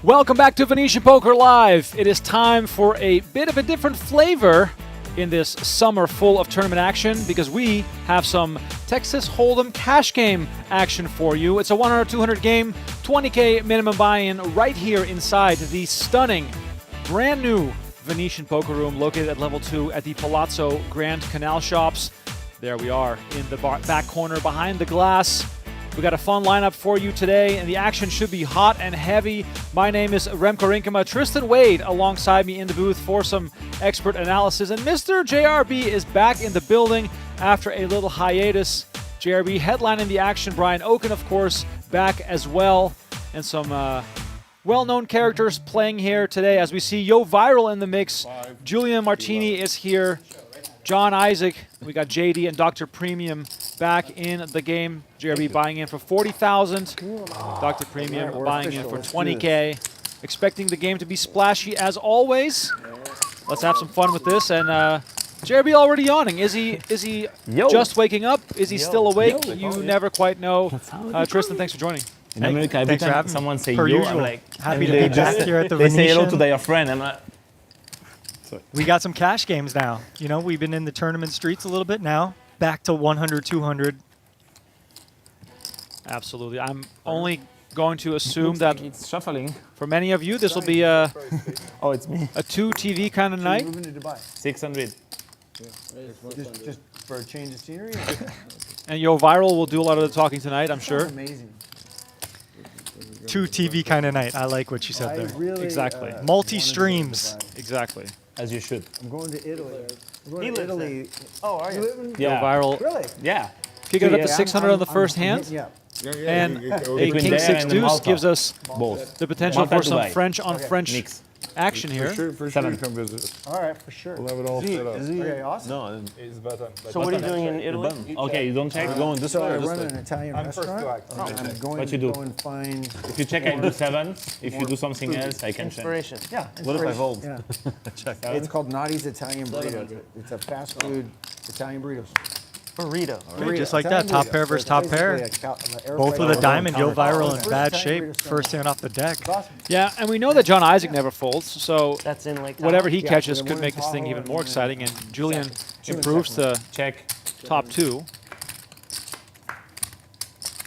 Welcome back to Venetian Poker Live. It is time for a bit of a different flavor in this summer full of tournament action because we have some Texas Hold'em cash game action for you. It's a 100-200 game, 20K minimum buy-in right here inside the stunning, brand new Venetian Poker Room located at level 2 at the Palazzo Grand Canal Shops. There we are in the back corner behind the glass. We got a fun lineup for you today, and the action should be hot and heavy. My name is Remco Rinkema. Tristan Wade alongside me in the booth for some expert analysis. And Mr. JRB is back in the building after a little hiatus. JRB headlining the action. Brian Okin, of course, back as well. And some well-known characters playing here today as we see Yoh Viral in the mix. Julien Martini is here. John Isaac, we got JD and Dr. Premium back in the game. JRB buying in for 40,000. Dr. Premium buying in for 20K. Expecting the game to be splashy as always. Let's have some fun with this. And JRB already yawning. Is he just waking up? Is he still awake? You never quite know. Tristan, thanks for joining. In America, every time someone say yo, I'm like, happy to be back here at the They Venetian. say hello to their friend. I'm like, we got some cash games now. You know, we've been in the tournament streets a little bit now. Back to 100, 200. Absolutely. I'm only going to assume that it's shuffling. for many of you, this will be a Oh, it's me. 2 TV kind of night. Moving to Dubai. 600. Just for a change of scenery? And Yoh Viral will do a lot of the talking tonight, I'm sure. Amazing. 2 TV kind of night. I like what you said there. Really, Exactly. Multi-streams. Exactly. As you should. I'm going to Italy. I'm going He to lives Italy. Oh, are You you? live in? Yeah. Yoh Viral Really? Yeah. kicking it up to Yeah, 600 on the first hand. Yeah. And a Between King there 6 and deuce Malta. gives us Both. the potential Malta for some Dubai. French on French Mix. action here. For Seven. sure, come visit us. All right, for sure. We'll have it all set up. Okay, awesome. No, it's better. So what are you doing in Italy? Okay, you don't check? Going this So way I or this run way? an Italian I'm first restaurant. to act. I'm going What to you do? go and find. If you check, I do 7. If you do something else, I can change. Inspiration. Yeah. What if I inspiration. fold? Yeah. It's called Notty's Italian Burrito. It's a fast food Italian burritos. Burrito. Okay, just like that. Top pair versus top pair. Both with a diamond. Yoh Viral in bad shape. First hand off the deck. Yeah, and we know that John Isaac never folds, so That's in Lake whatever he Yeah, catches so the could one make in this thing Tahoe even and more one in exciting, and Julian Two in improves to Check. top 2.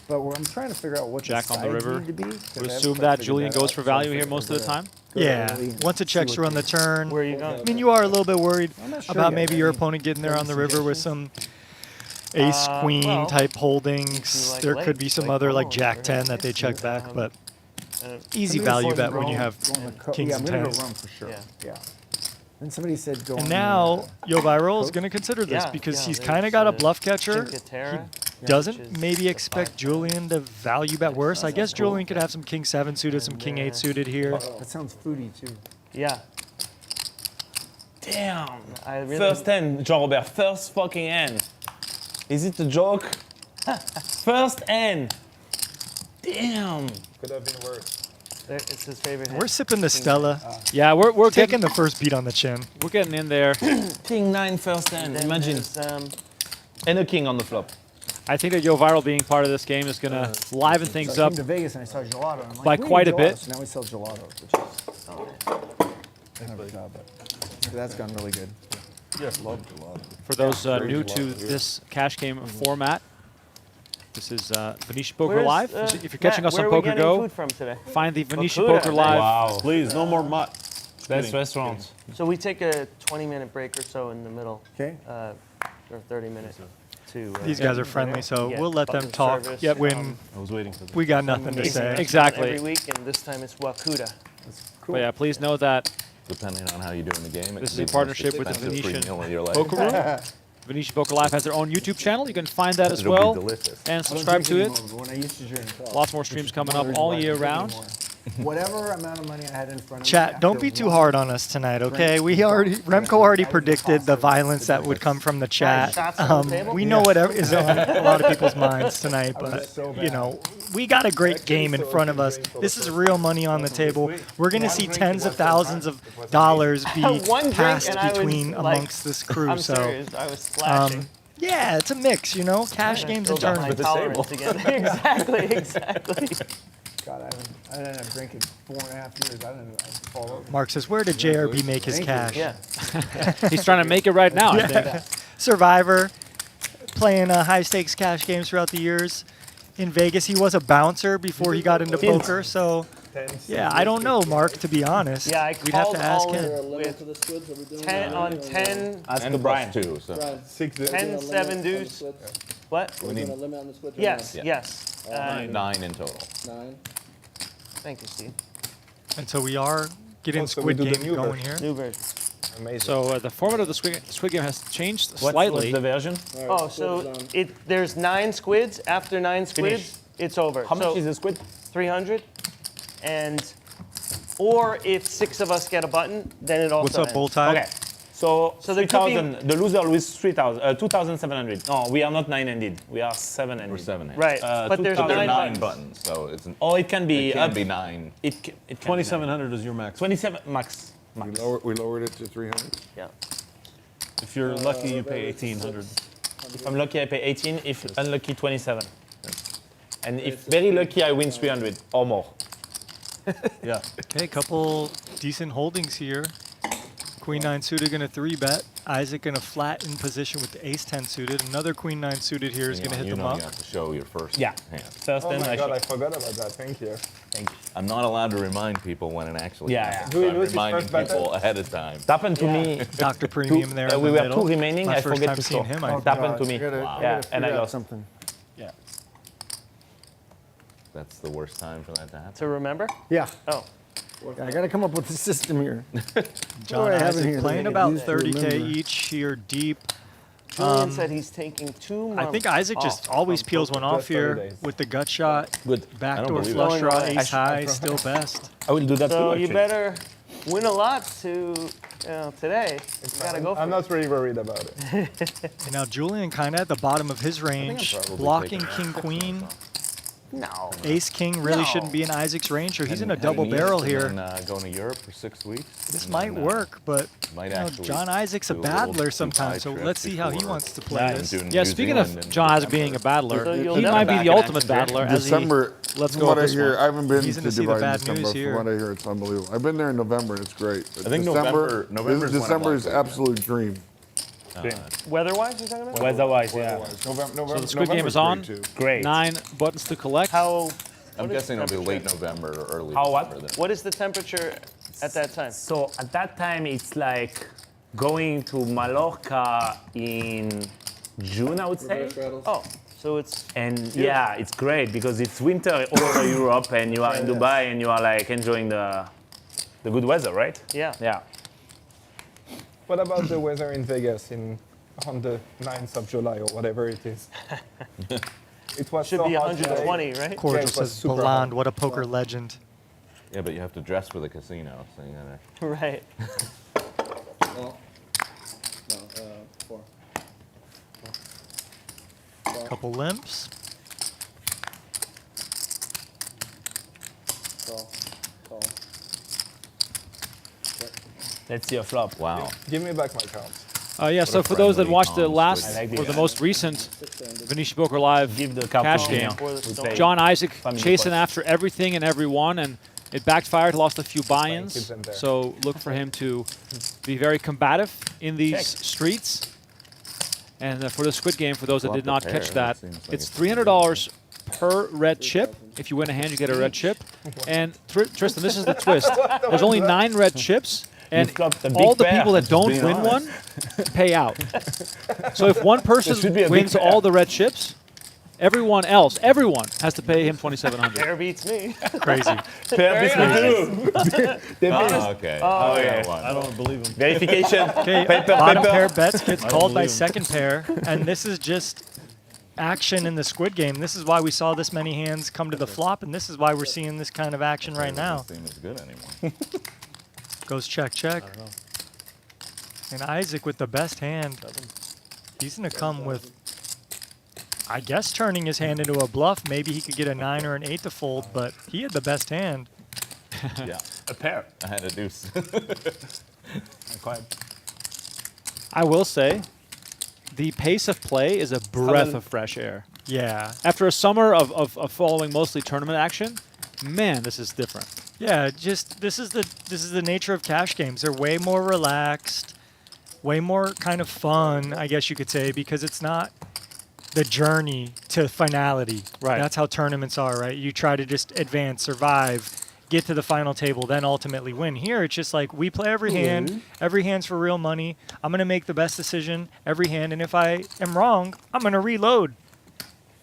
But I'm trying to figure out what Jack the on the sides river. need to be, 'cause I We haven't assume quite that figured Julian that goes out, for so I value here figured most of the that time. Yeah. early Once it see checks what you're on the turn. Where are you going? I mean, you are a little bit worried not sure about yet. maybe your opponent getting there on the river with some ace queen well, type holdings. you like There Lake, could be some Lake other like Como, Jack right? 10 that they check back, but easy Somebody value said bet when go- you have go on the kings yeah, and I'm gonna tens. go rum for sure. Yeah. Yeah. And somebody said go. And on now Yoh Viral is going to consider this Yeah, because yeah, he's there's, kind of got a bluff catcher. Cinque Terre. Doesn't which is maybe the expect 5. Julian to value bet worse. I guess Julian could have some king 7 suited, some king 8 suited here. That sounds foodie too. Yeah. Damn. I really. First hand, Jean-Robert. First fucking hand. Is it a joke? First hand. Damn. Could have been worse. It's his favorite. We're hand. sipping the Stella, Yeah, we're taking getting the first beat on the chin. in there. King 9 first hand. Then Imagine. there's, And a king on the flop. I think that Yoh Viral being part of this game is going to liven things So I up. came to Vegas and I saw gelato. And I'm like, by we need quite a gelato. bit. So now we sell gelato, which is kind of a job, but that's gone really good. Yes, love gelato. For those new Great to gelato here. this cash game format, this is Venetian Poker where's, Live. If you're catching Matt, us on where are we Poker getting Go, food from today? find the Venetian Bakuda. Poker Live. Wow. Please, no more mutt. Best restaurant. So we take a 20-minute break or so in the middle, Okay. or 30-minute to. These guys are friendly, so Yeah. we'll let them Button talk service, yet when I was waiting for this. we got nothing to say. Exactly. Every week, and this time it's Wakuda. But yeah, please know that Depending on how you do in the game. This is in partnership with the Venetian Poker Poker Room. Venetian Poker Live has their own YouTube channel. You can find that as It'll well. be delicious. And subscribe to it. When I used to drink, Lots more streams coming up all year round. Whatever amount of money I had in front of me. Chat, don't after be too one- hard on us tonight, okay? Remco already predicted the violence that would come from the chat. Shots on the table? We know what is on a lot of people's minds tonight, but so you know, we got a great game in front of us. This is real money on the table. We're gonna see tens of thousands of dollars be One drink passed and I was, between like, amongst this crew. I'm So, serious. I was splashing. yeah, it's a mix, you know, cash games and Build up my tournaments. tolerance again. Exactly. God, I haven't I ended up drinking 4.5 years. I didn't fall over. Mark says, where did JRB make his cash? Yeah. He's trying to make it right now, I think. Survivor, playing high stakes cash games throughout the years. In Vegas, he was a bouncer before he got into poker, so yeah, I don't know, Mark, to be honest. Yeah, I We'd have called to ask all him. in with 10 on 10, Ask And the Brian. plus 2, so 10, 7 deuce. What? we need Yes, Yeah. yes. 9 in total. Thank you, Steve. And so we are getting so we Squid do the Game new going here. New version. Amazing. So the format of the Squid Game has changed What's slightly. the version? Oh, so there's 9 squids. After 9 squids, Finish. it's over. How much So is the squid? 300. And, or if 6 of us get a button, then it also What's up, ends. Bull Tide? Okay. So, So there could be- 3,000. The loser loses 3,000. 2,700. No, we are not 9-handed. We are 7-handed. We're 7 Right, but there's 2,000. 9 There are 9 buttons. buttons, so it's Oh, it can be it can up. be 9. It can be 2,700 is your max. 27 max. Max. We lowered it to 300. Yeah. If you're lucky, you pay 1,800. If I'm lucky, I pay 18. If unlucky, 27. And if very lucky, I win 300 or more. Yeah. Okay, a couple decent holdings here. Queen 9 suited going to 3-bet. Isaac going to flat in position with the Ace 10 suited. Another Queen 9 suited here is going to hit you the know muck. you have to show your first Yeah. hand. First Oh and my I God, I show. forgot about that. Thank you. Thank you. I'm not allowed to remind people when it actually Yeah, happens. yeah. Do we So I'm lose his reminding first bet people then? ahead of time. It happened to me. Dr. Premium there in We the were middle. 2 remaining. My I first forget time to seeing score. him, I It happened to me. Wow. Yeah, and I lost. something. Yeah. That's the worst time for that to happen. To remember? Yeah. Oh. Yeah, I got to come up with a system here. John I have it Isaac here to playing make it about easy to 30K remember. each here deep. Julian said he's taking 2 months. I think Isaac just off always from peels poker. one off Just 30 here days. with the gut shot. Good. Backdoor believe it. flush draw, Going ace high, still best. I will do that too. So you actually. better win a lot to, today. You gotta go for I'm it. not really worried about it. And now Julian kind of at the bottom of his range, probably blocking taking king queen. No. Ace king really No. shouldn't be in Isaac's range, so he's in a Hadn't double eaten barrel and here. then, going to Europe for 6 weeks. This and might then, work, but might you know, actually John Isaac's a do a little battler Dubai sometimes, so trip let's see how he before wants to play Nice. this. doing Yeah, New speaking Zealand of in John Isaac December. being a battler, So you'll he never might be back the in ultimate action, Jack. battler as December, let's from go what with I this hear, one. I haven't been He's to gonna see the Dubai in bad December. news here. From what I hear, it's unbelievable. I've been there in November, and it's great. But I think November is when I'm December is like- absolute dream. Weather-wise, you're talking about? Weather-wise, yeah. November, So the Squid Game is on. Great. 9 buttons to collect. How? I'm what is guessing the it'll be late temperature? November or early How what? December. then. What is the temperature at that time? So at that time, it's like going to Mallorca in June, I would say. Oh, so it's And yeah, it's great because it's winter all over Europe, and you are in Dubai, and you are like enjoying the good weather, right? yeah. Yeah. What about the weather in Vegas on the 9th of July or whatever it is? It was Should so be hot today. 120, right? Cordial Yeah, it was says, super Bellande, hot. what a poker legend. Yeah, but you have to dress for the casino, so you gotta. Right. Couple limps. Let's see a flop. Wow. Give me back my cards. Yeah, so for those that friendly watched the calm last Squid I like or this. the most recent Venetian Poker Live Give the cup cash to game, Julien. Or the stone. John Isaac Family chasing points. after everything and everyone, and it backfired, lost a few keep buy-ins. them there. So look for him to be very combative in these Check. streets. And for the Squid Game, for those that Flop did the not pair, catch that that, seems like it's it's $300 per red chip. If you win a hand, you get a red chip. And Tristan, this is the twist. There's only 9 red chips, and flopped a big all the pair. people that don't being win honest. one pay out. So if one should be person a big wins pair. all the red chips, everyone has to pay him $2,700. Pair beats me. Crazy. Pair beats me too. Oh, okay. Oh, I yeah. got one. I don't believe him. Verification. Okay, Paper, bottom paper. pair bets gets called by believe him. second pair, and this is just action in the Squid Game. This is why we saw this many hands come to the flop, and this is why we're seeing this kind of action right now. This team is good anymore. Goes check, check. And Isaac with the best hand. He's going to come with, I guess, turning his hand into a bluff. Maybe he could get a 9 or an 8 to fold, but he had the best hand. Yeah, A pair. I had a deuce. I will say, the pace of play is a breath of fresh air. Yeah. After a summer of following mostly tournament action, Man, this is different. Yeah, just this is the nature of cash games. They're way more relaxed, way more kind of fun, I guess you could say, because it's not the journey to finality. Right. That's how tournaments are, right? You try to just advance, survive, get to the final table, then ultimately win. Here, it's just like we play every hand. Every hand's for real money. I'm going to make the best decision every hand, and if I am wrong, I'm going to reload.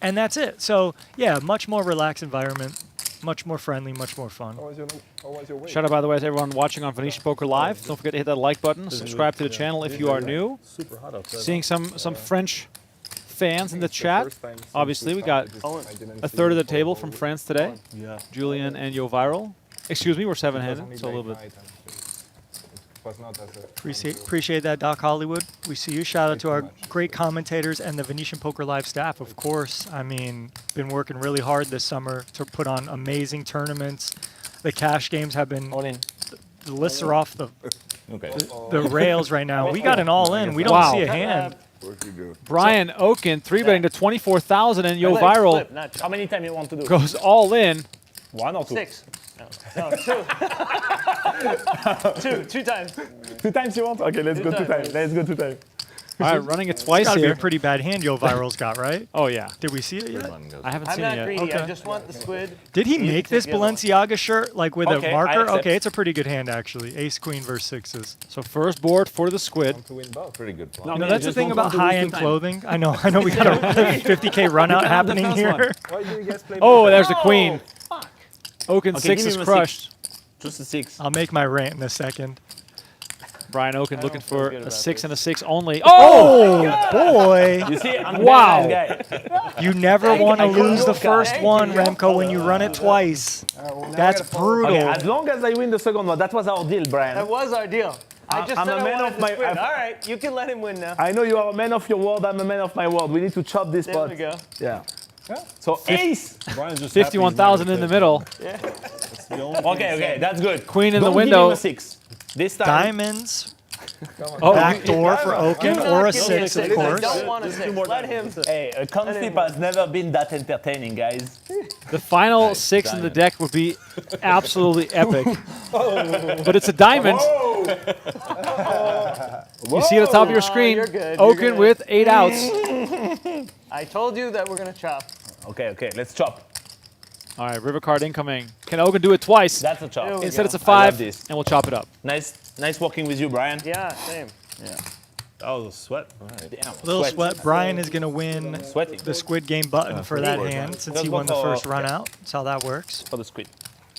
And that's it. So, yeah, much more relaxed environment, much more friendly, much more fun. How was your week? Shout out, by the way, to everyone watching on Venetian Poker Live. Don't forget to hit that like button. Subscribe to the channel if you are new. Super hot outside. Seeing some French fans in the chat. First time since Obviously, we got I didn't a see third of you the for table a from week. France today. Yeah. Julian and Yoh Viral. Excuse me, we're It was only seven-handed, so a little late bit. night and it was not as Appreciate that, Doc Hollywood. We see you. Shout out Thanks to so our much. great commentators and the Venetian Poker Live staff, of course. I mean, been working really hard this summer to put on amazing tournaments. The cash games have been, All in. the lists are off the Okay. rails right now. We got an all-in. We don't Wow. see a hand. Brian Okin, 3-betting to 24,000, and Yoh Flip, Viral flip, not How many times you want to do? goes all in. 1 or 2? 6. No, 2. 2 times. 2 times you want? Okay, let's go 2 times. Let's go 2 times. All right, running it twice Gotta be here. a pretty bad hand Yoh Viral's got, right? Oh, yeah. Did we see it yet? One goes. I haven't I'm seen not it yet. greedy. I Okay. just want the squid. Did he You make can this take the other one. Balenciaga shirt like with Okay, a I marker? accept. Okay, it's a pretty good hand actually. Ace Queen versus sixes. So first board for the squid. to win both. Pretty good. No, Plan. You know, man, that's the just thing don't about want to lose high-end 2 times. clothing. I know we got a 50K run out can have the happening first here. one. Why do you guys play Oh, both? there's the queen. Okin Okay, 6 give is him a crushed. Just a 6. I'll make my rant in a second. Brian Okin I looking don't feel for good a about 6 this. and a 6 only. Oh, boy. You see, I'm a Wow. very nice guy. You never want to I couldn't lose the go, first guys. one, Remco, when you run it twice. That's brutal. Okay, as long as I win the second one, that was our deal, Brian. That was our deal. I just I'm said a I man wanted of the my- squid. I've- All right, you can let him win now. I know you are a man of your word, I'm a man of my word. We need to chop this There pot. we go. Yeah. So ace. Brian's just 51,000 in the middle. Okay, that's good. Queen in the Don't window. Give him a 6. This time. Diamonds, Oh, back door for Okin, or a Give me 6, of six. I course. don't want a 6. Let him. Hey, a coin flip has never been that entertaining, guys. the final 6 in the deck would be absolutely epic. But it's a diamond. You see at the top of your screen, you're good, you're Okin good. with 8 outs. I told you that we're gonna chop. Okay, let's chop. All right, river card incoming. Can Okin do it twice? That's a chop. There we Instead go. it's a I love 5, this. and we'll chop it up. Nice working with you, Brian. Yeah, same. That was a sweat. Damn. Little sweat. Brian is going to win Sweating. the Squid Game button for that hand since Let's he go won the for- first run out. That's how that works. For the squid.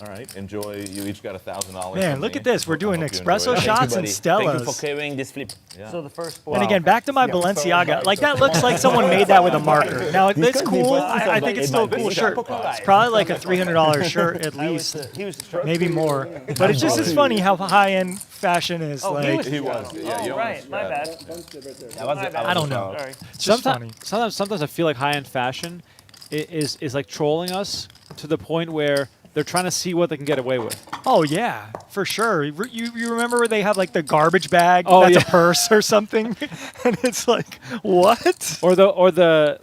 All right. Enjoy. You each got $1,000. Man, from look me. at this. We're doing I hope you espresso enjoyed it. shots Thank you, and buddy. Thank you for Stellas. carrying this flip. Yeah. So the first board. And again, back to my Balenciaga. Like, that looks like someone made that with a marker. Now, it's cool. I think it's still a cool shirt. It's probably like a $300 shirt at least. He was the Maybe more. But it's just as funny how high-end fashion is. Oh, he Like, was. He was. Yeah, you Oh, right. almost My got bad. That was My the- bad. I don't know. Sorry. It's just funny. Sometimes I feel like high-end fashion is like trolling us to the point where they're trying to see what they can get away with. Oh, yeah, for sure. You remember where they have like the garbage bag Oh, that's yeah. a purse or something? And it's like, what? Or the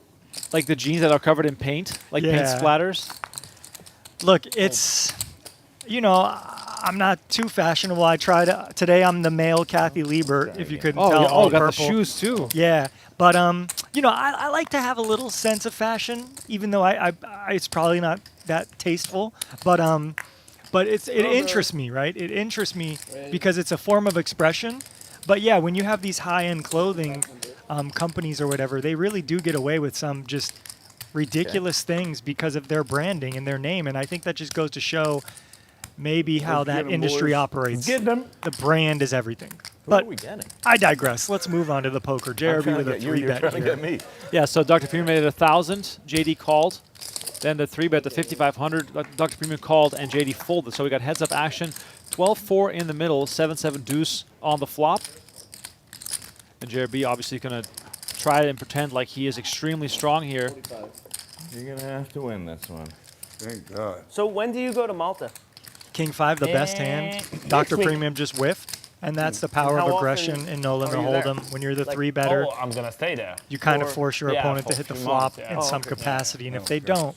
like the jeans that are covered in paint, like paint Yeah. splatters. Look, it's, you know, I'm not too fashionable. I try to, today I'm the male Kathy Liebert, if you couldn't Oh, tell. yeah. all Oh, got the purple. shoes too. Yeah, but you know, I like to have a little sense of fashion, even though I it's probably not that tasteful. But it interests me, right? It interests me because it's a form of expression. But yeah, when you have these high-end clothing companies or whatever, they really do get away with some just ridiculous things because of their branding and their name. And I think that just goes to show maybe how that industry operates. Get them. The brand is everything. What are But we getting? I digress. Let's move on to the poker. JRB with a You're 3-bet trying to here. get me. Yeah, so Dr. Premium made it 1,000. JD called. Then the 3-bet, the 5,500. Dr. Premium called and JD folded. So we got heads-up action. 12-4 in the middle. 7-7 deuce on the flop. And JRB obviously going to try and pretend like he is extremely strong here. You're going to have to win this one. Thank God. So when do you go to Malta? King 5, the best hand. Dr. week. Premium just whiffed. And that's the power How of often aggression in No Limit are you there? Hold'em. When you're the Like, 3-better, Oh, I'm gonna stay there. you kind of or- force your yeah, opponent for to hit the 3 flop months, yeah. in Oh, some okay. capacity. And if they don't,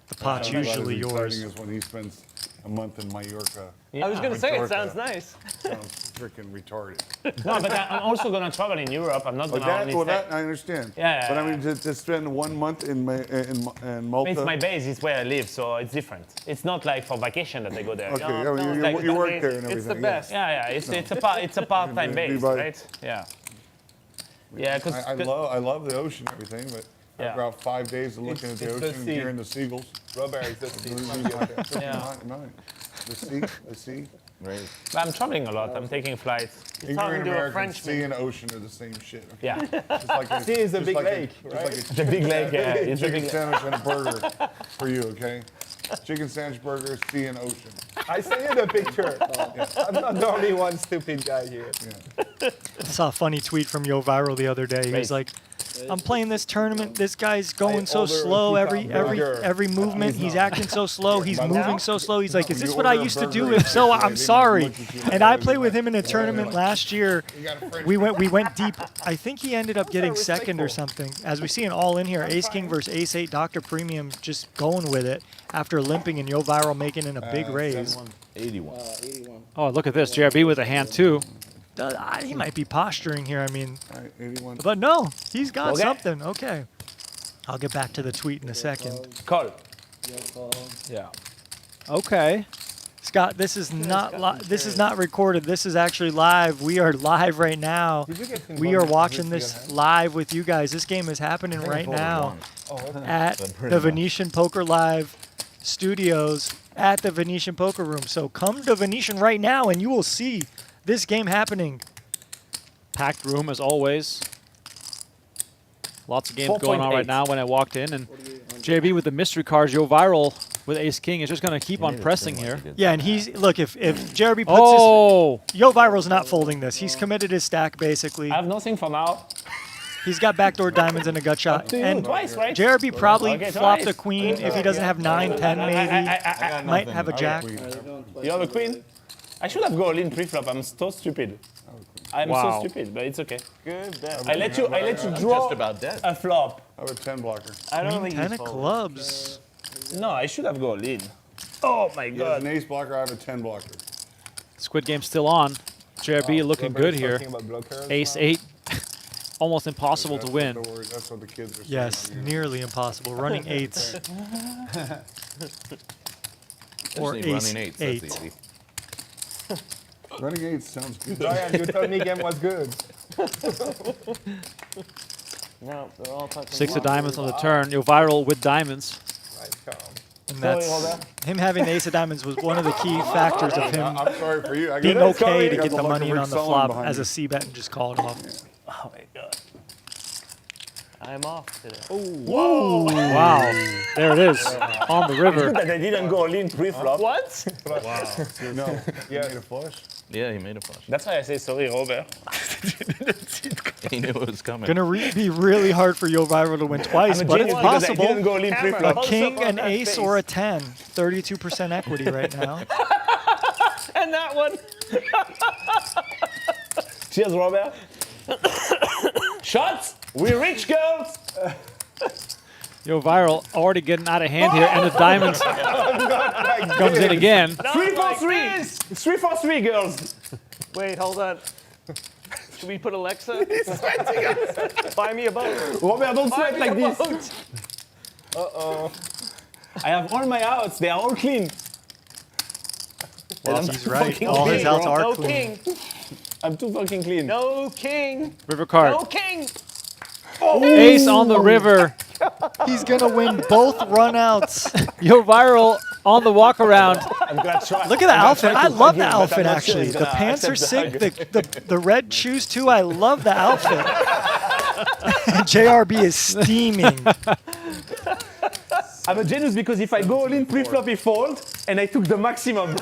The pot's About usually as yours. exciting as when he spends a month in Mallorca. I was gonna say it Mallorca. sounds nice. Sounds freaking retarded. No, but I'm also gonna travel in Europe. I'm not But gonna that, only well, stay. that I understand. Yeah, But I yeah, mean, to spend 1 month in Malta. It's my base. It's where I live, so it's different. It's not like for vacation that I go there. Okay, No, yeah, no, you, like you the work main- there and everything. it's the yeah. best. Yeah, it's a part-time Maybe base, by- right? Yeah. Yeah, because I love the ocean and everything, but Yeah. after about 5 days of looking at the it's the ocean and sea. hearing the seagulls. Robert is the sea. Yeah. Mine. The sea. Right. I'm traveling a lot. I'm taking flights. England talking and to a American Frenchman. sea and ocean are the same shit. Okay? Yeah, Just like a, Sea is a just big like lake, just right? like a the big lake. Yeah, it's a chicken big. sandwich and a burger for you, okay? Chicken sandwich, burger, sea and ocean. I sent you the picture. I'm not the only one stupid guy here. I saw a funny tweet from Yoh Viral the other day. He was like, I'm playing this tournament. This guy's going so order a slow. pita burger. Every movement, he's acting so slow. He's By moving now? so slow. He's like, is You this what I order a used to do? burger, If so, they I'm might sorry. look at you And I and played be with like, him in a tournament last year. You got a French We went deep. I think he ended up getting respectful. second or something. As we see an all in here, Ace King versus Ace 8, Dr. Premium just going with it after limping and Yoh Viral making in a big raise. 81. Oh, look at this. JRB with a hand, too. He might be posturing here. I mean, All right, 81. but no, he's got Okay. something. Okay. I'll get back to the tweet in a second. Call. Yeah. Okay. Scott, this is not recorded. This is actually live. We are live right now. Did you get We are watching this live with you guys. This game is happening right now at the Venetian Poker Live studios at the Venetian Poker Room. So come to Venetian right now and you will see this game happening. Packed room, as always. Lots of games going on right 4.8. now when I walked in. And JB with the mystery cards, Yoh Viral with Ace King is just going to keep on pressing here. Yeah, and he's look if JRB puts Oh! his Yoh Viral's not folding this. He's committed his stack basically. I have nothing for now. He's got backdoor didiamonds and a gut shot. And Twice, right? JRB probably Okay, flopped twice. a queen if he doesn't have 9, 10 maybe. I Might have a jack. you have a queen? I should have gone in pre-flop. I'm so stupid. I'm Wow. so stupid, but it's okay. Good bet. I let you Just draw about dead. a flop. I have a 10 blocker. I don't Queen think 10 he's of folding. clubs. No, I should have gone in. Oh my He has god. an ace blocker, I have a 10 blocker. Squid Game still on. JRB looking good here. Ace 8. Almost impossible to win. That's what the kids are saying. Yes, on YouTube. nearly impossible. Running 8s. Or Especially ace running eights. 8. That's easy. Running 8 sounds good. Brian, you told me game was good. No, they're all touching. 6 of diamonds on the turn. Yoh Viral with diamonds. Right, calm. And that's him having the ace of diamonds was one of the key factors of him I'm sorry for you. I being got- okay I to got get the luck money of in Rick on the Sullivan flop behind as me. a C-bet and just call it off. Oh my god. I'm off today. Wow. There it is. On the river. That I didn't go in pre-flop. What? No. You made a flush? Yeah, he made a flush. That's why I say sorry, Robert. He knew it was coming. Gonna be really hard for Yoh Viral to win twice, I'm a but it's genius because I didn't possible. go in pre-flop. A king, an ace, or a 10. 32% equity right now. And that one. Cheers, Robert. Shots! We're rich, girls! Yoh Viral already getting out of hand here, and the diamonds comes in again. 3 for 3! 3 for 3, girls! Wait, hold on. Should we put Alexa? Buy me a boat. Robert, don't Buy sweat me like a this. boat. Uh-oh. I have all my outs, they are all clean. Well, he's right. fucking All his king, outs bro. are No clean. king. I'm too fucking clean. No king. River card. No king. Ace on the river. He's gonna win both runouts. Yoh Viral on the walk around. I'm gonna try. Look at the outfit. I love the him, but I'm outfit not sure actually. he's The gonna pants are accept sick. The red shoes too. I love the outfit. And JRB is steaming. I'm a genius because if I go all in pre-flop, he fold, and I took the maximum.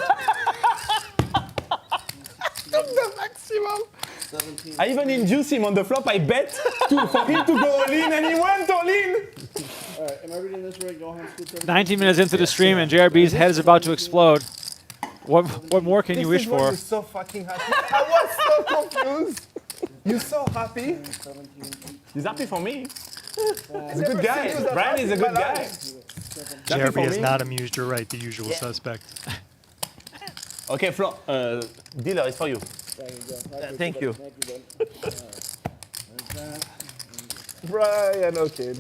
I even induced him on the flop. I bet for him to go all in, and he went all in. Am I reading this right? Go ahead, scoot 19 minutes into the stream, and JRB's head is about to explode. What more can you wish for? You're so fucking happy. I was so confused. You're so happy. He's happy for me. He's a good guy. Brian is a good guy. JRB is not amused. You're right. The usual suspect. Okay, Flo, dealer, it's for you. There you go. Thank you. Thank you, bud. There's that. Brian Okin.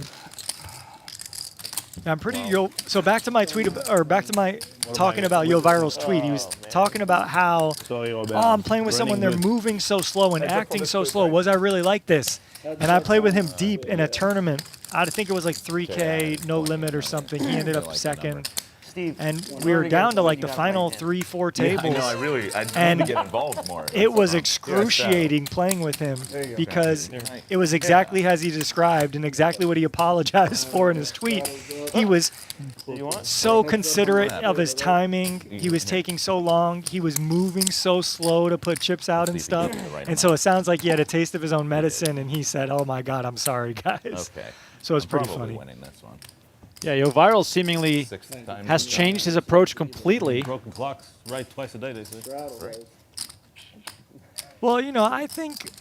I'm pretty. So back to my tweet, or back to my talking about Yoh Viral's tweet. He was talking about how, Sorry, Robert. oh, I'm playing with someone. They're moving so slow and acting so slow. Was I really like this? And I played with him deep in a tournament. I think it was like 3K, no limit or something. He ended up second. Steve, And we were down to like the final 3-4 tables. I really And need to get involved more. It was excruciating playing with him because it was exactly as he described and exactly what he apologized for in his tweet. He was so considerate of his timing. He was taking so long. He was moving so slow to put chips out and stuff. And so it sounds like he had a taste of his own medicine and he said, "Oh my God, I'm sorry, guys." Okay. So it's pretty Probably funny. winning this one. Yeah, Yoh Viral seemingly Sixth time has he's changed done his approach completely. Broken clocks, right twice a day, they say. Straddle those. Well, you know, I think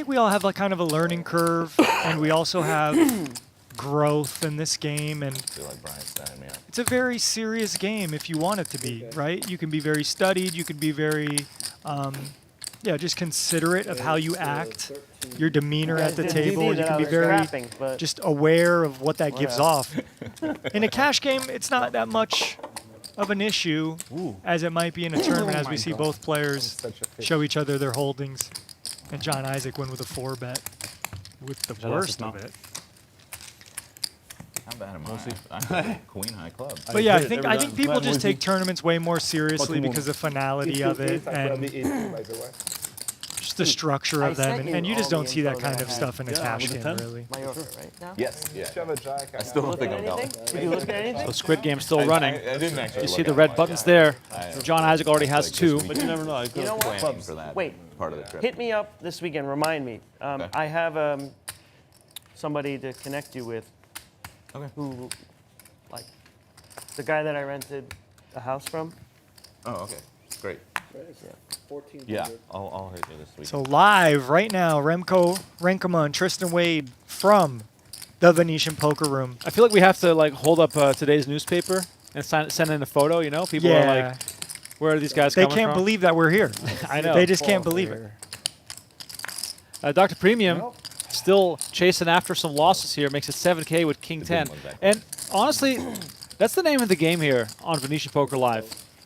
we all have like kind of a learning curve, and we also have growth in this game, and I feel like Brian's standing me up. it's a very serious game if you want it to be, right? You can be very studied, you can be very, just considerate of how you act, your demeanor at the table. You can be very just aware of what that gives off. In a cash game, it's not that much of an issue as it might be in a tournament, as we see both players show each other their holdings. And John Isaac win with a 4-bet with the worst of it. How bad am I? I'm queen high club. But yeah, I think people just take tournaments way more seriously because of the finality of it and just the structure of them. And you just don't see that kind of stuff in a cash game, really. Majorca, right now? Yes, yeah. You have a jack. I still don't think I'm Anything? going. Did you look at anything? So Squid Game's still running. I didn't actually You look see at the it. red buttons there. I- John Isaac already has Like this 2. week. But you never know. You know what? Planning for that Wait. part of the trip. Hit me up this weekend. Remind me. Okay. I have somebody to connect you with. Okay. Who, like, the guy that I rented a house from. Oh, okay. Great. 1400. Yeah, I'll hit you this week. So live right now, Remco Renkema and Tristan Wade from the Venetian Poker Room. I feel like we have to like hold up today's newspaper and send in a photo. You know, people are like, "Where are these guys They coming can't from?" believe that we're here. I know. They just can't believe it. Dr. Premium still chasing after some losses here. Makes it 7K with King 10. And honestly, that's the name of the game here on Venetian Poker Live.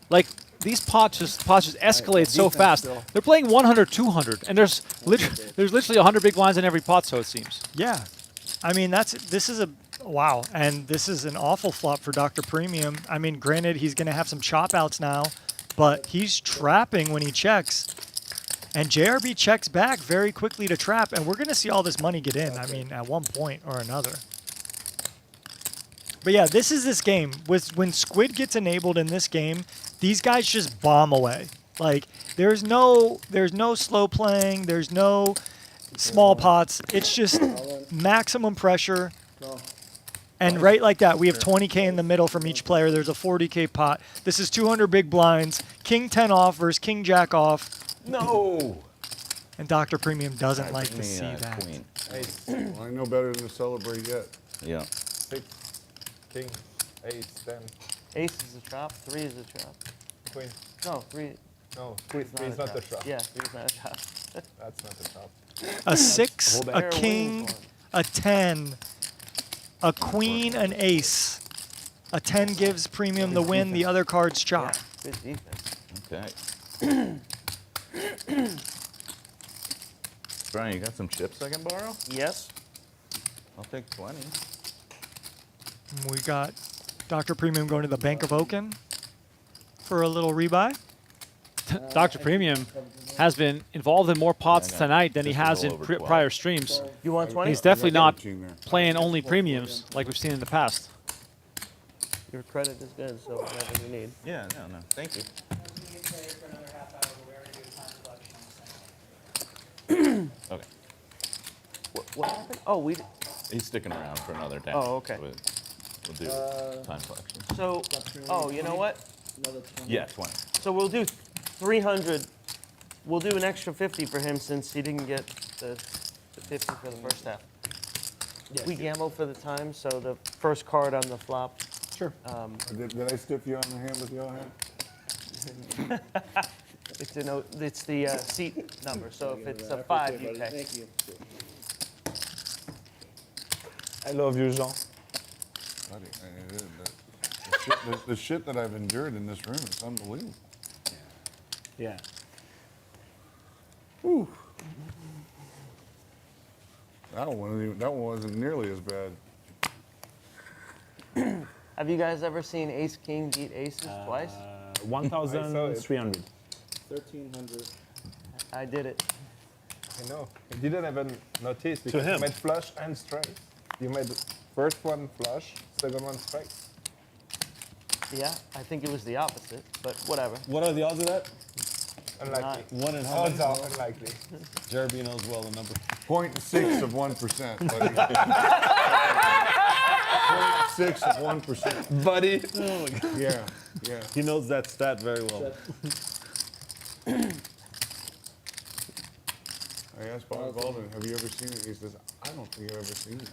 Like, these pots just escalate so fast. They're playing 100, 200, and there's literally 100 big blinds in every pot, so it seems. Yeah. I mean, this is a wow, and this is an awful flop for Dr. Premium. I mean, granted, he's going to have some chop outs now, but he's trapping when he checks. And JRB checks back very quickly to trap, and we're going to see all this money get in, I mean, at one point or another. But yeah, this is this game. When Squid gets enabled in this game, these guys just bomb away. Like, there's no slow playing, there's no small pots. It's just maximum pressure. And right like that, we have 20K in the middle from each player. There's a 40K pot. This is 200 big blinds. King 10 off versus King Jack off. No! And Dr. Premium doesn't like Give to me, see that. Queen. Well, I know better than to celebrate yet. Yeah. 6, king, ace, 10, Ace is a trap. 3 is a trap. queen. No, 3. No, three is not the trap. Yeah, 3 is not a trap. That's not the trap. A 6, a They're king, winning a 10, a queen, an ace. A 10 gives Premium the win, the other cards chop. Good defense. Okay. Brian, you got some chips I can borrow? Yes. I'll take 20. We got Dr. Premium going to the Bank of Okin for a little rebuy. Dr. Premium has been involved in more pots tonight than he just a has little in over 12. prior streams. You want 20? He's definitely not Team there. playing only premiums like we've seen in the past. Your credit is good, so whatever you need. Yeah, no. Thank you. Okay. What happened? Oh, we. He's sticking around for another time. Oh, okay. We'll do time collection. So. Oh, you know what? Another 20. Yeah, 20. So we'll do 300. We'll do an extra 50 for him since he didn't get the 50 for the first half. We gamble for the time, so the first card on the flop Sure. Did I stiff you on the hand with your hand? It's the seat number. So if it's a 5, you take. Thank you. I love you, Jean. Buddy, the shit that I've endured in this room is unbelievable. Yeah. That one wasn't nearly as bad. Have you guys ever seen Ace King beat Aces twice? 1,300. 1,300. I did it. I know. I didn't even notice because him. you made flush and straight. You made the first one flush, second one straight. Yeah, I think it was the opposite, but whatever. What are the odds of that? Unlikely. One in how Odds many? are unlikely. JRB knows well the number. 0.6 of 1%, buddy. 0.6 of 1%. Buddy. Yeah, yeah. He knows that stat very well. I asked Bob Baldwin, have you ever seen it? He says, I don't think I've ever seen it.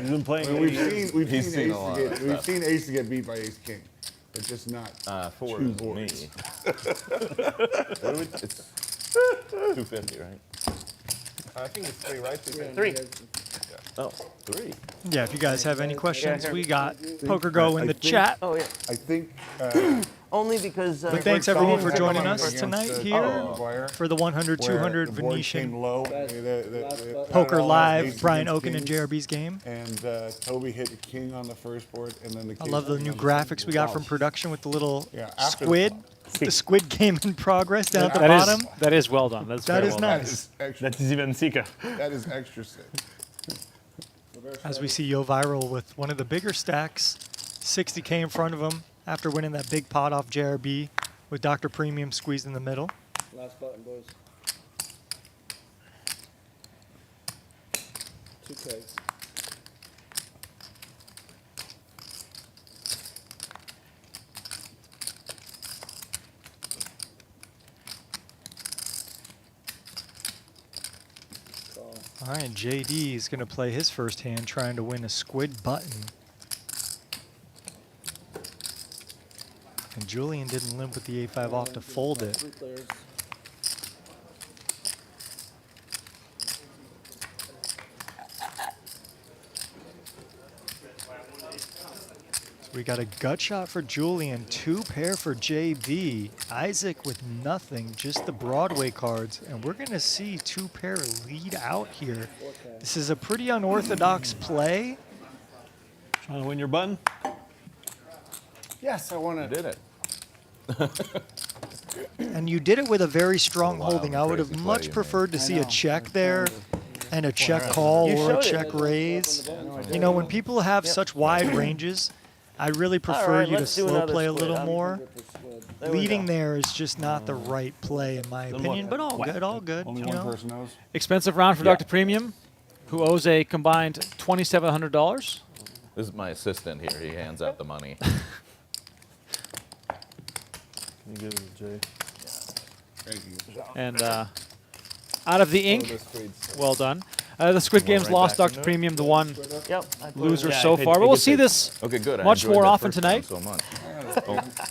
He's been playing. I mean, we've He's seen seen Ace a lot to of get, that we've stuff. seen Ace to get beat by Ace King. It's just not 4 two is me. boards. What do we, it's 250, right? I think it's 3, right? 3. Oh, 3. Yeah, if you guys have any questions, here. we got Poker Go in I the think- chat. Oh, yeah. I think. Only because. But thanks everyone for Solid joining against, us tonight oh, here McGuire, for the 100, where 200 the board Venetian came low. Poker all Live, aces Brian against Okin and kings, JRB's game. And Toby hit the king on the first board, and then the I king. love the new graphics we got from production with the little Yeah, after the squid, flop. the squid game in progress down at the That bottom. that is well done. That's That very is well done. nice. That is even sicker. That is extra sick. As we see Yoh Viral with one of the bigger stacks, 60K in front of him after winning that big pot off JRB with Dr. Premium squeezed in the middle. Last button, boys. 2K. Call. All right, JD is going to play his first hand trying to win a squid button. And Julien didn't limp with the 8-5 off to fold it. 3 players. We got a gut shot for Julien, 2 pair for JB. Isaac with nothing, just the Broadway cards. And we're going to see 2 pair lead out here. This is a pretty unorthodox play. Trying to win your button? Yes, I want You to. did it. And you did it with a very strong Wild holding. and I would have crazy play much you made. preferred to see a know. check there and a check call You or a showed it. check raise. You know, when people have such wide ranges, I really prefer right, you to let's do slow another play a squid. little I'm more. There we Leading go. there is just not the right play in my opinion, but all good, all good. Only You one know, person knows. Expensive round for Dr. Premium, who owes a combined $2,700. This is my assistant here. He hands out the money. You give it to Jay. Thank you. And out of the The ink, squids. well done. The Squid Games right lost back Dr. into it? Premium, the one Yep. I put loser it. Yeah, so I far. paid But we'll good see pay. this Okay, good. I much enjoyed more that often first round tonight. So much.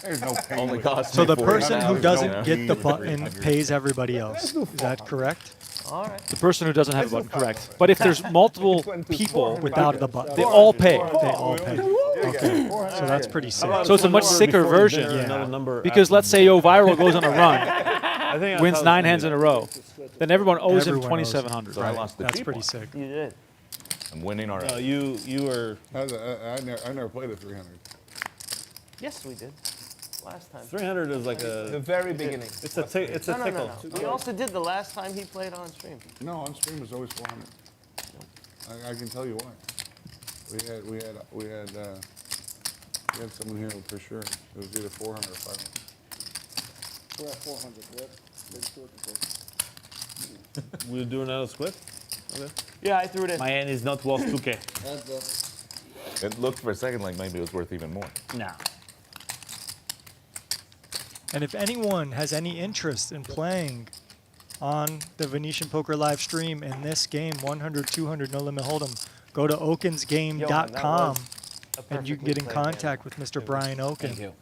There's no pain. Only with it. cost so me the 40 person who pounds. doesn't get the need button 300. pays everybody else. Is that correct? All right. The person who doesn't have a button, correct. But if there's multiple people, Without the button. they all pay. They all pay. Okay. So that's pretty sick. So it's a much sicker version. Yeah. Because let's say Yoh Viral goes on a run, I think wins 9 hands in a row, then everyone owes him Everyone owes him. $2,700. So I lost the That's cheap pretty one. sick. You did. I'm winning No, already. you were I never played a 300. Yes, we did. Last time. 300 is like The a. very beginning. It's a it's a No, no, tickle. no, no. We also did the last time he played on stream. No, on stream was always 400. I can tell you why. We had someone here for sure. It was either 400 or 500. We're at 400, right? Let's do it before. We'll do another split. Yeah, I threw it in. My hand is not worth 2K. Heads up. It looked for a second like maybe it was worth even more. Nah. And if anyone has any interest in playing on the Venetian Poker live stream in this game, 100, 200, no limit hold'em, go to okinsgame.com and you can get in contact with Mr. Brian Okin.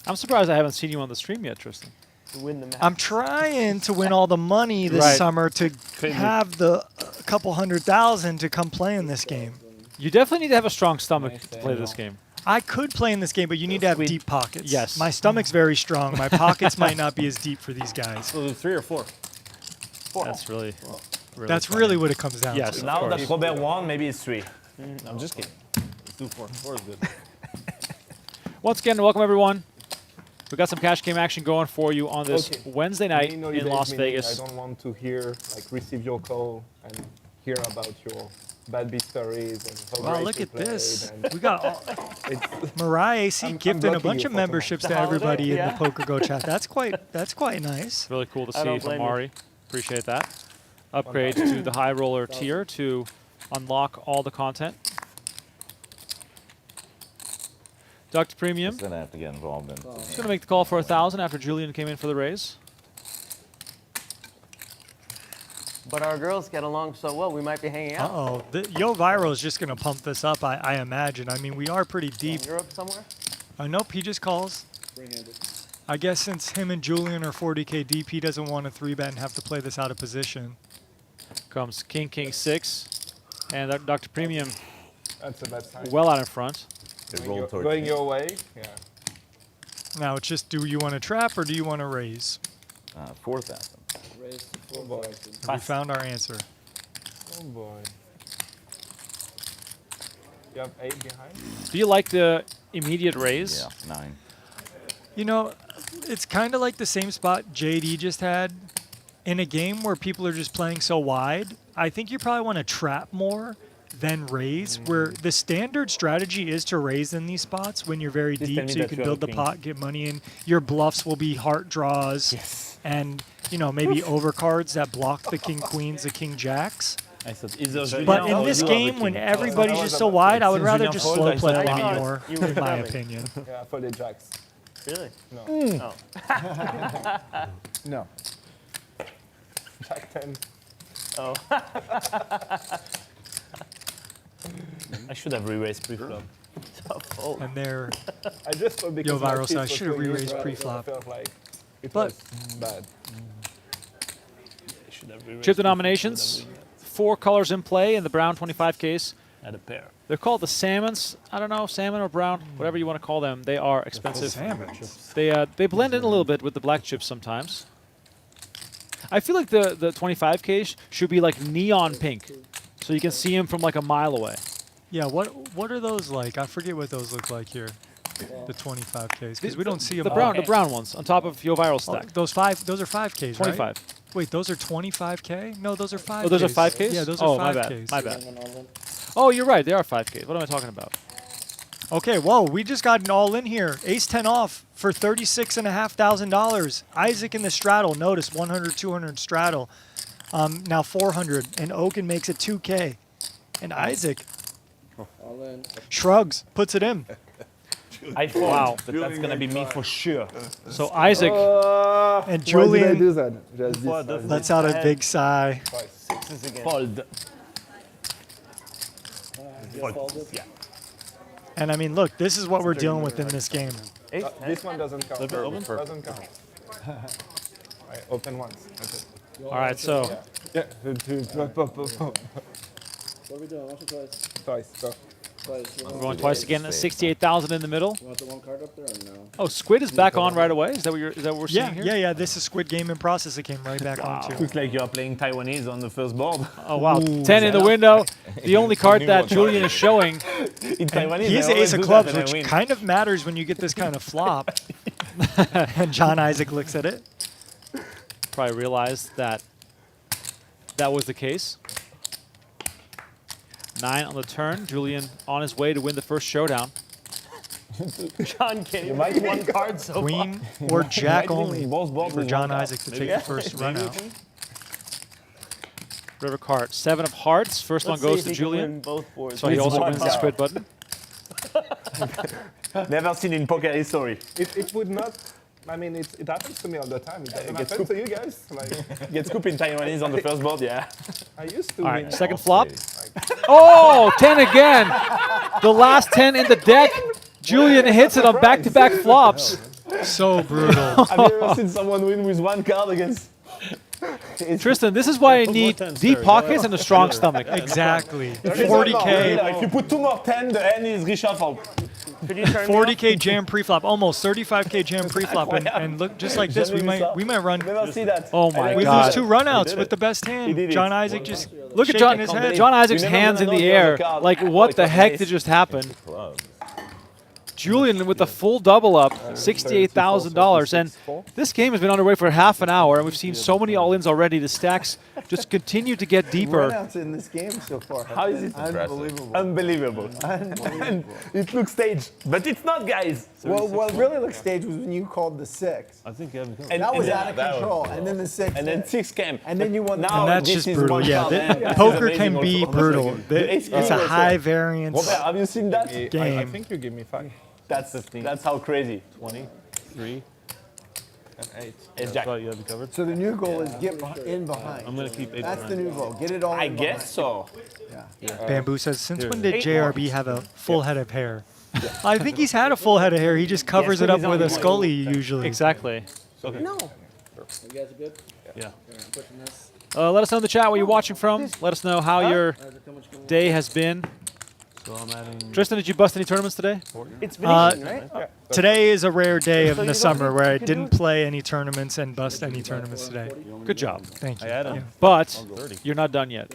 I'm surprised I haven't seen you on the stream yet, Tristan. To win the match. I'm trying to win all the money this Right. summer to have the couple 100,000 to come play in this game. You definitely need to have a strong stomach to play this game. I could play in this game, but you need to have deep pockets. Yes. My stomach's very strong. My pockets might not be as deep for these guys. So do 3 or 4. That's really That's funny. really what it comes down Yes. to. Now course. that Robert won, maybe it's 3. I'm just kidding. Let's do 4. 4 is good. Once again, welcome everyone. We got some cash game action going for you on this Wednesday night Main in holidays Las meaning Vegas. I don't want to hear, receive your call and hear about your bad beat stories and how Wow, great look you at played this. and We got it's- Mariah AC I'm gifting a blocking bunch you of for memberships to holiday, everybody in yeah. the Poker Go chat. That's quite nice. Really cool to I see don't from blame you. Mari. Appreciate that. Upgrade to the high roller tier to unlock all the content. Dr. Premium. He's gonna have to get involved in. He's going to make the call for 1,000 after Julien came in for the raise. But our girls get along so well, we might be hanging out. Uh-oh. Yoh Viral is just going to pump this up, I imagine. I mean, we are pretty deep. In Europe somewhere? Nope, he just calls. Free-handed. I guess since him and Julien are 40K deep, he doesn't want to 3-bet and have to play this out of position. Comes King, King 6. And Dr. Premium that's a bad sign. well out in front. It rolled towards Going me. your way, yeah. Now, it's just, do you want to trap or do you want to raise? 4,000. Raise to Oh boy. 4,000. We found our answer. Oh boy. You have 8 behind? Do you like the immediate raise? Yeah, 9. You know, it's kind of like the same spot JD just had. In a game where people are just playing so wide, I think you probably want to trap more than raise, where the standard strategy is to raise in these spots when you're very Please tell deep me so you that can you build the have pot, get money in. Your bluffs will be heart draws and, you know, maybe overcards that block the king queens, the king jacks. I said, either Julien But or in this you are the game, when king. everybody's I just was so about wide, I would Since rather Julien just fold, slow I play a said lot maybe more, you were in my coming. opinion. Yeah, for the jacks. Really? No. Oh. No. Jack 10. Oh. I should have re-raised pre-flop. Tough fold. And they're I just thought because Yoh my Viral piece said I was should have going re-raised well, pre-flop. I felt like it But- was bad. I should have re-raised Chip pre-flop, denominations. would have 4 colors in play in the brown 25 case. been at a pair. They're called the salmons. I don't know, salmon or brown, whatever you want to call them. They are expensive. They blend in a little bit with the black chips sometimes. I feel like the 25K should be like neon pink, so you can see them from like a mile away. Yeah, what are those like? I forget what those look like here. The 25Ks, because we don't see them. The brown ones on top of Yoh Viral stack. Those are 5Ks, 25. right? Wait, those are 25K? No, those are 5Ks. Oh, those are 5Ks? Yeah, those are Oh, 5Ks. my bad. My bad. Going all in. Oh, you're right. They are 5Ks. What am I talking about? Okay, whoa, we just got an all-in here. Ace 10 off for $36,500. Isaac in the straddle. Notice 100, 200 straddle. Now 400, and Okin makes it 2K. And Isaac All in. shrugs, puts it in. I fold, Wow. but that's gonna be me for sure. So Isaac, And Why did I Julien do that? Just What this the- lets out a big sigh. Sixes again. Fold. You folded. Yeah. And I mean, look, this is what we're dealing with in this game. Ace, This one doesn't count. Flip it open? Doesn't count. I open once. That's it. all right, so Yeah. What are we doing? Once or twice? Twice. Go. Twice. You we're want, going twice again at 68,000 in the middle. you want the one card up there or no? Oh, Squid is back on right away. Is that what we're Yeah, seeing here? yeah. This is Squid Game in process. It came right back onto. Looks like you're playing Taiwanese on the first board. Oh wow, 10 in the window. The only card that Julien is showing. In Taiwanese, He has I the always ace of do clubs, that and I which win. kind of matters when you get this kind of flop. And John Isaac looks at it. Probably realized that that was the case. 9 on the turn. Julien on his way to win the first showdown. John can't even make one card so far. Queen or Jack Might win only both boards for with John one card. Isaac to Maybe. take the first run out. River card. 7 of hearts. First Let's one see goes if to he can Julien. win both boards. So he With also one wins the card. Squid button. Never seen in poker history. It would not. I mean, it happens to me all the time. It doesn't gets happen to you guys. Like, Get scoop in Taiwanese on the first board, yeah. I used to All win. right, second flop. Okay. Oh, 10 again. the last 10 in the deck. Julien hits it on back-to-back flops. So brutal. Have you ever seen someone win with one card against? Tristan, this is why I need deep pockets and a strong stomach. Exactly. No, 40K. if you put 2 more 10, the end is reshuffle. Could you turn me off? 40K jam pre-flop, almost 35K jam pre-flop, and look just like this, we might run. Never see that. Oh my We God. lose 2 runouts with the best hand. did it. John Isaac just Look at shaking his head. John Isaac's You never hands in know the the other air. card. Like, Oh, what it the was heck nice. did just happen? Clubs. Julian with the full double up, $68,000. And this game has been underway for half an hour, and we've seen so many all-ins already. The stacks just continue to get deeper. Runouts in this game so far. How is it Unbelievable. unbelievable? And it looks staged, but it's not, guys. Well, what really looked staged was when you called the 6. I think you have And That was then- out of control. And then the 6. And then 6 came. And then you won the Now And that's this just is brutal. one Yeah, card, and this is poker amazing can be also. brutal. The ace It's king a also. high variance Robert, have you seen that? I game. think you give me 5. That's how crazy. 20, 3, And 8. It's jack. you have it covered. So the new goal is get in behind. I'm going to keep 8 That's the new goal. Get it all I in guess so. Bamboo says, since when Here. did JRB have a full head of hair? I think he's had a full head of hair. He just covers it up with a Scully usually. Exactly. You guys are good? Yeah. Pushing this. Let us know in the chat where you're watching from. Let us know how your How's it coming? day has been. So I'm adding. Tristan, did you bust any tournaments today? It's Venetian, right? Today is a rare day of So the you summer don't- where I you can do didn't it. play any tournaments and bust any tournaments today. Good job. Thank I you. added. Yeah. But you're not done yet.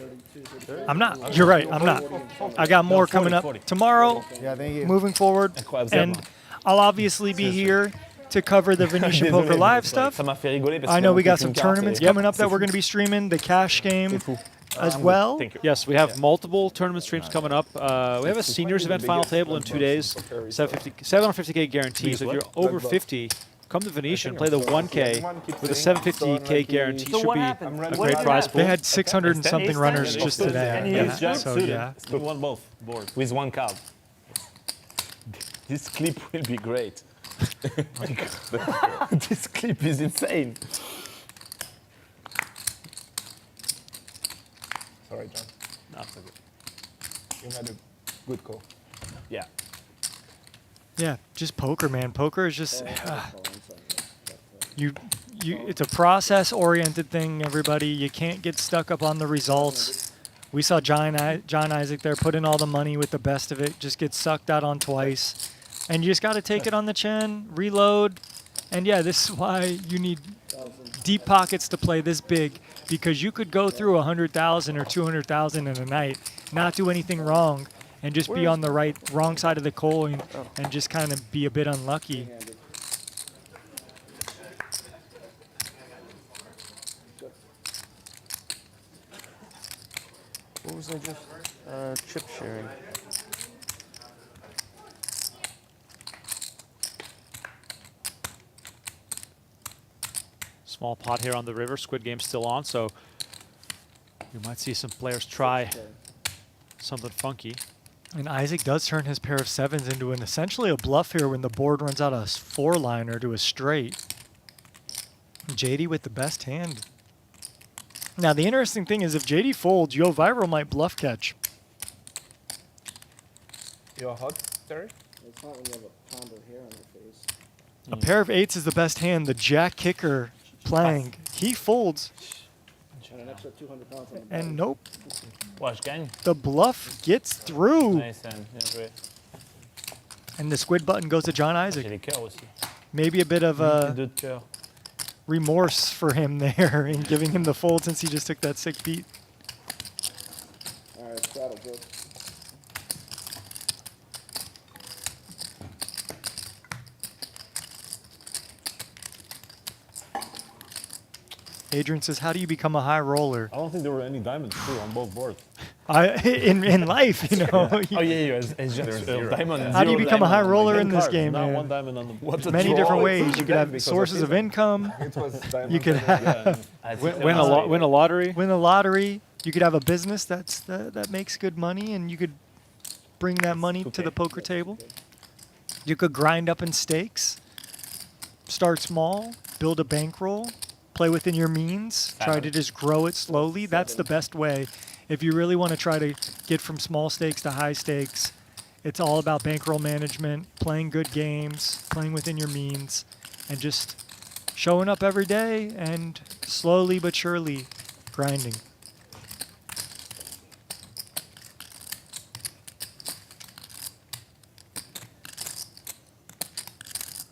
I'm not. You're right. I'm not. I got more 40, coming up 40. tomorrow, Yeah, thank you. moving forward, and I'll obviously be here to cover the Venetian Poker Live stuff. Ça m'a fait rigoler parce I que know on we got touche some une carte, tournaments c'est- coming up that we're going to be streaming, the cash game as well. Thank you. Yes, we have multiple tournament streams coming up. We have a seniors event final table in 2 days. 750K guarantee. So if you're over 50, come to Venetian, play the 1K with a 750K guarantee. So Should what be happened? a What great did prize happen? pool. They had 600 and something Ace runners ten? just And today. he used Yeah. jack So yeah. You won both boards. With one card. This clip will be great. This clip is insane. Sorry, John. No, it's okay. You had a good call. Yeah. Yeah, just poker, man. Poker is just you. It's a process-oriented thing. Everybody, you can't get stuck up on the results. We saw John Isaac there put in all the money with the best of it. Just get sucked out on twice, and you just got to take it on the chin, reload, and yeah, this is why you need deep pockets to play this big, because you could go through 100,000 or 200,000 in a night, not do anything wrong, and just be on the wrong side of the coin, and just kind of be a bit unlucky. What was I just? Chip sharing. Small pot here on the river. Squid Game's still on, so you might see some players try something funky. And Isaac does turn his pair of sevens into an essentially a bluff here when the board runs out a four-liner to a straight. JD with the best hand. Now, the interesting thing is if JD folds, Yoh Viral might bluff catch. You're hot, Terry? It's not when you have a pound of hair on your face. A pair of eights is the best hand. The jack kicker playing. He folds, And an extra 200 pounds on the and nope. Watch, gagne. The bluff gets through. Nice hand. Bien joué. And the squid button goes to John J'ai Isaac. les cœurs aussi. Maybe a bit of Les deux de cœur. remorse for him there in giving him the fold since he just took that sick beat. All right, saddle, Joe. Adrian says, how do you become a high roller? I don't think there were any diamonds too on both boards. In life, you know. Oh yeah, it's just diamond. How do you zero become a high diamond. roller Ten in this cards, game, not man? one diamond on the board. Many draw. different It's ways. easy You could have because of sources of it. income. It was diamond. You could have Win a lottery. win a lottery. You could have a business that makes good money, and you could bring that money to the poker table. You could grind up in stakes. Start small, build a bankroll, play within your means, try to just grow it slowly. That's the best way. If you really want to try to get from small stakes to high stakes It's all about bankroll management, playing good games, playing within your means, and just showing up every day and slowly but surely grinding.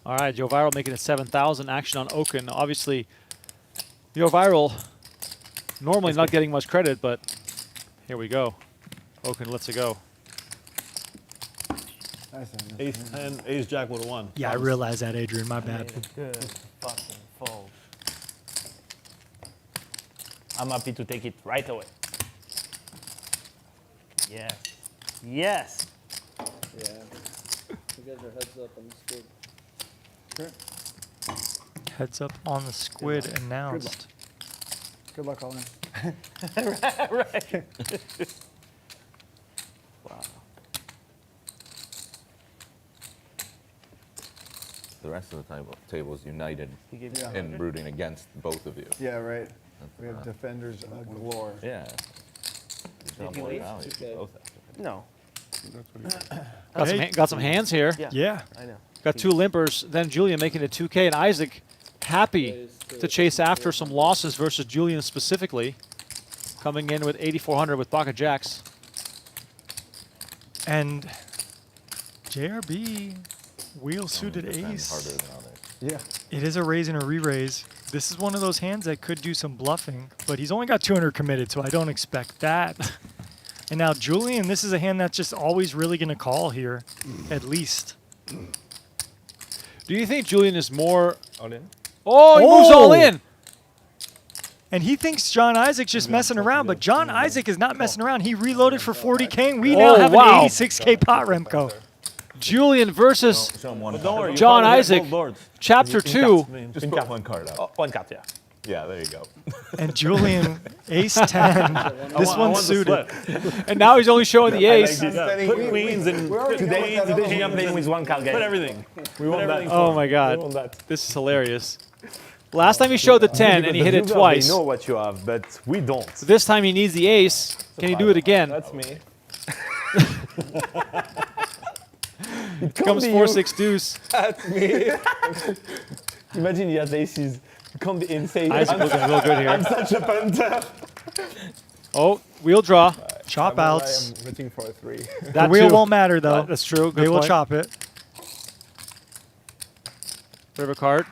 All right, Yoh Viral making a 7,000 action on Okin. Obviously, Yoh Viral normally not getting much credit, but here we go. Okin lets it go. Ace 10, Ace Jack would have won. Yeah, I realize that, Adrian. My bad. Made a good fucking fold. I'm happy to take it right away. Yes. Yes. Yeah. You guys are heads up on the squid. Heads up on the squid announced. Good luck, Colin. Right. Wow. The rest of the table is united He gave you Yeah. in rooting against both of you. Yeah, right. We have defenders galore. Yeah. You Did you leave? value. Okay. Both have to. No. That's what he said. Got some hands here. Yeah. Yeah. I know. Got two limpers. Then Julien making it 2K, and Isaac happy to chase after some losses versus Julien specifically, coming in with 8,400 with pocket jacks. And JRB wheel suited Defend ace. harder than others. Yeah. It is a raise and a re-raise. This is one of those hands that could do some bluffing, but he's only got 200 committed, so I don't expect that. And now Julien, this is a hand that's just always really going to call here, at least. Do you think Julien is more... All in? Oh, he moves all Oh! in. And he thinks John Isaac's just messing around, but John Isaac is not messing around. He reloaded for 40K, and we now Oh, have wow. an 86K pot, Remco. Julien versus Show him one. But don't worry, you John probably get Isaac, both boards. Chapter 2. Just put one card out. Oh, one card, yeah. Yeah, there you go. And Julien, ace 10. This I one's want the suited. split. And now he's only showing the ace. Yeah. Put queens and Today, today I'm playing with one card game. Put everything. We want that. Oh my We God. want that. This is hilarious. Last time he showed the 10 and he hit it twice. They know what you have, but we don't. This time he needs the ace. Can he do it again? That's me. Comes 4-6 deuce. That's me. Imagine he has aces. You can't be insane. Isaac looking real good here. Such a punter. Oh, wheel draw. Chop outs. I'm rooting for a 3. The That wheel too. won't matter, though. That's true. Good They will point. chop it. River card.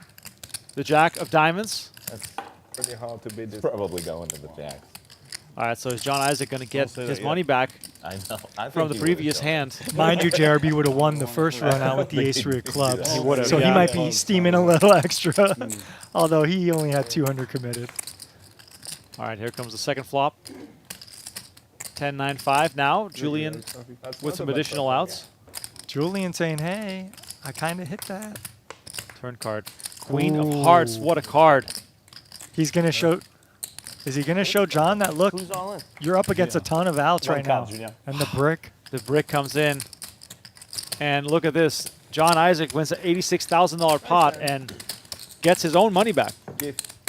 The jack of diamonds. Pretty hard to beat this. Probably going to the jacks. All right, so is John Isaac going to get say his that money back I know. I from think the he would've previous shown. hand? Mind you, JRB would have won the first run out with the ace-3 of clubs. He would've, So he yeah. might be steaming a little extra, although he only had 200 committed. All right, here comes the second flop. 10-9-5 now. Julien That's with not some a bad additional flop. outs. Julien saying, hey, I kind of hit that. Turn card. Queen of hearts. What a card. He's going to show... Is he going to show John that, look, Who's all in? you're up against a ton of outs One right now. card, Julien. And the brick. The brick comes in. And look at this. John Isaac wins an $86,000 pot and gets his own money back.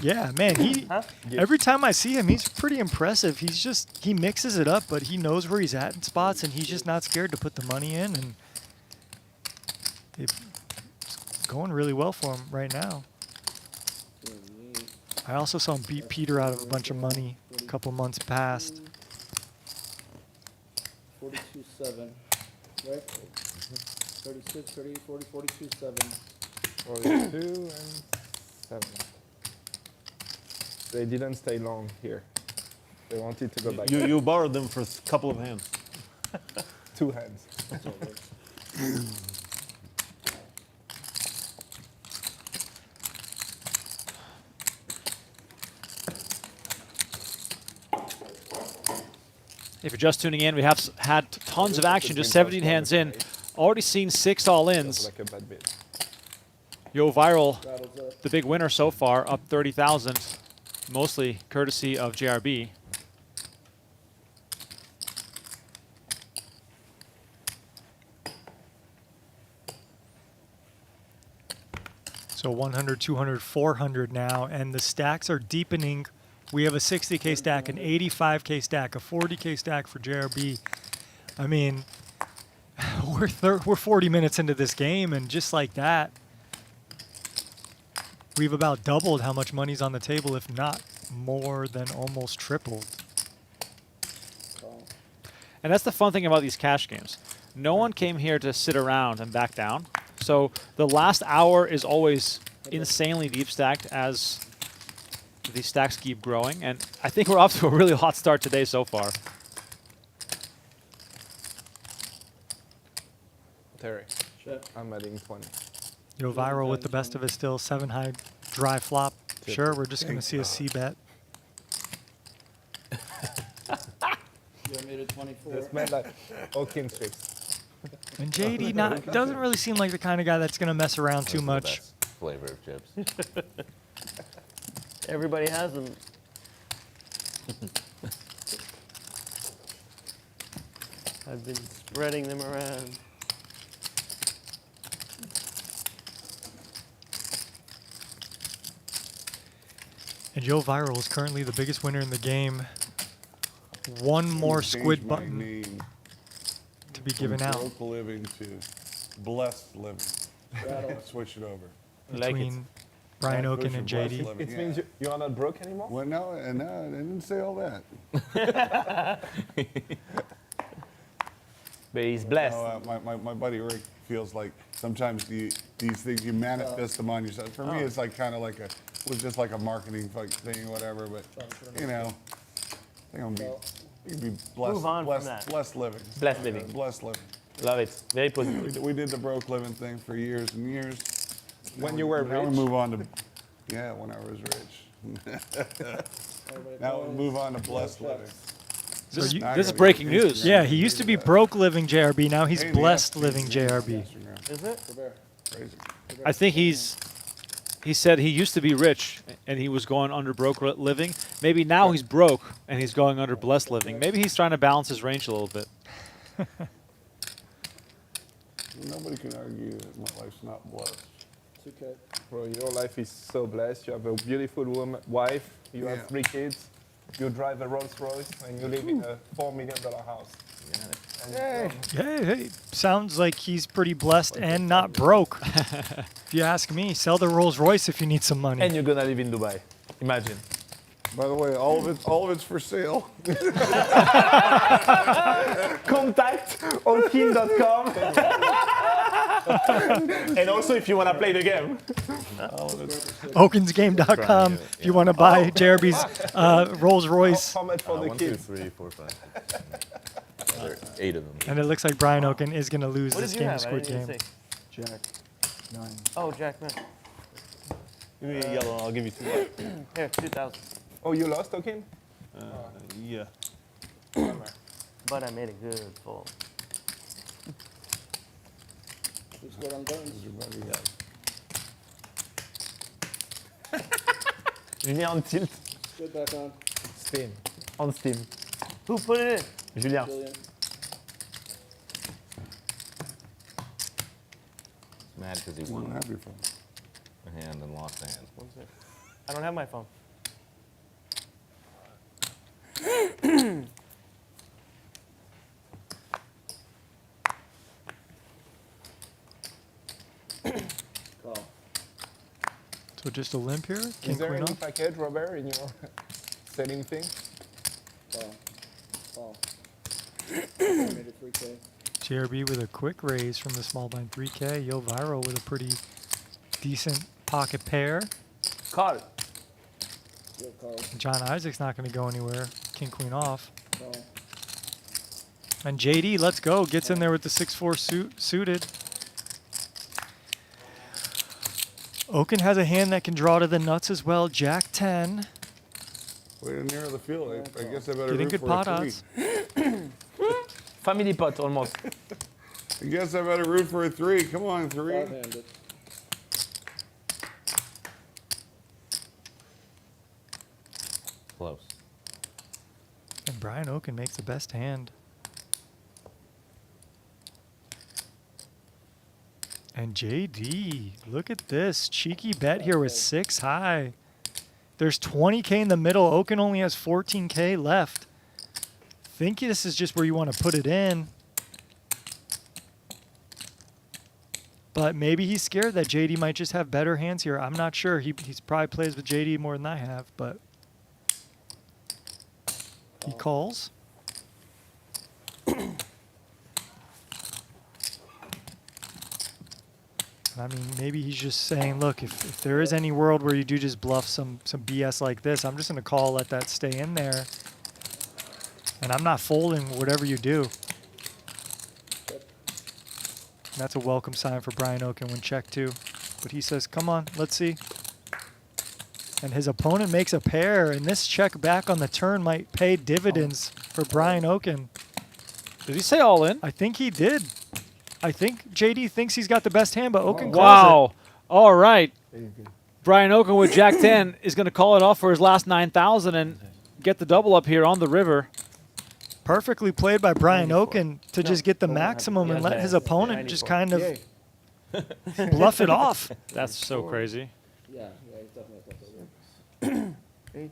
Yeah, man, he... Huh? Every time I see him, he's pretty impressive. He's just... He mixes it up, but he knows where he's at in spots, and he's just not scared to put the money in, and... It's going really well for him right now. I also saw him beat Peter out of a bunch of money a couple months past. 42-7, right? 36, 38, 40, 42, 7. 42 and 7. They didn't stay long here. They wanted to go back. You borrowed them for a couple of hands. 2 hands. That's all right. If you're just tuning in, we have had tons of action, just 17 hands in. Already seen 6 all-ins. Like a bad bit. Yoh Viral, Rattles up. the big winner so far, up 30,000, mostly courtesy of JRB. So 100, 200, 400 now, and the stacks are deepening. We have a 60K stack, an 85K stack, a 40K stack for JRB. I mean, We're 40 minutes into this game, and just like that, we've about doubled how much money's on the table, if not more than almost tripled. And that's the fun thing about these cash games. No one came here to sit around and back down. So the last hour is always insanely deep stacked as the stacks keep growing. And I think we're off to a really hot start today so far. Terry, Check. I'm adding 20. Yoh Viral with the best of it still. 7 high, dry flop. Sure, we're just going to see a C bet. You made it 24. This meant like Okin tricks. And JD doesn't really seem like the kind of guy that's going to mess around too Those are the much. best flavor of chips. Everybody has them. I've been spreading them around. And Yoh Viral is currently the biggest winner in the game. One more Change squid my button name to be from given out broke living to blessed living. Rattle. Switch it over. between Brian Black Okin Bush and Blessed JD. Living, It yeah. means you are not broke anymore? Well, no, I didn't say all that. But he's blessed. My buddy Rick feels like sometimes these things, you manifest them on yourself. For me, it's like kind of like was just like a marketing thing or whatever, but, you know, I think I'm gonna be, you can be blessed, Move on from blessed, that. blessed living. Blessed living. Blessed living. Love it. Very positive. We did the broke living thing for years and years. When you were Now rich? we move on to, yeah, when I was rich. Now we move on to blessed living. This, you- this is breaking news. Yeah, he used to be broke living JRB. Now he's Pain in the blessed ass, living pain in the ass JRB. on Instagram. Is it? Crazy. I think he said he used to be rich and he was going under broke living. Maybe now he's broke and he's going under blessed living. Maybe he's trying to balance his range a little bit. Nobody can argue that my life's not blessed. It's okay. Bro, your life is so blessed. You have a beautiful wife. You Yeah. have 3 kids. You drive a Rolls Royce and you live in a $4 million house. Hey, hey, sounds like he's pretty blessed and not broke. If you ask me, sell the Rolls Royce if you need some money. And you're gonna live in Dubai. Imagine. By the way, all of it's for sale. Contact okin.com. And also if you wanna play the game. Okinsgame.com if you want to buy JRB's Rolls Royce. How much for the 1, 2, kids? 3, 4, 5. There are 8 of them. And it looks like Brian Okin is going to lose What this did you game of have? I Squid didn't Game. even see. Jack. 9. Oh, Jack, man. Give me a yellow, I'll give you 2. Here, 2,000. Oh, you lost, Okin? Yeah. But I made a good fold. Let's go on buttons. Julien on tilt, Get back on. Steam. on Steam. Who put it in? Julien. Julien. He's mad because he I'm won happy for him. a hand and lost a hand. I don't have my phone. Call. So just a limp here? King, Is there queen any off? package, Robert, in your setting thing? Call. Call. Made it 3K. JRB with a quick raise from the small blind 3K. Yoh Viral with a pretty decent pocket pair. Call. Yo, call. John Isaac's not going to go anywhere. King, queen off. Call. And JD, let's go. Gets in there with the 6-4 suited. Okin has a hand that can draw to the nuts as well. Jack 10. Way to narrow the field. I guess I better Getting root good for pot a 3. odds. Family pot almost. I guess I better root for a 3. Come on, 3. 5-handed. Close. And Brian Okin makes the best hand. And JD, look at this. Cheeky bet here with 6 high. There's 20K in the middle. Okin only has 14K left. Think this is just where you want to put it in. But maybe he's scared that JD might just have better hands here. I'm not sure. He's probably plays with JD more than I have, but he calls. I mean, maybe he's just saying, look, if there is any world where you do just bluff some BS like this, I'm just going to call, let that stay in there. And I'm not folding whatever you do. And that's a welcome sign for Brian Okin when check too. But he says, come on, let's see. And his opponent makes a pair, and this check back on the turn might pay dividends for Brian Okin. Did he say all in? I think he did. I think JD thinks he's got the best hand, but Okin calls Wow. it. All right. There you go. Brian Okin with Jack 10 is going to call it off for his last 9,000 and get the double up here on the river. Perfectly played by Brian Okin to just get the maximum and let his opponent just kind of Yay. bluff it off. That's so crazy. Yeah, he's definitely a Eight.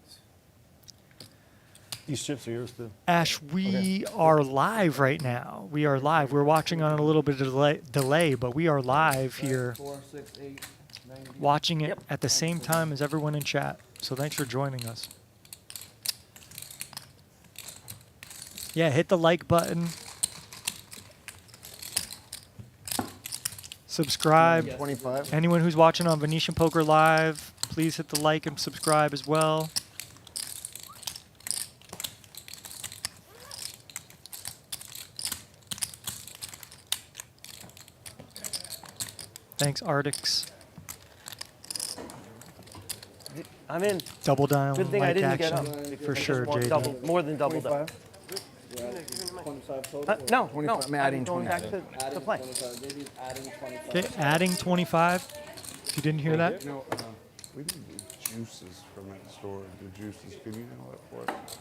These chips are yours too. Ash, we are live right now. We are live. We're watching on a little bit of delay, but we are live here, 4, 6, 8, 9, watching it at the same time as everyone in chat. So thanks for joining us. Yeah, hit the like button. Subscribe. 25. Anyone who's watching on Venetian Poker Live, please hit the like and subscribe as well. Thanks, Artix. I'm in. Double down Good thing I like didn't get action up. for sure, More, JD. more than doubled up. 25. Yeah, 25 total. No, 25. no. I'm adding going 25. back to Adding play. 25. Maybe adding 25. Okay, adding 25. If you didn't hear that, You know, we need the juices from that store. The juices. Can you handle that for us?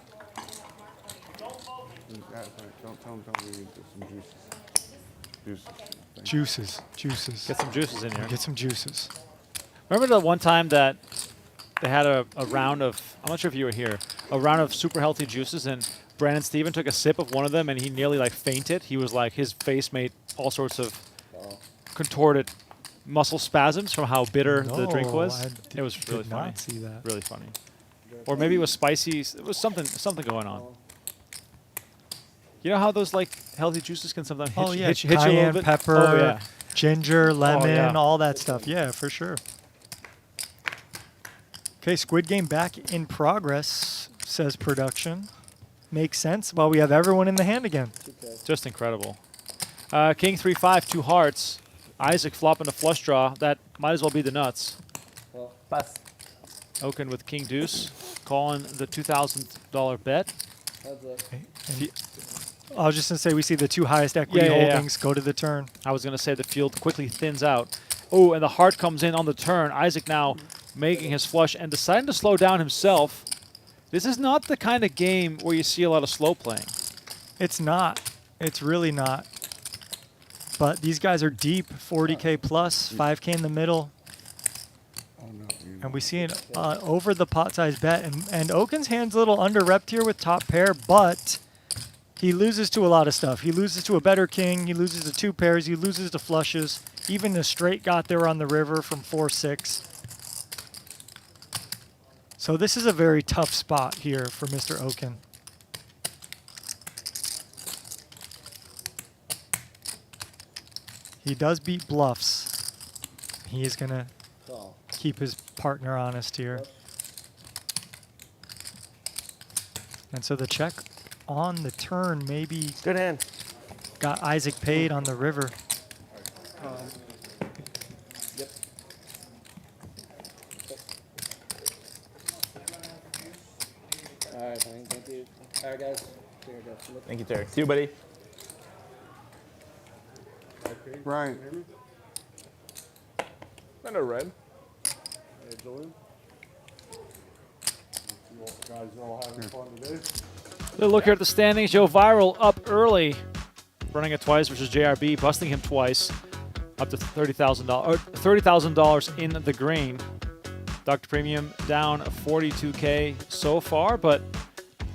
Don't tell them we need some juices. Juices. juices. Get some juices in here. Get some juices. Remember the one time that they had a round of, I'm not sure if you were here, a round of super healthy juices, and Brandon Steven took a sip of one of them and he nearly like fainted. He was like, his face made all sorts of contorted muscle spasms from how bitter the drink No, was. I It was really did funny. not see that. Really funny. Or maybe it was spicy. It was something going on. You know how those like healthy juices can sometimes hit, Oh yeah, hit you a little cayenne bit? pepper, Oh yeah. ginger, lemon, yeah. all that stuff. Yeah, for sure. Okay, Squid Game back in progress, says production. Makes sense. Well, we have everyone in the hand again. Just incredible. King 3-5, 2 hearts. Isaac flopping a flush draw. That might as well be the nuts. Pass. Okin with King Deuce, calling the $2,000 bet. I was just going to say we see the two highest equity holdings go to the turn. I was going to say the field quickly thins out. Oh, and the heart comes in on the turn. Isaac now making his flush and deciding to slow down himself. This is not the kind of game where you see a lot of slow playing. It's not. It's really not. But these guys are deep, 40K plus, 5K in the middle. And we see an over the pot size bet. And Okin's hand's a little under-repped here with top pair, but he loses to a lot of stuff. He loses to a better king. He loses to 2 pairs. He loses to flushes. Even the straight got there on the river from 4-6. So this is a very tough spot here for Mr. Okin. He does beat bluffs. He is going to keep his partner honest here. And so the check on the turn maybe Good hand. got Isaac paid on the river. Yep. All right, thank you. All right, guys. Here, guys. Look. Thank you, Terry. See you, buddy. Right. And a red. Hey, Julien. You all guys all having fun today? Little look here at the standings. Yoh Viral up early, running it twice versus JRB, busting him twice, up to $30,000 in the green. Dr. Premium down 42K so far, but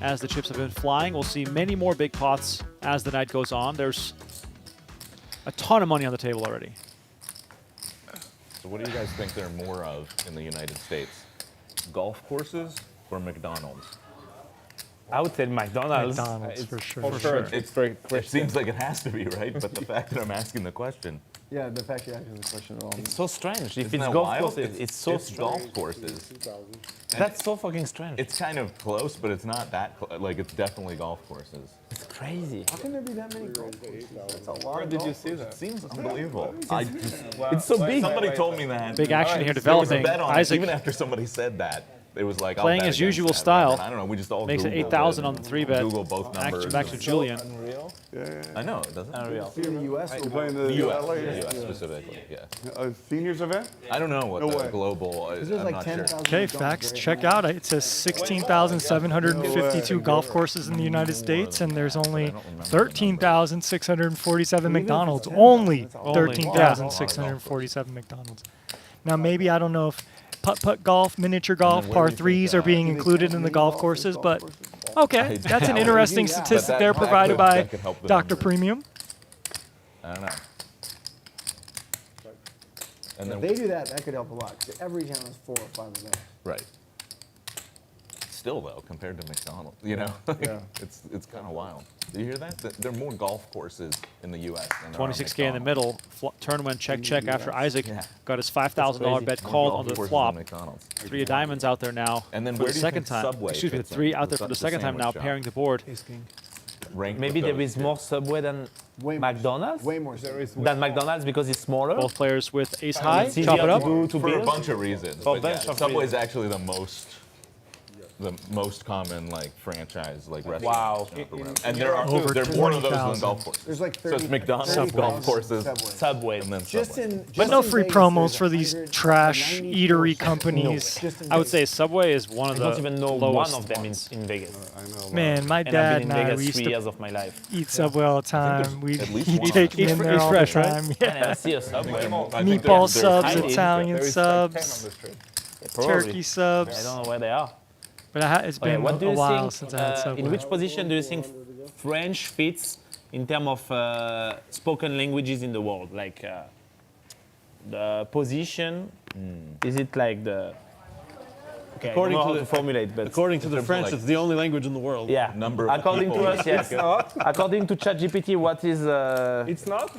as the chips have been flying, we'll see many more big pots as the night goes on. There's a ton of money on the table already. So what do you guys think there are more of in the United States? Golf courses or McDonald's? I would say McDonald's. McDonald's for sure. For sure. It's very It seems like it has to be, right? But the fact that I'm asking the question, Yeah, the fact you're asking the question at all. It's so strange. If isn't it's that golf wild? courses, it's so it's strange. golf courses. 2,000. That's so fucking strange. It's kind of close, but it's not that like it's definitely golf courses. It's crazy. How can there be that many golf courses? That's a lot. Where of did you golf see It that? seems unbelievable. It's so big. Somebody told me that. Big action here There was a developing. bet on it. Isaac Even after somebody said that, it was like I'll Playing bet his against usual that, style. and I don't know. We just all Makes it Googled 8,000 it on the and 3-bet. Google both numbers. Back to Julien. Unreal. I know it doesn't. Unreal. in the U.S. We're playing the The U.S. LA The U.S. specifically. Yeah. seniors event. I don't know what No the way. global. There's I'm like not sure. 10,000. Okay, facts. Check out. It says 16,752 golf courses in the United States, and there's only 13,647 McDonald's. Only 13,647 McDonald's. Now, maybe I don't know if putt-putt golf, miniature golf, par threes are being included in the golf courses, but okay, that's an interesting statistic there provided by that could help the Dr. numbers. Premium. I don't know. And If then they do that, that could help a lot. 'Cause every town has 4 or 5 of them. right. Still though, compared to McDonald's, you know, Yeah. it's kind of wild. Do you hear that? There are more golf courses in the U.S. than there are 26K in the McDonald's. middle. Turn went check after Isaac Yeah. got his $5,000 bet More called golf on the courses flop. than McDonald's. 3 of diamonds out there now And then for where the do you second think time. Subway Excuse me, fits in? 3 out there The for the sub- second time now, sandwich shop. pairing the board. Ranked Maybe with there those is two. more Subway than Way more. McDonald's Way more. There is than McDonald's because it's smaller. Both players with ace high. It's Chop easier it up. to for a build. bunch of reasons. For a But yeah, bunch of Subway is reasons. actually the most common like franchise like restaurant. Wow. shop or whatever. And there are Over there are more of those than 20,000. golf courses. There's like 30. So it's McDonald's, 30,000 golf courses, Subway. Subway. and then Just Subway. in. But just no in free Vegas, promos there's for these 100, trash 94 eatery Subway. companies. Just in I would Vegas. say Subway is one of I the don't even know lowest one of them ones. in Vegas. I know. Man, my And I've dad been and in I, Vegas we used 3 to years of my life. eat Subway all the time. We'd at least he'd one. take me Each in fr- there each all fresh, the right? time. I Yeah. never see a Subway. I think Meatball they're subs, hiding. Italian There is like 10 on the subs, street. Probably. turkey I subs. don't know where they are. But it's Okay, been what do a you while think? since I had Subway. In which position do you think French fits in terms of spoken languages in the world? Like the position, is it like the? Okay, According I don't know to how the- to formulate, but According to the terms of, French, like, it's the only language in the world. yeah, number of according people. to us, yes. According to ChatGPT, what is? It's not?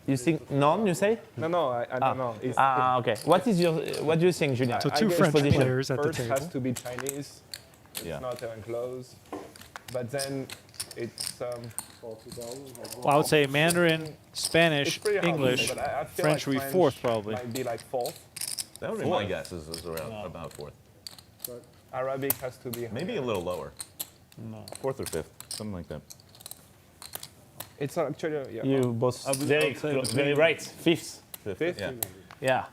You think none? You say? No, I don't know. It's, Okay. What is your? What do you think, Julien? So I two guess French position. players at the first has table. to be Chinese. It's Yeah. not enclosed. But then it's Well, I would say Mandarin, Spanish, it's pretty hard to English, say, but I feel French would like be fourth probably. Might be like fourth. That would be my guess is around about fourth. Arabic has to be. Maybe a little lower. No. Fourth or fifth, something like that. It's actually yeah. You both very say close, between- very right. Fifth. Fifth? Yeah. Yeah.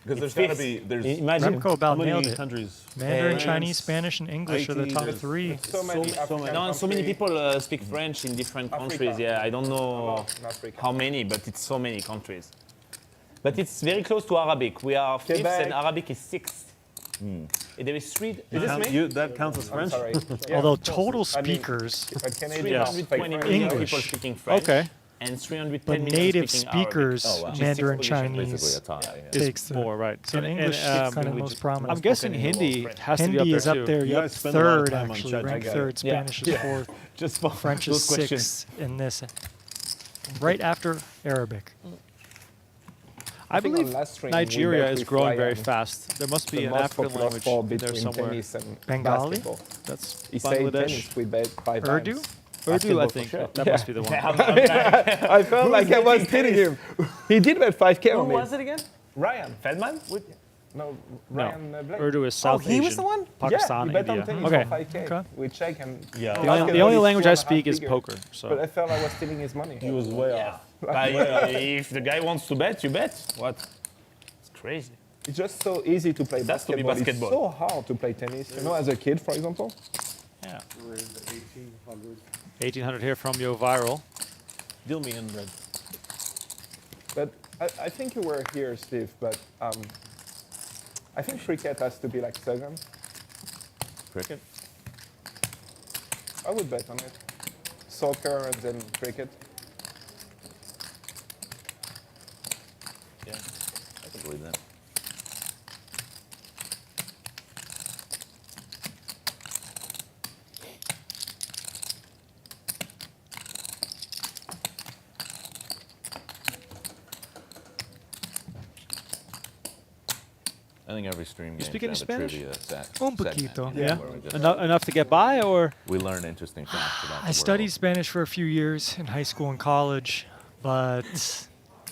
Because there's It's got to fifth. be Imagine. Remco about How nailed many it. countries? Mandarin, France, Chinese, Spanish, and English are the top 18, 3. So many African No, so many countries. people speak French in different Africa. countries. Yeah, I don't know In Africa. how many, but it's so many countries. But it's very close to Arabic. We are fifth, Quebec. and Arabic is sixth. There is three. That counts as I'm French? sorry. Yeah, Although of course. total I mean, speakers, but Canadians speak 320 French. million English. people speaking French. Okay. And 310 but million native speaking Arabic. speakers, Oh, wow. Mandarin, Basically Chinese, a tie. Yeah. Is takes the. more, right. So English is kind of most prominent. I'm guessing spoken in the Hindi world. has to be Hindi up is there up too. there. You Yep, guys spend a lot of third time on actually. Chat. Ranked I got third. Yeah. Spanish is fourth. Just for French those is questions. sixth in this. Right after Arabic. I think believe on last stream we Nigeria bet is with growing very Ryan. fast. There must be The an most African popular language sport in there between somewhere. tennis and Bengali? basketball. That's He said Bangladesh. tennis we bet 5 Urdu? times. Urdu, I Basketball for think. sure. That must be the one. I felt like I was kidding him. He did bet 5K Who on me. was it again? Ryan. Feldman? No, Ryan Blake. Urdu is South he Asian. was the one? Pakistan, yeah, he bet on India. tennis Okay. for 5K. Okay. We check and Yeah. The only language I speak is poker. But So I felt I was stealing his money. He was way off. But, if the guy wants to bet, you bet. What? It's crazy. It's just so easy to play That's to be basketball. basketball. It's so hard to play tennis. You know, as a kid, for example. Yeah. We're in the 1800s. 1800 here from Yoh Viral. Deal me in, Red. But I think you were here, Steve. But I think cricket has to be like second. Cricket? I would bet on it. Soccer and then cricket. Yeah, I can believe that. I think every stream game speak should any have a Spanish? trivia Un segment, poquito. Yeah. where we just- Enough to get by, or We learn interesting facts about the I studied world. Spanish for a few years in high school and college, but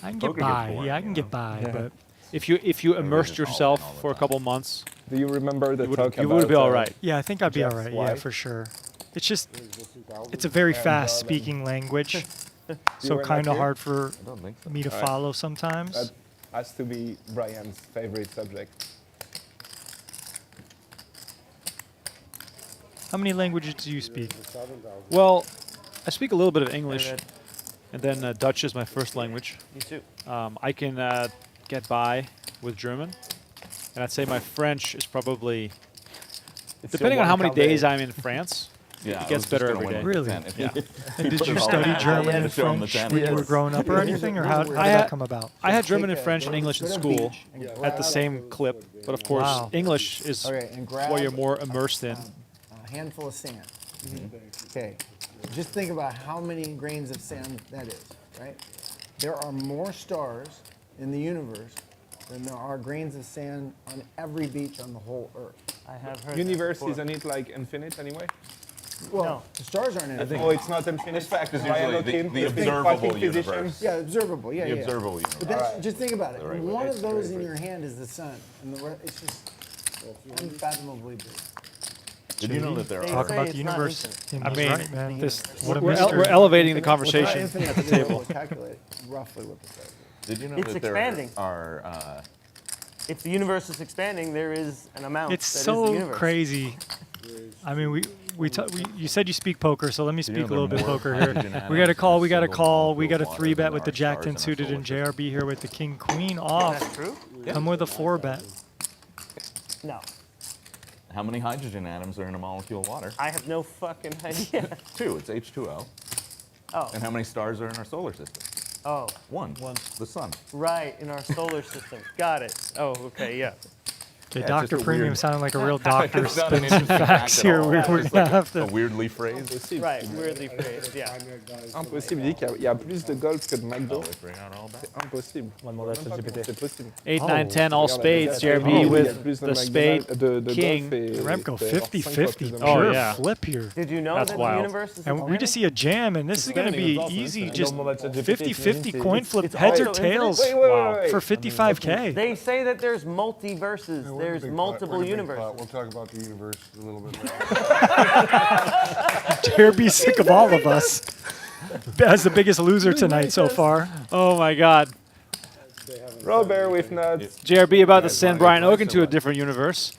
I can get Poker gets by. boring, Yeah, I can you get know? by, but if you immersed just all in yourself all the for a time. couple months, Do you remember the talk you about? would be all right. yeah, I think I'd be all Jeff's right. Yeah, wife? for sure. It's just, it's a very fast-speaking language, so were not kind of here? hard for I don't think so. me to Alright. follow sometimes. That has to be Brian's favorite subject. How many languages do you speak? Well, I speak a little bit of English, and then Dutch is my first language. You too. I can get by with German, and I'd say my French is probably, depending on how many days I'm in France, Yeah, it gets better every day. Really? If Yeah. And did put you it all study together, German to and show 'em the French 10. when you were growing up or anything, or how did I that had- come about? I had German and French and English in school at the same clip, but of course Wow. English is Okay, and grab what you're more immersed in. a handful of sand. Okay, just think about how many grains of sand that is, right? There are more stars in the universe than there are grains of sand on every beach on the whole Earth. I have heard. Universe, that before. isn't it like infinite anyway? Well, No. the stars aren't infinite. Oh, it's not infinite. This fact is Brian usually Okin, the the big observable fucking physician. universe. Yeah, observable. Yeah, The yeah. observable universe. But that's, just think about it. The right way. One of those in your hand is the sun, and the rest, it's just unfathomably big. Did you know that there They Talk are say about the it's not universe. infinite. I He's mean, right, man. this What a we're mystery. elevating the Well, it's not conversation infinite, at the but we'll table. calculate roughly what the size is. Did you know It's that there expanding. are If the universe is expanding, there is an amount. It's that is the so universe. crazy. I mean, you said you speak poker, so let me Did you know speak a little there bit are more poker here. hydrogen We got a atoms call. in We got a single call. We got a molecule of 3-bet water with the than jack our 10 stars in our suited and solar JRB here with the king queen off. That's true. Come with a 4-bet. No, How many hydrogen atoms are in a molecule of water? I have no fucking idea. 2. It's H2O. Oh, And how many stars are in our solar system? oh, 1. The sun. right, in our solar system. Got it. Oh, okay, yeah. Okay, Yeah, it's Dr. just a Premium weird- sounding like a real doctor It's not an spitting some interesting facts fact at here. all. We're It's gonna just like have a to. weirdly phrased. Right, weirdly phrased, yeah. Impossible. Il dit qu'il y a plus de golf que de Oh, McDo. we bring out all that. C'est impossible. C'est possible. 8, 9, 10, all Regarde, spades. regarde, JRB il y a with plus de the McDonald's- spade de king. golf et Remco de 50-50. cinq fois plus de Oh, Pure yeah. flip here. Did you know That's that wild. the universe is And we expanding? just see a jam, and this is going to be easy. Just 50-50 coin flip, it's heads or also infinite? tails Wait. for 55K. They say that there's multiverses. We're in a There's big pot. multiple We're in a big universes. pot. We'll talk about the universe a little bit later. JRB sick of all of us. As the biggest loser tonight so far. Oh my God. Robert with nuts. JRB about to send Brian Okin to a different universe.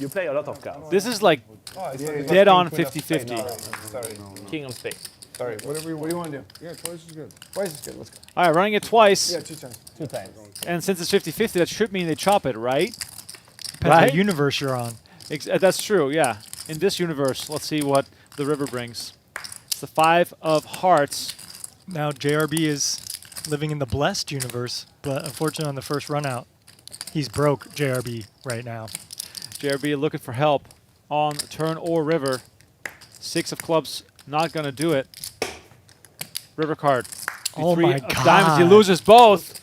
You play a lot of cards. This is like Oh, dead on 50-50. Sorry. King of spades. Sorry. What do you want to do? Yeah, twice is good. Twice is good. Let's go. All right, running it twice. Yeah, 2 times. 2 times. And since it's 50-50, that should mean they chop it, right? Depends Right? what universe you're on. That's true, yeah. In this universe, let's see what the river brings. It's the 5 of hearts. Now JRB is living in the blessed universe, but unfortunately on the first run out, he's broke JRB right now. JRB looking for help on turn or river. 6 of clubs, not going to do it. River card. The Oh 3 my of diamonds, he God. loses both.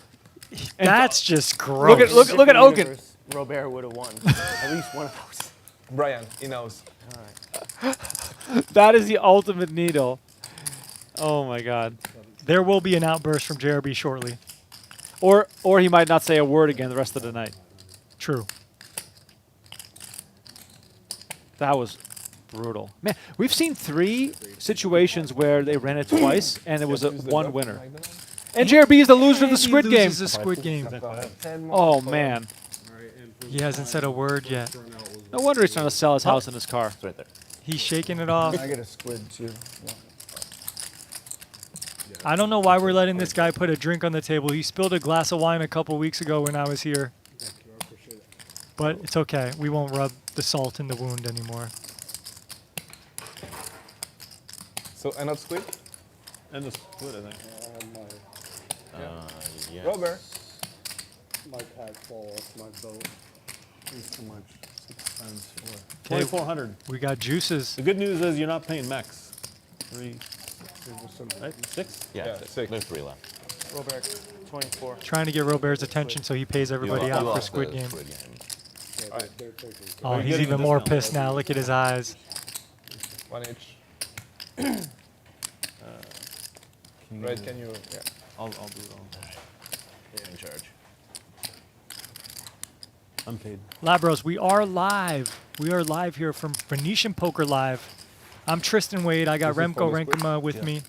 And That's just gross. look at Different Okin. universe, Robert would have won. At least one of those. Brian, he knows. That is the ultimate needle. Oh my God. There will be an outburst from JRB shortly. Or he might not say a word again the rest of the night. True. That was brutal. Man, we've seen 3 situations where they ran it twice and it was a 1 winner. And JRB is the loser of the Squid Game. He loses the Squid Game. Oh man. He hasn't said a word yet. No wonder he's trying to sell his house and his car. It's right there. He's shaking it off. I get a squid too. Yeah. I don't know why we're letting this guy put a drink on the table. He spilled a glass of wine a couple weeks ago when I was here. But it's okay. We won't rub the salt in the wound anymore. So, another squid? And the squid, I think. Yes. Robert. My pack fall off my boat. It's too much. 6 times 4. Okay. 2,400. We got juices. The good news is you're not paying max. 3, right? 6? Yeah, Yeah, 6. there's 3 left. Robert, 24. Trying to get Robert's attention so he pays everybody out for lost Squid the Game. Squid Game. Yeah, they're taking. Oh, he's getting even this more now. pissed now. Look at his eyes. 1 each. Right, can you? Yeah. I'll do it all. You're in charge. I'm paid. Labros, we are live. We are live here from Venetian Poker Live. I'm Tristan Wade. I got This is Remco for the squid? Renkema with Yeah. me.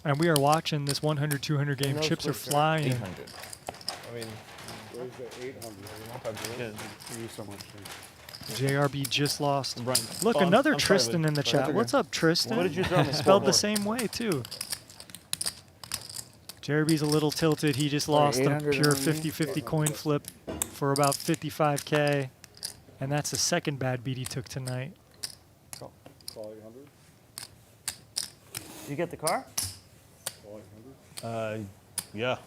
And we are watching this 100, 200 game. No Chips are squid, sir. flying. 800. I mean, Where's the 800? not that good. Yeah. Thank you so much. JRB just lost. Brian. Look, Oh, I'm another sorry, Tristan buddy. in the Sorry. chat. What's up, Tristan? What did you throw me? Spelled the same way, too. JRB's a little tilted. He just lost a 800 pure on me? 50-50 coin flip for about 55K. And that's the second bad beat he took tonight. Call 800? You get the car? Call 800? Yeah.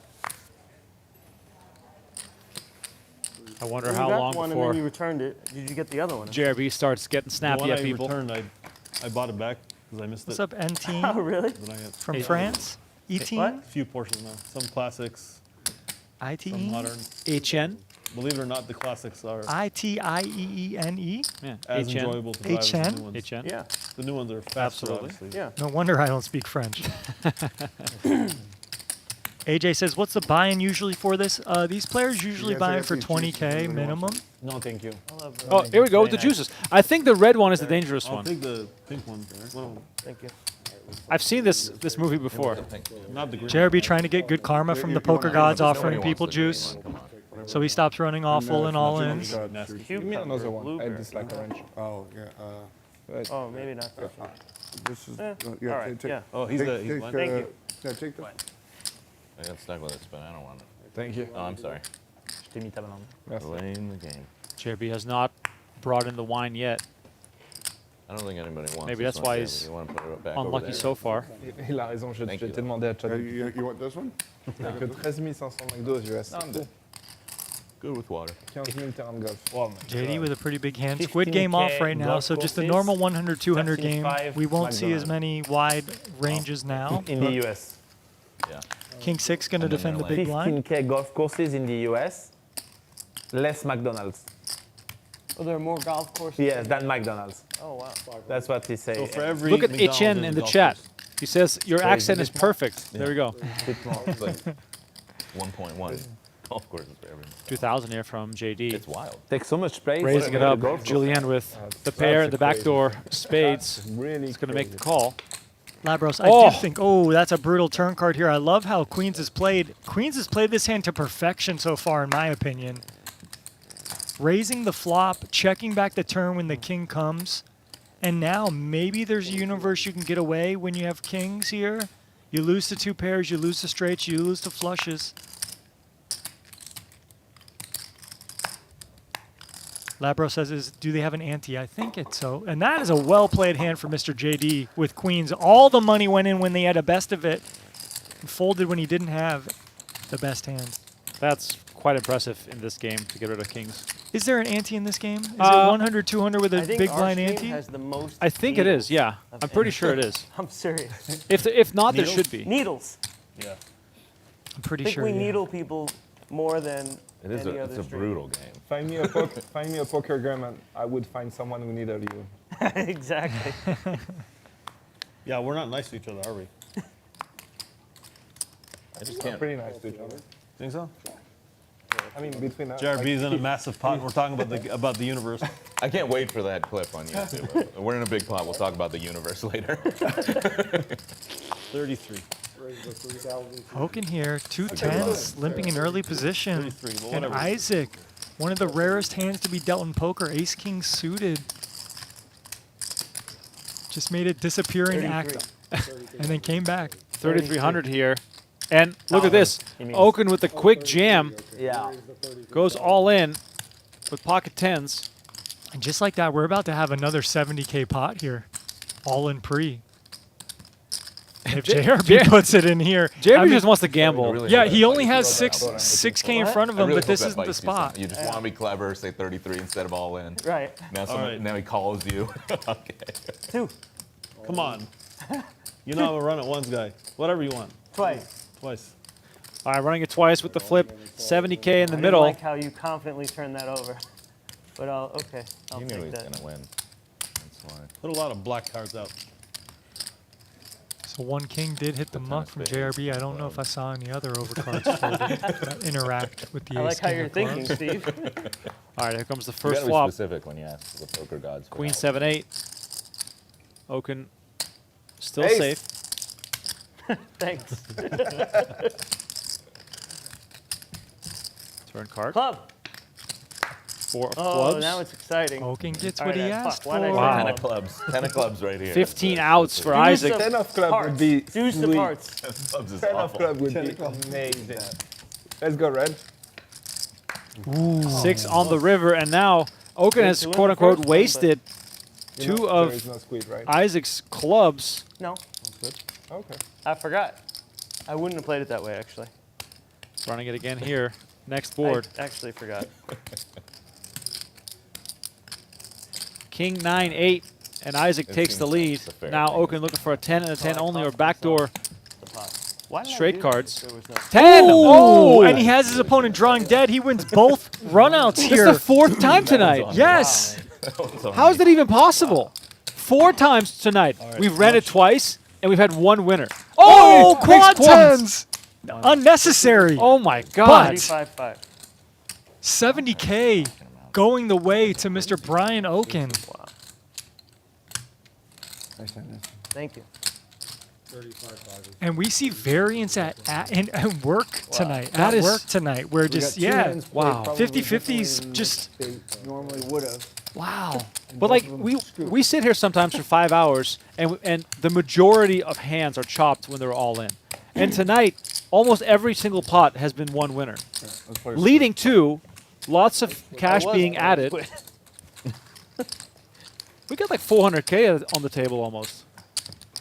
I wonder You how got long one before and then you returned it. Did you get the other one? JRB starts getting The snappy one at I people. returned, I bought it back because I missed What's it. up, NT Oh, really? Then I got from eight- France? E-Team? What? A few portions now. Some classics, some ITE? modern. HN. Believe it or not, the classics are ITIEENE? Yeah. as HN. enjoyable to drive as the HN? new ones. HN. Yeah. The new ones are faster, Absolutely. obviously. Yeah. No wonder I don't speak French. AJ says, what's the buy-in usually for this? These players usually guys buy in have for any juices? 20K Anybody want minimum. No, thank you. I'll have, Oh, here we go with the Very nice. juices. I think the red one is the dangerous I'll one. take the pink one. One of them. Thank you. I've seen this movie before. Not the green. JRB trying to get good karma from the poker gods, offering Nobody people wants the green juice. one, come on. So he stops running all full and all in. Nasty. Give me another one. I Blueberry. dislike orange. Oh, yeah. Right. Oh, maybe not. This is. Eh, yeah, all right, take, yeah. Oh, he's take, the he's take, blind. Thank you. Yeah, take the. I got stuck with it, but I don't want it. Thank you. Oh, I'm sorry. Je t'ai mis ta Bellande. Merci. Blame the game. JRB has not brought in the wine yet. I don't think anybody wants Maybe this that's one, why David. he's You want to put it back over Unlucky there. so far. Il a raison, je Thank t'ai you. demandé à Chad. You want this one? Que 13 500 McDo aux US. No, I'm good. Good with water. 15 000 terrains de golf. Oh my JD God. with a pretty big hand. Squid game 15K off right now, golf so just a courses, normal 100, 200 game. 75 We won't see as McDonald's. many wide ranges now. In the US. Yeah. King 6 going to And then defend the they're big blind. 15K golf courses in the US. Less McDonald's. Oh, there are more golf courses? Yes, than McDonald's. Oh, wow. That's what he say. So for every Look at McDonald's HN there's in a the golf chat. course. He says your So accent is is it perfect. There we go. It's like 1.1 golf courses for everyone. 2,000 here from JD. It's wild. Takes so much space. Raising it up. Julien with the pair, the backdoor spades. Really He's going to make the call. Labros, I Oh. do think, that's a brutal turn card here. I love how Queens has played. Queens has played this hand to perfection so far, in my opinion. Raising the flop, checking back the turn when the king comes. And now maybe there's a universe you can get away when you have kings here. You lose to two pairs, you lose to straights, you lose to flushes. Labro says, do they have an ante? I think it's so. And that is a well-played hand for Mr. JD with queens. All the money went in when they had a best of it and folded when he didn't have the best hand. That's quite impressive in this game to get rid of kings. Is there an ante in this game? Is it 100, 200 with a I think big our blind team ante? has the most I think it is, needles yeah. of I'm pretty any- sure it is. I'm serious. If not, there Needles? should be. Needles. Yeah. I'm pretty I think sure. we yeah. needle people more than It is any a, other it's a stream. brutal game. Find me a poker game and I would find someone who needed you. Exactly. Yeah, we're not nice to each other, are we? I just can't. Pretty nice to each other. Think so? I mean, between us. JRB's in a massive pot. And we're talking about the universe. I can't wait for that clip on YouTube. We're in a big pot. We'll talk about the universe later. 33. Raise the 3,000. Okin here, 210s, limping in early position. 33, but And whatever. Isaac, one of the rarest hands to be dealt in poker, ace-king suited. Just made it disappearing act and then came back. 3,300 here. And look at this. He means- Okin with the quick jam Yeah. Raise the 30. goes all in with pocket tens. And just like that, we're about to have another 70K pot here, all in pre. If JRB puts it in here, JRB I mean, just wants to gamble. I really yeah, hope that he only bites has you somehow. 6K in What? front of I him, really but hope this that isn't the bites you spot. somehow. You just want to be clever, say 33 instead of all in. Right. Now, right. now he calls you. Okay. 2. Come on. You know I'm a run at ones guy. Whatever you want. Twice. Twice. All right, running it twice with the flip. 70K in the I middle. like how you confidently turned that over. But okay, I'll You knew he take was that. gonna win. That's why. Put a lot of black cards out. So one king did hit the muck from spades, JRB. I don't know if I saw any other overcards folded that interact with the I ace like how king you're of thinking, clubs. Steve. All right, here comes the You first gotta be flop. specific when you ask the poker gods. for Queen help. 7-8. Okin still Ace. safe. Thanks. Turn card. Club. 4 of Oh, clubs. now it's exciting. Okin gets All what right, he fuck, asked why'd I for. say Wow. 10 of clubs. 10 of clubs right here. 15 That's outs for Isaac. 10 of club Hearts. would be Deuce of sweet. hearts. 10 of clubs is 10 of awful. club would 10 be of club. amazing. Let's go red. 6 on the river, and now Okin has to win the quote unquote first one, wasted You 2 know, of there is no squeeze, right? Isaac's clubs. No, Okay. I forgot. I wouldn't have played it that way, actually. Running it again here. Next board. I actually forgot. King 9-8, and Isaac It takes the seems lead. that's a fair Now thing. Okin looking for a 10 and a 10 only, or backdoor The pot. Why did I straight do that cards. if there was no- 10! Oh, and he has his opponent drawing dead. He wins both runouts This is here. the 4th time tonight. Yes. How is that even possible? 4 times tonight. We've ran it twice, and we've had 1 winner. Oh, he quad makes quads. 10s. Unnecessary. Oh my God. 35-5. 70K going the way to Mr. Brian Okin. Wow. Nice, nice, nice. Thank you. And we see variance at work tonight. That At is- work tonight. We're We just, got two yeah. hands played Wow. probably 50-50s differently than just- they normally would have. Wow. And But both like of them we scooped. we sit here sometimes for 5 hours, and the majority of hands are chopped when they're all in. And tonight, almost every single pot has been 1 winner, Let's play leading to lots of cash I was being gonna added. quit. We got like 400K on the table almost.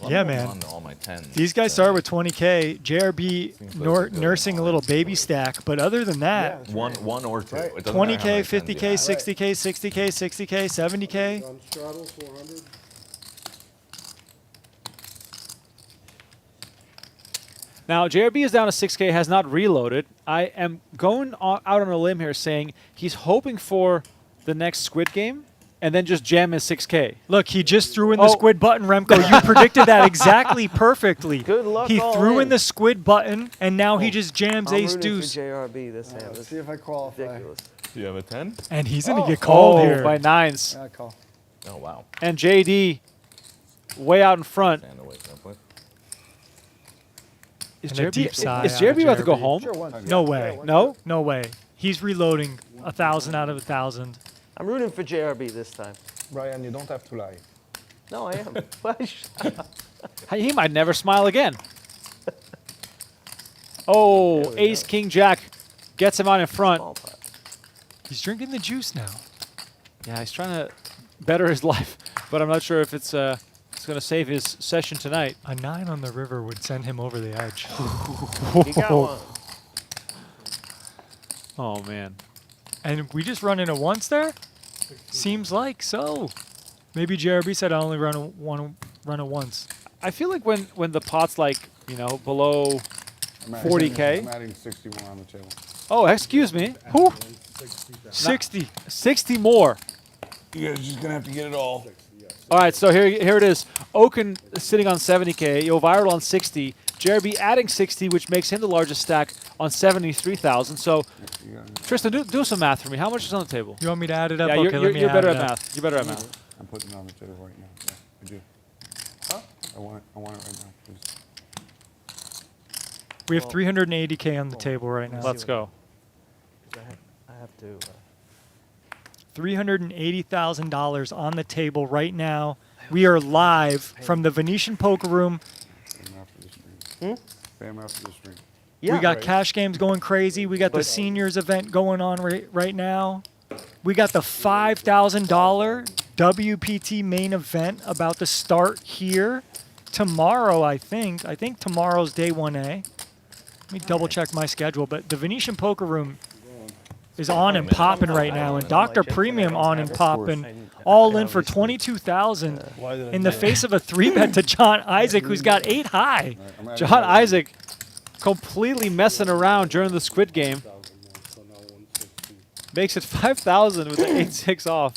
Well, Yeah, I'm man. on to all my 10s. These guys start with 20K. JRB Seems like it's nursing a going little on. baby stack. But other than that, Yeah. One or two. Right. It doesn't matter how 20K, many 10s you 50K, have. 60K, 60K, 60K, 70K. On straddle, 400. Now, JRB is down to 6K, has not reloaded. I am going out on a limb here saying he's hoping for the next Squid Game and then just jam his 6K. Look, he just threw in the Oh. squid button, Remco. You predicted that exactly perfectly. Good luck He all threw in in. the squid button, and now he just jams I'm ace rooting deuce. for JRB this hand. Let's This see is if I qualify. ridiculous. Do you have a 10? And he's going to get called here. By 9s. Yeah, I call. Oh, wow. And JD way out in front. Stand away from it. Is And a deep sigh is out of JRB about to go JRB. home? Sure, one. No way. No? No way. He's reloading 1,000 out of 1,000. I'm rooting for JRB this time. Brian, you don't have to lie. No, I am. Why shut up? He might never smile again. Oh, ace, king, jack gets him out in front. Small pot. He's drinking the juice now. Yeah, he's trying to better his life, but I'm not sure if it's going to save his session tonight. A 9 on the river would send him over the edge. You got one. Oh, man. And we just run into once there? Seems like so. Maybe JRB said I only run it once. I feel like when the pot's like, below I'm 40K. I'm adding 60 more on the table. Oh, excuse me. Whew. 60. 60 more. You guys are just gonna have to get it all. All right, so here it is. Okin sitting on 70K, Yoh Viral on 60, JRB adding 60, which makes him the largest stack on 73,000. So, You got it. Tristan, do some math for me. How much is on the table? You want me to add it up? Yeah, okay, let me you're add better it at up. math. You're better at math. I'm putting it on the table right now. Yeah, I do. Huh? I want it right now, please. We have 380K on the table right now. Let's go. I have to. $380,000 on the table right now. We are live from the Venetian Poker Room. Pay 'em after the stream. Pay 'em after the stream. Yeah. We got cash games going crazy. We got the seniors event going on right now. We got the $5,000 WPT main event about to start here tomorrow, I think. I think tomorrow's day 1A. Let me double check my schedule, but the Venetian Poker Room is on and popping right now, and Dr. Premium on and popping, all in for 22,000 in the face of a 3-bet to John Isaac, who's got 8 high. All right, I'm adding John right now. Isaac completely messing around during the squid game. So now 160. Makes it 5,000 with the 8-6 off.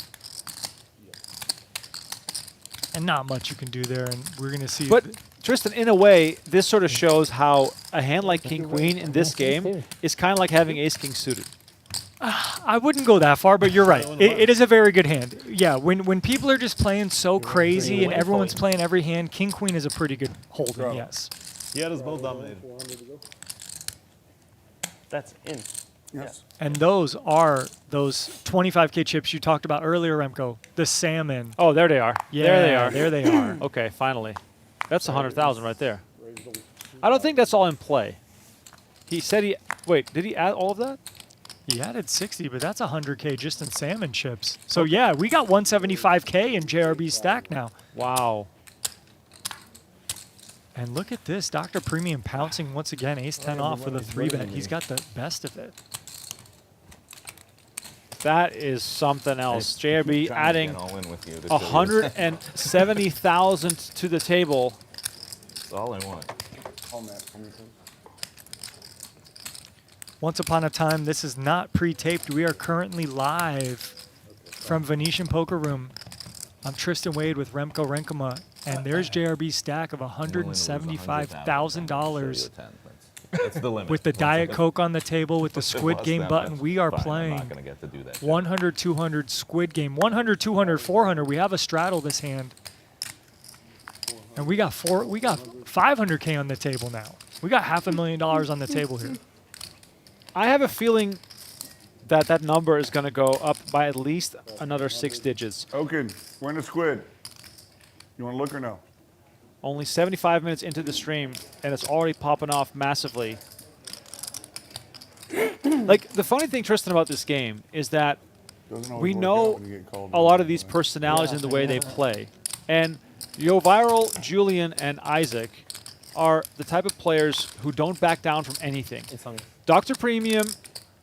And not much you can do there, and we're going to see. But Tristan, in a way, this sort of shows how a hand like King Queen in this game is kind of like having Ace King suited. I wouldn't go that far, but you're right. It is a very good hand. Yeah, when people are just playing so crazy and everyone's playing every hand, King Queen is a pretty good holding. Yes. Yeah, it's both dominated. 400 to go. That's in. Yes. And those are those 25K chips you talked about earlier, Remco. The salmon. Oh, there they are. Yeah, there they are. There they are. Okay, finally. That's 100,000 right there. I don't think that's all in play. He said he... Wait, did he add all of that? He added 60, but that's 100K just in salmon chips. So yeah, we got 175K in JRB stack now. Wow. And look at this, Dr. Premium pouncing once again, ace-10 off with a 3-bet. He's got the best of it. That is something else. JRB adding Get all in with you. 170,000 to the table. That's all I want. Call Matt for me, please. Once upon a time, this is not pre-taped. We are currently live from Venetian Poker Room. I'm Tristan Wade with Remco Renkema, and there's JRB's stack of $175,000 It's the limit. with the Once Diet it- Coke on the table, with the once it Squid busts Game that button. much, We are fine, I'm playing not gonna get to do that shit. 100, 200 Squid Game, 100, 200, 400. We have a straddle this hand, and we got 500K on the table now. We got $500,000 on the table here. I have a feeling that that number is going to go up by at least another 6 digits. Okin, we're in a squid. You want to look or no? Only 75 minutes into the stream, and it's already popping off massively. Like, the funny thing, Tristan, about this game is that Doesn't always we work know out when you get called a in, lot of by these the way. personalities in the way they play. And Yoh Viral, Julien, and Isaac are the type of players who don't back down from anything. Dr. Premium,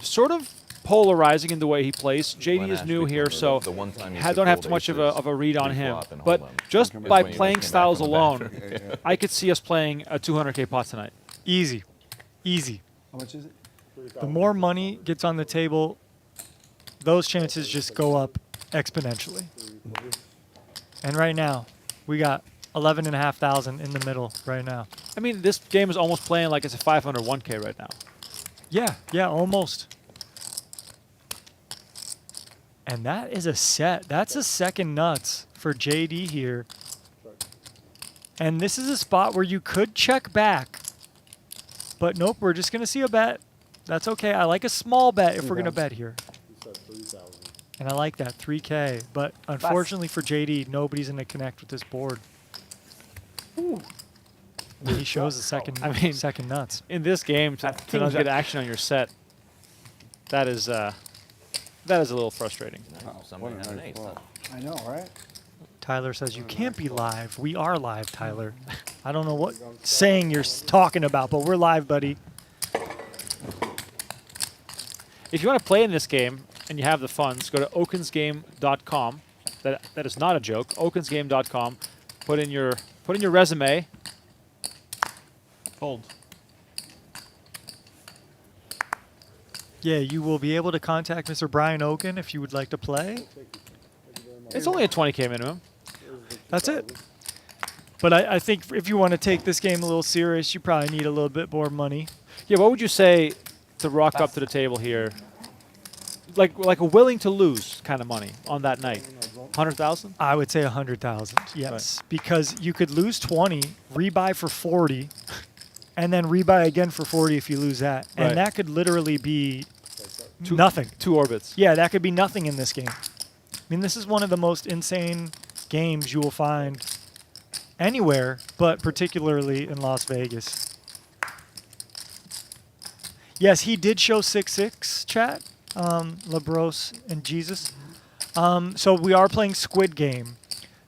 sort of polarizing in the way he plays. JD Glenn is new Ashby here, told me so the one time you I could don't have fold too much of aces, a read on him. pre-flop and But hold them. just That's by when you playing came back styles from the alone, bathroom. I could see us playing a 200K pot tonight. Easy. Easy. How much is it? The more money gets on the table, those chances just go up exponentially. And right now, we got 11,500 in the middle right now. I mean, this game is almost playing like it's a 501K right now. Yeah, almost. And that is a set. That's a second nuts for JD here. And this is a spot where you could check back. But nope, we're just going to see a bet. That's okay. I like a small bet if we're going to bet here. He said 3,000. And I like that, 3K. But unfortunately for JD, nobody's going to connect with this board. He shows the second, second nuts. In this game, to not get action on your set, that is a little frustrating. Somebody had an ace, huh? I know, right? Tyler says, you can't be live. We are live, Tyler. I don't know what saying you're talking about, but we're live, buddy. If you want to play in this game and you have the funds, go to okinsgame.com. That is not a joke. okinsgame.com. Put in your resume. Fold. Yeah, you will be able to contact Mr. Brian Okin if you would like to play. It's only a 20K minimum. That's it. But I think if you want to take this game a little serious, you probably need a little bit more money. Yeah, what would you say to rock up to the table here? Like a willing to lose kind of money on that night. 100,000? I would say 100,000. Yes, because you could lose 20, rebuy for 40, and then rebuy again for 40 if you lose that, and Right. that could literally be nothing. 2 orbits. Yeah, that could be nothing in this game. I mean, this is one of the most insane games you will find anywhere, but particularly in Las Vegas. Yes, he did show 6-6, chat, Labros and Jesus. So we are playing Squid Game.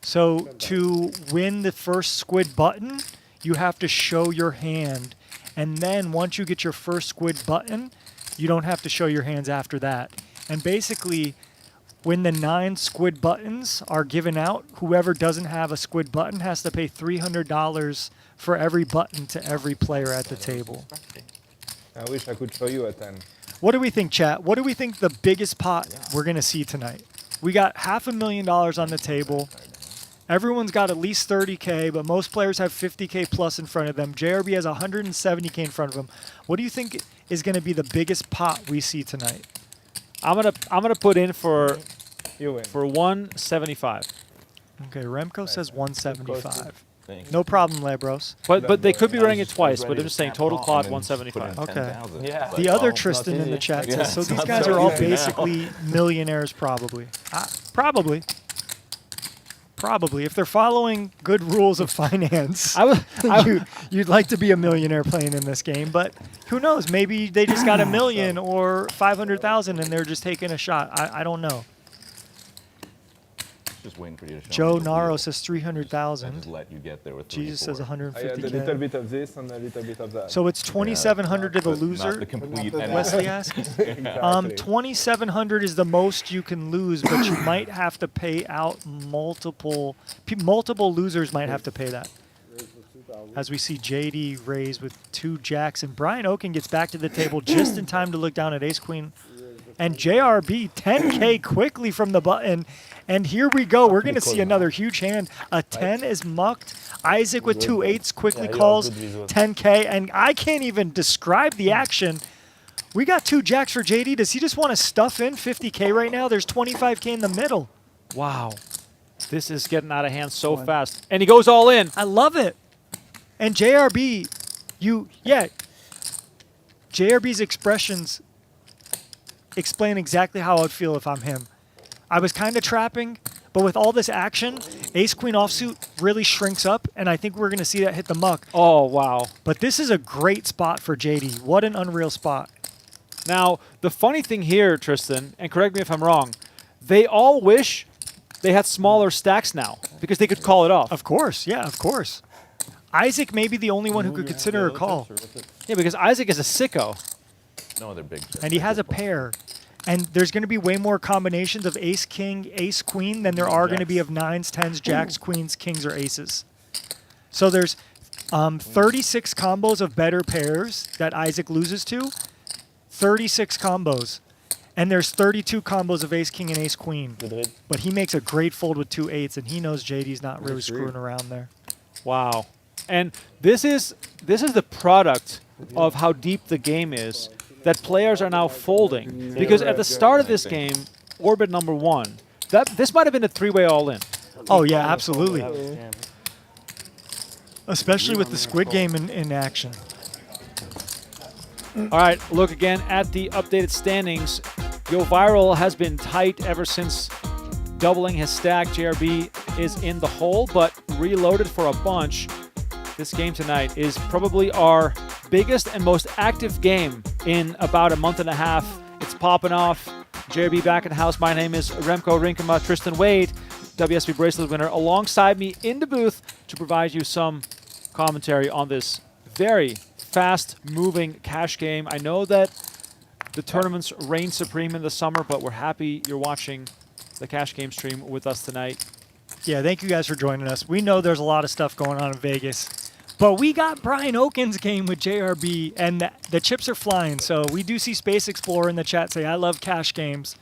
So to win the first squid button, you have to show your hand. And then once you get your first squid button, you don't have to show your hands after that. And basically, when the 9 squid buttons are given out, whoever doesn't have a squid button has to pay $300 for every button to every player at the table. I wish I could show you a 10. What do we think, chat? What do we think the biggest pot we're going to see tonight? We got $500,000 on the table. Everyone's got at least 30K, but most players have 50K plus in front of them. JRB has 170K in front of him. What do you think is going to be the biggest pot we see tonight? I'm gonna put in for You win. 175. Okay, Remco says 175. Thanks. No problem, Lebros. But they could be I running was it twice. ready But to I'm just saying snap total off pot And then put 175. in Okay. 10,000. Yeah. But The other well, Tristan in the easy. chat Yeah, says, so it's these not guys so are all easy now. basically millionaires probably. Probably. Probably. If they're following good rules of finance, you'd like to be a millionaire playing in this game. But who knows? Maybe they just got $1 million or 500,000 and they're just taking a shot. I don't know. Just waiting for you to show Joe me the Naro deal. says I just 300,000. let you get there with Jesus says 34. I had a little 150K. bit of this and a little bit of that. So it's 2,700 to the But not loser. the complete But not the- Wesley NS. asks. Exactly. 2,700 is the most you can lose, but you might have to pay out multiple losers might have to pay that. As we see JD raise with 2 jacks, and Brian Okin gets back to the table just in time to look down at ace queen. And JRB 10K quickly from the button. And here we go. We're going to see another huge hand. A 10 is mucked. Isaac with 2 8s quickly Yeah, you calls have good visual. 10K. And I can't even describe the action. We got 2 jacks for JD. Does he just want to stuff in 50K right now? There's 25K in the middle. Wow, this is getting out of hand so fast. And he goes all in. I love it. And JRB, JRB's expressions explain exactly how I'd feel if I'm him. I was kind of trapping, but with all this action, ace-queen offsuit really shrinks up, and I think we're going to see that hit the muck. Oh wow. But this is a great spot for JD. What an unreal spot. Now, the funny thing here, Tristan, and correct me if I'm wrong, they all wish they had smaller stacks now because they could call it off. Of course, yeah, of course. Isaac may be the only one who could consider a call. Yeah, because Isaac is a sicko. No other big chips. And he has a pair. And there's going to be way more combinations of ace-king, ace-queen than there are going to be of 9s, 10s, jacks, queens, kings, or aces. So there's 36 combos of better pairs that Isaac loses to. 36 combos. And there's 32 combos of ace-king and ace-queen. But he makes a great fold with 2 8s, and he knows JD's not really screwing around there. Wow. And this is the product of how deep the game is that players are now folding. Because at the start of this game, orbit number 1, this might have been a 3-way all-in. Oh, yeah, absolutely. Especially with the Squid Game in action. All right, look again at the updated standings. Yoh Viral has been tight ever since doubling his stack. JRB is in the hole, but reloaded for a bunch. This game tonight is probably our biggest and most active game in about a month and a half. It's popping off. JRB back in the house. My name is Remco Rinkema. Tristan Wade, WSB bracelet winner, alongside me in the booth to provide you some commentary on this very fast-moving cash game. I know that the tournaments reign supreme in the summer, but we're happy you're watching the cash game stream with us tonight. Yeah, thank you guys for joining us. We know there's a lot of stuff going on in Vegas, but we got Brian Okin's game with JRB, and the chips are flying. So we do see Space Explorer in the chat say, I love cash games.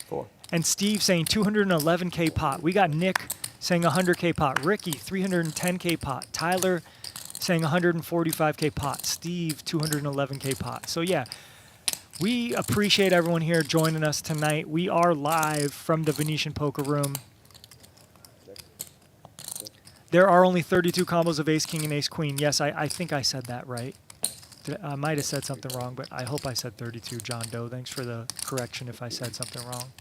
4. And Steve saying 211K pot. We got Nick saying 100K pot. Ricky, 310K pot. Tyler saying 145K pot. Steve, 211K pot. So yeah, we appreciate everyone here joining us tonight. We are live from the Venetian Poker Room. There are only 32 combos of ace-king and ace-queen. Yes, I think I said that right. I might have said something wrong, but I hope I said 32, John Doe. Thanks for the correction if I said something wrong.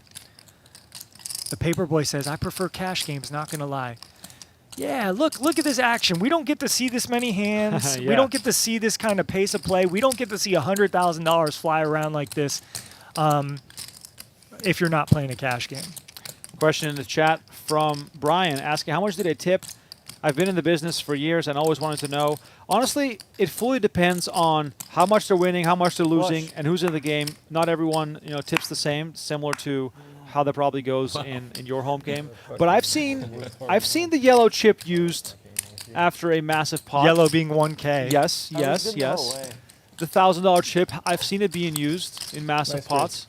The Paperboy says, I prefer cash games, not going to lie. Yeah, look at this action. We don't get to see this many hands. Yeah. We don't get to see this kind of pace of play. We don't get to see $100,000 fly around like this if you're not playing a cash game. Question in the chat from Brian asking, how much did I tip? I've been in the business for years and always wanted to know. Honestly, it fully depends on how much they're winning, how much they're losing, and who's in the game. Not everyone, tips the same, similar to how that probably goes in your home game. But I've seen the yellow chip used after a massive pot. Yellow being 1K. Yes, That was yes, good the yes. whole way. The $1,000 chip, I've seen it being used in massive Nice pots.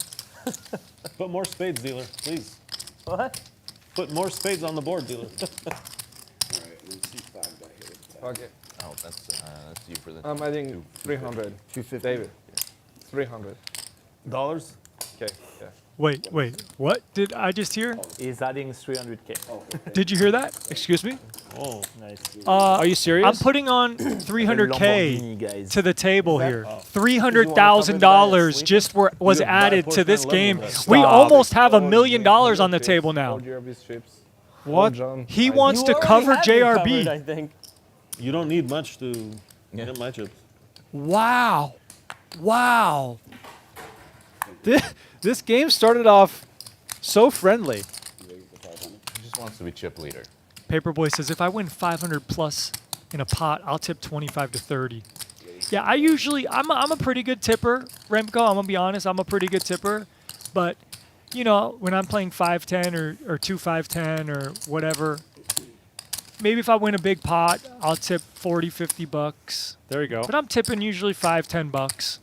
Put more spades, dealer, please. What? Put more spades on the board, dealer. All right, and then C5 got hit with that. Okay. Oh, that's you for the. I'm adding 300. 250. David. 300. Dollars? Okay. Yeah. Wait, what did I just hear? He's adding 300K. Did you hear that? Excuse me? Oh, nice. Are you serious? I'm putting on 300K guys. to the table that- here. cover $300,000 that just was You buy added to this porcelain game. level. We Stop. almost have $1 All million on the JRB table chips, now. all JRB chips. What? All John, He I- wants to You already cover had me JRB. covered, I think. You don't need much to get my chips. Wow. Wow. This game started off so friendly. He just wants to be chip leader. Paperboy says, if I win 500 plus in a pot, I'll tip 25 to 30. Yeah, I'm a pretty good tipper, Remco. I'm going to be honest. I'm a pretty good tipper. But, you know, when I'm playing 5-10 or 2-5-10 or whatever, maybe if I win a big pot, I'll tip 40, 50 bucks. There you go. But I'm tipping usually $5, $10.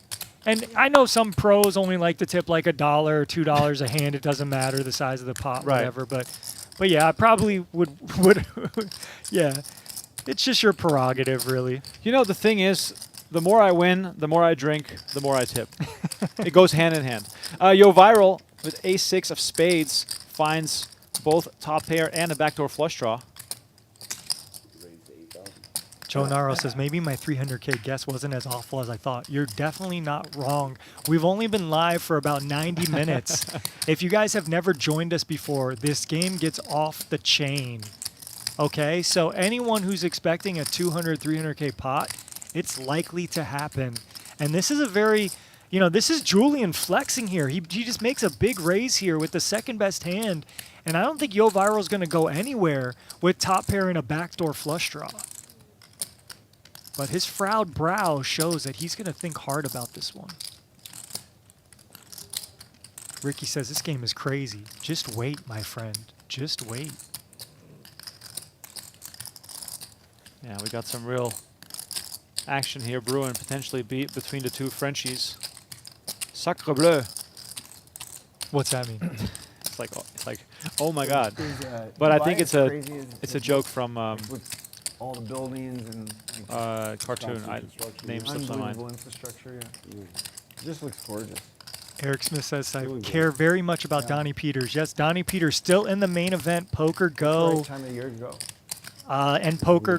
And I know some pros only like to tip like $1 or $2 a hand. It doesn't matter the size of the pot, Right. whatever. But yeah, I probably would yeah. It's just your prerogative, really. You know, the thing is, the more I win, the more I drink, the more I tip. It goes hand in hand. Yoh Viral with A6 of spades finds both top pair and a backdoor flush draw. Raised to 8,000. Joe Naro says, maybe my 300K guess wasn't as awful as I thought. You're definitely not wrong. We've only been live for about 90 minutes. If you guys have never joined us before, this game gets off the chain. Okay, so anyone who's expecting a 200, 300K pot, it's likely to happen. And this is a very, you know, this is Julien flexing here. He just makes a big raise here with the second best hand. And I don't think Yoh Viral is going to go anywhere with top pair and a backdoor flush draw. But his frowned brow shows that he's going to think hard about this one. Ricky says, this game is crazy. Just wait, my friend. Just wait. Yeah, we got some real action here brewing, potentially between the two Frenchies. Sacre bleu. What's that mean? It's like, oh my God. But I think it's a joke from with all the buildings and like, cartoon. Name slips my unbelievable mind. infrastructure. Yeah. It just looks gorgeous. Eric Smith says, I care very much about Donnie Peters. Yes, Donnie Peters still in the main event. Poker Go. Right time of year to go. And Poker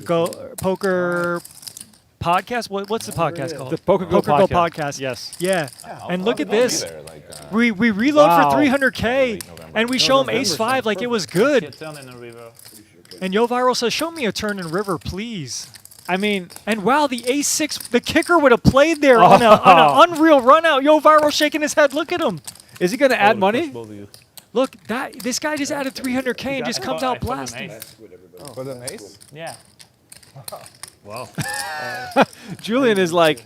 Podcast. What's the podcast called? The Poker Go podcast. Yes. Yeah. And look at I'll be this. there, like, We reload Wow. for 300K, late November. and we show him ace 5 like it was good. Get turn in the river. And Yoh Viral says, show me a turn in river, please. I mean, And wow, the ace 6, the kicker would have played there on an unreal run out. Yoh Viral shaking his head. Look at him. is he going to add money? Look, this guy just added 300K and just comes out I found an blasting. ace. With everybody. For the ace? Yeah. Wow. Julian is like,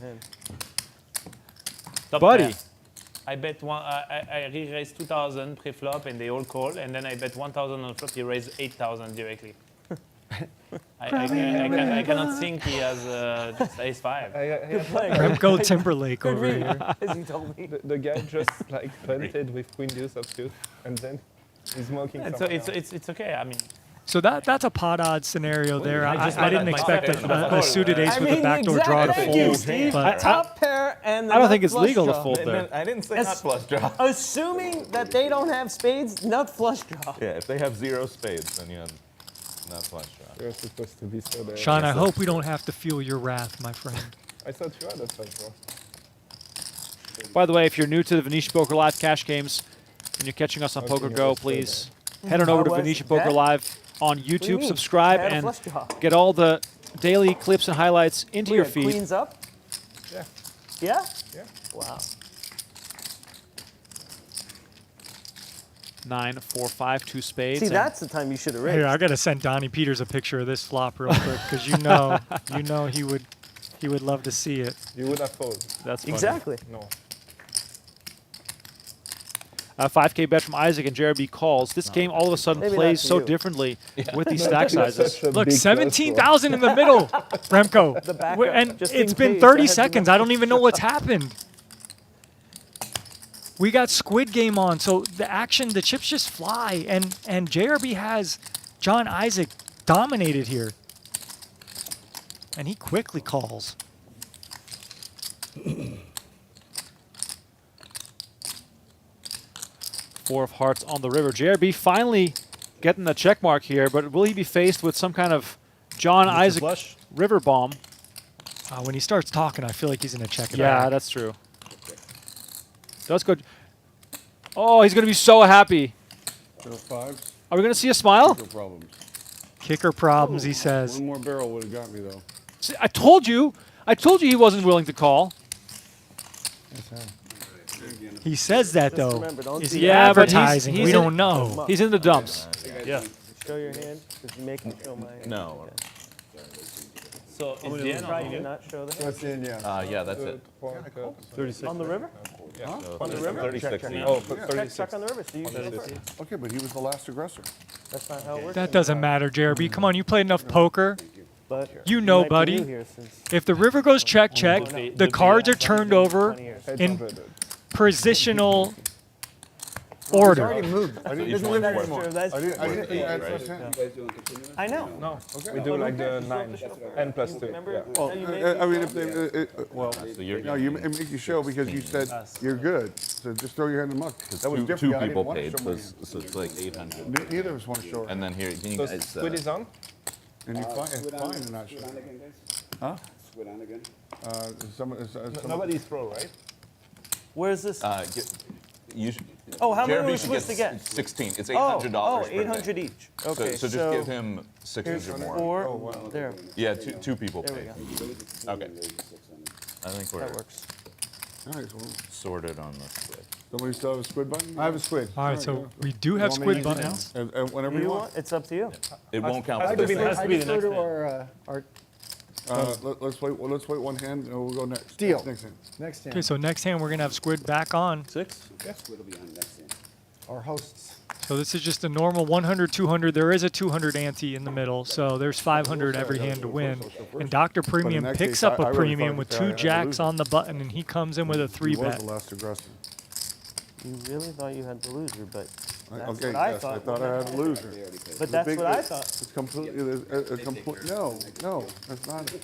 Top buddy. pair. I bet one. I re-raised 2,000 pre-flop and they all call, and then I bet 1,000 on flop. He raised 8,000 directly. I cannot think he has just ace 5. Remco Timberlake over here. As you told me. The guy just like punted with queen deuce of suit, and then he's smoking. And so someone else. it's okay. I mean, So that's a pot odds scenario there. I just I didn't had my expect second a suited ace with a backdoor draw to thank you, fold. Steve. But Top pair and the I don't nut think it's flush legal to draw. fold there. I didn't say Yes. not flush draw. Assuming that they don't have spades, nut flush draw. Yeah, if they have 0 spades, then you have not flush draw. You're supposed to be so there. Sean, I hope we don't have to feel your wrath, my friend. I thought you had a flush draw. By the way, if you're new to the Venetian Poker Live cash games and you're catching us on Poker Go, please head on over to was Venetian Poker that? Live on What do you YouTube, mean? subscribe, I had a and flush draw. get all the daily clips and highlights into We your had feed. Queens up? Yeah. Yeah? Yeah. Wow. 9, 4, 5, 2 spades. See, and that's the time you should have raised. Here, I gotta send Donnie Peters a picture of this flop real quick because you know he would love to see it. You would have folded. That's funny. Exactly. No. 5K bet from Isaac and JRB calls. This game all of a sudden Maybe plays not so you. differently with these stack sizes. Look, 17,000 in the middle, Remco. The backup, And just in it's been case I 30 had to seconds. I don't even know what's happened. We got Squid Game on, so the action, the chips just fly. And JRB has John Isaac dominated here. And he quickly calls. Four of hearts on the river. JRB finally getting the check mark here, but will he be faced with some kind of John Isaac flush. river bomb? When he starts talking, I feel like he's going to check it Yeah, out. that's true. Does go. Oh, he's going to be so happy. So fives, Are we going to see a smile? no problems. Kicker problems, he says. One more barrel would have got me though. See, I told you he wasn't willing to call. He says that, Just though. remember, don't Is do he that. Yeah, but advertising? he's We in- don't know. He's in the dumps. Yeah. Show your hand, because you make me show my hand. No. So is the end Try on to you? not show the hand. That's in, yeah. Yeah, that's it. 36. On the river? So On the river? 36 Check, each. Oh, check on the river, so you go first. Okay, but he was the last aggressor. That's not how it works. That doesn't matter, JRB. Come on, you played enough poker. But You know, might be buddy. new here since If the river goes check, check, the cards are turned over 20 years. in positional order. Already moved. I didn't each do one that That's anymore. true, that's I didn't think I had Right. first hand. I know. No, we do like the 9 and plus 2. Remember? Yeah. Well, how you made I me mean, show? if they, well, So you're no, you make you show because you said you're good. So just throw your hand in the muck. That was different. Two I didn't people want to paid, show so my it's, so it's like 800. hand. Neither of us want to show our And hand. then here, can you So guys? squid is on? And you find, it's fine to not show. Huh? Squid on again. Nobody's pro, right? Where's this? You should, Oh, how many JRB are we should supposed to get? 16. It's Oh, $800. per 800 day. each. Okay, So just give him 600 more. Four. There, Yeah, two people there we paid. go. Okay. I think we're That works. All right, so sorted on the squid. somebody still have a squid button? I have a squid. All right, so we do have Want me squid to use it buttons. now? And whenever You you want? want. It's up to you. It won't count has for to this. be- thing. has to be the I next defer hand. to our Let's wait one hand and we'll go next. Deal. Next hand. next Okay, hand, so next hand we're going to have squid back on. 6? Squid will be on next hand. our hosts. So this is just a normal 100, 200. There is a 200 ante in the middle, so there's 500 every hand to win. And Dr. Premium that picks case, up I a really premium thought with I two had to jacks lose. on the button, and he comes in with a He three was bet. the last aggressor. You really thought you had the loser, but that's Okay, what I yes, I thought. thought I had a loser. But that's Big- what I thought. It's completely, no, that's not it.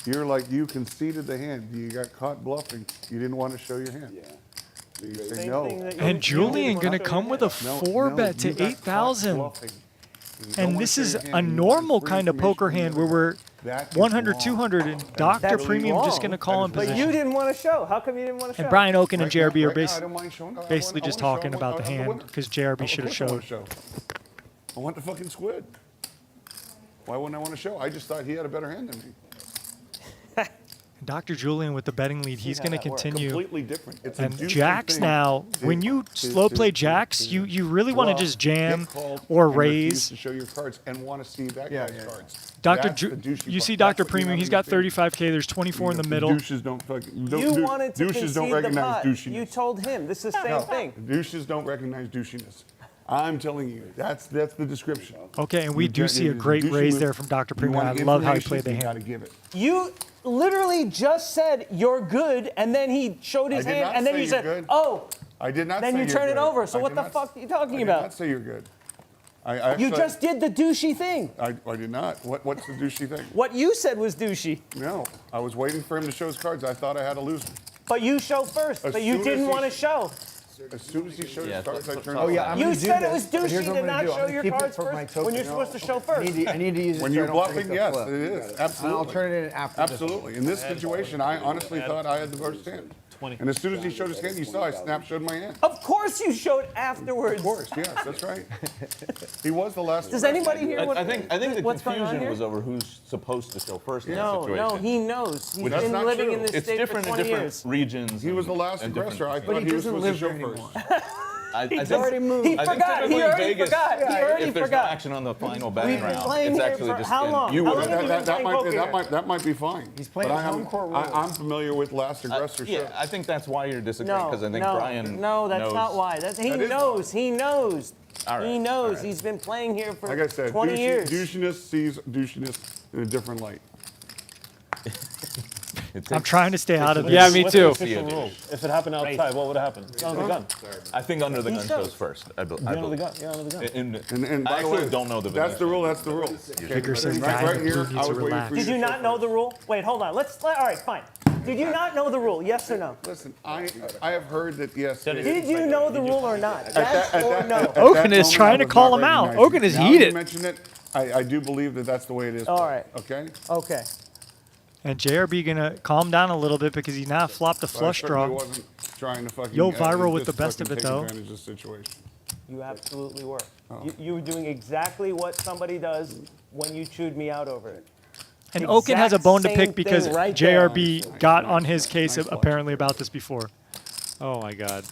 You're like, you conceded the hand. You got caught bluffing. You didn't want to show your hand. Yeah. You say Same no. thing that you And didn't Julian wanna going to show come your with a hand. No, four no, bet to you got caught 8,000. bluffing. You don't And wanna this show is your hand. a You want normal free kind of information poker from hand the where other we're That is 100, wrong. 200, and Dr. That's Premium just wrong. going to call in But But position. you didn't want to show. How come you didn't want to show? And Brian Okin and Right JRB now- are right now, I don't mind showing. I basically wanna just show. talking I about the want- I'm hand winner. because JRB should have Of course I wanna showed. show. I want the fucking squid. Why wouldn't I want to show? I just thought he had a better hand than me. Dr. Julian with the betting lead, he's how going to that works. continue. Completely different. It's a And juicy jacks thing. now, when you slow play jacks, you really want to Bluff, just jam get called, or and refuse raise. to show your cards and want to see that Yeah, guy's yeah. cards. Dr. That's the douchey You part. see That's Dr. what you Premium, don't he's got understand. 35K, there's 24 in the middle. Douches don't fucking. You wanted to douches don't concede the recognize pot. douchiness. You told him. This is the same thing. Douches don't recognize douchiness. I'm telling you, that's the description. Okay, and we do see a Douchey great raise move. there from Dr. You Premium. want I love how he information, played the you gotta hand. give it. You literally just said you're good, and then he showed his I did hand, not and then say you you're said, good. "Oh, I did not then say you you're turn it good. over." So I what did the not- fuck are you talking I did about? not say you're good. I You actually, just did the douchey thing. I did not. What's the douchey thing? What you said was douchey, No, I was waiting for him to show his cards. I thought I had a loser. but you showed first, As but you soon as didn't he- want to show. As soon as he showed Yeah, his cards, I flip turned. top. Oh yeah, I'm You gonna do said it this, was but here's douchey what to I'm gonna not do. I'm show gonna your keep it cards for my first when you're token. supposed to show first. I need to use it When so you're I don't bluffing, forget to yes, flip. it is. And Absolutely. I'll turn it in after this. Absolutely. In this situation, I honestly thought I had the first hand. 20. And as soon as he showed his hand, you saw I snap showed my hand. Of course you showed afterwards. Of course, yes, that's right. He was the last. Does anybody hear what? I think the what's going on confusion here? was over who's supposed to show first in No, that situation. no, he knows. He's That's been not living true. in this It's state for different in 20 different years. regions. He was the last and different aggressor. I states. thought he he was doesn't supposed to live show there first. I He's think- already moved. He I think forgot. He typically already Vegas, forgot. He already if there's forgot. no action on the final We've betting been round, playing it's here actually for just how long? you How would long have you been playing poker? that might be fine. He's playing But home court rules. I'm familiar with last aggressor. yeah, I think that's why you're disagreeing No, because I think no, Brian no, that's knows. not why. He That is knows. He knows. All right, He knows. all right. He's been playing here for Like I said, 20 years. douchiness sees douchiness in a different light. I'm trying to stay out of this. Yeah, me What's too. the official rules? If it happened outside, what would have happened? Under the gun. I think under the He gun shows. goes first. I You're under the gun. You're under the gun. And I by the actually way, don't know the That's the Venetian. rule. That's the rule. Bigger says Right, guy right in the here, blue I needs to was waiting relax. for you Did to you show not know the rule? Wait, hold on. All right, fine. Did you not know the rule? Yes or no? Listen, I have heard that yes. Did you know the rule or not? Yes or no? Okin is trying to call him out. Okin is Now you heated. mentioned it. I do believe that that's the way it is. All right. Okay. Okay. And JRB gonna calm down a little bit because he now flopped a flush I certainly draw. wasn't trying to fucking. Yoh Viral with just the best of fucking it, take though. advantage of the situation. You absolutely were. Oh. You were doing exactly what somebody does when you chewed me out over it. And Okin has a Exact bone to same pick because thing right there. JRB got on his case apparently about this before. Oh my God.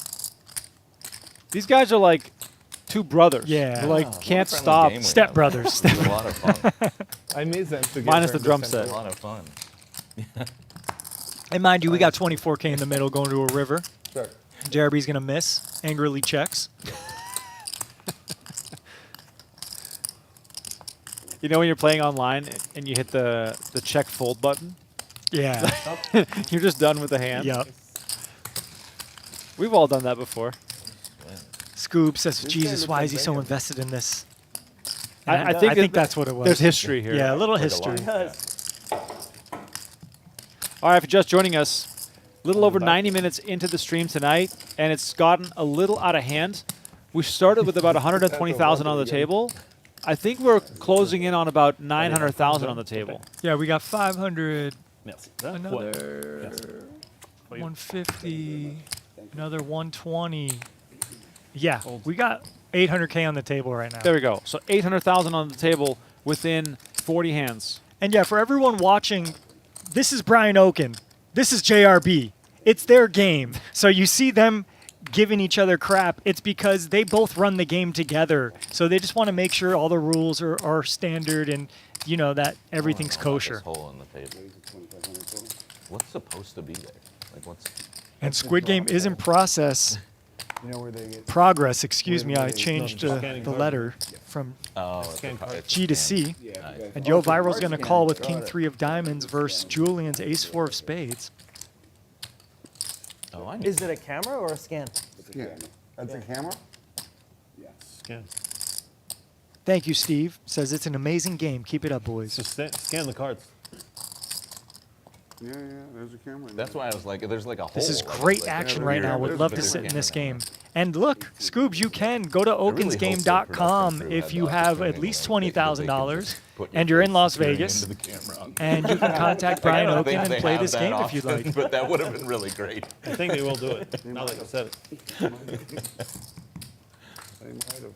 These guys are like two brothers. Yeah. Who like What a can't friendly stop. game we Step have. brothers. It's a lot of fun. I miss them together. Minus the in drum center. set. A lot of fun. And mind you, we got 24K in the middle going to a river. Sure. JRB's gonna miss. Angrily checks. You know when you're playing online and you hit the check fold button? Yeah. You're just done with the hand. Yep. We've all done that before. Scoob says, This guy Jesus, looks why like is he so Beckham. invested in this? I And think I think that's what it was. There's history here. Yeah, a little Like a history. lot. Because All right, if you're just joining us, a little over 90 minutes into the stream tonight, and it's gotten a little out of hand. We started with about 120,000 on the table. I think we're closing in on about 900,000 on the table. Yeah, we got 500, Merci. another 150, another 120. Yeah, we got 800K on the table right now. There we go. So 800,000 on the table within 40 hands. And yeah, for everyone watching, this is Brian Okin. This is JRB. It's their game. So you see them giving each other crap. It's because they both run the game together. So they just want to make sure all the rules are standard and, you know, that everything's This kosher. hole in the table. What's supposed to be there? Like what's? And Squid Game is in process. You know where they get. Progress, excuse me. I changed scanning the card. letter from Oh, it's it's G to C. Nice. And Yoh Viral's going to call with King 3 of Diamonds versus Julian's Ace 4 of Spades. Oh, I knew. is it a camera or a scan? Yeah. That's a camera. Scan. Thank you, Steve. Says it's an amazing game. Keep it up, boys. Just scan the cards. Yeah, there's a camera. That's why I was like, there's like a hole. This is like, great like action over right here. now. Would There's love a to big sit in this camera. game. And look, Scoobs, you can go to really hope the okinsgame.com production crew if had you the have at opportunity, least like, they can $20,000 just put and your you're in face Las staring Vegas into the camera. and you can contact Like, I Brian don't Okin think and they play have this that game if you'd often, like. But that would have been really great. I think they will do it. Now that you said it. They might have.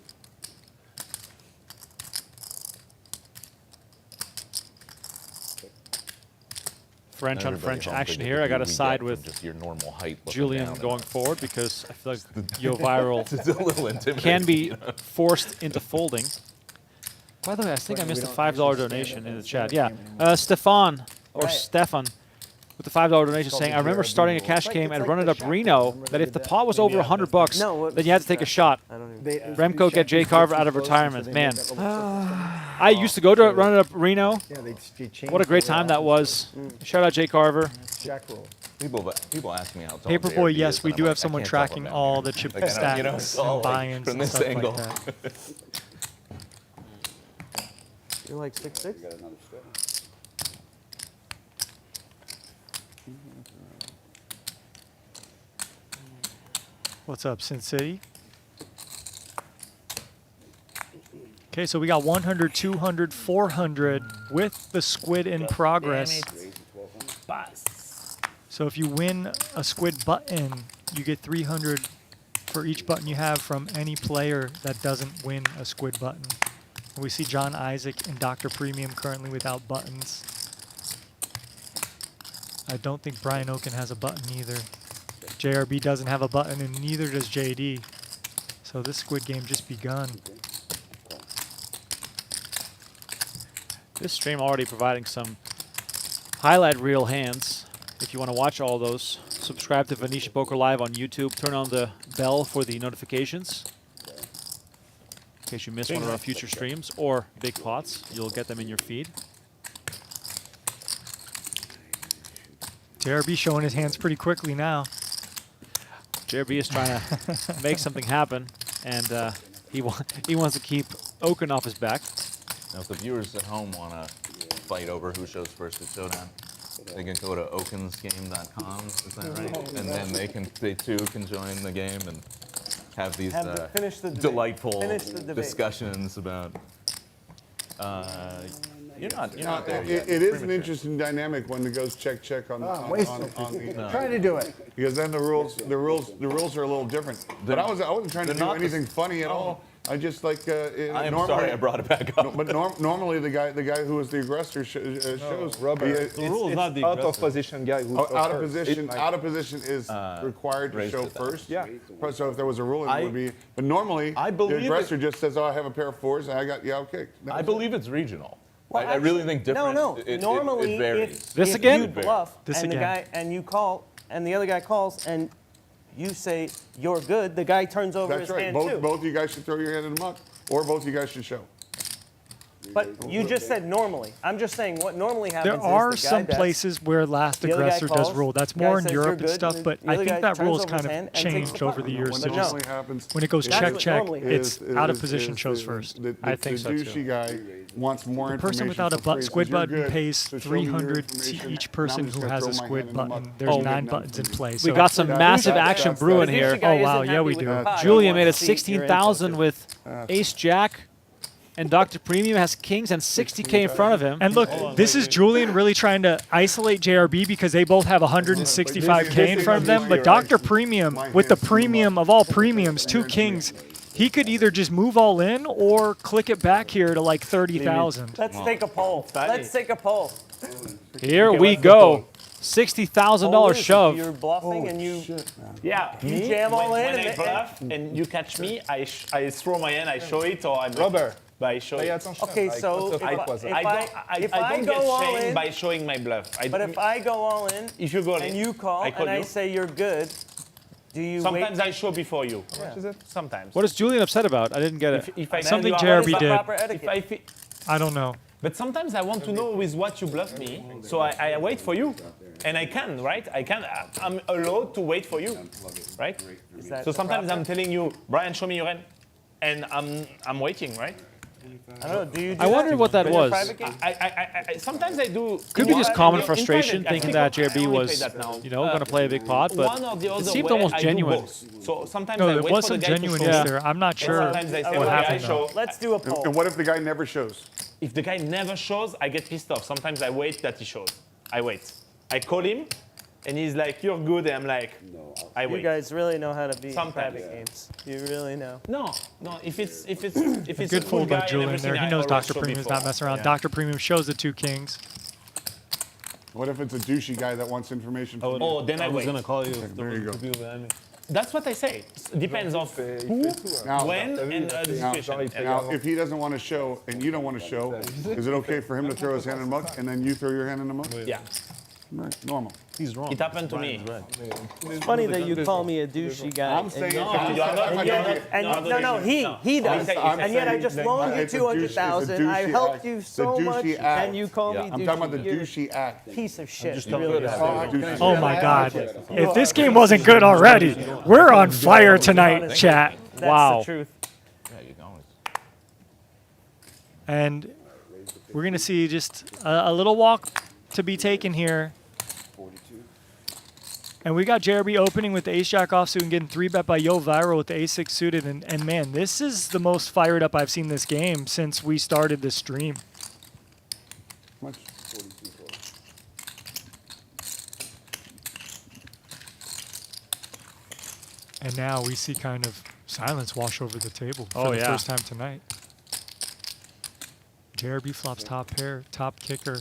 French on Everybody French home action could get here. the I got to view we side get with from just your normal height. looking Julien down. going forward because I feel like Yoh Viral It's a little intimidating. can be forced into folding. By the way, I think I missed a $5 donation in the chat. Yeah, Stefan or Right. Stefan with the $5 donation saying, I remember starting a cash game at Run It Up Reno that if the pot was over $100, No, what- then you had to take a shot. I don't even. They, Remco get Jay Carver out of retirement. Man, I used to go to Run It Up Reno. Yeah, they changed What a great the time that rules. was. Shout out Jay Carver. Jack roll. People ask me how tall Paperboy, JRB yes, is, we and do I'm have like, I someone can't tell tracking from all down the here. chip Like, I don't- you know, stats it's all, and like, buy-ins from and this stuff angle. like that. You're like 6'6"? What's up, Sin City? Okay, so we got 100, 200, 400 with the squid in progress. So if you win a squid button, you get 300 for each button you have from any player that doesn't win a squid button. We see John Isaac and Dr. Premium currently without buttons. I don't think Brian Okin has a button either. JRB doesn't have a button, and neither does JD. So this Squid Game just begun. This stream already providing some highlight reel hands. If you want to watch all those, subscribe to Venetian Poker Live on YouTube. Turn on the bell for the notifications. In case you miss one of our future streams or big pots, you'll get them in your feed. JRB showing his hands pretty quickly now. JRB is trying to make something happen, and he wants to keep Okin off his back. Now, if the viewers at home want to fight over who shows first at Showdown, they can go to okinsgame.com, is that right? And then they too can join the game and have these finish the debate. delightful Finish the debate. discussions about. You're not there yet. It is an interesting dynamic when it goes check on the. Try to do it. Because then the rules are a little different. But I wasn't trying to do anything funny at all. I just like. I am sorry I brought it back up. But normally the guy who was the aggressor shows. Robert, The rule is not the out of aggressor. position guy who Out of first. position. Out of position is required to raised show it then. first. Yeah. So if there was a rule, it would be. But normally I the believe aggressor just says, "Oh, I have a pair of fours, and I got okay." I believe it's regional. Well, I really think different. No. It Normally, varies. This if again? you bluff This and the again. guy and you call and the other guy calls and you say you're good, the guy turns over That's his right. hand too. Both of you guys should throw your hand in the muck, or both of you guys should show. But you just said normally. I'm just saying what normally happens. There are is the guy some bets, places where last the other guy aggressor does calls, rule. That's the guy more in says Europe you're and good, stuff, and but the I other think guy that turns rule's over kind his of hand and takes changed the over pot. the years. What So no. just normally happens. when it goes is- check, what check, normally it's out of position is shows first. The I think so, too. douchey guy wants more The information. person without a for free, squid says, "You're button good, pays so show me your 300 to information, each and person I'm just who gonna has throw a my hand squid in the button. muck." There's Oh, 9 buttons in play. We So got some massive that's- action that's- brewing that's- here. This guy Oh, wow, isn't yeah, happy we with do. the pot. He Julien wants made it to see your 16,000 input. with Ace Jack, and Dr. Premium has kings and 60K in front of him. And look, this is Julien really trying to isolate JRB because they both have 165K in front of them. But Dr. Premium, with the premium of all premiums, 2 kings, he could either just move all in or click it back here to like 30,000. Let's take a poll. Let's take a poll. Here we go. $60,000 Poll is if shove. You're bluffing and you. Yeah, You me, jam all when in I and- bluff and you catch me, I throw my hand, I show it, or I bluff. Robert, But I show pay it. attention. Okay, like, so what's the if fuck was it? I- I don't go get all shamed in- by showing my bluff. But if I go all in If you go and in, you call I call and I you. say you're good, do you Sometimes wait? I show before you. How much is it? Sometimes. What is Julien upset about? I didn't get it. If I Something you are- JRB What is the did. proper If etiquette? I fe- I don't know. But sometimes I want to know with what you bluff me, so I wait for you, and I can, right? I'm allowed to wait for you, right? Is that So sometimes proper? I'm telling you, Brian, show me your hand, and I'm waiting, right? I don't know. Do you do I wondered what that in your was. private game? I sometimes I do. Could be in just private- common in frustration, private, I thinking think that JRB I only was, play that now. going to play a big pot, but one or the it other seemed way, almost I do genuine. both. So sometimes No, I there wait was for some the guy to genuineness show. Yeah. there. I'm not And sure sometimes I say, what okay, I happened. show. Let's do a poll. And what if the guy never shows? If the guy never shows, I get pissed off. Sometimes I wait that he shows. I wait. I call him, and he's like, "You're good," and I'm like, "I You wait." guys really know how to be in Sometimes. private games. You really know. No. If it's Good a fool cool guy by and Julien everything, there. He I knows always Dr. show Premium's before. not messing around. Yeah. Dr. Premium shows the 2 kings. What if it's a douchey guy that wants information from you? Oh, then I wait. call you. There you go. That's what I say. Depends on who, Now, when, and the situation. Now, if he doesn't want to show and you don't want to show, is it okay for him to throw his hand in the muck and then you throw your hand in the muck? Yeah, Right, normal. He's wrong. it happened to me. It's funny that you call me a douchey guy. I'm saying and you are not- and yet, and no, he does. I'm And yet I just loaned you it's a douche- it's a 200,000. I douchey helped act. you The so much, douchey act. and you call me I'm talking about the douchey. You're douchey act. a piece of shit. just You don't really go to are. Douchey Oh act. my God. If this game wasn't good already, we're on fire tonight, chat. That's Wow. the truth. Yeah, you can always. And we're going to see just a little walk to be taken here. And we got JRB opening with the ace-jack offsuit and getting 3-bet by Yoh Viral with the ace-6 suited. And man, this is the most fired up I've seen this game since we started this stream. Much. And now we see kind of silence wash over the table Oh, for the yeah. first time tonight. JRB flops top pair, top kicker.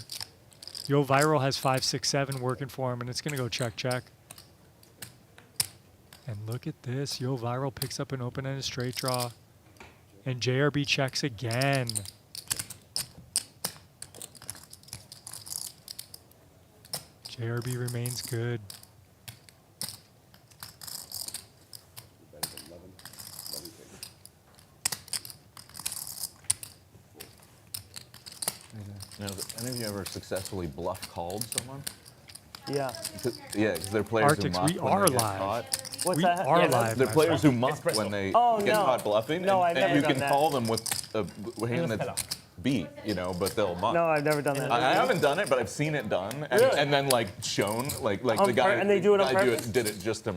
Yoh Viral has 5, 6, 7 working for him, and it's going to go check, check. And look at this. Yoh Viral picks up an open-ended straight draw. And JRB checks again. JRB remains good. Now, have any of you ever successfully bluff called someone? Yeah. Yeah, because they're players Arctics, who muck we when are they get live. caught. What's We that? are Yeah, live. They're my players friend. who muck when they Oh, get no. caught bluffing. No, and, I've never you done can that. call them with a hand that's beat, you know, but they'll muck. No, I've never done that. I haven't done it, but I've seen it done, and then like shown, like On the guy. and they do it on guy purpose? did it just to,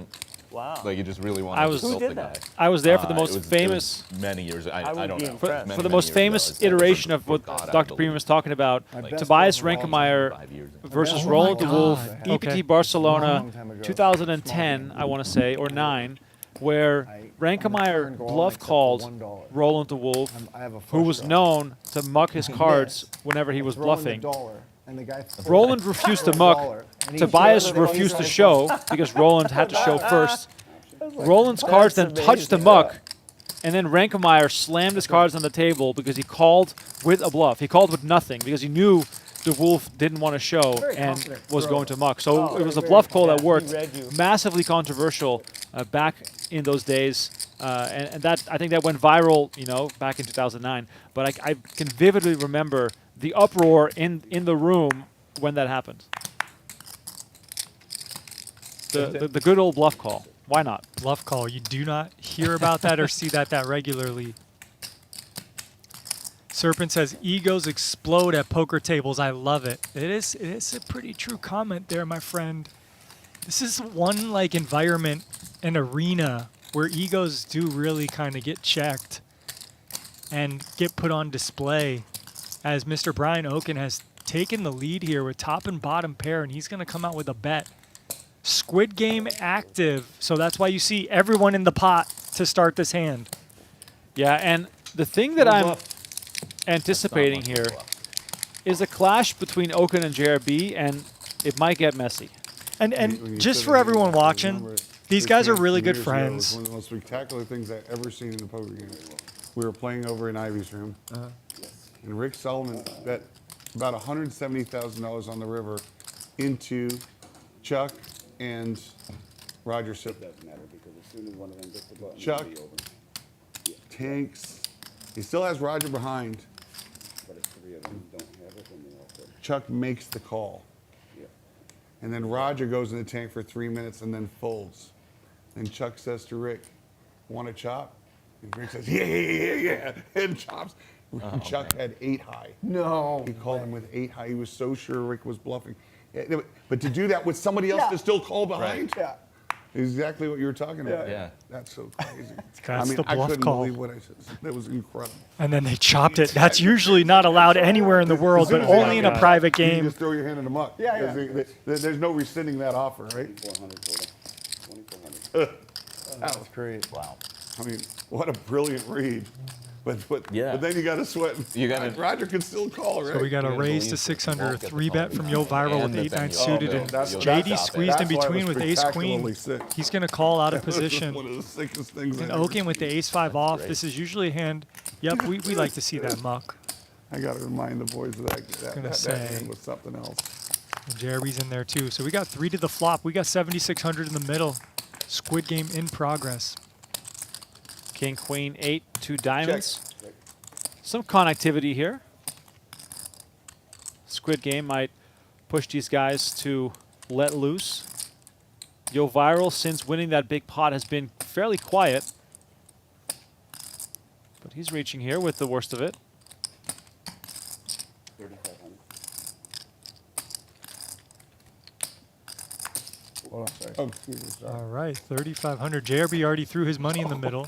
Wow. like, you just really wanted I to was- insult Who the did guy. that? I was there for the It most was famous, many years. I would don't be know. impressed. for the most famous iteration of what Dr. Prima was talking about. best Tobias bluff of all Rankemeyer 5 years ago. versus Oh Roland my de Wolf, God. EPT Okay. Barcelona, Long time ago. 2010, I want to say, or 9, where Rankemeyer bluff called Roland de Wolf, I have a who was known to muck his cards whenever he was bluffing. And the guy Roland refused to muck. Tobias refused to show because Roland had to show first. Roland's cards then touched the muck, and then Rankemeyer slammed his cards on the table because he called with a bluff. He called with nothing because he knew de Wolf didn't want to show and was going to muck. So it was a bluff call that worked. He read you. Massively controversial back in those days, and that I think that went viral, you know, back in 2009. But I can vividly remember the uproar in the room when that happened. The good old bluff call. Why not? Bluff call. You do not hear about that or see that regularly. Serpent says, egos explode at poker tables. I love it. It is a pretty true comment there, my friend. This is one like environment, an arena where egos do really kind of get checked and get put on display, as Mr. Brian Okin has taken the lead here with top and bottom pair, and he's going to come out with a bet. Squid Game active, so that's why you see everyone in the pot to start this hand. Yeah, and the thing that I'm anticipating here is a clash between Okin and JRB, and it might get messy. When you And just said for that, everyone I watching, remember these this guys are game really 2 good years ago. It was friends. one of the most spectacular things I've ever seen in a poker game. We were playing over in Ivy's room, and Rick Sullivan bet about $170,000 on the river into Chuck and Roger Sip. Doesn't matter because as soon as one of them gets the button, Chuck. it'll be over. Tanks. He still has Roger behind. But if 3 of them don't have it, then they all put. Chuck makes the call. Yeah. And then Roger goes in the tank for 3 minutes and then folds. And Chuck says to Rick, want to chop? And Rick says, yeah, and chops. And Chuck had 8 high. No. He called him with 8 high. He was so sure Rick was bluffing. Yeah, but to do that with somebody else to still call behind, Yeah. is exactly what you were talking about. Yeah. That's so crazy. That's the I bluff couldn't call. believe what I said. That was incredible. And then they chopped it. That's usually not allowed anywhere in the world, but only in a private You game. just throw your hand in the muck. Yeah, There's no rescinding that offer, right? 400 total. 2,400. That was great. Wow. I mean, what a brilliant read. But Yeah. then you got to sweat. You gotta- Roger can still call, right? So we got a Couldn't raise believe to it. 600, Won't a get the 3-bet call. from Yoh Viral And with the 8-9 venue. suited, Oh, and no. You'll JD stop it. squeezed in That's why it between was with ace-queen. spectacularly sick. He's going to call out of This is position. one of the sickest things And I've ever Okin with the seen. ace-5 off. This is usually a hand. Yep, we like to see that muck. I got to remind the boys of that gonna that say. hand was something else. And JRB's in there too. So we got 3 to the flop. We got 7,600 in the middle. Squid Game in progress. King, queen, 8, 2 diamonds. Some connectivity here. Squid Game might push these guys to let loose. Yoh Viral, since winning that big pot, has been fairly quiet. But he's reaching here with the worst of it. 3,500. Hold on, sorry. Oh, excuse me, sorry. All right, 3,500. JRB already threw his money in the middle.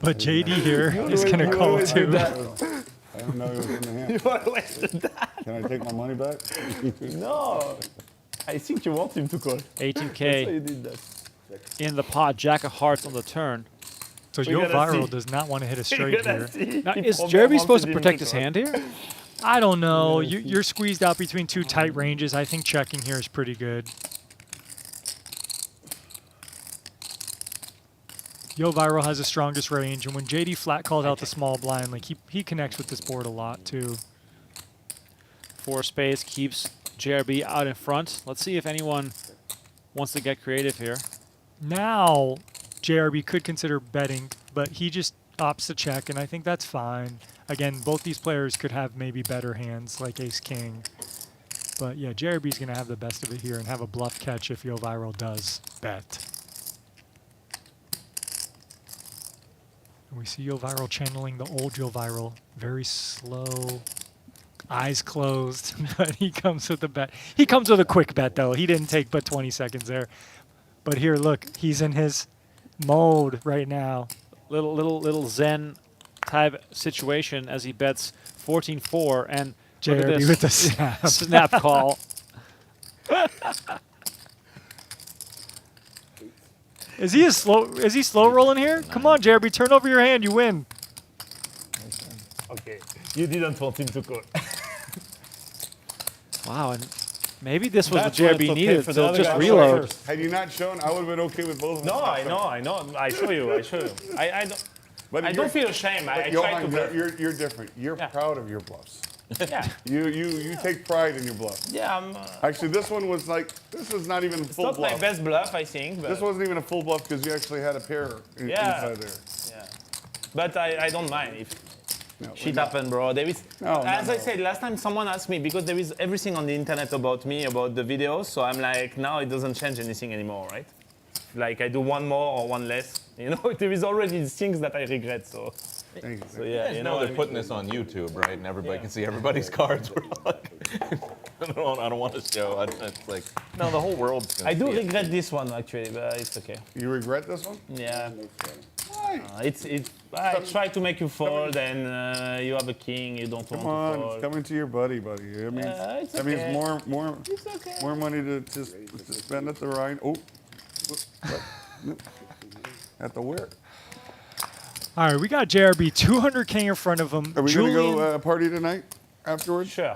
But JD here is going to call too. I didn't know it was in the hand. Can I take my money back? No. I think you want him to call. That's why you 18K did that. in the pot, jack of hearts on the turn. So We Yoh gotta Viral see. does not want to hit a You're straight gonna here. see. Now, He is probably Jeremy wants supposed to him protect to his call. hand here? I don't know. You're squeezed out between 2 tight ranges. I think checking here is pretty good. Yoh Viral has the strongest range, and when JD flat calls out the small blind, like he connects with this board a lot too. 4 spades keeps JRB out in front. Let's see if anyone wants to get creative here. Now, JRB could consider betting, but he just opts to check, and I think that's fine. Again, both these players could have maybe better hands, like ace-king. But yeah, JRB's going to have the best of it here and have a bluff catch if Yoh Viral does bet. And we see Yoh Viral channeling the old Yoh Viral. Very slow, eyes closed, but he comes with a bet. He comes with a quick bet, though. He didn't take but 20 seconds there. But here, look, he's in his mode right now. Little Zen type situation as he bets 14-4 and look at JRB this. with the snap. Snap call. Is he slow rolling here? Come on, JRB, turn over your hand, you win. Okay, you didn't want him to call. Wow, and maybe this was That's what when JRB it's okay needed for the to other just guy to reload. first. Had you not shown, I would have been okay with both of them. No, I know. I show you. I don't. But I don't feel ashamed. I try to Johan, bluff. you're different. You're Yeah. proud of your bluffs. Yeah, You take pride in your bluff. yeah. Actually, this one was like, this is not even a It's full not my bluff. best bluff, I think. But This wasn't even a full bluff because you actually had a pair Yeah. inside there. yeah. But I don't mind if No, shit no. happened, bro. There is, No, as no, I no. said last time, someone asked me because there is everything on the internet about me, about the videos. So I'm like, now it doesn't change anything anymore, right? Like I do one more or one less. You know, there is already things that I regret. So, Thank you. so yeah, You you know know. they're putting this on YouTube, right? And everybody can see everybody's cards. We're like, I don't want to show. It's like, no, the whole world's gonna I do see it. regret this one actually, but it's okay. You regret this one? Yeah. Why? It's I try to make you fold, and you have a king. You don't Come want to on, fold. it's coming to your buddy. That means, It's that means okay. It's okay. more money to spend at the Rhine. Oh, at the where? All right, we got JRB 200K in front of him. Are we Julien, gonna go party tonight afterwards? Sure,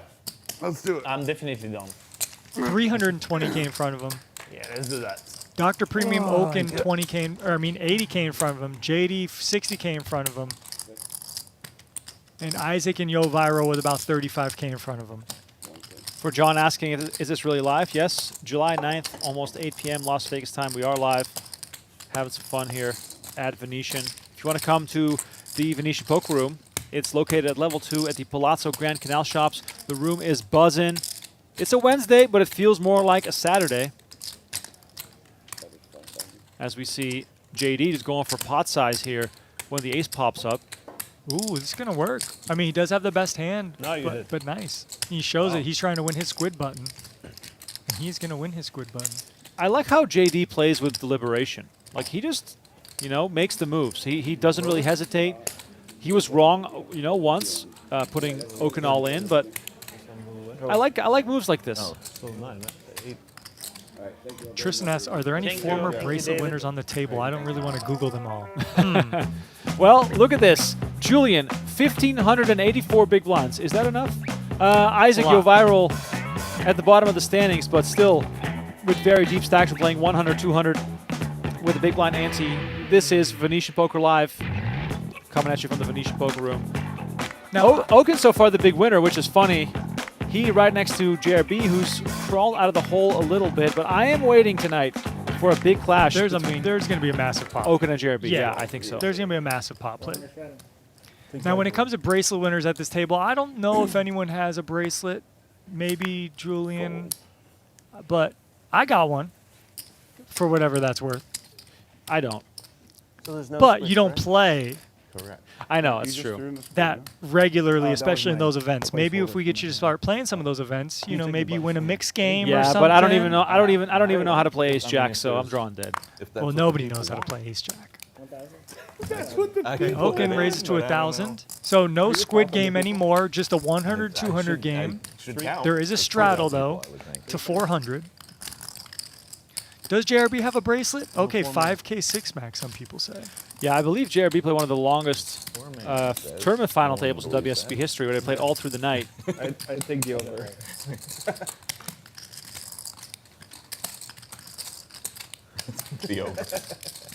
Let's do it. I'm definitely down. 320K in front of him. Yeah, let's do that. Dr. Premium Okin 80K in front of him. JD 60K in front of him. And Isaac and Yoh Viral with about 35K in front of him. For John asking, is this really live? Yes, July 9th, almost 8 p.m. Las Vegas time. We are live, having some fun here at Venetian. If you want to come to the Venetian Poker Room, it's located at level 2 at the Palazzo Grand Canal Shops. The room is buzzing. It's a Wednesday, but it feels more like a Saturday. As we see JD is going for pot size here when the ace pops up. Ooh, this is going to work. I mean, he does have the best hand, No, you did. but nice. He shows it. He's trying to win his squid button. And he's going to win his squid button. I like how JD plays with deliberation. Like, he just, you know, makes the moves. He doesn't really hesitate. He was wrong, you know, once putting Okin all in, but I like moves like this. Tristan asks, are there any Thank you. former Thank you, bracelet David. winners on the table? I don't really want to Google them all. Well, look at this. Julien, 1,584 big blinds. Is that enough? Isaac a lot. Yoh Viral at the bottom of the standings, but still with very deep stacks. We're playing 100, 200 with a big blind ante. This is Venetian Poker Live, coming at you from the Venetian Poker Room. Now, Okin's so far the big winner, which is funny. He right next to JRB, who's crawled out of the hole a little bit, but I am waiting tonight for a big clash between There's going to be a massive pop. Okin and JRB. Yeah, I think so. There's going to be a massive pop play. Now, when it comes to bracelet winners at this table, I don't know if anyone has a bracelet. Maybe Julien, but I got one for whatever that's worth. I don't. So there's no But switch, you don't right? play Correct. I know, You it's just true. threw in the spoon, that huh? regularly, that was especially in my those events. Maybe if we get you to start playing some of those events, you know, maybe you win a mixed game or Yeah, something. but I don't even know. I don't even know how to play Ace Jack, so I'm drawing dead. If that's Well, what nobody the knows how people to play Ace Jack. 1,000? I can Okin raises to 1,000. So no squid game anymore, just a 100, 200 game. should count. There is a for straddle, 3,000 though, people, I would think. to 400. Does JRB have a bracelet? Okay, 5K 6 max, some people say. Yeah, I believe JRB played one of the longest tournament final tables in Four WSB history, where they played all through the night. I take the over. The over.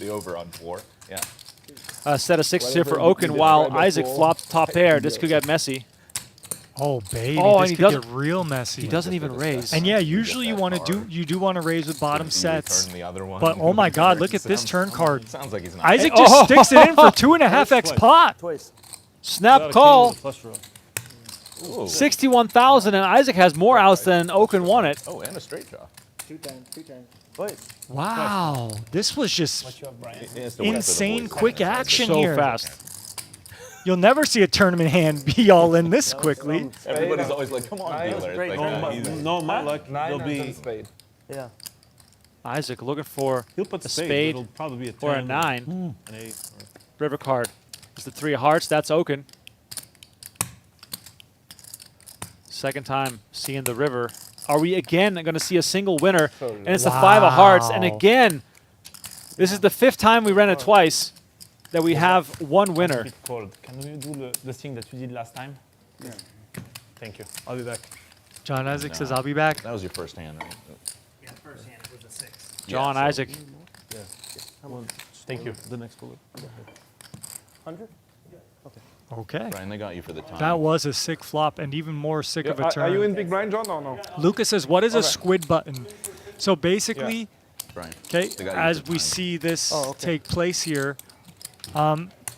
The over on 4. Yeah. Set of sixes here for Whatever you Okin describe while before, Isaac flops top pair. This could get messy. Oh baby, Oh, and this he could doesn't- get real messy. He doesn't even raise. And yeah, You usually get you that want to card. you do want to raise with bottom You sets. return the other one. But oh my God, look at this turn card. Sounds like he's not. Isaac Oh. just sticks it in for 2.5x pot. Twice. Snap call. Flush draw. Ooh. 61,000, and Isaac has more outs than Okin won it. Oh, and a straight draw. 2 times, 3 times. Twice. Wow, this was just What you have, Brian? He has to win for the insane boys. quick action So here. fast. You'll never see a tournament hand be all in this quickly. Everybody's always like, come on, Nine. dealer. It's Great. like, No, nah, he's- no, my luck. 9 There'll and be. spade. Yeah. Isaac looking for He'll put a spade. spade It'll probably be a 10 or a 9. An 8. River card is the 3 of hearts. That's Okin. Second time seeing the river. Are we again going to see a single winner? And it's the 5 of hearts. And Wow. again, this is the 5th time we ran it twice that we have one winner. Bit cold. Can we do the thing that we did last time? Yeah. Thank you. I'll be back. John Isaac No. says, I'll be back. That was your first hand, right? Yeah, first hand was a 6. John, so- Isaac. Thank you. The next caller. 100? Okay. Brian, they got you for the time. That was a sick flop and even more sick of a Are you turn. in big blind, John, or no? Lucas says, what is a Okay. squid button? So basically, Brian. okay, They got you as for we time. see this Oh, okay. take place here,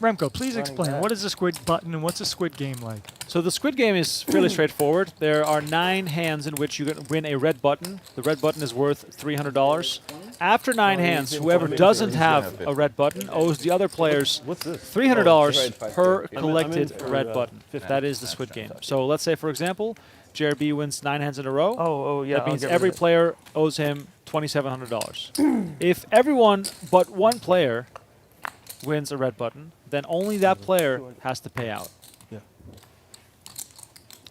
Remco, please Running explain. back. What is a squid button and what's a squid game like? So the squid game is fairly straightforward. There are 9 hands in which you can win a red button. The red button is worth $300. After 9 hands, whoever doesn't have a red button owes the other players $300 per collected red button. That is the squid game. So let's say, for example, JRB wins 9 hands in a row. Oh, yeah. That I'll means get rid every of it. player owes him $2,700. If everyone but one player wins a red button, then only that player has to pay out.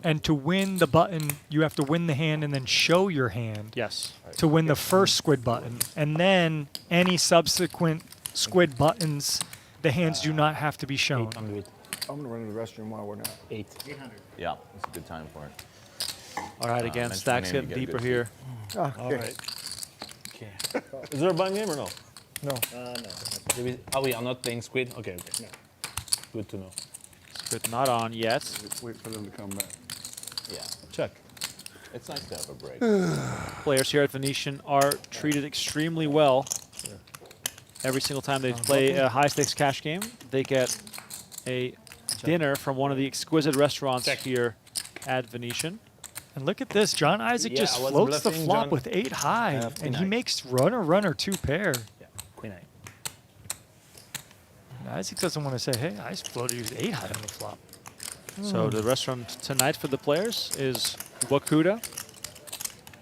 And to win the button, you have to win the hand and then show your hand Yes. to win the first squid button. And then any subsequent squid buttons, the hands do not have to be shown. 800. I'm going to run to the restroom while we're not. 8. 800. Yeah, it's a good time for it. All right, again, mention stacks my name, getting you get a deeper good here. All right. Okay. Is there a button game or no? No. We are not playing squid? Okay, okay. Good to know. Squid not on yet. Wait for them to come back. Yeah, Check. it's nice to have a break. Players here at Venetian are treated extremely well. Every single time they play a high-stakes cash game, they get a dinner from one of the exquisite restaurants here at Venetian. And look at this. John Isaac Yeah, just I was floats the bluffing, flop John. with 8 high. Queen And he high. makes runner 2 pair. Yeah, queen 9. And Isaac doesn't want to say, hey, I floated you with 8 high on the flop. So the restaurant tonight for the players is Wakuda.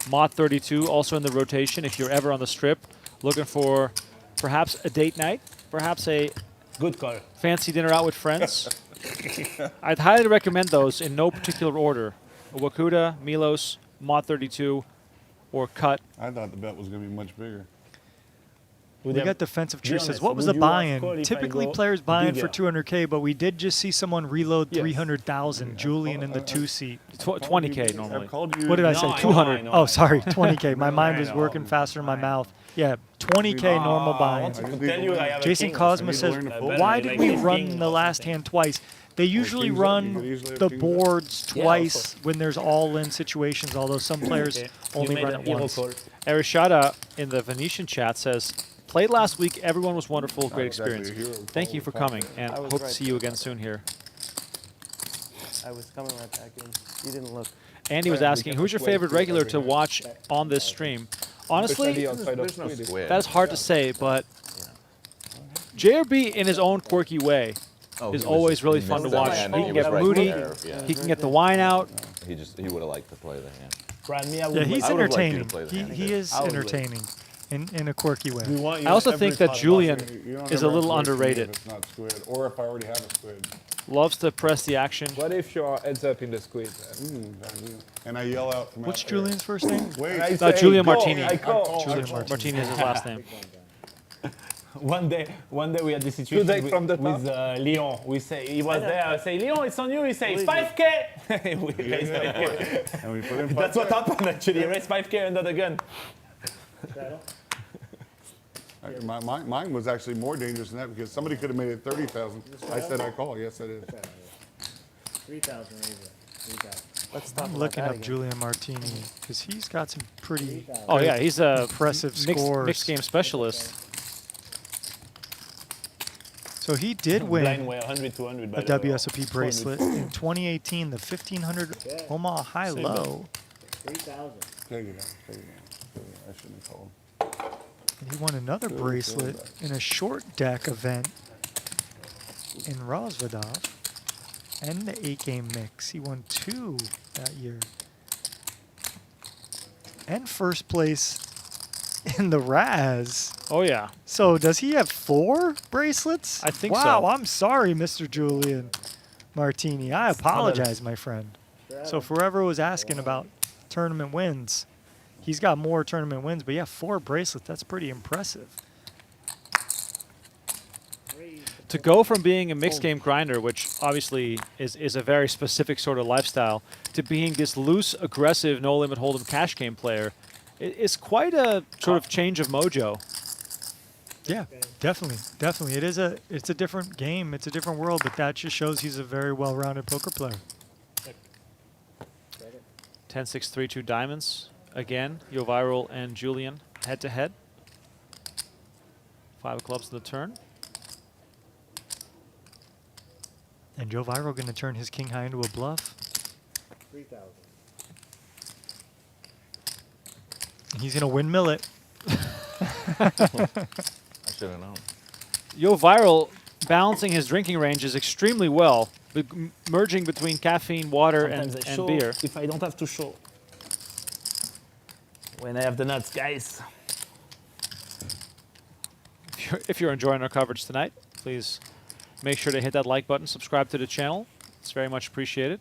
Mod 32 also in the rotation if you're ever on the strip looking for perhaps a date night, perhaps a Good call. fancy dinner out with friends. I'd highly recommend those in no particular order. Wakuda, Milos, Mod 32, or Cut. I thought the bet was going to be much bigger. We got defensive be tree says, honest, what was would the you have buy-in? qualified Typically go players buy in for bigger? 200K, but we did just see someone reload Yes. 300,000. Julian in the 2-seat. 20K normally. I've called you. What did I No, say? I know, 200. I know, Oh, I sorry, know. 20K. My mind was know. working faster in my mouth. Yeah, 20K normal I buy-in. wanted to tell you I have a Jason king. Cosma need to says, learn to fold. why Like did we king run the or last something. hand twice? They usually kings up, you run could usually have the kings up. boards Yeah, twice when there's all-in situations, although some players Okay. only You made run a it hero once. call. Arishada in the Venetian chat says, played last week, everyone was wonderful, great exactly experience. a hero Thank you for coming, and I was hope to right. see you again soon here. I was coming right back in. You didn't look. Andy was asking, who's your favorite regular to watch on this stream? Honestly, Especially outside of There's no squid. squid. that is hard to say, but JRB in his own quirky way Oh, is he was always just- really he fun to missed that watch. hand. He He can was get right moody, there, yeah. he can get the wine out. He would have liked to play the hand. Brian, me, I would Yeah, he's I would've liked you to entertaining. play the He, hand he too. is I would wait. entertaining in a quirky way. We want you I also every think that pot of Julien You don't is a ever little have to wait for me underrated. If it's not squid, or if I already have a squid. Loves to press the action. What if you're heads up in the squid? And I yell out from What's out there, Julian's first name? Wait. I say, Julien go, Martini. I call. Julien Martini is his last name. One day we had this situation Today with, from the with Leon. We say he was there. I say Leon, it's on you. He says 5K. We raised 5K. And we put in That's what happened actually. He raised 5K under the gun. Mine was actually more dangerous than that because somebody could have made it 30,000. I said I call. Yes, it is. 3,000 raise it. 3,000. Let's talk I'm about looking that up again. Julien Martini because he's got some pretty Oh yeah, he's a impressive mixed, scores. mixed game specialist. So he did Blind win way 100, 200 by a the way. WSOP bracelet in 2018, the 1500 Omaha high-low. 3,000. Take it out. Take it out. I shouldn't have called. And he won another bracelet in a short deck event in Rosvadov and the AK mix. He won 2 that year. And first place in the Raz. Oh yeah. So does he have 4 bracelets? I think wow, so. I'm sorry, Mr. Julien Martini. I apologize, my friend. So forever was asking about tournament wins. He's got more tournament wins, but yeah, 4 bracelets. That's pretty impressive. To go from being a mixed game grinder, which obviously is a very specific sort of lifestyle, to being this loose, aggressive, no-limit hold'em cash game player, it's quite a sort of change of mojo. Yeah, definitely, definitely. It's a different game. It's a different world, but that just shows he's a very well-rounded poker player. 10-6-3-2 diamonds. Again, Yoh Viral and Julien head-to-head. 5 of clubs in the turn. And Yoh Viral going to turn his king high into a bluff. 3,000. And he's going to windmill it. I should have known. Yoh Viral balancing his drinking ranges extremely well, merging between caffeine, water, Sometimes and I show beer. if I don't have to show. When I have the nuts, guys. If you're enjoying our coverage tonight, please make sure to hit that like button, subscribe to the channel. It's very much appreciated.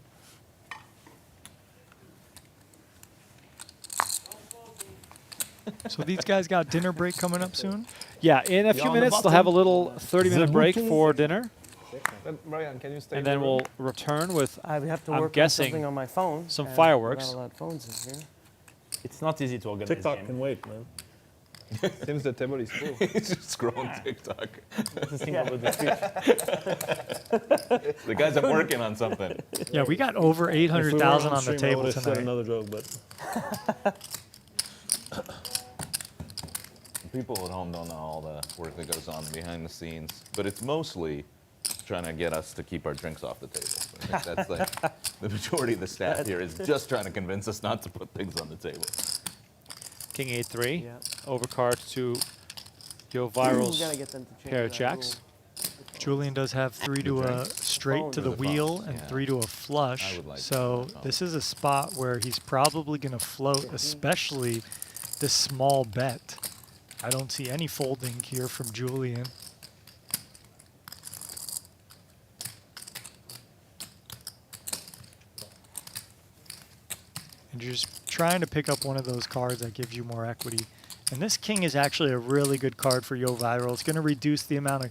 So these guys got dinner break coming up soon? Yeah, in a few minutes, they'll have a little 30-minute break for dinner, Brian, can you stay? and then in the we'll return with, I have to I'm work on guessing, something on my phone. some and fireworks. Not a lot of phones in here. It's not easy to organize. TikTok game. can wait, man. Seems the table is full. He's just scrolling TikTok. That's the thing about the Switch. The guys are working on something. Yeah, we got over If we weren't 800,000 on the stream, I table would've said tonight. another joke, but People at home don't know all the work that goes on behind the scenes, but it's mostly trying to get us to keep our drinks off the table. I think that's like the majority of the staff here is just trying to convince us not to put things on the table. King A3, Yeah. overcard to Yoh We gotta Viral's get them to change pair of that jacks. Julian does have 3 to a straight to the With a wheel phone, and yeah. 3 to a flush. I would like to So have a this is a spot where he's probably going to float, especially this small bet. I don't see any folding here from Julien. And you're just trying to pick up one of those cards that gives you more equity. And this king is actually a really good card for Yoh Viral. It's going to reduce the amount of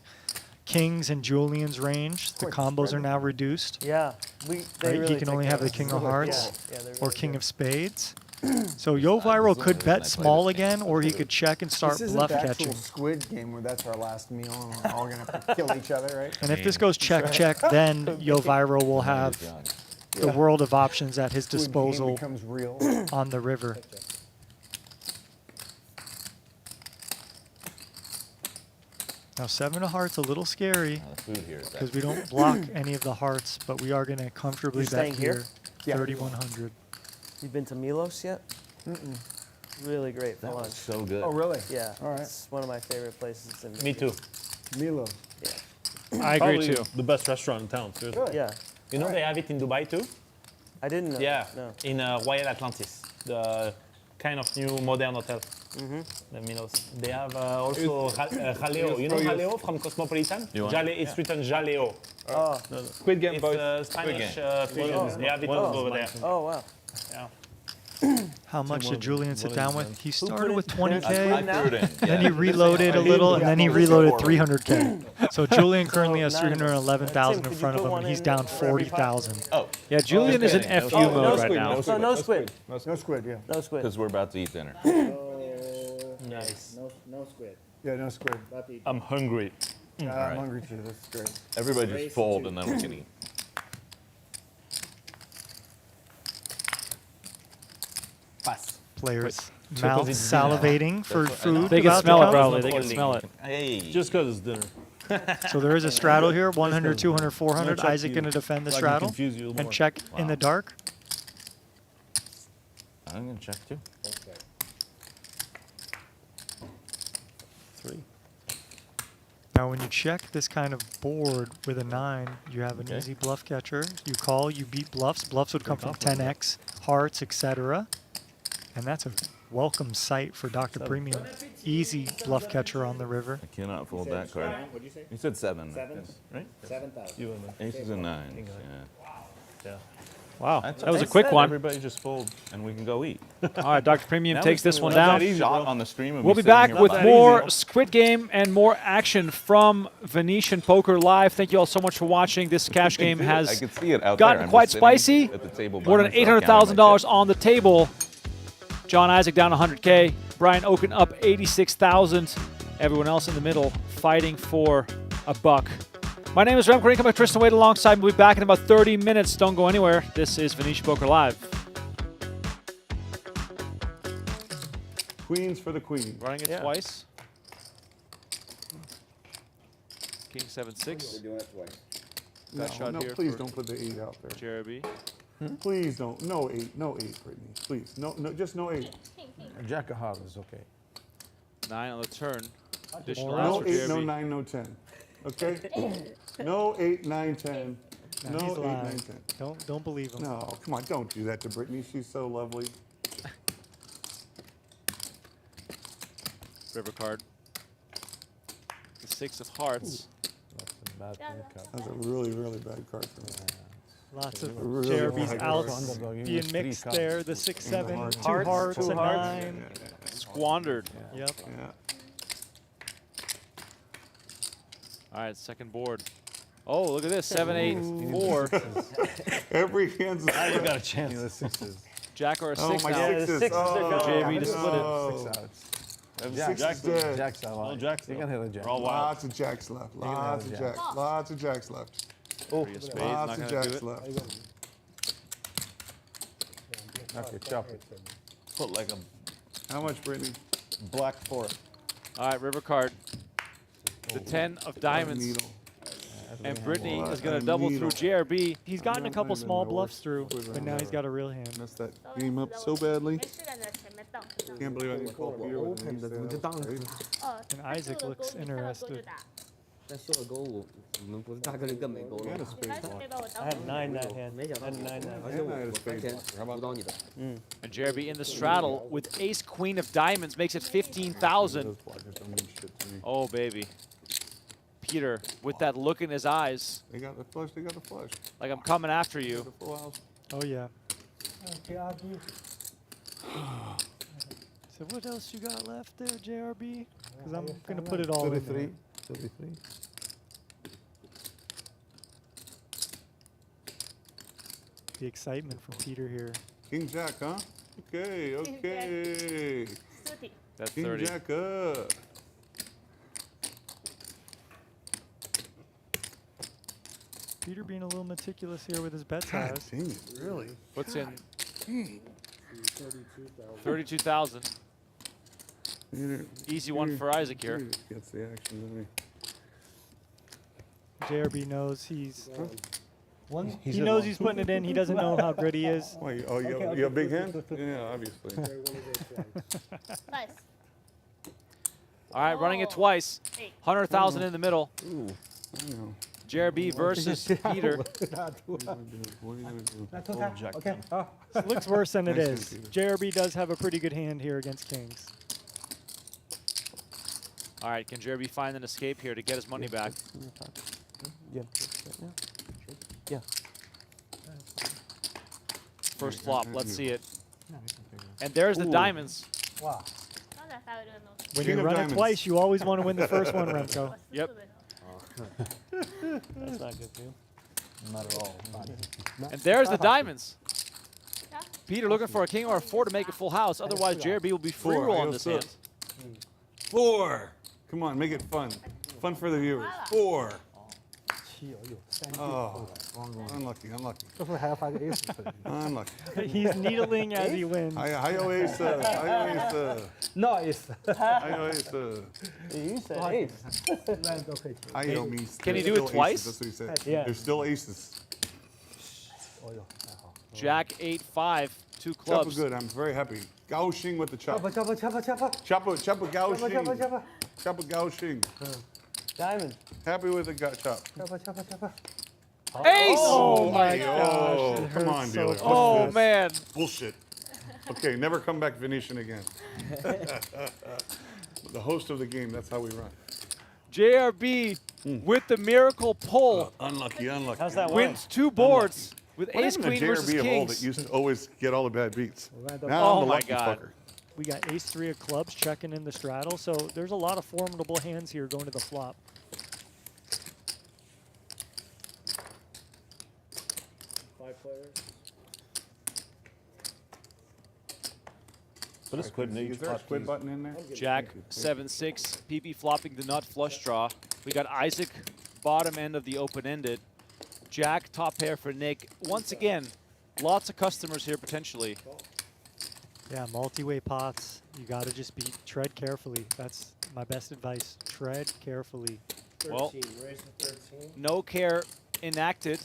kings in Julien's range. The combos are now reduced. Yeah, they Right? really He can take only care have the us. king of hearts Yeah, they're or really king good. of spades. So Yoh Viral could bet small again, or he could check and start This isn't bluff the actual catching. squid game where that's our last meal and we're all gonna have to kill each other, right? And if this goes check, check, then Yoh Viral will have the world of options at his Squid Game disposal becomes real. on the river. Now 7 of hearts a little scary The food here is because we don't block any of the hearts, but we are going to comfortably You're bet staying here? here. Yeah. 3,100. You've been to Milos yet? Mm-mm. Really great for That was lunch. so good. Oh, really? Yeah, All right. it's one of my favorite places in Me too. Milo. I agree probably too. the best restaurant in town. Seriously. Good. Yeah, You know they have it in Dubai too? I didn't know. Yeah, No. in Royal Atlantis, the kind of new modern hotel. The Milos. They have also Jaleo. You know Jaleo from Cosmopolitan? You want- It's written Jaleo. Oh, Squid Game, It's boys. Spanish game. fusion. They have it One of over those there. mine. oh wow. Yeah. How much did Julien sit one down of with? these He Who started with put it- 20K. I threw it in. Then yeah. he reloaded a little, and then he reloaded 300K. So Julien currently has nine. 311,000 Tim, in could front you of put him, one and he's in down for every 40,000. Oh, Yeah, Julien is in kidding. FU No mode right squid, now. no So no squid. No squid, yeah. No squid. because we're about to eat dinner. Nice. No squid. Yeah, no squid. About to eat. I'm hungry. I'm hungry too. That's great. Everybody Race just fold to- and then we can eat. Pass. Players because mouth it's dinner. salivating for That's what I know. food. They can about to smell it come. probably. They can Folding. smell it. Hey. Just because it's dinner. So there is a straddle here, 100, 200, 400. check Isaac you. going to defend the Like, straddle confuse you and more. check in the dark. I'm gonna check too. Okay. 3. Now, when you check this kind of board with a 9, you have an Okay. easy bluff catcher. You call, you beat bluffs. Bluffs would come from 10x, hearts, etc. And that's a welcome sight for Dr. Premium. Easy bluff catcher on the river. I cannot fold that card. What'd you say? You said 7. 7? yes, right? 7,000. You and me. Aces and 9s. Yeah. Yeah. Wow, That's that was a what I quick said. one. Everybody just fold and we can go eat. All right, Dr. Premium Now takes we this can one let down. that shot on the stream and We'll be sitting back here with by- more Squid Game and more action from Venetian Poker Live. Thank you all so much for watching. This cash game I has could see it out there. gotten I'm quite just sitting spicy. At the table by More than myself, counting my $800,000 chips. on the table. John Isaac down 100K. Brian Okin up 86,000. Everyone else in the middle fighting for a buck. My name is Remco Rinkham. Tristan Wade alongside. We'll be back in about 30 minutes. Don't go anywhere. This is Venetian Poker Live. Queens for the queen. Running it twice. King 7-6. We're doing it twice. No, shot no, here please for- don't put the 8 out there. JRB. Please don't. No 8. No 8, Brittany. Please. No, just no 8. Jack of hearts is okay. 9 on the turn. Additional Alright. outs No for 8, no JRB. 9, no 10. Okay? No 8, 9, 10. Now No he's 8, 9, lying. 10. Don't believe him. No, come on, don't do that to Brittany. She's so lovely. River card. The 6 of hearts. That's a really, really bad card for me. Lots of Really JRB's hard outs cards. being mixed there. The 6-7, hearts. 2 hearts, Two a hearts. 9. Squandered. Yep. Yeah. All right, second board. Oh, look at this. 7, 8, 4. Every hand's a I got a chance. Jack or a 6 Oh, my now. sixes. sixes are Oh, gone. JB to split it. no. Jack's Six is dead. Jack's a lot. No jacks. You can hit a jack. We're all wild. Lots of jacks left. Lots of jack. jacks. Lots of jacks left. Three of spades, not Lots of going to do jacks it. left. Okay, chop it. Put like a How much, Brittany? black 4. All right, river card. The 10 of diamonds. Needle. And Brittany Well, is going a to double needle. through JRB. He's gotten a Not couple even small the bluffs worst through, squid but round now he's ever. got a real hand. Messed that game up so badly. Can't believe I didn't call Peter with an ace there. That was crazy. And Isaac looks interested. 但是2勾我们不是大概率更没勾 He 了 had a。spade block. I had 9 that hand. 没想到 I had 9 that 而且 And I had a 我 spade 发现 block. How about 辅导你的。 And JRB in the straddle with ace queen of diamonds makes it 15,000. Those blockers don't mean shit to me. Oh, baby. Peter with that look in his eyes, They got the flush. They got the flush. like I'm coming after you. The full house. Oh, yeah. So what else you got left there, JRB? Because I'm going to put it all in there. 33. 33. The excitement from Peter here. King Jack, huh? Okay, okay. That's King 30. Jack up. Peter being a little meticulous here with his bet God size. dang it, really? Puts in Dang. 32,000. Peter- Easy one for Isaac here. Peter just gets the action, doesn't JRB knows he's He's he in knows one. he's putting it in. He doesn't know how good he is. he? Why, you have a big hand? Yeah, obviously. Nice. All right, running it twice. 100,000 in the middle. I know. JRB versus Peter. What are you gonna do? Okay. It looks worse than it Nice is. hand, JRB does have a pretty good hand here against kings. All right, can JRB find an escape here to get his money back? Yeah. First flop, let's see it. And there's the diamonds. When King you of run diamonds. it twice, you always want to win the first one, Remco. Yep. That's not good for you. Not at all. And there's the diamonds. Peter looking for a king or a 4 to make a full house. Otherwise, JRB will be free roll on this hand. 4. Come on, make it fun. Fun for the viewers. 4. 7，哎呦，3句， Oh, 光光， unlucky, unlucky, 这会还要发个 ace 出来 unlucky. He's needling as he wins. 还有 ace， 还有 ace， ？No ace， 还有 ace， You said ace. 那都可以。还有 me. Can he do Still it twice? aces, That's what he said. Yeah. There's still aces. 哦呦，还好。 Jack 8-5, 2 Chopper clubs. good. I'm very happy. Gao Xing with the chop. Chopper Chopper Gao Xing. Chopper Gao Xing. Diamond. Happy with the chop. Ace! Oh my Hey, gosh. oh, it come hurts on, so dealer. bad. Oh, What's this? man. Bullshit. Okay, never come back Venetian again. The host of the game, that's how we run. JRB with the miracle pull. Unlucky, unlucky. How's that Wins 2 boards with What ace happened queen to versus JRB of old that kings. used to always get all the bad beats? Now Oh I'm the my lucky God. fucker. We got ace 3 of clubs checking in the straddle, so there's a lot of formidable hands here going to the flop. 5 players. But it's quit Is there a quit button in there? Jack 7-6, PP flopping the nut flush draw. We got Isaac bottom end of the open-ended. Jack top pair for Nick. Once again, lots of customers here potentially. Yeah, multi-way pots. You got to just tread carefully. That's my best advice. Tread carefully. 13. Well, Raise to 13. No care enacted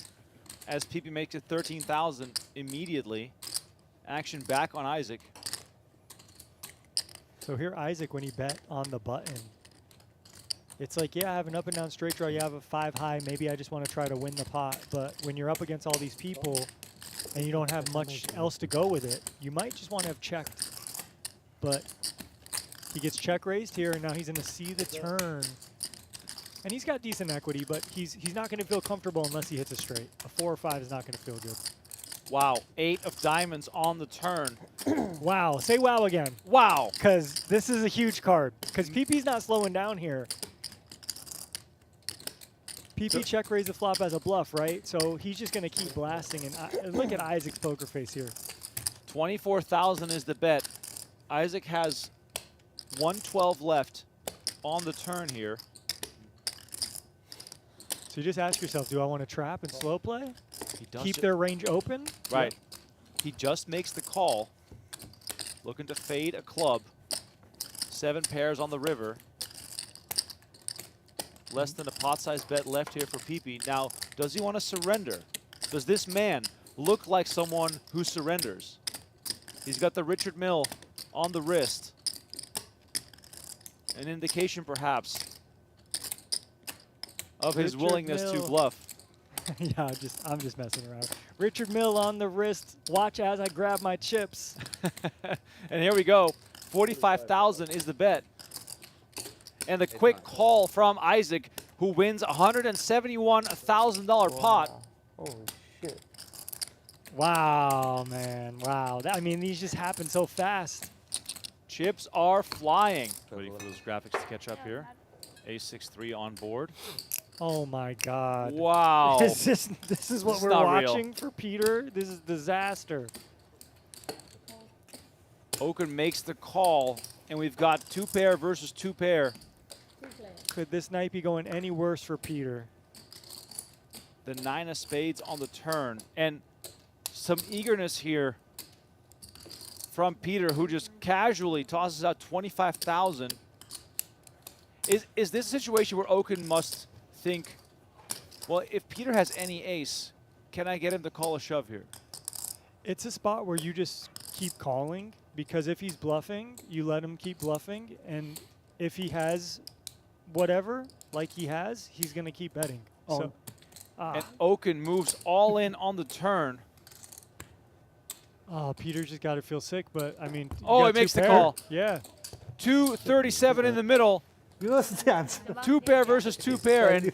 as PP makes it 13,000 immediately. Action back on Isaac. So here Isaac, when he bet on the button, it's like, yeah, I have an up and down straight draw. You have a 5 high. Maybe I just want to try to win the pot. But when you're up against all these people and you don't have much else to go with it, you might just want to have checked. But he gets check raised here, and now he's going to see the turn. And he's got decent equity, but he's not going to feel comfortable unless he hits a straight. A 4 or 5 is not going to feel good. Wow, 8 of diamonds on the turn. Wow, say wow again. Wow. Because this is a huge card. Because PP's not slowing down here. PP check raise the flop as a bluff, right? So he's just going to keep blasting. And look at Isaac's poker face here. 24,000 is the bet. Isaac has 112 left on the turn here. So you just ask yourself, do I want to trap and slow play? He does Keep it. their range open? Right. Yep. He just makes the call. Looking to fade a club. 7 pairs on the river. Less than a pot-sized bet left here for PP. Now, does he want to surrender? Does this man look like someone who surrenders? He's got the Richard Mill on the wrist. An indication, perhaps, of his Richard willingness to Mill. bluff. Yeah, I'm just messing around. Richard Mill on the wrist. Watch as I grab my chips. And here we go. 45,000 is the bet. And the quick call from Isaac, who wins $171,000 pot. Holy shit. Wow, man. Wow. I mean, these just happen so fast. Chips are flying. Waiting for those graphics to catch up here. A6-3 on board. Oh, my God. Wow. This is what This is we're not real. watching for Peter? This is disaster. Okin makes the call, and we've got 2 pair versus 2 pair. Could this night be going any worse for Peter? The 9 of spades on the turn. And some eagerness here from Peter, who just casually tosses out 25,000. Is this a situation where Okin must think, well, if Peter has any ace, can I get him to call a shove here? It's a spot where you just keep calling, because if he's bluffing, you let him keep bluffing. And if he has whatever, like he has, he's going to keep betting. Oh. So, And Okin moves all in on the turn. Peter just got to feel sick, but I mean. you Oh, got he 2 makes the pair. call. Yeah. 237 in the middle. 原来是这样子。 2 pair versus 2 pair. And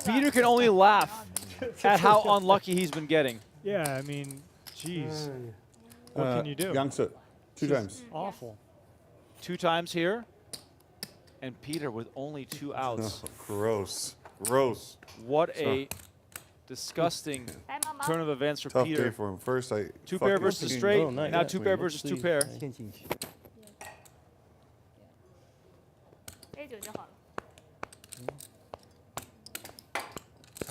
Peter can only laugh at how unlucky he's been getting. Yeah, I mean, geez. What can you do? Yangtze, 2 times. Awful. 2 times here. And Peter with only 2 outs. Gross. Gross. What a disgusting turn of events for Tough Peter. day for him. First, I 2 pair fucking versus seen- straight. Oh, nice. Now 2 pair versus 2 pair. A9就好了。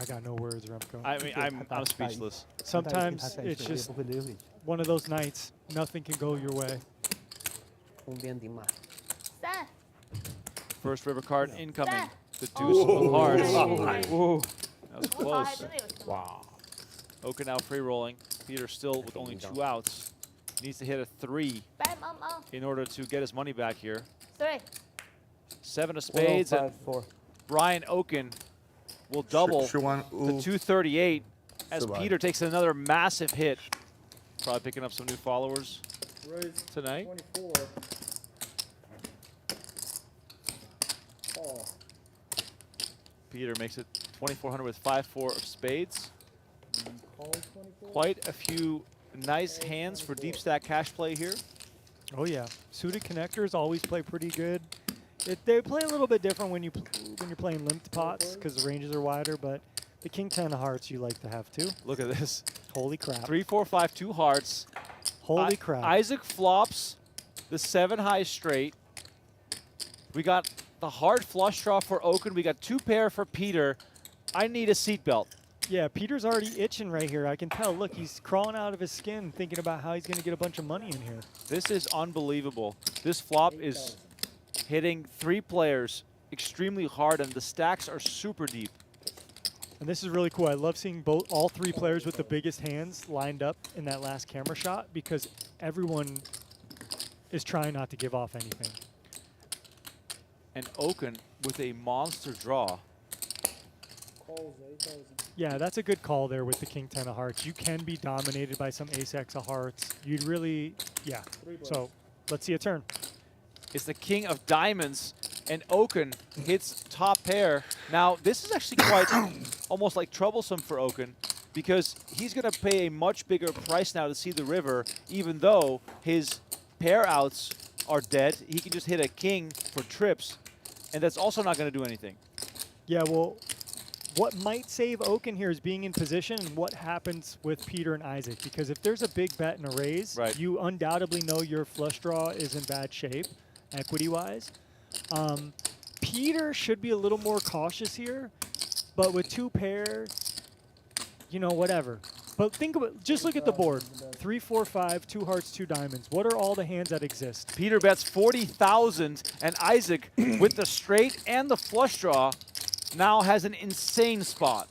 I got no words, Remco. I mean, I'm speechless. Sometimes it's just one of those nights. Nothing can go your way. 封边顶马。3 First river card incoming. The deuce of hearts. Whoa. That was 我还 close. 真的有什么。 Wow. Okin now free rolling. Peter still with only 2 outs. Needs to hit a 3 白猫猫 in order to get his money back here. ，3 7 of spades, and 4. Brian Okin will double Shawan, to 238 as Survive. Peter takes another massive hit. Probably picking up some new followers Raise tonight. 24. Call. Peter makes it 2,400 with 5-4 of spades. Call 24. Quite a few nice hands for deep stack cash play here. Oh yeah, suited connectors always play pretty good. They play a little bit different when you're playing limped pots because the ranges are wider, but the king 10 of hearts you like to have too. Look at this. Holy crap. 3, 4, 5, 2 hearts. Holy crap. Isaac flops the 7 high straight. We got the hard flush draw for Okin. We got 2 pair for Peter. I need a seatbelt. Yeah, Peter's already itching right here. I can tell. Look, he's crawling out of his skin thinking about how he's going to get a bunch of money in here. This is unbelievable. This flop is hitting 3 players extremely hard, and the stacks are super deep. And this is really cool. I love seeing all 3 players with the biggest hands lined up in that last camera shot because everyone is trying not to give off anything. And Okin with a monster draw. Calls 8,000. Yeah, that's a good call there with the king 10 of hearts. You can be dominated by some ace-x of hearts. You'd really, yeah. So let's see a turn. It's the king of diamonds, and Okin hits top pair. Now, this is actually quite almost like troublesome for Okin because he's going to pay a much bigger price now to see the river, even though his pair outs are dead. He can just hit a king for trips, and that's also not going to do anything. Yeah, well, what might save Okin here is being in position and what happens with Peter and Isaac. Because if there's a big bet and a raise, right, you undoubtedly know your flush draw is in bad shape, equity-wise. Peter should be a little more cautious here, but with 2 pair, you know, whatever. But think about, just look at the board. 3, 4, 5, 2 hearts, 2 diamonds. What are all the hands that exist? Peter bets 40,000, and Isaac, with the straight and the flush draw, now has an insane spot.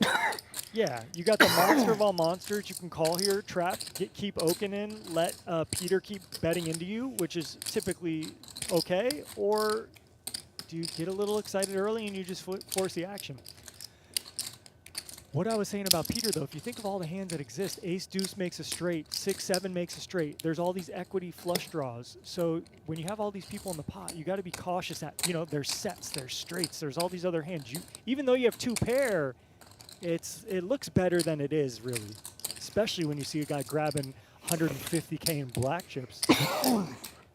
Yeah, you got the monster of all monsters you can call here, trap, keep Okin in, let Peter keep betting into you, which is typically okay, or do you get a little excited early and you just force the action? What I was saying about Peter, though, if you think of all the hands that exist, ace deuce makes a straight, 6, 7 makes a straight. There's all these equity flush draws. So when you have all these people in the pot, you got to be cautious that, you know, there's sets, there's straights, there's all these other hands. Even though you have 2 pair, it looks better than it is, really. Especially when you see a guy grabbing 150K in black chips.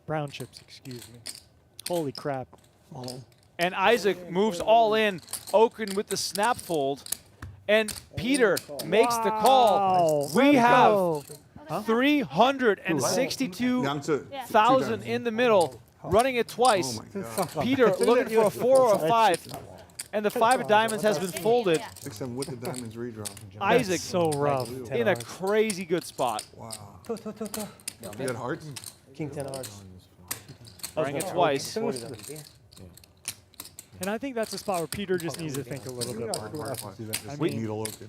Brown chips, excuse me. Holy crap. And Isaac moves all in. Okin with the snap fold. And Peter makes the call. We have 362,000 in the middle, running it twice. Peter looking for a 4 or a 5. And the 5 of diamonds has been folded. Except with the diamonds redraw. Isaac so rough. in a crazy good spot. Wow. You got hearts? King 10 of hearts. Running it twice. And I think that's a spot where Peter just needs to think a little bit more.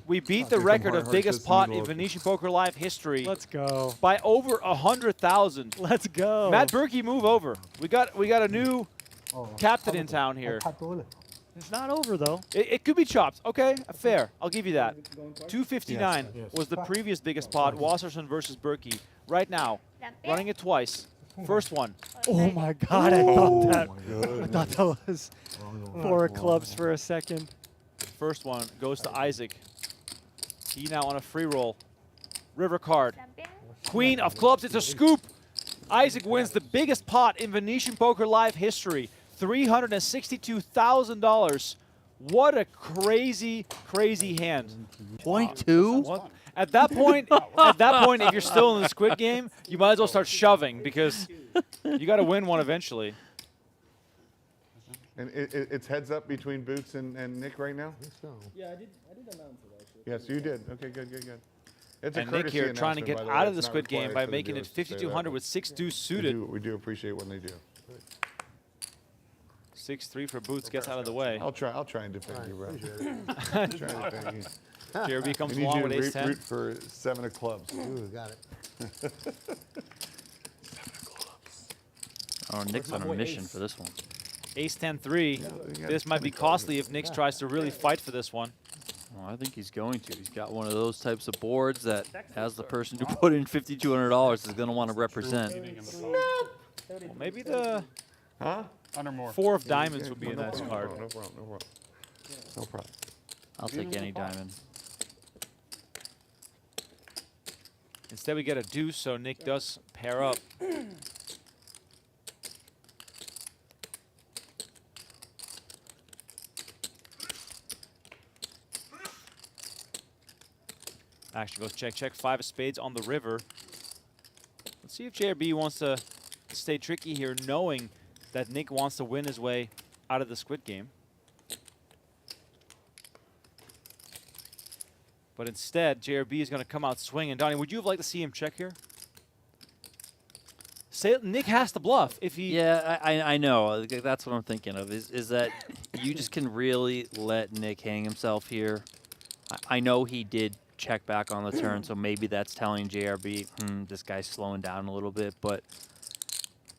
We beat the record of biggest pot in Venetian Poker Live history. Let's go. By over 100,000. Let's go. Matt Berkey, move over. We got a new captain in town here. It's not over, though. It could be chopped. Okay, fair. I'll give you that. 259 was the previous biggest pot, Wasserson versus Berkey. Right now, running it twice. First one. Oh my God! I thought that was 4 of clubs for a second. First one goes to Isaac. He now on a free roll. River card. Queen of clubs. It's a scoop. Isaac wins the biggest pot in Venetian Poker Live history. $362,000. What a crazy, crazy hand. 0.2? At that point, if you're still in the Squid Game, you might as well start shoving because you got to win one eventually. And it's heads up between Boots and Nick right now? Yeah, I did announce it actually. Yes, you did. Okay, good. It's And a Nick courtesy here trying to announcement, get by the out way. of the It's not squid game required by for the making it dealers to say that, 5200 but with 6-2 suited. we do appreciate when they do. 6-3 for Boots, gets out of the way. I'll try and defend you, bro. Try and defend you. JRB comes I need along you with to ace-10. root for 7 of clubs. Ooh, got it. Oh, Nick's on a mission for this one. Ace-10-3. This might be costly if Nick tries to really fight for this one. Well, I think he's going to. He's got one of those types of boards that, as the person who put in $5,200, is going to want to represent. Well, maybe the Under more. 4 of diamonds would be a nice card. No problem. I'll take any diamond. Instead, we get a deuce, so Nick does pair up. Action goes check, check. 5 of spades on the river. Let's see if JRB wants to stay tricky here, knowing that Nick wants to win his way out of the squid game. But instead, JRB is going to come out swinging. Donnie, would you have liked to see him check here? Say, Nick has to bluff if he... Yeah, I know. That's what I'm thinking of, is that you just can really let Nick hang himself here. I know he did check back on the turn, so maybe that's telling JRB, this guy's slowing down a little bit. But,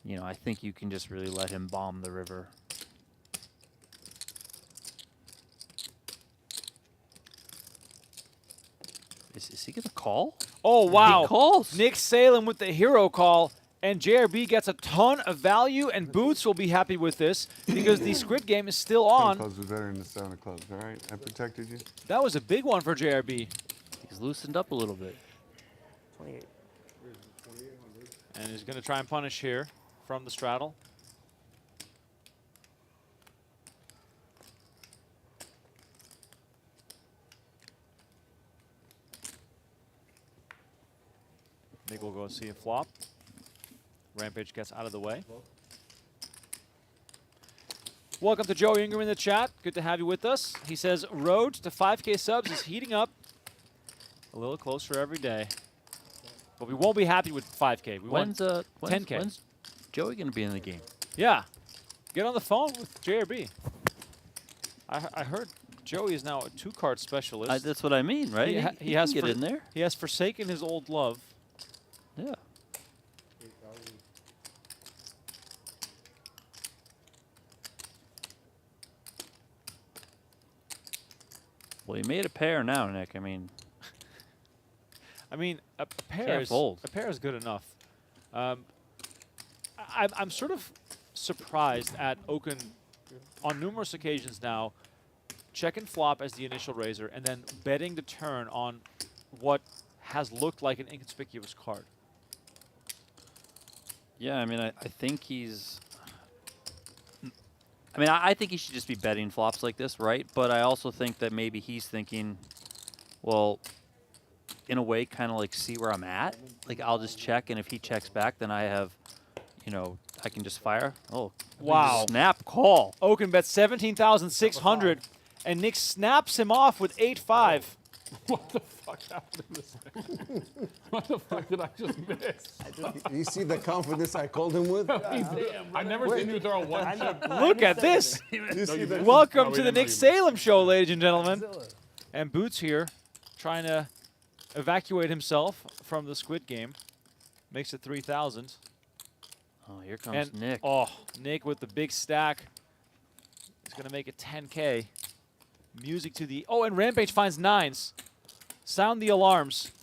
you know, I think you can just really let him bomb the river. Is he going to call? Oh, wow. He calls. Nick Salem with the hero call, and JRB gets a ton of value, and Boots will be happy with this because the squid game is still 10 of on. clubs was better than the 7 of clubs, all right? I protected you. That was a big one for JRB. He's loosened up a little bit. 28. And he's going to try and punish here from the straddle. Nick will go see a flop. Rampage gets out of the way. Welcome to Joe Ingram in the chat. Good to have you with us. He says, road to 5K subs is heating up a little closer every day. But we won't be happy with 5K. We want 10K. When's Joey going to be in the game? Yeah. Get on the phone with JRB. I heard Joey is now a 2-card specialist. That's what I mean, right? He has can get in there. He has forsaken his old love. Yeah. Well, he made a pair now, Nick. I mean, a pair can't is fold. a pair is good enough. I'm sort of surprised at Okin on numerous occasions now, checking flop as the initial raiser and then betting the turn on what has looked like an inconspicuous card. Yeah, I mean, I think he's... I mean, I think he should just be betting flops like this, right? But I also think that maybe he's thinking, well, in a way, kind of like see where I'm at. Like, I'll just check, and if he checks back, then I have, you know, I can just fire. Oh, wow. Snap call. Okin bets 17,600, and Nick snaps him off with 8-5. What the fuck happened to this man? What the fuck did I just miss? You see the confidence I called him with? I've never seen you throw a one shot. Look at this. Welcome to the Nick Salem Show, ladies and gentlemen. And Boots here trying to evacuate himself from the squid game. Makes it 3,000. Oh, here comes Nick. Oh, Nick with the big stack. He's going to make it 10K. Music to the... Oh, and Rampage finds 9s. Sound the alarms.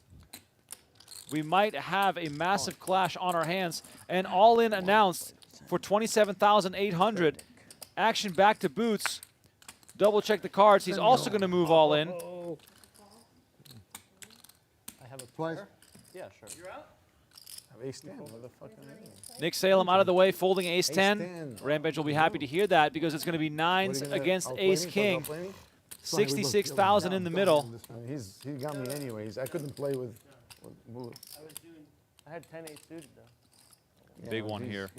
We might have a massive clash on our hands. And all-in announced for 27,800. Action back to Boots. Double check the cards. He's also going to move all in. I have a Twice. Yeah, sure. You're out? Ace-10. What the fuck am I doing? Nick Salem out of the way, folding ace-10. Ace-10. Rampage will be happy to hear that because it's going to be 9s against ace-king. 66,000 in the middle. He got me anyways. I couldn't play with. I had 10-8 suited though. Big one here.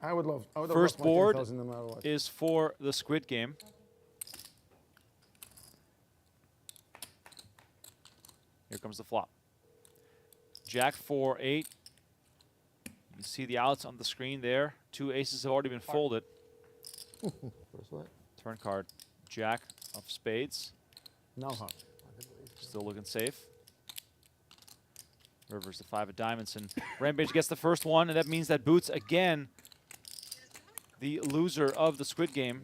I would love. First board 10,000 no matter what. is for the Squid Game. Here comes the flop. Jack 4-8. You can see the outs on the screen there. 2 aces have already been folded. First what? Turn card, Jack of spades. No hunt. Still looking safe. River's the 5 of diamonds, and Rampage gets the first one, and that means that Boots again, the loser of the Squid Game.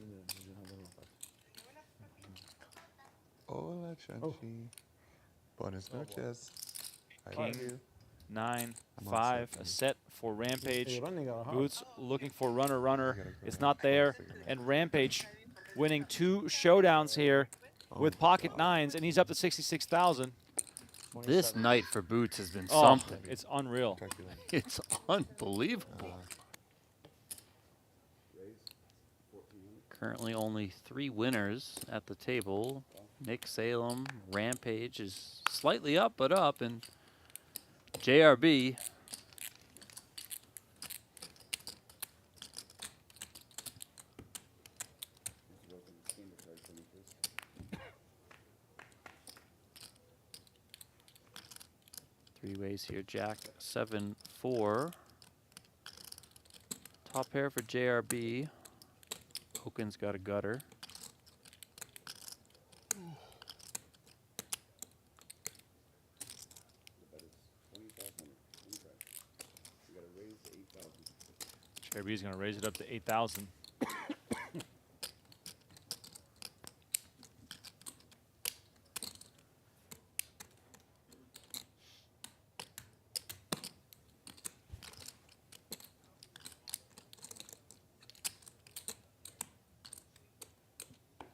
Hola, Chanchi. Buenas noches. King, 9, 5, a set for Rampage. Boots looking for runner. It's not there, and Rampage winning 2 showdowns here with pocket 9s, and he's up to 66,000. This night for Boots has been something. It's unreal. It's unbelievable. Currently only 3 winners at the table. Nick Salem, Rampage is slightly up, but up, and JRB. Three ways here, Jack 7-4. Top pair for JRB. Okin's got a gutter. JRB is going to raise it up to 8,000.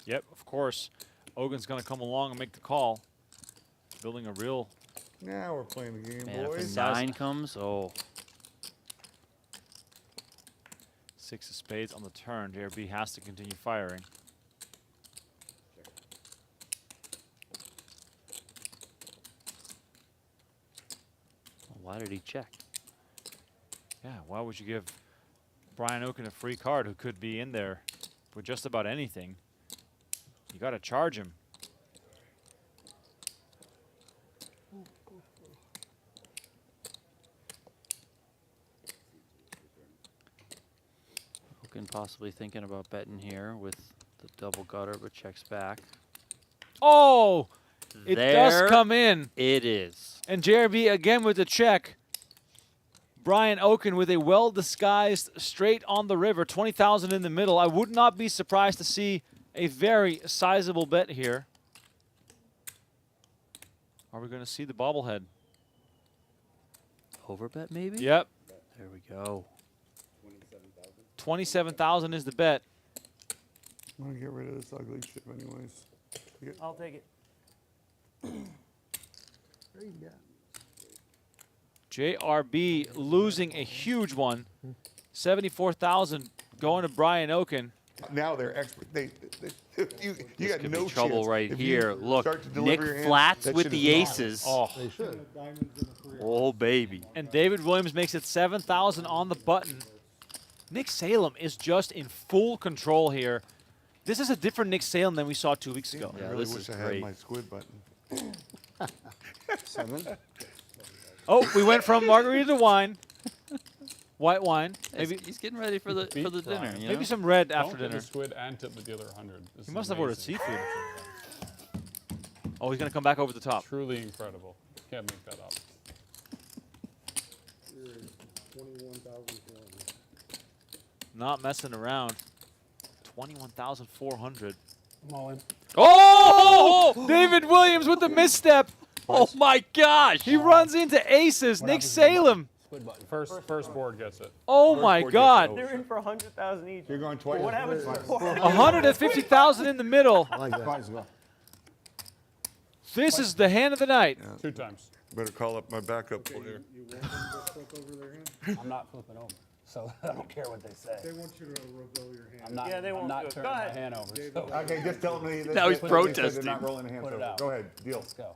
Yep, of course. Okin's going to come along and make the call. Building a real... Now we're playing the game, Man, boys. if a 9 comes, oh. 6 of spades on the turn. JRB has to continue firing. Why did he check? Yeah, why would you give Brian Okin a free card who could be in there with just about anything? You got to charge him. Okin possibly thinking about betting here with the double gutter, but checks back. Oh! It does There come in. It is. And JRB again with the check. Brian Okin with a well-disguised straight on the river, 20,000 in the middle. I would not be surprised to see a very sizable bet here. Are we going to see the bobblehead? Overbet maybe? Yep. There we go. 27,000 is the bet. I'm gonna get rid of this ugly shit anyways. I'll take it. JRB losing a huge one. 74,000 going to Brian Okin. Now they're expert. You This got could no be trouble chance. right If you here. Look, start to deliver Nick your hand, flats that with shit the is aces. Oh. They should. Oh, baby. And David Williams makes it 7,000 on the button. Nick Salem is just in full control here. This is a different Nick Salem than we saw 2 weeks ago. Yeah, I really this wish is I had great. my squid button. 7. Oh, we went from margarita to wine. White wine. Maybe He's getting ready for the dinner. Brian. You maybe know? some red Don't after get dinner. the squid and tip with the other 100. This He is must have ordered amazing. seafood. Oh, he's going to come back over the top. Truly incredible. Can't make that up. You're 21,400. Not messing around. 21,400. I'm all in. Oh! David Williams with the misstep. Oh, my gosh. He runs into aces. Nick Salem. Squid button. First board gets it. Oh, my board God. gets They're in for 100,000 each. You're going twice. What happens before? 150,000 in the middle. I like that. Twice as well. This is the hand of the night. 2 times. Better call up my backup player. You want them to flip over their hand? I'm not flipping over, so I don't care what they say. They want you to reveal your hand. I'm not, Yeah, they I'm won't not do it. turning Go my ahead. hand over. So Okay, just tell me that Now he's they're protesting. not rolling the hands Put it over. out. Go ahead, deal. let's go.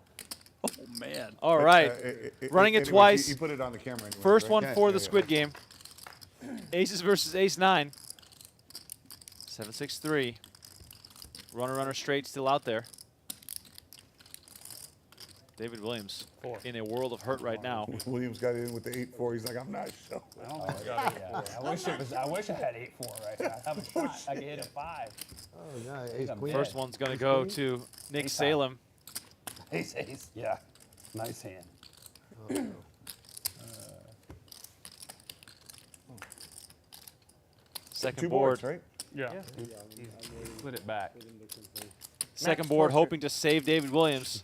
Oh, man. All right. Running it Anyways, twice. You put it on the camera anyway. First right? one Yeah, for yeah, the yeah. Squid Game. Aces versus ace-9. 7-6-3. Runner straight still out there. David Williams in a world of hurt right now. Williams got in with the 8-4. He's like, I'm not sure. I don't think I got it yet. I wish it was. I wish I had 8-4 right now. I have a shot. I could hit a 5. Oh, God. Ace queen. First one's going to go to Nick Salem. Ace, ace. Yeah. Nice hand. Oh, no. Second Two board. boards, right? Yeah. Split it back. Second board hoping to save David Williams.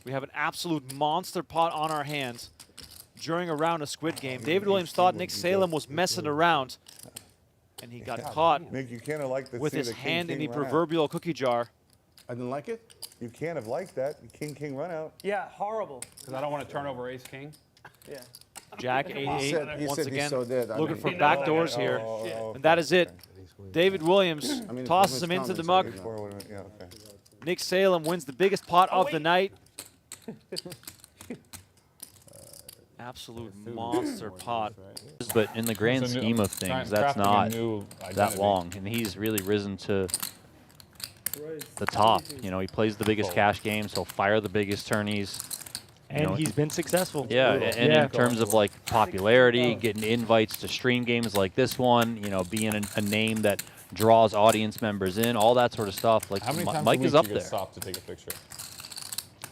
We have an absolute monster pot on our hands during a round of Squid Game. David Williams thought Nick Salem was messing around, and he got caught Nick, you can't have liked to with see his the hand in the king run out. proverbial cookie jar. I didn't like it. You can't have liked that. King run out. Yeah, horrible. Because I don't want to turn over ace king. Yeah. Jack 8-8 he once said he's again so dead. I looking mean, for he back knows. doors here, and that is it. David Williams tosses him into the mug. Yeah, okay. Nick Salem wins the biggest pot of the night. Absolute monster pot. But in the grand It's a new- scheme of trying- things, that's crafting a not new that identity. long. And he's really risen to the top. You know, he plays the biggest cash games. He'll fire the biggest tourneys. You And know, he's been successful. yeah, and Yeah. in terms of like popularity, getting invites to stream games like this one, you know, being a name that draws audience members in, all that sort of stuff. Like How many times Mike a week is up do you get there. stopped to take a picture?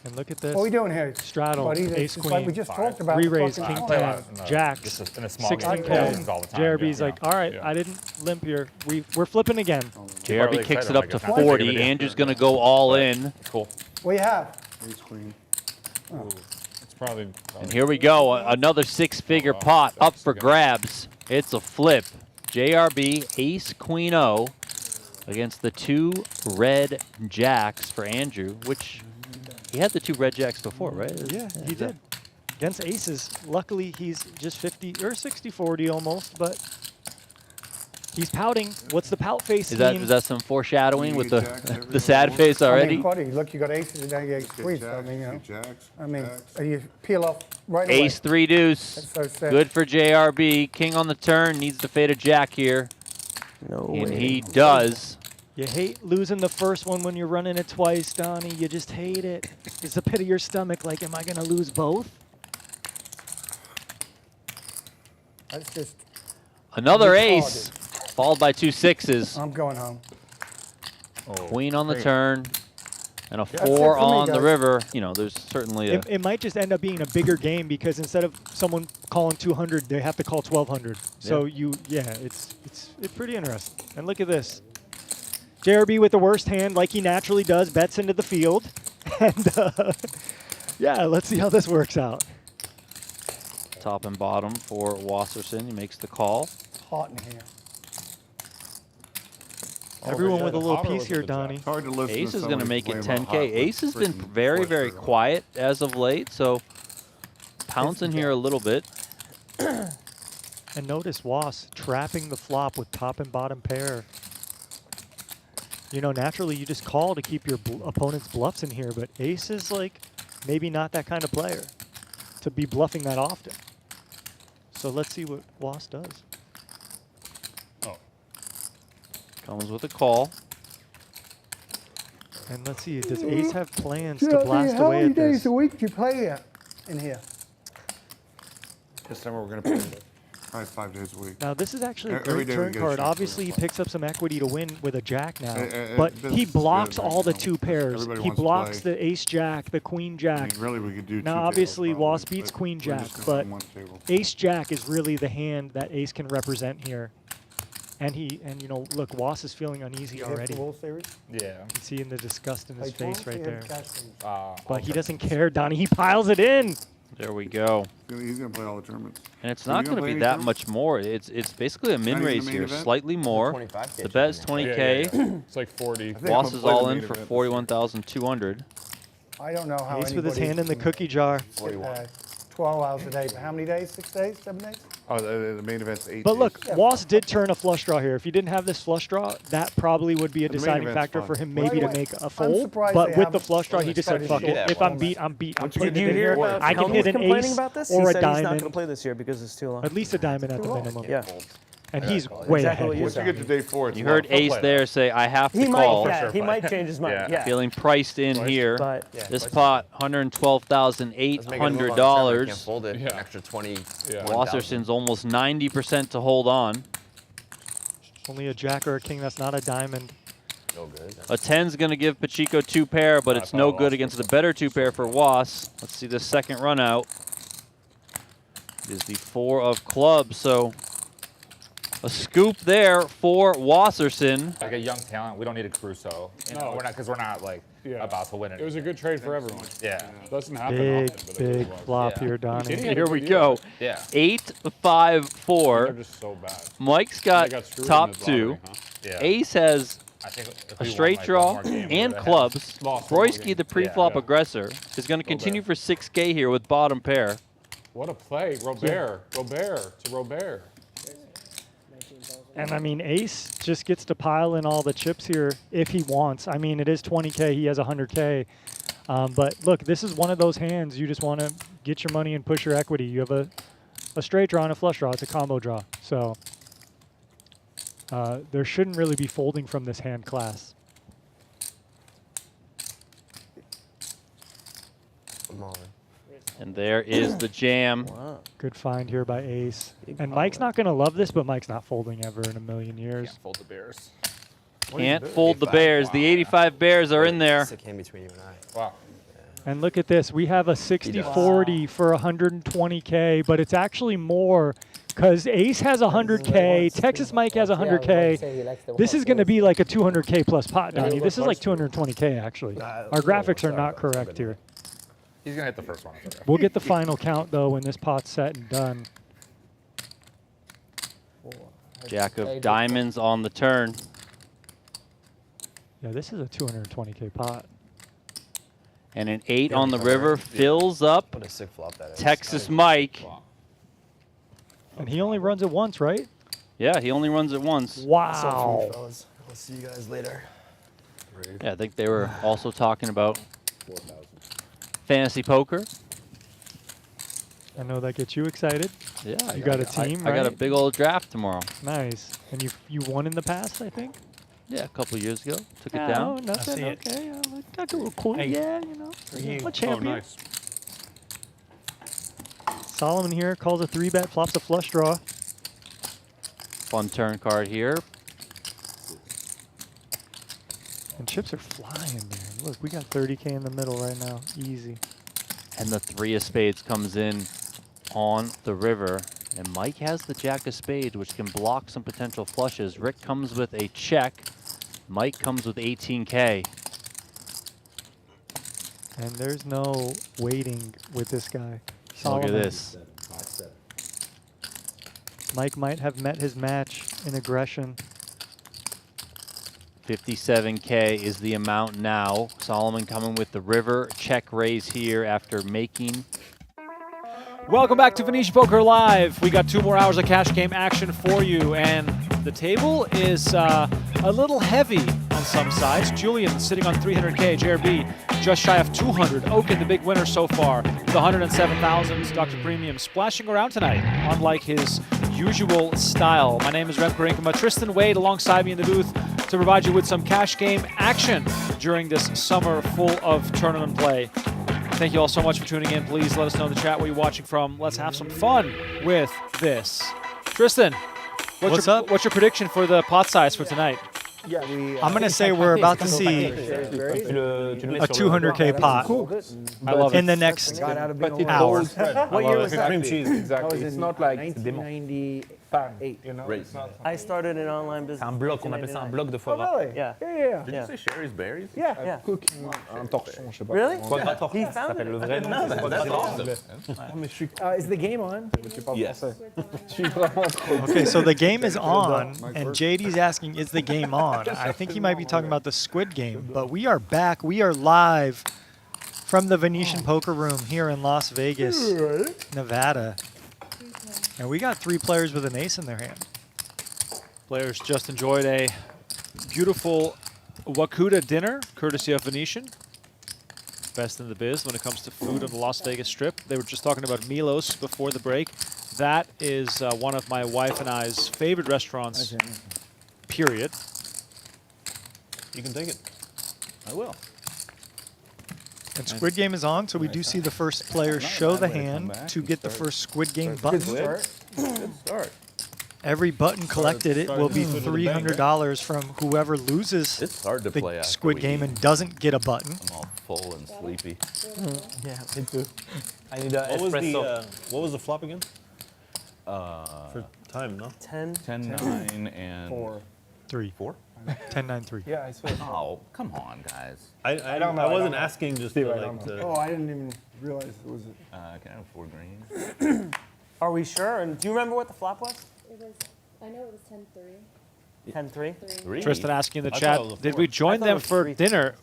And look at this. What are we doing here? Straddle, Buddy, ace it's queen. like we just talked about. Re-raise, fucking king tournament. 10, jacks, Just in a small 16 game. K. Happens all the time, JRB's yeah. like, all right, Yeah. I didn't limp here. We're flipping again. JRB really kicks excited it up when to I get time to 40. take a video. Andrew's going to go all in. Cool. What do you have? Ace queen. It's probably. And here we go, another six-figure pot up for grabs. It's a flip. JRB ace queen O against the 2 red jacks for Andrew, which he had the 2 red jacks before, right? Yeah, he did. Against aces, luckily he's just 50 or 60-40 almost, but he's pouting. What's the pout face Is mean? that some foreshadowing with Jacks the everywhere. sad face I already? mean, buddy, look, you got aces and now you got Get queens. I jacks, mean, you know. get jacks, I mean, jacks. you peel off right away. Ace 3 deuce. That's so sad. Good for JRB. King on the turn, needs to fade a jack here. No And way. he does. You hate losing the first one when you're running it twice, Donnie. You just hate it. It's a pit of your stomach like, am I going to lose both? That's just, Another Retarded. ace, followed by 2 6s. I'm going home. Queen on the turn, and a it 4 for me, on the guys. river. You know, there's certainly a... It might just end up being a bigger game because instead of someone calling 200, they have to call 1200. So it's pretty interesting. And look at this. JRB with the worst hand, like he naturally does, bets into the field. And yeah, let's see how this works out. Top and bottom for Wasserson. He makes the call. Hot in here. Everyone with a little Power piece was here, with the Donnie. Hard to listen Ace to is going to somebody make it complain about 10K. hot Ace has been freaking very, flips very or quiet as of late, so pouncing here a little bit. And notice Was trapping the flop with top and bottom pair. You know, naturally you just call to keep your opponent's bluffs in here, but Ace is like maybe not that kind of player to be bluffing that often. So let's see what Was does. Oh. Comes with a call. And let's see, does Ace have plans to JRB, blast how away many at this? days a week do you play here, in here? This summer we're going to play probably 5 days a week. Now this is actually a Every great day we turn get a card. chance to Obviously he play. picks up some equity to win with a jack now, Uh, but this he is blocks good right all the now. 2 pairs. Everybody He wants to blocks play. the ace jack, the queen jack. I mean, really, we could do Now, 2 tables obviously, probably, Was beats but queen we're jack, just gonna but do 1 table. ace jack is really the hand that Ace can represent here. And you know, look, Was is feeling uneasy You hit already. the World Series? Yeah. You can see in the disgust in his Play face tournaments, right you there. hit cash games? But he doesn't care, Donnie. He piles it in. There we go. He's going to play all the tournaments. And it's Are you not gonna going to play be any that tournaments? much more. It's basically a min even the raise main here, event? slightly more. 25K The bet's should be in 20K. It's like 40. think I'm Was gonna is play the all main in for event. 41,200. I don't know how Ace with his anybody hand in the can cookie jar. sit, 12 hours a day, but how many days? 6 days? 7 days? Oh, the main event's 8. But look, Wass did turn a flush draw here. If he didn't have this flush draw, that probably would be a The main deciding event's factor fun. for him By maybe the to way, make a I'm fold. surprised But they with the haven't- flush draw, he just said, fuck it. Yeah, If I'm beat, I'm beat. I'm Once you get putting to it day in here. four, I can Helmut hit was an complaining ace about this. or he a said he's not going diamond. to play this year because it's too long. At least a diamond at the minimum. Yeah. And he's way Exactly ahead. what here. Once you get to day 4, it's You a lot heard of fun. Ace there say, I have to He call. might, he might change his mind. Yeah. Feeling priced in here. But This pot, $112,800. Can't fold it. Yeah. An extra 20. Wasserson's almost 90% to hold on. Only a jack or a king. That's not a diamond. No good. A 10's going to give Pacheco 2 pair, but it's no good against the better 2 pair for Was. Let's see the second run out. It is the 4 of clubs, so a scoop there for Wasserson. Like a young talent, we don't need a Crusoe. You know, No. we're not because we're not like about to win it. It was a good trade for everyone. Yeah. Doesn't happen Big, often, but it big was. flop Yeah. here, Donnie. Here we go. Yeah. 8-5-4. They're just so bad. Mike's They got got screwed in top this 2. lottery, huh? Yeah. Ace has I think if a we won, straight like, draw one more game, we and would've had- clubs. Lost one more Broisky, game. the pre-flop Yeah. aggressor, is going to continue for 6K here with bottom pair. What a play. Robert. Robert to Robert. And I mean, Ace just gets to pile in all the chips here if he wants. I mean, it is 20K. He has 100K. But look, this is one of those hands you just want to get your money and push your equity. You have a straight draw and a flush draw. It's a combo draw. So there shouldn't really be folding from this hand class. I'm all in. And there is the jam. wow. Good find here by Ace. And Mike's not going to love this, but Mike's not folding ever in a million years. Can't fold the Bears. Can't fold the Bears. The 85 Bears are in there. It's a game between you and I. Wow. And look at this. We have a 60-40 for 120K, but it's actually more because Ace has 100K, Texas Mike has 100K. This is going to be like a 200K plus pot, Donnie. This is like 220K, actually. Our graphics are not correct here. He's going to hit the first one. We'll get the final count, though, when this pot's set and done. Jack of diamonds on the turn. Yeah, this is a 220K pot. And an 8 on the river fills up What a sick flop that is. Texas Mike. And he only runs it once, right? Yeah, he only runs it once. Wow. Fellas. I'll see you guys later. Yeah, I think they were also talking about fantasy poker. I know that gets you excited. Yeah, You got a team, I got a right? big old draft tomorrow. Nice. And you won in the past, I think? Yeah, a couple years ago. Took it Oh, down. nothing. see it. Okay. Got a little cool. Yeah, you know. A Oh, champion. nice. Solomon here calls a 3-bet, flops a flush draw. Fun turn card here. And chips are flying, man. Look, we got 30K in the middle right now. Easy. And the 3 of spades comes in on the river. And Mike has the jack of spades, which can block some potential flushes. Rick comes with a check. Mike comes with 18K. And there's no waiting with this guy. Look Solomon. at this. Mike might have met his match in aggression. 57K is the amount now. Solomon coming with the river check raise here after making. Welcome back to Venetian Poker Live. We got 2 more hours of cash game action for you, and the table is a little heavy on some sides. Julien sitting on 300K, JRB just shy of 200. Okin, the big winner so far, the 107,000. Dr. Premium splashing around tonight, unlike his usual style. My name is Rem Karinkama. Tristan Wade alongside me in the booth to provide you with some cash game action during this summer full of tournament play. Thank you all so much for tuning in. Please let us know in the chat where you're watching from. Let's have some fun with this. Tristan, What's up? What's your prediction for the pot size for tonight? I'm going to say we're about to see a 200K pot in the next hour. What year was that? Cream cheese, exactly. That was It's in not like 1998. you know, it's not. I started an online business. C'est un bloc, on appelle ça un bloc de foie Oh, gras. really? Yeah. Yeah. Did you say Sherry's berries? Yeah. Yeah. Cooking un torchon, je sais pas. Really? comment Foie gras He torchon, ça found s'appelle it. le vrai nom. c'est foie gras torchon. Is the game on? tu parles Yes. français. Je suis vraiment trop. Okay, so the game is on, and JD's asking, is the game on? I think he might be talking about the Squid Game, but we are back. We are live from the Venetian Poker Room here in Las Vegas, Nevada. And we got 3 players with an ace in their hand. Players just enjoyed a beautiful Wakuda dinner, courtesy of Venetian. Best in the biz when it comes to food on the Las Vegas Strip. They were just talking about Milos before the break. That is one of my wife and I's favorite restaurants, period. You can take it. I will. And Squid Game is on, so we do see the first player show the hand to get the first Squid Game button. Good start. Every button collected, it will be $300 from whoever loses It's hard to play the after Squid we Game eat. and doesn't get a button. I'm all full and sleepy. Yeah, me too. I need an What was espresso. the what was the flop again? For time, no? 10. 10-9 and 3. 4. 10-9-3. Yeah, I swear. Oh, come on, guys. I don't know, I I wasn't don't know. asking just Steve, to I like don't know. to. Oh, I didn't even realize it was. Can I have 4 green? Are we sure? And do you remember what the flop was? It was, I know it was 10-3. 10-3? 3. Tristan asking in the I chat, thought it was a did 4. we I join thought it them was for 3. dinner?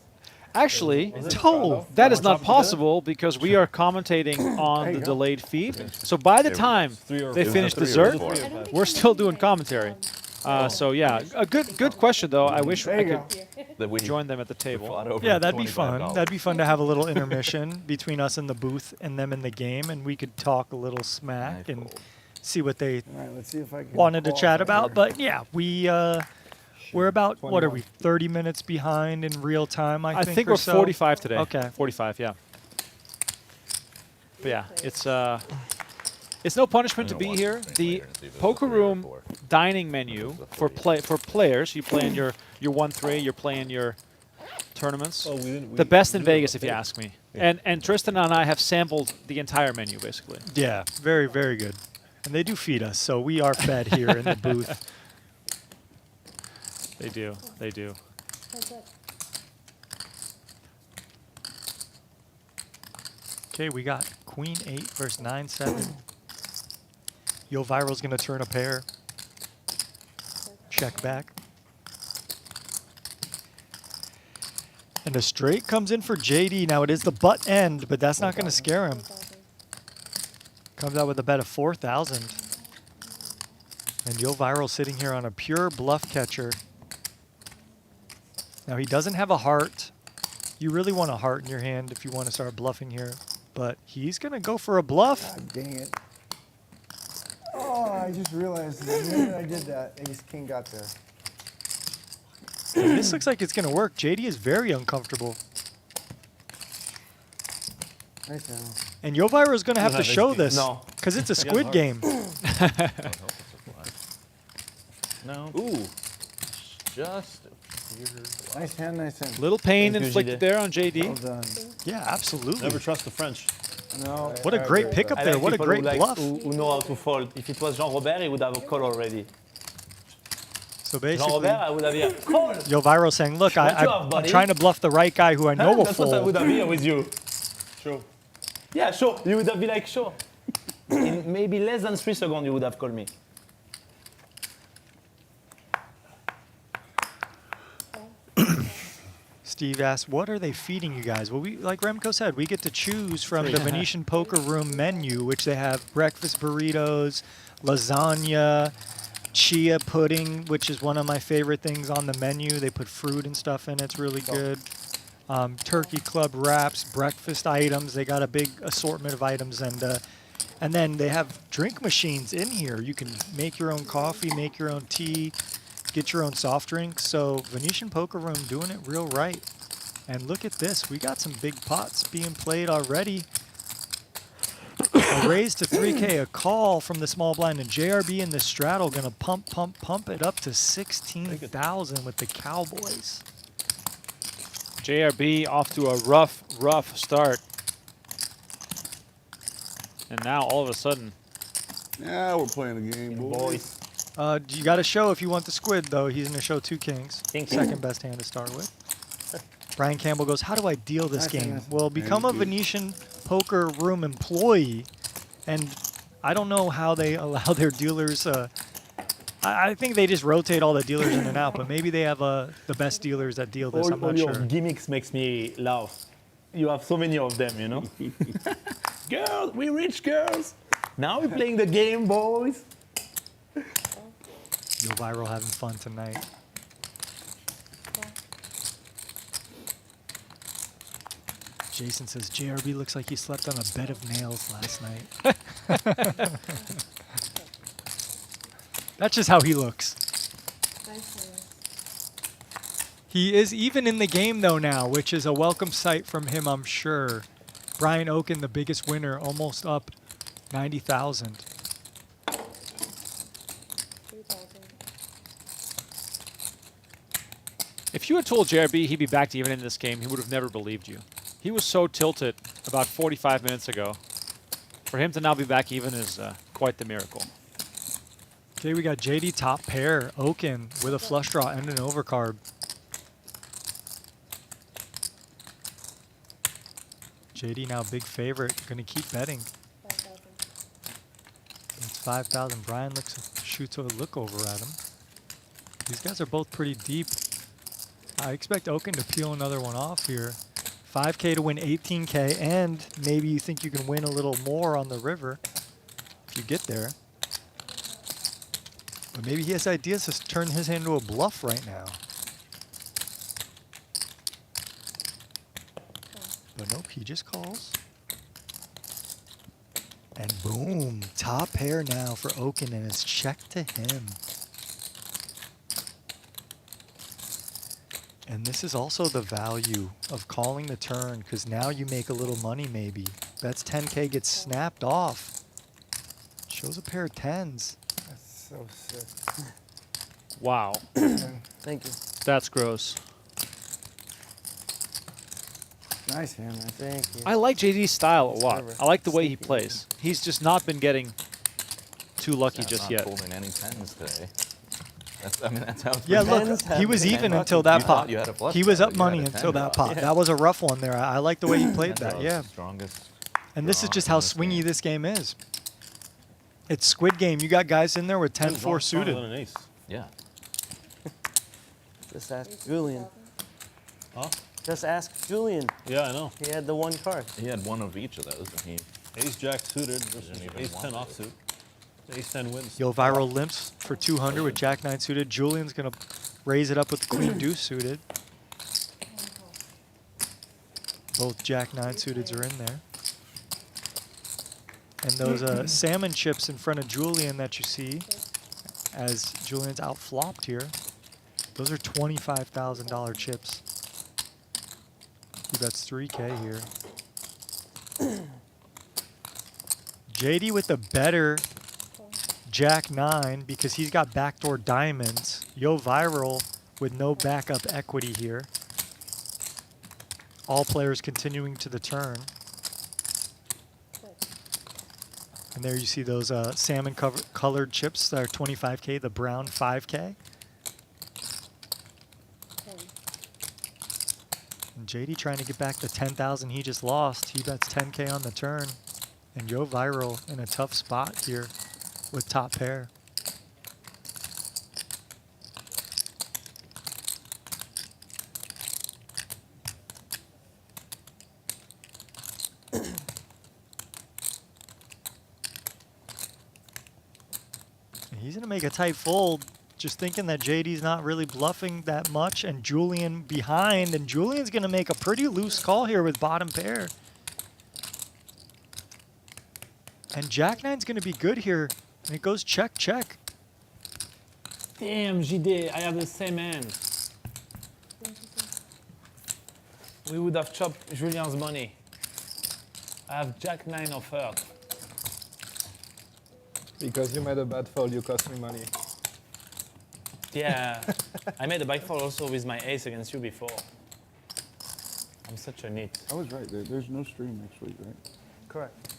Actually, No. that is not together? possible because we are commentating on the delayed feed. So by the time 3 or they 4. finish 3 or dessert, 4. we're still doing commentary. So yeah, a good question though. I wish I you could That we join them at the table. fought over Yeah, that'd be fun. $25. That'd be fun to have a little intermission between us in the booth and them in the game, and we could talk a little smack and see what they All right, let's see if I can. wanted to chat qualify about. But yeah, we're about, what are we, 30 minutes behind in real time, I think, I think or we're so? 45 today. Okay. 45, yeah. But yeah, it's no punishment to I'm be gonna here. watch the The later and see if it was poker a 3 or room 4. dining menu for players. You play in your 1-3. You're playing your tournaments. Oh, we didn't. The best in Vegas, if you ask me. And Tristan and I have sampled the entire menu, basically. Yeah, very, very good. And they do feed us, so we are fed here in the booth. They do. They do. Okay, we got Queen 8 versus 9-7. Yoh Viral's going to turn a pair. Check back. And a straight comes in for JD. Now it is the butt end, but that's not going to scare him. Comes out with a bet of 4,000. And Yoh Viral sitting here on a pure bluff catcher. Now he doesn't have a heart. You really want a heart in your hand if you want to start bluffing here. But he's going to go for a bluff. God dang it. Oh, I just realized the minute I did that, Ace King got there. This looks like it's going to work. JD is very uncomfortable. Nice man. And Yoh Viral is going to have to have show ace-king. this. No. Because it's a got squid heart. game. No. Ooh. Just Nice hand, nice hand. Little pain Thank you, inflicted JD. there on Well JD. done. Yeah, absolutely. Never trust the French. No. What a great pickup I there. like What a people great who, like, bluff. who know how to fold. If it was Jean-Robert, he would have a call already. So basically, Jean-Robert, I would have here, call! Yoh Viral saying, look, What you have, I'm buddy? trying to bluff the right guy who I know will That's what I fold. would have here with you. Sure. Yeah, sure. You would have been like, sure. In maybe less than 3 seconds, you would have called me. Steve asked, what are they feeding you guys? Well, we, like Remco said, we get to choose from the Venetian Poker Room menu, which they have breakfast burritos, lasagna, chia pudding, which is one of my favorite things on the menu. They put fruit and stuff in it. It's really good. Turkey club wraps, breakfast items. They got a big assortment of items. And then they have drink machines in here. You can make your own coffee, make your own tea, get your own soft drinks. So Venetian Poker Room doing it real right. And look at this. We got some big pots being played already. A raise to 3K, a call from the small blind, and JRB in the straddle going to pump it up to 16,000 with the Cowboys. JRB off to a rough start. And now all of a sudden, Yeah, we're playing a game, boys. You got to show if you want the squid, though. He's going to show 2 kings. King, king. Second best hand to start with. Brian Campbell goes, how do I deal this game? Well, become a Thank you. Venetian Poker Room employee. And I don't know how they allow their dealers. I think they just rotate all the dealers in and out, but maybe they have the best dealers that deal this. I'm All not your sure. gimmicks makes me laugh. You have so many of them, you know? Girls, we rich girls. Now we're playing the game, boys. Yoh Viral having fun tonight. Jason says JRB looks like he slept on a bed of nails last night. That's just how he looks. He is even in the game though now, which is a welcome sight from him, I'm sure. Brian Okin, the biggest winner, almost up 90,000. If you had told JRB he'd be back to even in this game, he would have never believed you. He was so tilted about 45 minutes ago. For him to now be back even is quite the miracle. Okay, we got JD top pair, Okin with a flush draw and an overcard. JD now big favorite, gonna keep betting. It's 5,000. Brian shoots a look over at him. These guys are both pretty deep. I expect Okin to peel another one off here. 5K to win 18K, and maybe you think you can win a little more on the river if you get there. But maybe he has ideas to turn his hand into a bluff right now. But nope, he just calls. And boom, top pair now for Okin, and it's check to him. And this is also the value of calling the turn, because now you make a little money maybe. That's 10K gets snapped off. Shows a pair of tens. That's so sick. Wow. Thank you. That's gross. Nice hand, man. Thank you. I like JD's style a lot. I like the way he plays. He's just not been getting too lucky just yet. Not holding any tens today. I mean, that's how it's Yeah, been. look, he was even until that pot. You had a flush He was draw, up but you had money a until 10 that draw. pot. That was a rough one there. I like the way he played That that, was yeah. the strongest And this is draw just in how this swingy game. this game is. It's Squid Game. You got guys in there with 10-4 suited. Yeah. Just ask Julien. Huh? Just ask Julien. Yeah, I know. He had the one card. He had one of each of those, and he Ace Jack suited versus didn't even Ace want 10 it. offsuit. Ace 10 wins. Yoh Viral limps for 200 with Jack 9 suited. Julian's going to raise it up with Queen Deuce suited. Both Jack 9 suiteds are in there. And those salmon chips in front of Julien that you see as Julian's out flopped here, those are $25,000 chips. He bets 3K here. JD with the better Jack 9 because he's got backdoor diamonds. Yoh Viral with no backup equity here. All players continuing to the turn. And there you see those salmon colored chips that are 25K, the brown 5K. And JD trying to get back the 10,000 he just lost. He bets 10K on the turn. And Yoh Viral in a tough spot here with top pair. He's going to make a tight fold, just thinking that JD's not really bluffing that much, and Julien behind, and Julian's going to make a pretty loose call here with bottom pair. And Jack 9's going to be good here, and it goes check, check. Damn, JD, I have the same hand. We would have chopped Julien's money. I have Jack 9 of heart. Because you made a bad fold, you cost me money. Yeah, I made a bike fall also with my ace against you before. I'm such a neat. I was right. There's no stream next week, right? Correct.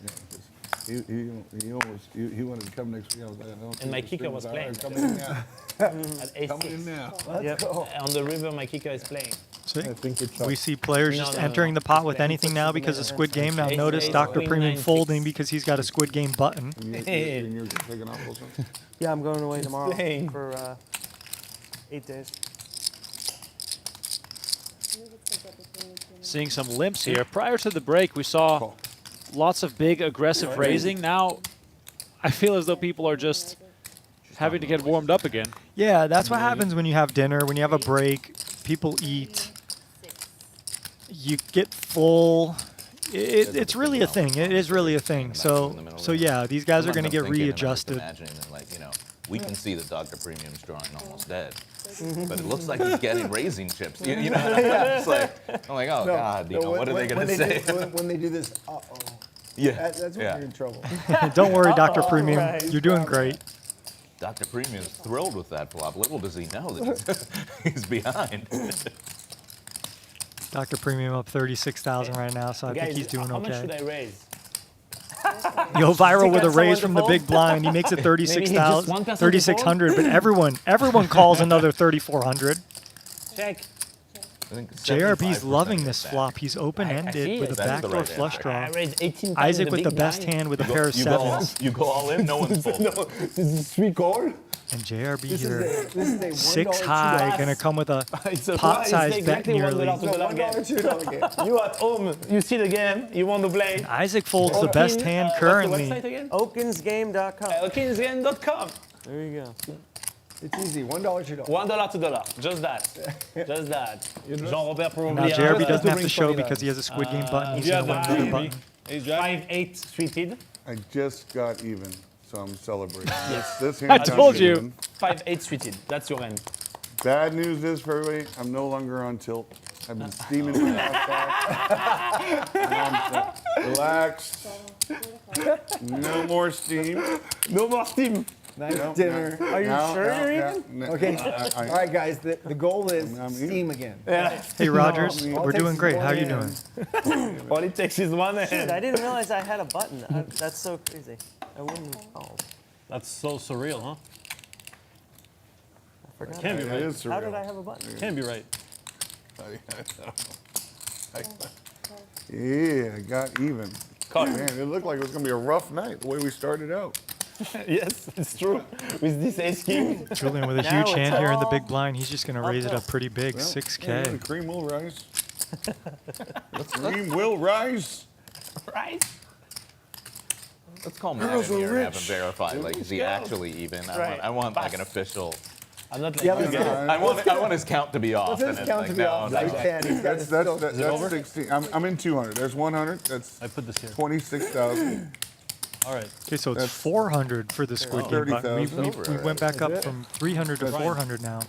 Yeah, 'cause he wanted to come next week. I was like, I don't And my think the kicker stream was is playing. out. Come in now. At ace Come six. in now. Yep. On the river, my kicker is playing. See? I think it's We see players No, just no, entering no. the pot with It's anything now because of Squid Game. Now Ace, notice ace, Dr. queen, Premium 9, folding 6. because he's got a Squid Game button. And you're taking off also? Yeah, I'm going away tomorrow Dang. for 8 days. Seeing some limps here. Prior to the break, we saw lots of big aggressive raising. Now I feel as though people are just having to get warmed up again. Yeah, that's what happens when you have dinner, when you have a break. People eat. You get full. It's really a thing. It is really a thing. So yeah, these guys are going to get readjusted. Imagining that, like, you know, we can see that Dr. Premium's drawing almost dead, but it looks like he's getting raisin chips. You know, it's like, I'm like, oh God, you know, what are they going to say? When they do this, uh-oh. Yeah, That's when you're in trouble. Don't worry, Dr. Premium. You're doing great. Dr. Premium is thrilled with that flop. Little does he know that he's behind. Dr. Premium up 36,000 right now, so I think he's doing How much should okay. I raise? Yoh Viral with a got raise someone from to the big fold? blind. He makes it Maybe he just 36,000, one person to 3,600, but everyone calls another 3,400. Check. I think JRB's 75% loving get this back. flop. He's I open-ended see with it. a That's the backdoor right flush answer. draw. I raised 18 times Isaac the with the big best blind. hand with a You pair go, of you go all, sevens. you go all in, no one's folding. This is 3 call. And JRB This here, is a $1, six $2. high, going to come with a It's a pot-sized it's bet exactly nearly. $1 to No, dollar game. $1, $2 game. You at home, you see the game, you want to play. Isaac folds the best hand What's currently. the website again? Okinsgame.com. Okinsgame.com. There you go. It's easy. $1, $2. $1 to dollar. Just that. Just that. Jean-Robert probably. Now JRB doesn't have to show because he has a Squid Game button. He's going to win another button. 5-8 suited. I just got even, so I'm celebrating. Yes. This I hand told got you. even. 5-8 suited. That's your end. Bad news is for everybody, I'm no longer on tilt. I've been steaming my ass off. Relaxed. No more steam. No more steam. Nice dinner. Are you sure you're even? Okay. All right, guys. The goal is I'm steam again. Yeah. Hey, Rogers, All we're it takes doing is great. one How you hand. doing? All it takes is one Dude, hand. I didn't realize I had a button. That's so crazy. I wouldn't have called. That's so surreal, huh? I forgot. Can't be It right. is surreal. How did I have a button? Can't be right. Yeah, I got even. Call. Man, it looked like it was going to be a rough night the way we started out. Yes, it's true. With this ace king. Julian with a Now huge it's hand here in the all big blind. He's just going to raise it up pretty big, Well, yeah, 6K. the cream will rise. The cream will rise. Right? Let's call Girls Matt in are here and have him rich. verify. Like, is he actually even? Right. I want like an official. I'm not like Yeah, you let's guys. get it. I want his count to be off. What's his and count it's to like, be off? no, Like no. 10. He's got That's, his that's, still- that's 16. I'm in 200. There's 100. That's I put this here. 26,000. All right. Okay, so it's That's 400 for the Squid Game button. 30,000. We went back up from 300 to 400 now.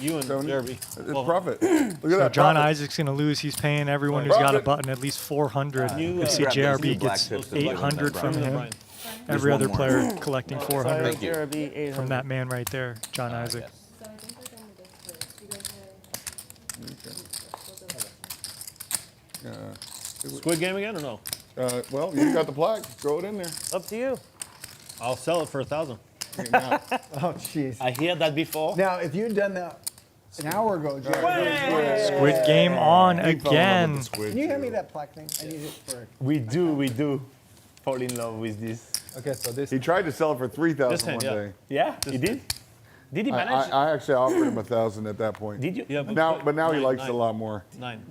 You and Seven. JRB. It's Well, profit. Look at So that. John profit. Isaac's going to lose. He's paying everyone who's got a Profit. button at least 400. You, You see grab these JRB black gets chips and 800 black from ones, him. Brian. Every one other more. player collecting Sorry, 400 Thank you. JRB 800. from that man right there, John Isaac. Yes. So I think they're going to go first. You guys have. Squid Game again or no? Well, you got the plaque. Throw it in there. Up to you. I'll sell it for 1,000. Okay, now, Oh, jeez. I hear that before. Now, if you'd done that an hour ago, Jerry, Squid Game on he fell in love with again. the squid, can you hand me too. that plaque thing? I need it for. We do fall in love with this. Okay, so this. He tried to sell it for 3,000 This hand, one yeah. day. Yeah, he did. Did he manage? I actually offered him 1,000 at that point. Did you? Yeah, But now he likes it a nine. lot more. 9.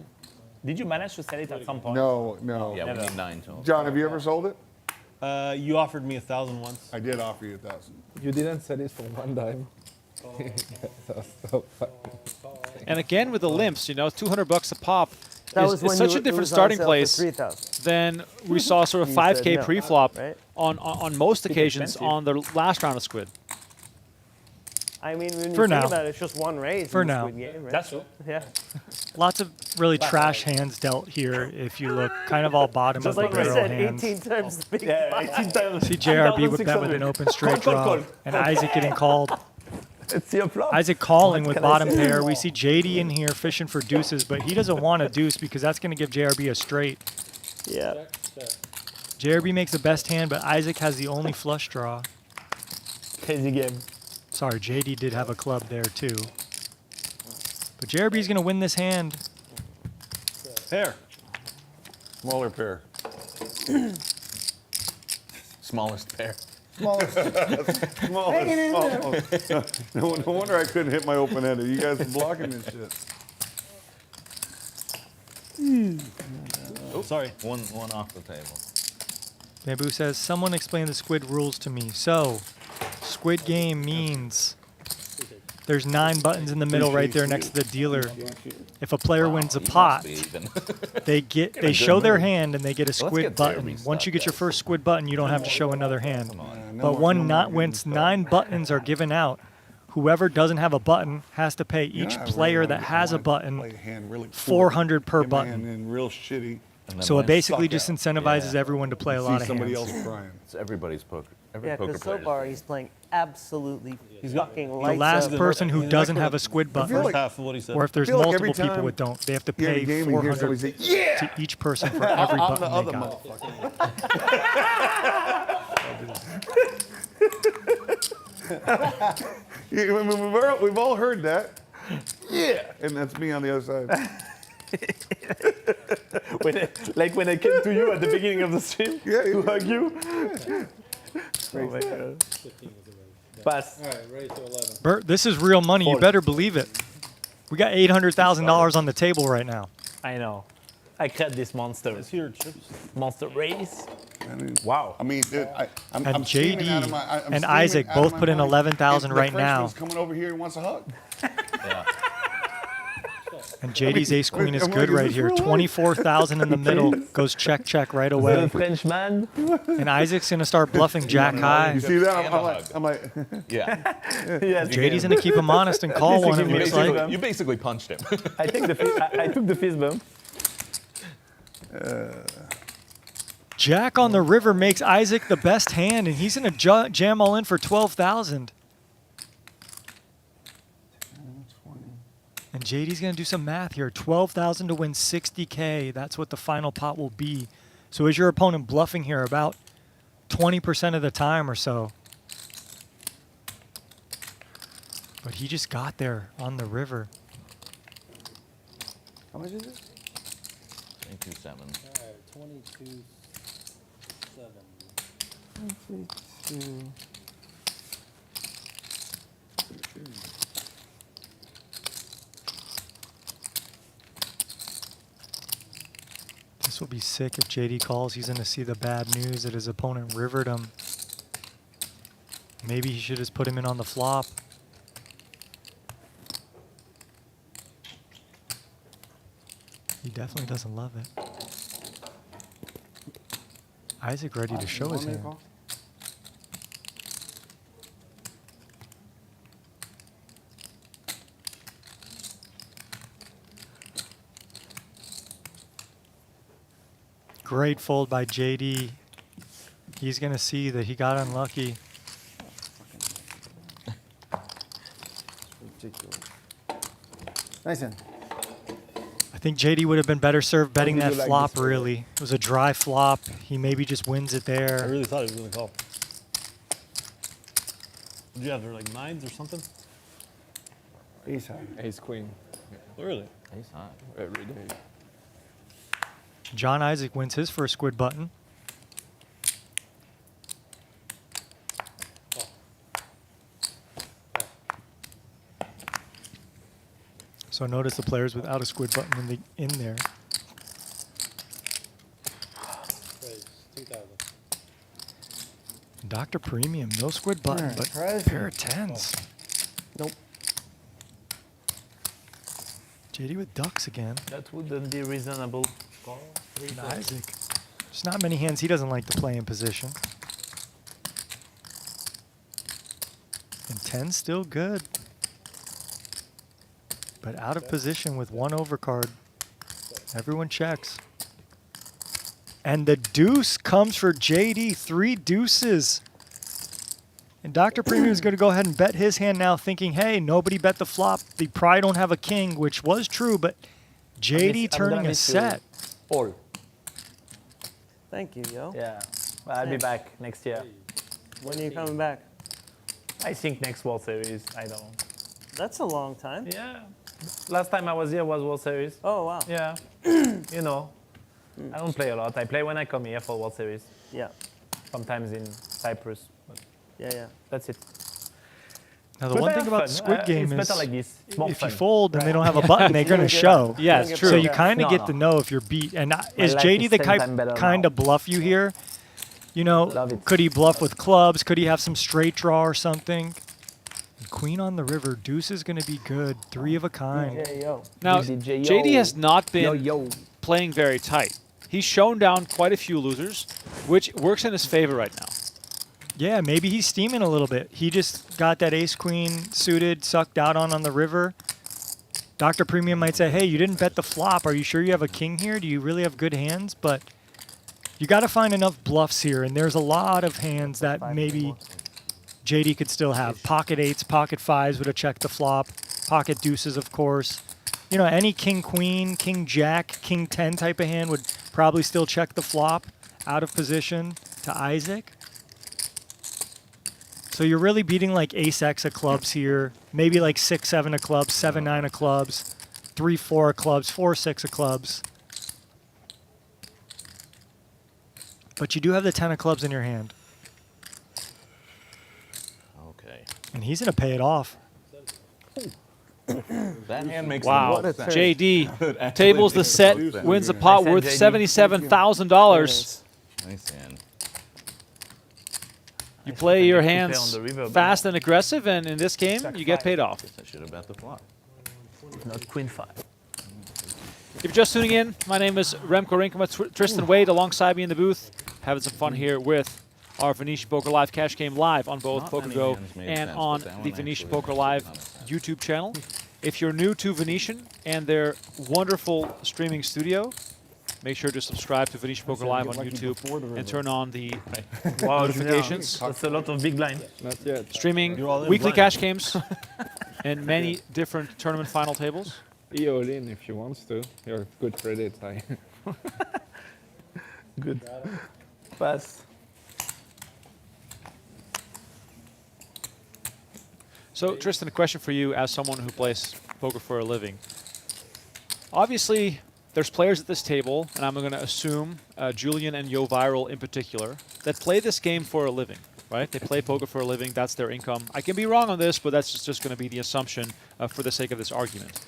Did you manage to sell it at some point? No. Yeah, we Never. need 9 total. John, have you ever sold it? You offered me 1,000 once. I did offer you 1,000. You didn't sell it for one dime. so funny. And again with the limps, you know, $200 a pop That is, was is when such you, a different it was on starting sale for place 3,000. than we saw sort of You said 5K no, pre-flop right? on most occasions expensive. on the last round of Squid. I mean, when you For think now. about it, it's just one raise For in the now. Squid Game, right? That's true. Yeah. Lots of really trash hands dealt here. If you look, kind of all bottom Just of like the we barrel said, hands. 18 times the big Yeah, blind. 18 times. See JRB with that with 1,600. an open straight Call, draw, call. and Isaac getting called. It's your flop. Isaac calling What with can I bottom say? pair. We see JD in here fishing for deuces, but he doesn't want a deuce because that's going to give JRB a straight. Yeah. JRB makes the best hand, but Isaac has the only flush draw. Crazy game. Sorry, JD did have a club there too. But JRB's going to win this hand. Pair. Smaller pair. Smallest pair. Smallest. Hanging in there. No wonder I couldn't hit my open-ended. You guys were blocking this shit. Oh, sorry. One off the table. Bamboo says, someone explain the squid rules to me. So, squid game means there's 9 buttons in the middle right there next to the dealer. If a player wins a pot, they show their hand and they get a squid button. Once you get your first squid button, you don't have to show another hand. But once 9 buttons are given out, whoever doesn't have a button has to pay each player that has a button $400 per button. And real shitty. So it basically just incentivizes everyone to play a lot of somebody hands. else crying. It's everybody's poker. Every Yeah, poker because player. so far he's playing absolutely fucking The lights last out. person who doesn't have a squid button, like- half of what he said. or if there's feel like every multiple people time that don't, they have to you're in a pay game and you hear somebody say, $400 to each person for every I'm the button other they got. motherfucker. Yeah, I mean, we've all heard that. Yeah, and that's me on the other side. When I came to you at the beginning of the stream to hug you. Oh my God. Pass. All right, raise to 11. Bert, this is real money. You better believe it. We got $800,000 on the table right now. I know. I create this monster. It's here, chips. Monster race. Wow. I mean, dude, I'm And steaming out of JD my- I'm and steaming Isaac out of both my put in mind. 11,000 And the right now. Frenchman's coming over here and wants a hug. And JD's ace queen is I'm good like, right is this here. real life? 24,000 in the middle. Goes check right away. The Frenchman. And Isaac's going to start bluffing jack high. You see that? I'm like, Yeah. Yes. JD's going to keep him honest and call one, it looks like. You basically punched him. I took the fist bump. Jack on the river makes Isaac the best hand, and he's going to jam all in for 12,000. And JD's going to do some math here. 12,000 to win 60K. That's what the final pot will be. So is your opponent bluffing here about 20% of the time or so? But he just got there on the river. how much is it? 22-7. All right, 22-7. 22. This will be sick if JD calls. He's going to see the bad news that his opponent rivered him. Maybe he should just put him in on the flop. He definitely doesn't love it. Isaac ready to show his hand. Great fold by JD. He's going to see that he got unlucky. Ridiculous. Nice hand. I think JD would have been better served betting do that you like flop this? really. It was a dry flop. He maybe just wins it I there. really thought he was going to call. Did you have like 9s or something? Ace high. Ace queen. Really? Ace high. Every day. John Isaac wins his first squid button. So notice the players without a squid button in there. Raise 2,000. Dr. Premium, no squid button, Alright, but present. pair of tens. Nope. JD with ducks again. That wouldn't be reasonable. Call. And Isaac. There's not many hands he doesn't like to play in position. And 10's still good. But out of position with one overcard. Everyone checks. And the deuce comes for JD. 3 deuces. And Dr. Premium is going to go ahead and bet his hand now, thinking, hey, nobody bet the flop. They probably don't have a king, which was true, but JD turning a set. All. Thank you, yo. Yeah. I'll be back next year. When are you coming back? I think next World Series. I don't. That's a long time. Yeah. Last time I was here was World Series. Oh, wow. Yeah. You know, I don't play a lot. I play when I come here for World Series. Yeah. Sometimes in Cyprus. But Yeah. that's it. Now, the But one I thing have about fun. the Squid Game it's is better like this. It's more if fun. you fold and they don't have a button, they're going to show. Yeah, it's true. So you kind of No, get no. to know if you're beat. And is life JD is the 10 type times better kind now. of bluff you here? You know, Love it. could he bluff with clubs? Could he have some straight draw or something? Queen on the river. Deuce is going to be good. 3 of a kind. DJ Yoh. Now, DJ JD Yoh. has not been Yo, yo. playing very tight. He's shown down quite a few losers, which works in his favor right now. Yeah, maybe he's steaming a little bit. He just got that ace-queen suited, sucked out on the river. Dr. Premium might say, hey, you didn't bet the flop. Are you sure you have a king here? Do you really have good hands? But you got to find enough bluffs here, and there's a lot of hands that maybe JD could still have. Pocket 8s, pocket 5s would have checked the flop. Pocket deuces, of course. You know, any king queen, king jack, king 10 type of hand would probably still check the flop out of position to Isaac. So you're really beating like ace X of clubs here, maybe like 6, 7 of clubs, 7, 9 of clubs, 3, 4 of clubs, 4, 6 of clubs. But you do have the 10 of clubs in your hand. Okay. And he's going to pay it off. That hand makes Wow. the most sense. JD tables the set, wins the pot worth $77,000. Nice hand. You play your play hands on the river, fast and aggressive, and in this game, you get paid off. I should have bet the flop. Not queen 5. If you're just tuning in, my name is Remco Rinkema, Tristan Wade alongside me in the booth, having some fun here with our Venetian Poker Live cash game live on both Not Poker many Go hands made and sense, on but that the one Venetian actually Poker Live YouTube channel. If you're new to Venetian and their wonderful streaming studio, make sure to subscribe to Venetian Poker Live on YouTube and turn on the notifications. That's a lot of big blind. Not yet. Streaming You're all in weekly blind. cash games and many different tournament final tables. He all in if you wants to. You're good credit. Good. Pass. So, Tristan, a question for you as someone who plays poker for a living. Obviously, there's players at this table, and I'm going to assume Julien and Yoh Viral in particular, that play this game for a living, right? They play poker for a living. That's their income. I can be wrong on this, but that's just going to be the assumption for the sake of this argument.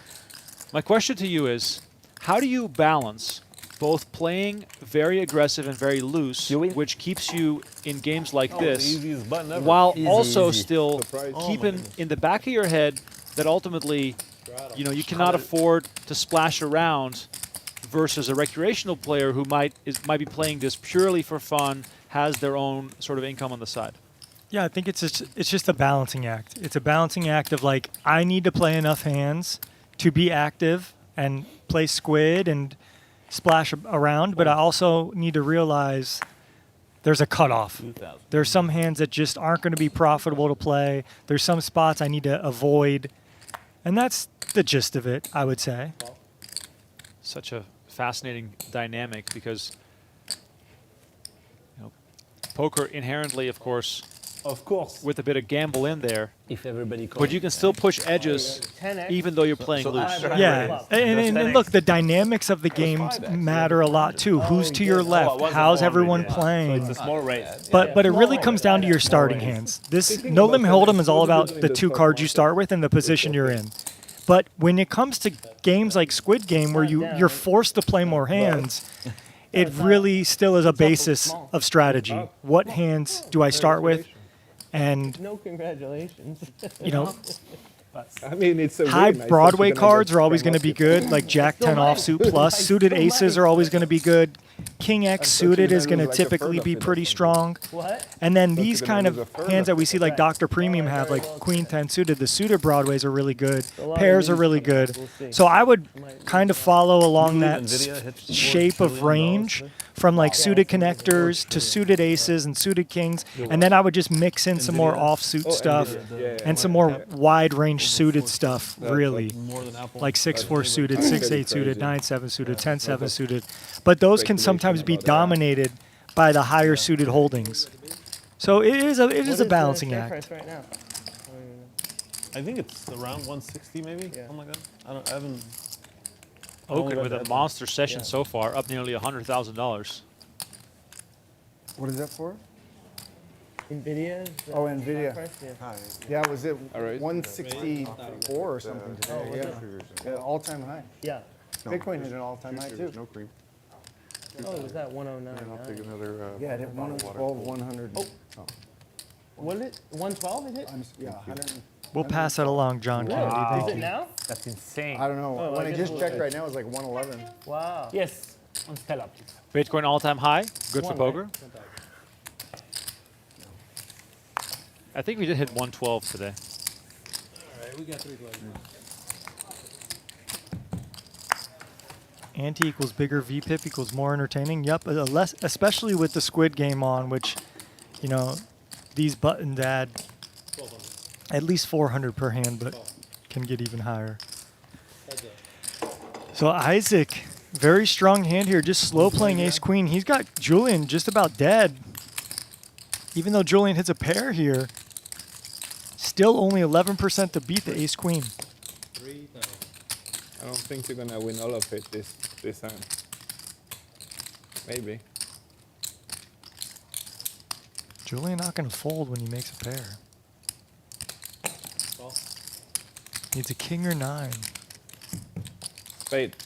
My question to you is, how do you balance both playing very aggressive and very loose, which keeps you in games like this, Easiest button ever. while Easy, also easy. still Surprise. keeping in the back of your head that ultimately, you know, you cannot afford to splash around versus a recreational player who might be playing this purely for fun, has their own sort of income on the side? Yeah, I think it's just a balancing act. It's a balancing act of like, I need to play enough hands to be active and play squid and splash around, but I also need to realize there's a cutoff. There's some hands that just aren't going to be profitable to play. There's some spots I need to avoid. And that's the gist of it, I would say. Such a fascinating dynamic because, you know, poker inherently, of course, with a bit of gamble in there, If everybody but you can still push edges 10x. even though you're playing loose. Yeah, and look, the dynamics of the games matter a lot too. Who's to your left? How's everyone playing? It's a small raise. But it really comes down to your starting hands. This No Limit Hold'em is all about the 2 cards you start with and the position you're in. But when it comes to games like Squid Game, where you're forced to play more hands, it really still is a basis of strategy. What hands do I start with? And, No congratulations. you know, I mean, it's a high win. I Broadway thought you're gonna cards get are always going to be good, like Jack 10 offsuit plus. Suited aces are always going to be good. King X suited is going to typically be pretty strong. What? And then Thought these you're gonna kind of lose a third hands of that we it. see, like Dr. Premium have, like Queen 10 suited, the suited Broadways are really good. lot of Pairs are news really coming. good. We'll see. So I would kind of follow along that Nvidia hits shape of range from like suited connectors to suited aces and suited kings. And then I would just mix in some more offsuit stuff and some more wide range suited stuff, really. Like 6-4 suited, 6-8 suited, 9-7 suited, 10-7 suited. But those can sometimes be dominated by the higher suited holdings. So it is a balancing act. Right now? I think it's around 160 maybe. Yeah. Oh my god. I haven't. Okin with a monster session so far, up nearly $100,000. What is that for? Nvidia? Oh, Nvidia. Yeah. Yeah, was it All right. 164 or something today? Yeah, all-time high. Yeah. Bitcoin hit an all-time high too. No cream. Oh, was that 109? And I'll take another. Yeah, I did bottle of water. 112, 100. Oh. What did it? 112 is it? Yeah, 100. We'll pass that along, John Kennedy. Is Thank it you. now? That's insane. I don't know. Oh, when I I guess just we'll- checked right now, it's like 111. Wow. Yes, on Stella, please. Bitcoin all-time high. Good for One, poker. right? I think we did hit 112 today. All right, we got 3 players. Ante equals bigger, VPIP equals more entertaining. Yep, less, especially with the Squid Game on, which, you know, these buttons add at least 400 per hand, but can get even higher. So Isaac, very strong hand here, just slow playing ace queen. He's got Julien just about dead. Even though Julien hits a pair here, still only 11% to beat the ace queen. I don't think you're gonna win all of it this hand. Maybe. Julien not going to fold when he makes a pair. Needs a king or 9. Spade.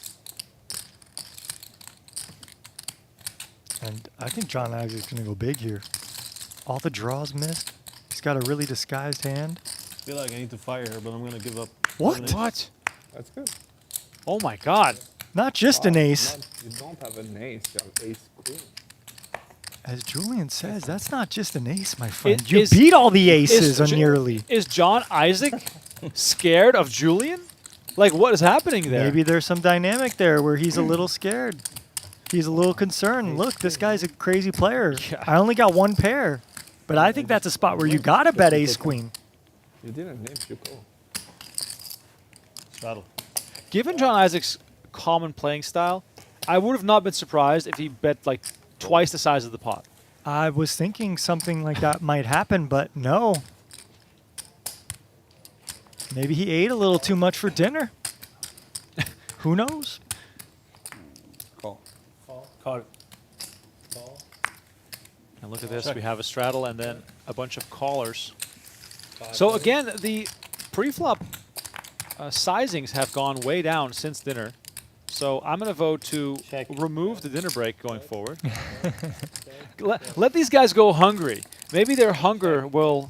And I think John Isaac's going to go big here. All the draws missed. He's got a really disguised hand. I feel like I need to fire her, but I'm gonna give up. What? What? That's good. Oh my God. Not just an ace. You don't have an ace. You have ace queen. As Julien says, that's not just an ace, my friend. It You is- beat all the aces is on Ju- nearly. Is John Isaac scared of Julien? Like, what is happening there? Maybe there's some dynamic there where he's a little scared. He's a little concerned. Look, this guy's a crazy player. Yeah. I only got 1 pair. But I think that's a spot where you got to bet ace queen. You didn't name your call. Straddle. Given John Isaac's common playing style, I would have not been surprised if he bet like twice the size of the pot. I was thinking something like that might happen, but no. Maybe he ate a little too much for dinner. Who knows? Call. Call it. And look at this, we have a straddle and then a bunch of callers. So again, the pre-flop sizings have gone way down since dinner. So I'm going to vote to remove the dinner break going forward. Let these guys go hungry. Maybe their hunger will...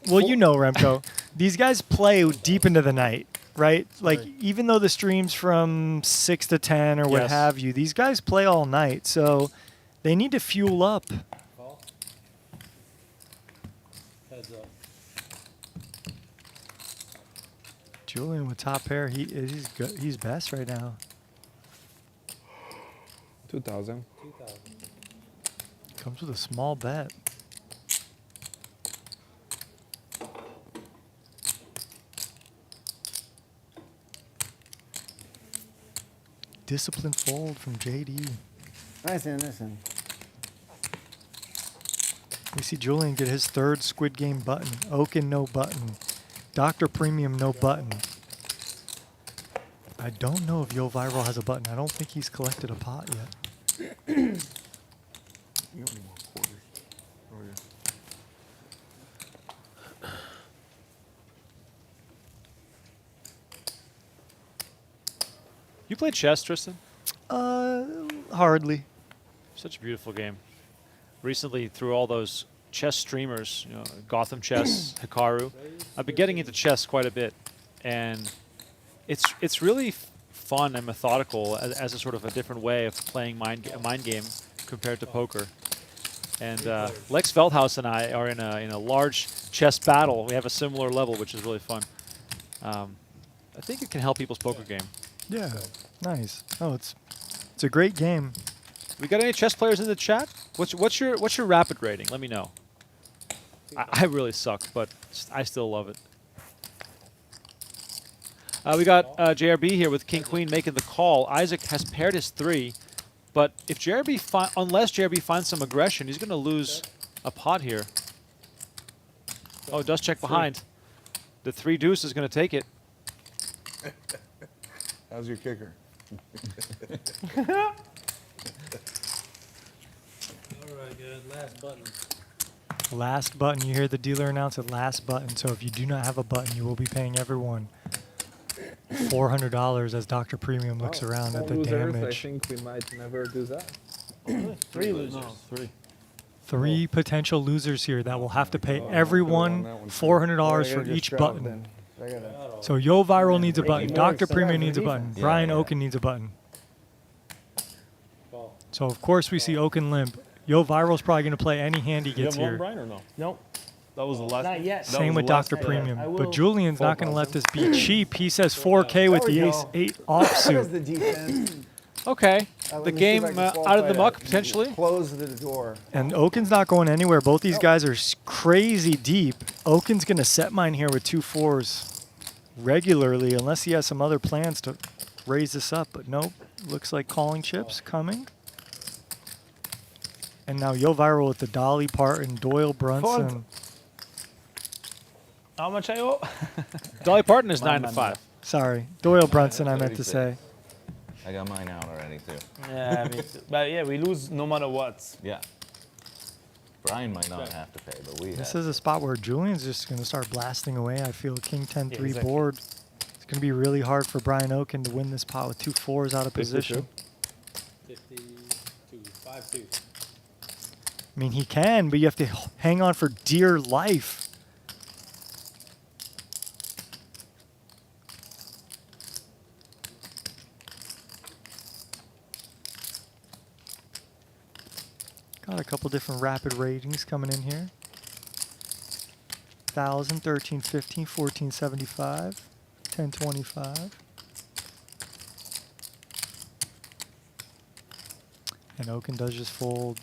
Well, you know, Remco, these guys play deep into the night, right? Like, even though the stream's from 6 to 10 or what Yes. have you, these guys play all night. So they need to fuel up. Heads up. Julien with top pair, he's good. He's best right now. 2,000. 2,000. Comes with a small bet. Disciplined fold from JD. Nice hand, nice hand. We see Julien get his 3rd Squid Game button. Okin, no button. Dr. Premium, no button. I don't know if Yoh Viral has a button. I don't think he's collected a pot yet. You only want quarters. Oh, yeah. You played chess, Tristan? Hardly. Such a beautiful game. Recently, through all those chess streamers, you know, Gotham Chess, Hikaru, I've been getting into chess quite a bit, and it's really fun and methodical as a sort of a different way of playing a mind game compared to poker. And Lex Veldhaus and I are in a large chess battle. We have a similar level, which is really fun. I think it can help people's poker game. Yeah, nice. Oh, it's a great game. We got any chess players in the chat? What's your rapid rating? Let me know. I really suck, but I still love it. We got JRB here with King Queen making the call. Isaac has paired his 3, but if unless JRB finds some aggression, he's going to lose a pot here. Oh, does check behind. The 3 deuce is going to take it. How's your kicker? All right, good. Last button. Last button. You hear the dealer announce it. Last button. So if you do not have a button, you will be paying everyone $400 as Dr. Premium looks around at the Losers, damage. I think we might never do that. Three losers. No, three. 3 potential losers here that will have to pay everyone $400 for each button. So Yoh Viral needs a button. Dr. Premium needs a button. Brian Okin needs a button. So of course we see Okin limp. Yoh Viral's probably going to play any hand he gets You have here. one, Brian, or no? Nope. That was the last. Not yet. Same with Dr. Premium. But Julian's not going to let this be cheap. He says 4K with the ace-8 offsuit. the defense. Okay. Let The me see game if I can out of the qualify muck, that. potentially. Close the door. And Okin's not going anywhere. Both these guys are crazy deep. Okin's going to set mine here with 2 4s regularly, unless he has some other plans to raise this up. But nope. Looks like calling chips coming. And now Yoh Viral with the Dolly part and Doyle Brunson. How much I owe? Dolly Parton is 9 to 5. Sorry, Doyle Brunson I meant to say. I got mine out already too. Yeah, me too. But yeah, we lose no matter what. Yeah. Brian might not have to pay, but we This have. is a spot where Julian's just going to start blasting away. I feel King 10-3 exactly. board. It's going to be really hard for Brian Okin to win this pot with 2 4s out of position. 52, 5-2. I mean, he can, but you have to hang on for dear life. Got a couple different rapid ratings coming in here. 1,000, 13, 15, 14, 75, 10, 25. And Okin does just fold.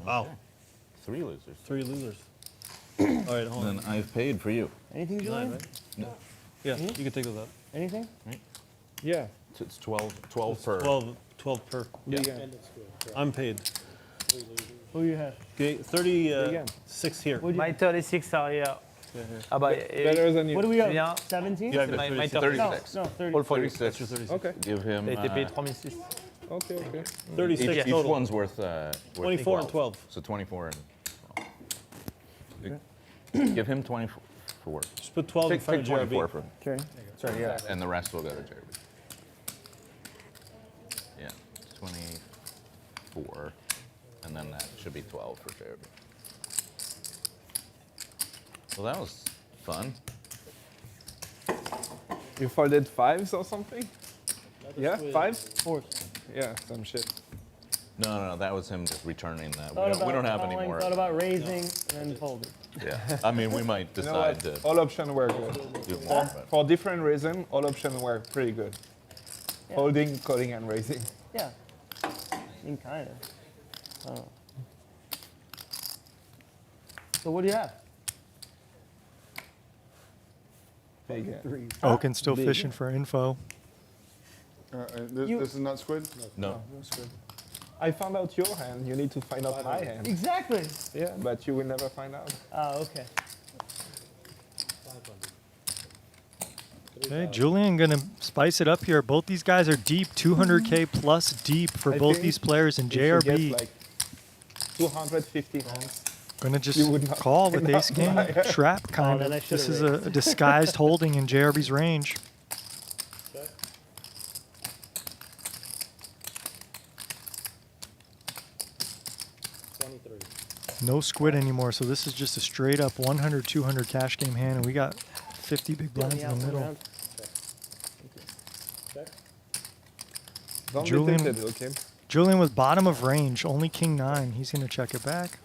Wow. 3 losers. 3 losers. All right, hold on. Then I've paid for you. Anything, Julian? No. Yeah, you can take those out. Anything? Yeah. It's 12 per. 12 per. Yeah. I'm paid. Who you have? Okay, 36 here. My 36 are here. Better than you. What do we have? Julien, 17? you have my 36. No, 30. All for you. 36. Okay. Give him. T'as été payé 3006. Okay, okay. 36 Each total. one's worth 24 and 12. So 24 and 12. Give him 24. Just put 12 in Take front of 24 JRB. from him. Okay. Sorry, yeah. And the rest will go to JRB. Yeah, 24. And then that should be 12 for JRB. Well, that was fun. You folded 5s or something? Yeah, 5s? 4s. Yeah, some shit. No, that was him just returning that. Thought We don't have calling, any more. Thought about raising and then folded. Yeah, I mean, we might You know what? decide to All options were good. do more. But For different reasons, all options were pretty good. Yeah. Holding, calling, and raising. Yeah. I mean, kind of. Oh. So what do you have? Big hand. Okin's still Big. fishing for info. This is not squid? no, That's good. I found out your hand. You need to find out my hand. Exactly. Yeah, but you will never find out. Oh, okay. Okay, Julien gonna spice it up here. Both these guys are deep, 200K plus deep for I both think these players in If you get JRB. like 250 hands. Gonna just you would not call with find ace out king my hand. trap kind then I of. should've This is a disguised holding in JRB's range. No squid anymore, so this is just a straight up 100, 200 cash game hand, and we got 50 big blinds in the middle. Don't Julien- be tempted, okay? Julien with bottom of range, only king 9. He's gonna check it back.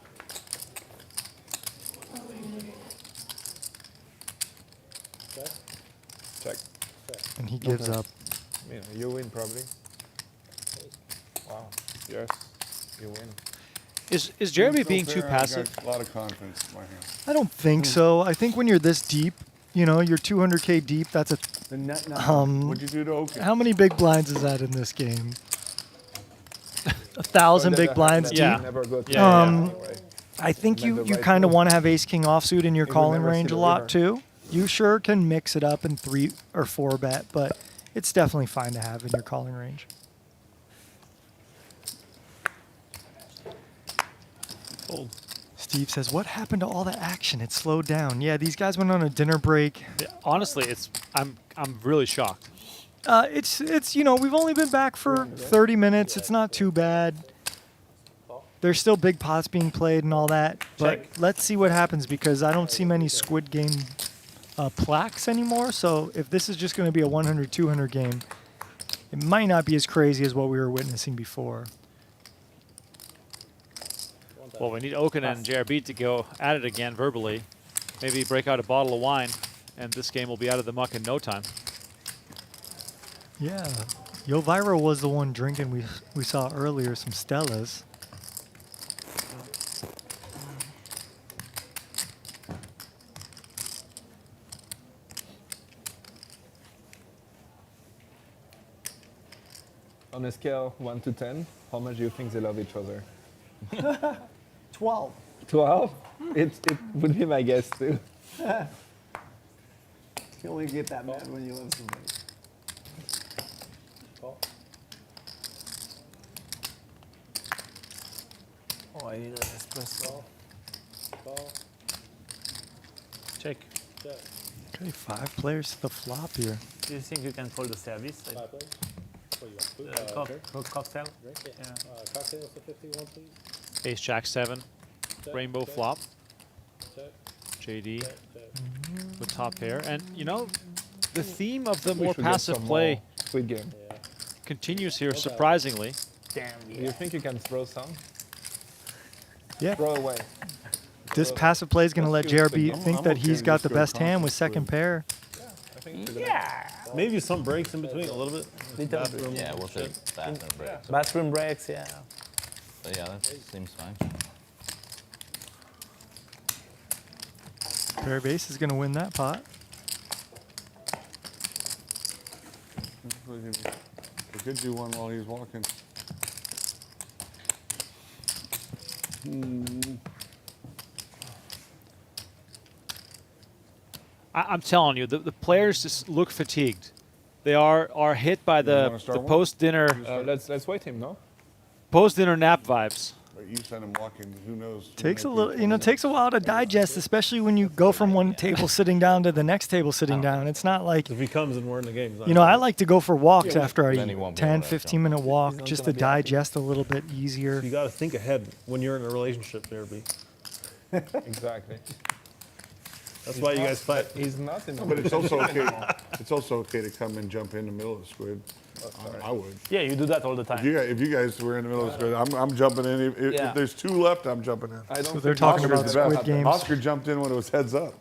Check. And he gives up. Yeah, you win probably. Wow. Yes, you win. Is Jeremy So being too fair, passive? I got a lot of confidence in my hand. I don't think so. I think when you're this deep, you know, you're 200K deep, that's a The nut nut. What'd you do to Okin? how many big blinds is that in this game? 1,000 big blinds deep. Yeah. Never go to Yeah, anyway. I think Like you the right kind of move. want to have ace king offsuit in your You will calling never see range a the lot river. too. You sure can mix it up in 3 or 4 bet, but it's definitely fine to have in your calling range. Fold. Steve says, "What happened to all the action? It slowed down." Yeah, these guys went on a dinner break. Yeah, honestly, I'm really shocked. It's you know, we've only been back for 30 minutes. It's not too bad. there's still big pots being played and all that. But Check. let's see what happens because I don't see many Squid Game plaques anymore. So if this is just going to be a 100, 200 game, it might not be as crazy as what we were witnessing before. Well, we need Okin and JRB to go at it again verbally. Maybe break out a bottle of wine, and this game will be out of the muck in no time. Yeah. Yoh Viral was the one drinking we saw earlier, some Stellas. On a scale 1 to 10, how much do you think they love each other? 12. 12? It would be my guess too. You only get that mad when you love somebody. Oh, I need an espresso. Check. Okay, 5 players to the flop here. Do you think you can fold the service? Cocktail? Yeah. Cocktails for 51, please. Ace Jack 7, rainbow flop. Check. JD Check. with top pair. And, you know, the theme of the We more should get passive some play more Squid Game. continues here, surprisingly. Damn, Do you think you can throw some? Yeah. Throw away. This passive play is going to let Let's do it. JRB think that okay he's to got just the go best hand with conscious second with- pair. I think it's a good Yeah. Maybe some breaks in between a little bit. Bathroom. Yeah, we'll take bathroom breaks. Bathroom breaks, yeah. But yeah, that seems fine. Pair of ace is going to win that pot. We could do one while he's walking. I'm telling you, the players just look fatigued. They are hit by wanna the start one? post-dinner let's wait him, no? post-dinner nap vibes. But you send him walking, who knows? Takes a little, you know, takes a while to digest, especially when you go from one table sitting down to the next table sitting down. It's not like, If he comes and we're in the game. you know, I like to go for walks after I Then he eat. won't be 10, able to 15-minute walk just to digest a little bit easier. You got to think ahead when you're in a relationship, JRB. Exactly. That's why you guys fight. He's not in the But it's also okay. It's also okay to come and jump in the middle of the squid. I would. Yeah, you do that all the time. If you guys were in the middle of the squid, I'm jumping in. If there's 2 left, I'm jumping in. I don't So they're think talking Oscar's about the best. Squid Games. Oscar jumped in when it was heads up.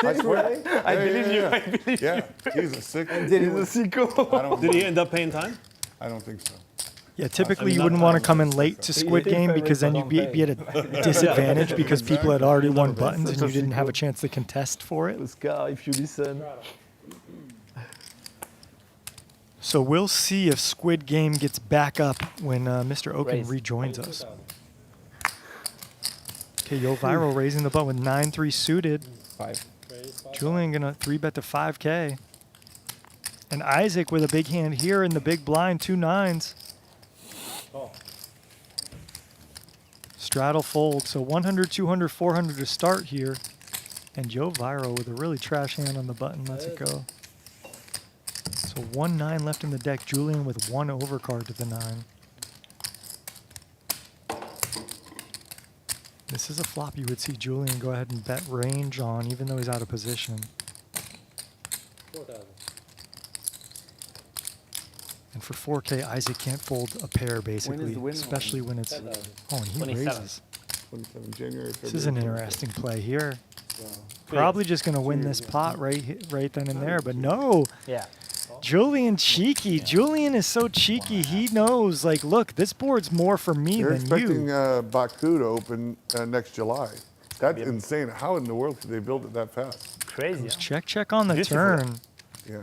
I swear. I believe you. I Yeah, believe yeah. He's a sick. He's a sicko. I don't. Did he end up paying time? I don't think so. Yeah, typically I mean, you not wouldn't want to time, come in late to Squid Game because then you'd be at a disadvantage because people had already won buttons and you didn't have a chance to contest for it. Oscar, if you listen. So we'll see if Squid Game gets back up when Mr. Okin Raise. rejoins us. Okay, Yoh Viral raising the button with 9-3 suited. 5. Julien gonna 3-bet to 5K. And Isaac with a big hand here in the big blind, 2 9s. Straddle fold, so 100, 200, 400 to start here. And Yoh Viral with a really trash hand on the button lets it go. So 1-9 left in the deck. Julien with 1 overcard to the 9. This is a flop you would see Julien go ahead and bet range on, even though he's out of position. 4,000. And for 4K, Isaac can't fold a pair, basically, the win? especially when it's... 10,000. Oh, and he 27. raises. 27 January. This is an interesting play here. Probably just going to win this pot right then and there, but no. Yeah. Julien cheeky. Julien is so cheeky. He knows, like, look, this board's more for me They're than expecting you. Baku to open next July. That's insane. How in the world could they build it that fast? Crazy. Check, check on the Beautiful. turn. Yeah.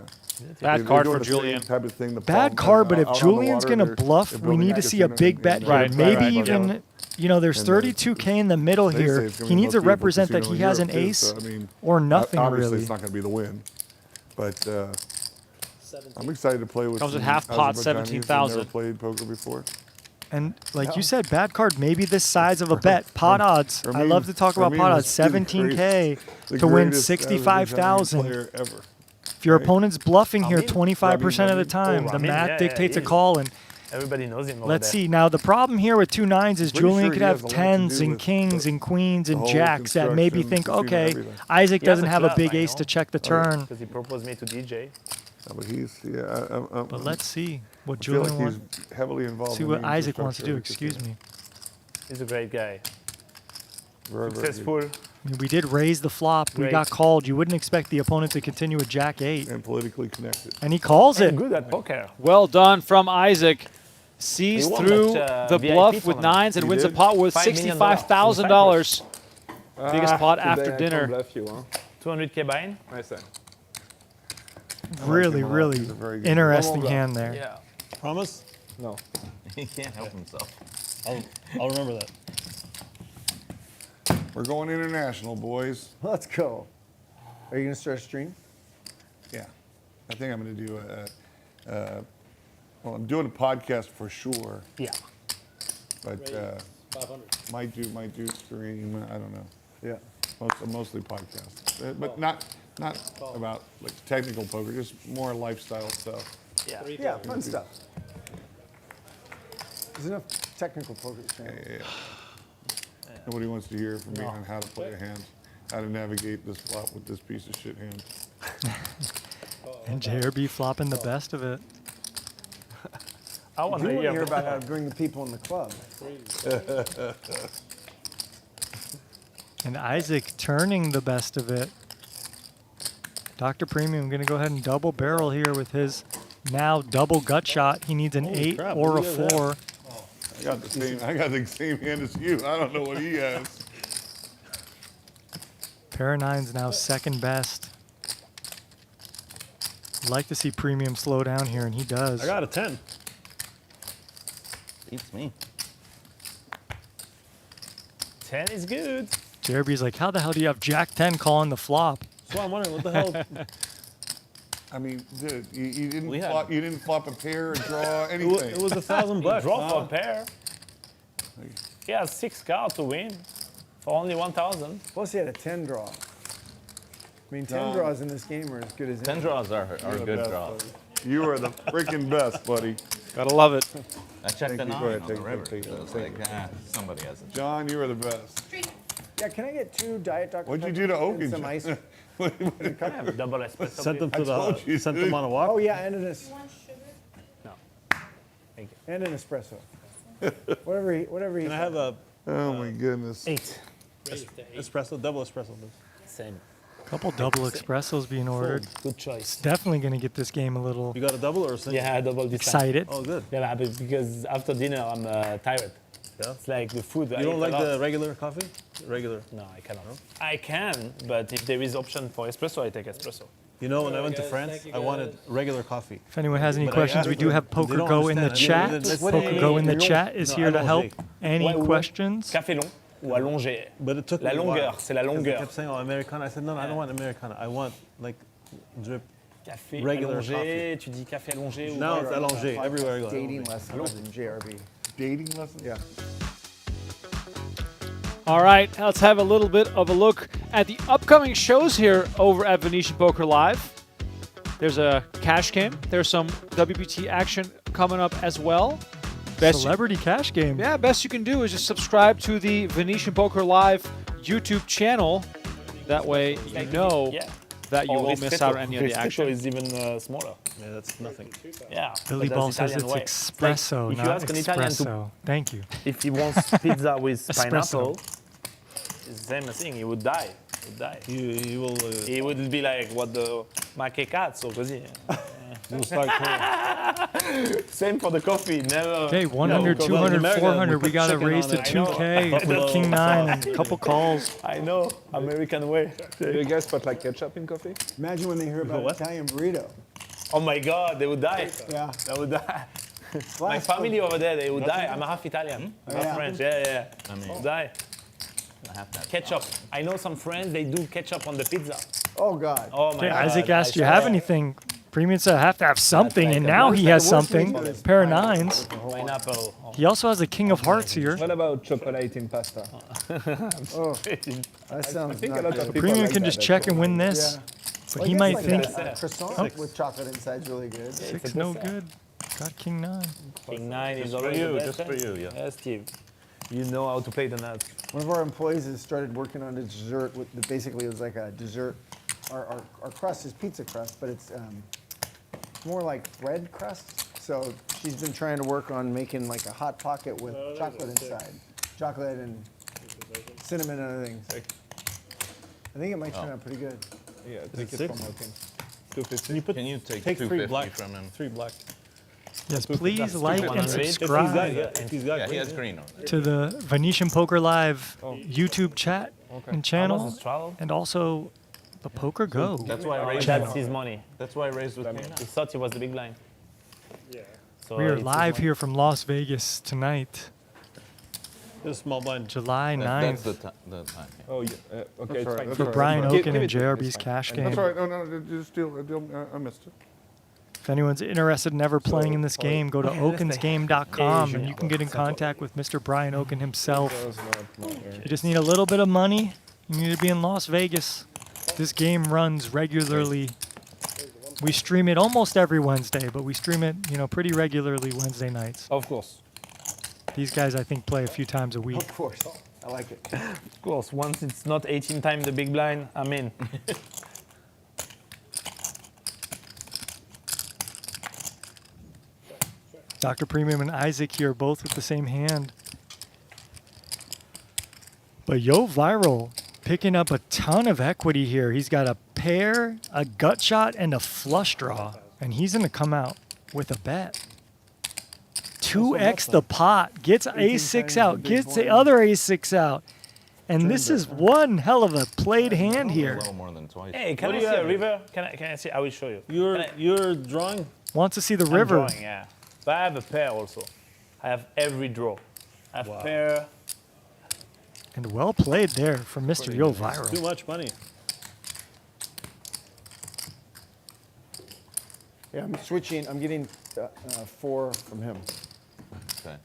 Bad card for Julien. Type of thing, the Bad palm card, thing but if out on the Julien's water, going to they're bluff, we building need to see a casino big in bet the- here. Right, Maybe right, even, you know, there's And 32K in the middle They say here. it's gonna He be needs the to most beautiful represent that casino he in has an Europe, too, ace so, I mean, or nothing, obviously really. it's not going to be the win, but I'm excited to play with. Comes some at half pot, Azerbaijanis who've 17,000. Never played poker before. And like you said, bad card, maybe this size of a bet. Pot odds. For I me- love to talk for about me, pot it odds. was the 17K The to win greatest 65,000. Azerbaijan player ever. If your Right. opponent's bluffing here Ramin? 25% of the time, the Ramin, math yeah, dictates yeah, a call. And Everybody knows him over Let's there. see. Now, the problem here with 2 9s is Pretty Julien sure could he have has a lot to tens do and with kings and queens and whole jacks that maybe think, construction, casino, okay, everything. Isaac He has doesn't a have a club, big I ace know. to check the turn. Because he proposed me to DJ. Yeah, but he's But let's see what I feel like Julien wants. he's heavily involved. See in what the Isaac wants to do. infrastructure of the Excuse me. He's a great guy. casino. Very, very good. Successful. I mean, we did raise the flop. We got Great. called. You wouldn't expect the opponent to continue with Jack 8. And politically connected. And he calls it. And good at poker. Well done from Isaac. Sees He won through that, the VIP bluff with tournament. nines and He wins a did? pot worth $5 million $65,000. Biggest pot today after I can't dinner. bluff you, huh? 200K buy-in. Nice thing. Really, him a lot. really He's a very good interesting guy. hand there. Yeah. Promise? No. He can't help himself. I'll remember that. We're going international, boys. Let's go. Are you gonna start a stream? Yeah. I think I'm going to do well, I'm doing a podcast for sure, Yeah. but 500. might do stream. I don't know. Yeah. Mostly podcast, but not about like technical poker, just more lifestyle stuff. Yeah. Yeah, fun stuff. There's enough technical poker streaming. Yeah. Nobody wants to hear from me on how to play a hand, how to navigate this flop with this piece of shit hand. And JRB flopping the best of it. I want You to want to hear hear about how to bring the people in the club. And Isaac turning the best of it. Dr. Premium going to go ahead and double barrel here with his now double gut shot. He needs an 8 crap, or a what do you have? 4. I got the same hand as you. I don't know what he has. Pair of nines now second best. I'd like to see Premium slow down here, and he does. I got a 10. Beats me. 10 is good. JRB's like, how the hell do you have Jack 10 calling the flop? So I'm wondering what the hell. I mean, dude, you didn't We had- flop. You didn't flop a pair, or draw, It anything. was $1,000. Draw for a pair. He has 6 cards to win for only 1,000. Plus, he had a 10 draw. I mean, 10 Done. draws in this game are as good as 10 any. draws are You're the good best, draws. buddy. You are the freaking best, buddy. Gotta love it. I checked the you. Go 9 ahead, on take the it, river, take it, so it's take like, somebody has it. John, you are the best. Yeah, can I get 2 Diet Dr. What'd you Pepper do to and Okin? some ice? I have double espresso. Sent them please. to told you, sent them dude. on a walk. Oh, yeah, and an, Thank you. and an espresso. whatever he Can I have a Oh my goodness. 8. espresso, double espresso? Please? Same. Couple double espressos being ordered. Good choice. Definitely going to get this game a little You got a double or a single? Yeah, double this time. excited. Oh, good. Yeah, but because after dinner I'm tired. Yeah. It's like the food. You don't like the regular coffee? Regular. No, I cannot. I can, but if there is option for espresso, I take espresso. You know, when I went to France, I wanted regular coffee. If anyone has any But I questions, we asked do them, have they Poker don't Go in the understand. chat. What do you Poker mean? Go in the Allongé. chat is No, here to allongé. help. Any Ouais, ouais. questions? Café long ou allongé. But it took La me a longueur, while. c'est la 'Cause They longueur. kept saying, oh, Americano. I said, no, I don't want Americano. I want, like, drip. Café Regular allongé, coffee. tu dis café allongé ou Now it's allongé. Everywhere I go. dating allongé. lessons in JRB. Dating lessons? Yeah. All right, let's have a little bit of a look at the upcoming shows here over at Venetian Poker Live. There's a cash game. There's some WPT action coming up as well. Celebrity cash game. Yeah, best you can do is just subscribe to the Venetian Poker Live YouTube channel. That way you know Yeah. that you Or won't miss ristretto. out on any of the Ristretto action. is even smaller. Yeah, that's nothing. Yeah. Billy but Ball that's says Italian it's way. espresso, Like, if you not ask an Italian to, espresso. Thank you. if he wants pizza with Espresso. pineapple, it's the same thing. He would die. He would die. You will. He would be like, what the... Ma che cazzo, così. You'll start crying. Same for the coffee. Never... Okay, 100, No, 200, America, 400. we We put got to chicken raise on to it. 2K I with know. King 9 and a couple calls. I know. American way. Do you guys put like ketchup in coffee? Imagine when they hear about what? Italian burrito. Oh my God, they would die. Yeah. They would die. My Last family over there, they would die. I'm half Italian, half Yeah. French. Yeah. I mean, Would die. I have that. Ketchup. I know some friends, they do ketchup on the pizza. Oh, God. Oh my Okay, God. Isaac asked, do you I have saw anything? Premium said, I have to have something, like and a now he has The worst something. way to do it is Pair of pineapple. nines. pineapple. Oh. He also has a King of Hearts here. What about chocolate in pasta? Oh, that sounds I think a not lot good. of people Premium like can that, just check and win Yeah. this. But Well, he I guess might like think a croissant with chocolate inside is really good. 6 no good. Got king 9. King 9 is Just for already you, the best just for hand. you, yeah. Yeah, Steve. You know how to play the nuts. One of our employees has started working on a dessert. Basically, it was like a dessert. Our crust is pizza crust, but it's more like bread crust. So she's been trying to work on making like a hot pocket with chocolate inside. Chocolate and cinnamon and other things. I think it might turn out pretty good. Yeah, it take it six? from Okin. 250. Can you take Take 3 250 black. from him? 3 black. Yes, please like and 100. If he's got, subscribe if he's got Yeah, he green, has green already. to the Venetian Poker Live YouTube chat and How much channel, is Straddle? and also the Poker Go. That's why I raised. That's his money. That's why I raised with king He thought he was the big line. Yeah. So We are it's his live money. here from Las Vegas tonight, this small blind. July That's 9th, the time. Yeah. Oh, yeah. Okay, it's fine. for Brian Okin and JRB's cash game. That's all right. No, just still, I missed it. If anyone's interested in ever playing in this game, go to okinsgame.com and you can get in contact with Mr. Brian Okin himself. Does not matter. You just need a little bit of money. You need to be in Las Vegas. This game runs regularly. We stream it almost every Wednesday, but we stream it, pretty regularly Wednesday nights. Of course. These guys, I think, play a few times a week. Of course, I like it. Of course, once it's not 18 times the big blind, I'm in. Dr. Premium and Isaac here, both with the same hand. But Yoh Viral picking up a ton of equity here. He's got a pair, a gut shot, and a flush draw. And he's going to come out with a bet. 2x the pot, gets ace-6 out, gets the other ace-6 out. And this is one hell of a played hand A here. little more than twice. Hey, can What I do see you a have? river? Can I see? I will show you. You're drawing. Wants to see the I'm river. drawing, yeah. But I have a pair also. I have every draw. I have pair. And well played there from Mr. Yoh Viral. Too much money. Yeah, I'm switching. I'm getting 4 from him. Okay.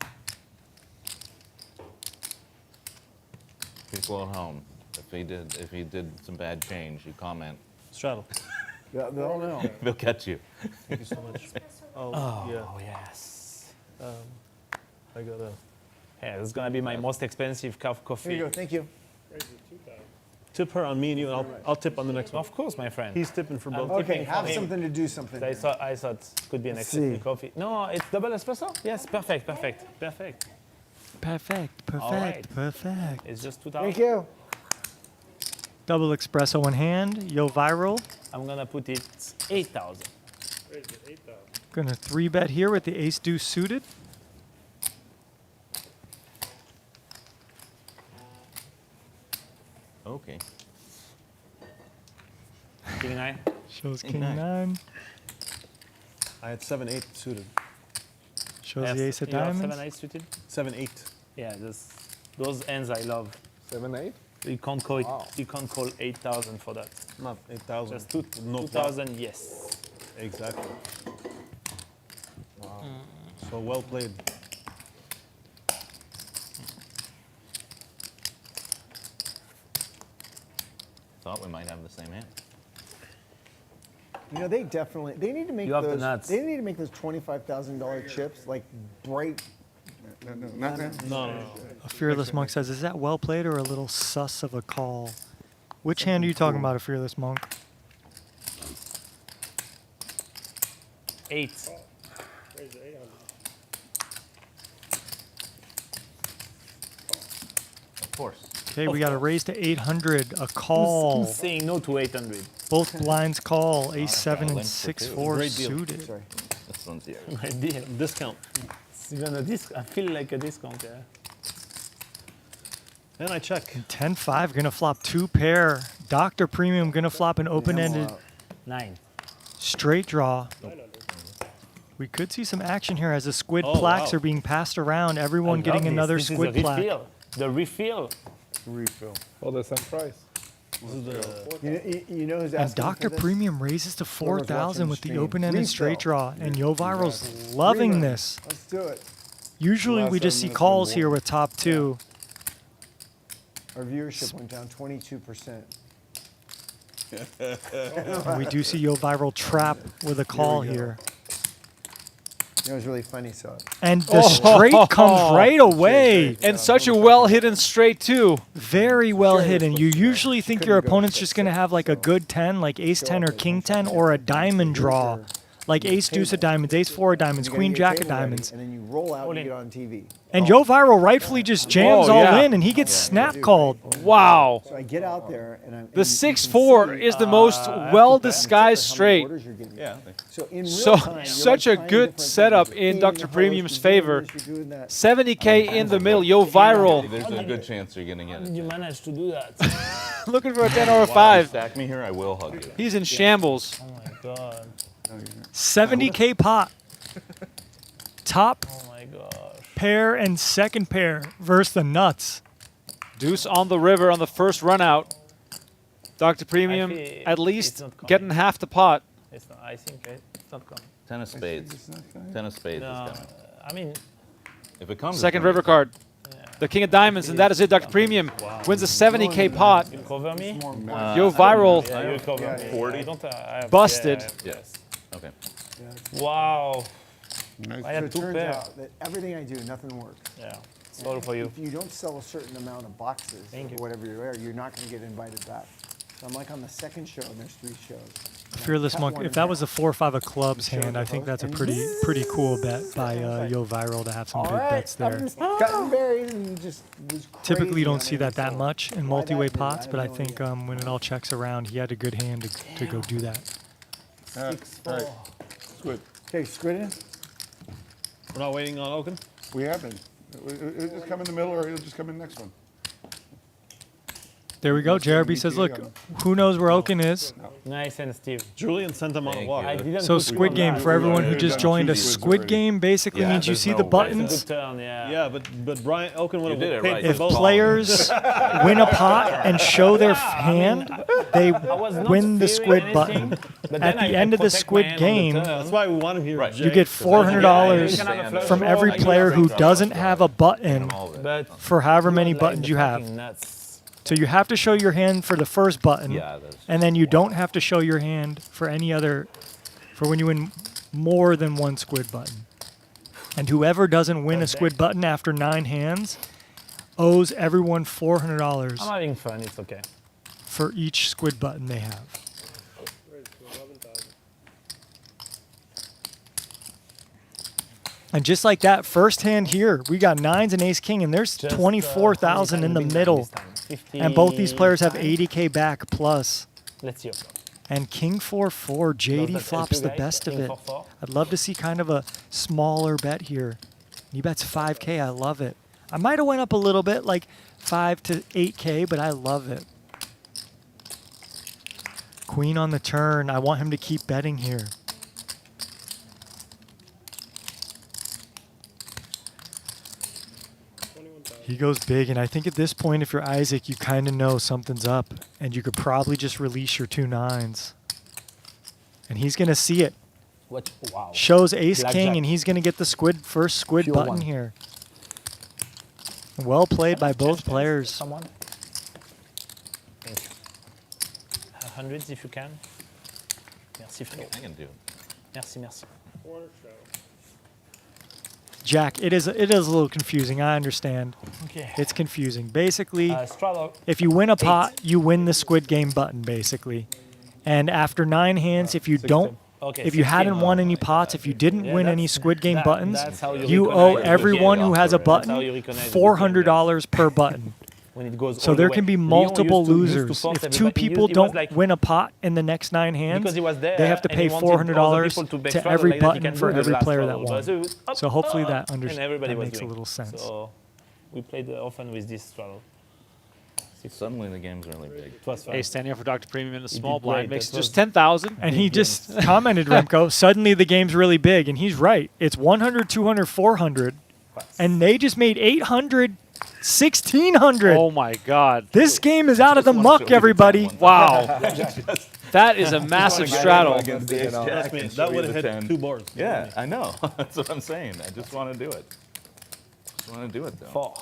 People at home, if he did some bad change, you comment. Straddle. They'll know. They'll catch you. Thank you so much. Oh, yeah. Oh yes. I got a Yeah, this is gonna be my most expensive cup of coffee. Here you go. Thank you. tip her on me and you, and I'll tip on the next one. Of course, my friend. He's tipping for both. Okay, tipping for have him. something to do something. I thought it could be an Let's expensive see. coffee. No, it's double espresso. Yes, perfect. Perfect, All right. perfect. It's just 2,000. Thank you. Double espresso in hand, Yoh Viral. I'm gonna put it 8,000. Gonna 3-bet here with the ace-deuce suited. Okay. King 9. Shows King king nine. 9. I had 7-8 suited. Shows the ace of You have diamonds. 7-8 suited. 7-8. Yeah, those ends I love. 7-8. You can't call it. Wow. You can't call 8,000 for that. Not 8,000. Just No 2,000. Yes. Exactly. Wow. So well played. Thought we might have the same hand. You know, they need to make You have the those. nuts. They need to make those $25,000 chips like bright. No. A Fearless Monk says, is that well played or a little sus of a call? Which hand are you talking about, a Fearless Monk? 8. Of course. Okay, we got a raise to 800, a call. Who's saying no to 800? Both lines call, ace-7 and limp for two. 6-4 Great deal. suited. Sorry. This one's yours. Great deal. Discount. It's even a I feel like a discount. Yeah. And I check. 10-5, gonna flop 2 pair. Dr. Premium gonna flop an open-ended 9. straight draw. We could see some action here as the squid Oh, plaques wow. are being passed around. Everyone I getting love another this. squid This is a plaque. refill. The refill. Refill. For the same price. This is the You know who's And asking for Dr. this? Premium raises to Whoever's 4,000 watching with the stream. open-ended straight Refill. draw, and Yoh Viral's loving Rerun. this. Let's do it. Usually Last we just 7 see minutes calls been here won. with top 2. Our viewership went down 22%. And we do see Yoh Viral trap with a call go. here. It was really funny, so. And the straight comes right away. And such a well-hidden straight, too. Very well hidden. You usually think your opponent's just going to have like a good 10, like ace 10 or king 10, or a diamond draw. Like ace deuce of diamonds, ace 4 of diamonds, queen jack of diamonds. And then you roll out and you get on TV. And Yoh Viral rightfully just jams all in, and he gets snap called. Wow. So I get out there, and I'm. The 6-4 is the most well-disguised straight. Yeah. So in real So time, you're such like a trying good different setup things. in You're Dr. feeding Premium's hosts, you're doing favor. this, you're doing that. 70K in the middle. Yoh Viral There's a good chance you're gonna get How did you it. manage to do that? looking for a 10 or a Wow, 5. stack me here, I will hug you. He's in shambles. Oh my god. 70K pot. Top Oh my gosh. pair and second pair versus the nuts. Deuce on the river on the first run out. Dr. Premium feel at it's least not coming. getting half the pot. It's not, I think it's not coming. 10 of spades. 10 of spades No, is coming. I mean, If it comes, it's Second gonna river be card. The king of diamonds, and that is it. Dr. Premium wins a 70K pot. you cover me? Yoh Viral Yeah, you cover me. 40? I don't, I have, busted. Yeah, Yes. Okay. Wow. Nice. I So had it 2 turns pairs. out that everything I do, nothing works. Yeah. Sorry for you. If you don't sell a certain amount of boxes Thank or you. whatever you wear, you're not going to get invited back. So I'm like on the second show, and there's 3 shows. Fearless Cut Monk. one If in that half. was a 4-5 of clubs hand, I think that's a pretty cool bet by Yoh Viral to have some All big right, bets I'm there. just cutting berries and just was Typically, you crazy don't on see it, that so much in why that multi-way did, pots, I but I have no think idea. when it all checks around, he had a good hand to go do that. All right. Squid. Okay, squid in. We're not waiting on Okin? We have been. It'll just come in the middle, or it'll just come in the next one. There we go. JRB says, look, who knows where Okin is? Nice and Steve. Julian sent him on a Thank walk. you. I didn't So put Squid you Game, on for that. everyone who Yeah, just yeah, joined yeah. us, Squid Game basically Yeah, means you there's see no the way. buttons. Good turn, yeah. Yeah, but Brian Okin would You did have it paid right. for If both. players win a pot and show their hand, they was not win the fearing squid anything, button. but At then the I end of the protect squid my hand on the game, turn. That's why we want him here. Right. you get Yeah, $400 you can have a flush from draw, every I can player have a who draw. doesn't have a button All of it. But for however many like buttons you have. fucking nuts. So you have to show your hand for the first button, Yeah, that's and then you don't have to show your hand for any other, for when you win more than one squid button. And whoever doesn't win a squid button after 9 hands owes everyone $400 I'm having fun, it's okay. for each squid button they have. And just like that, first hand here, we got 9s and ace king, and there's Just, 24,000 in the big time middle. this time. 50 And both these players have 80K back plus. Let's see. And king 4-4, Does JD that help flops you the guys? best of King it. 4-4? I'd love to see kind of a smaller bet here. He bets 5K, I love it. I might have went up a little bit, like 5 to 8K, but I love it. Queen on the turn, I want him to keep betting here. He goes big, and I think at this point, if you're Isaac, you kind of know something's up, and you could probably just release your 2 9s. And he's going to see it. What? Wow. Shows ace king, Blackjack. and he's going to get the first squid Pure button one. here. Well played by both players. Someone? Thank you. Hundreds if you can. Merci, frérot. I can do it. Merci, merci. Jack, it is a little confusing. I understand. Okay. It's confusing. Basically, Straddle. if you win a pot, you win the squid game button, basically. And after 9 hands, if you don't, Okay, if you 16. hadn't won any pots, if you didn't Yeah, win any that's- squid game that- buttons, that's how you you recognize owe the everyone game who has a off, right? That's how you button recognize the $400 per button. When it goes So all the there way. can be Leon multiple used to losers. force If 2 everybody. people He was don't like, win a pot in the next 9 hands, because he was there, they have to and pay he wanted other $400 people to back to straddle every like that, he button can for do the every last player that straddle. won. So it was up, So hopefully up, that and everybody was makes a doing. little sense. So we played often with this straddle. Suddenly the game's really big. It was fun. Ace 10 here for Dr. Premium in the He small did blind. great. Makes it That just was- 10,000. And he just commented, Remco, suddenly the game's really big. And he's right. It's 100, 200, 400. And they just made 800, 1,600. Oh my God. This game is out of the muck, everybody. Wow. That is a massive straddle. Against the ace jack Trust me, and that show you would have the hit 10. 2 boards. Yeah, I know. That's what I'm saying. I just want to do it. Just want to do it though. 4.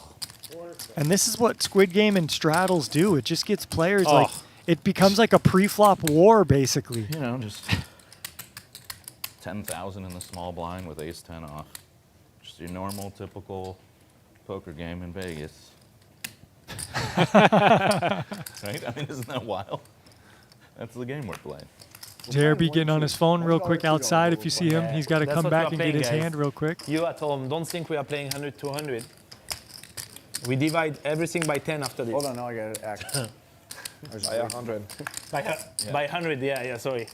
And this is what Squid Game and straddles do. It just gets players Oh. like, it becomes like a pre-flop war, basically. You know, just 10,000 in the small blind with ace-10 off. Just your normal, typical poker game in Vegas. Right? I mean, isn't that wild? That's the game we're playing. JRB getting on his phone real quick outside. If you see him, he's got to That's come what back we and are get playing, his guys. hand real quick. You at home, don't think we are playing 100, 200. We divide everything by 10 after this. Hold on, now I got to act. By 100. By 100, yeah, sorry.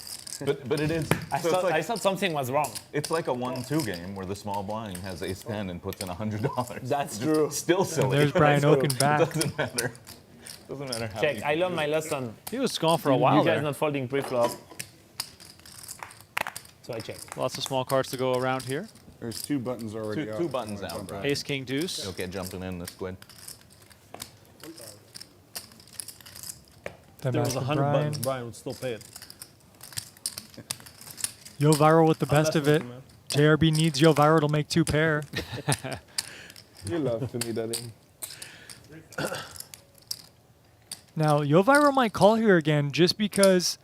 But it is. I thought something was wrong. It's like a 1-2 game where the small blind has ace-10 and puts in $100. That's true. Still silly. There's Brian Okin back. It doesn't matter. Doesn't matter how. Check, you I do learned it. my lesson. He was gone for a while You guys there. not folding pre-flop. So I check. Lots of small cards to go around here. There's 2 buttons already out. Two buttons out, Brian. Ace, king, deuce. You'll get jumping in the squid. Then There was back to 100 Brian. buttons. Brian would still pay it. Yoh Viral with the best of it. man. JRB needs Yoh Viral to make 2 pair. You love to me that in. Now, Yoh Viral might call here again just because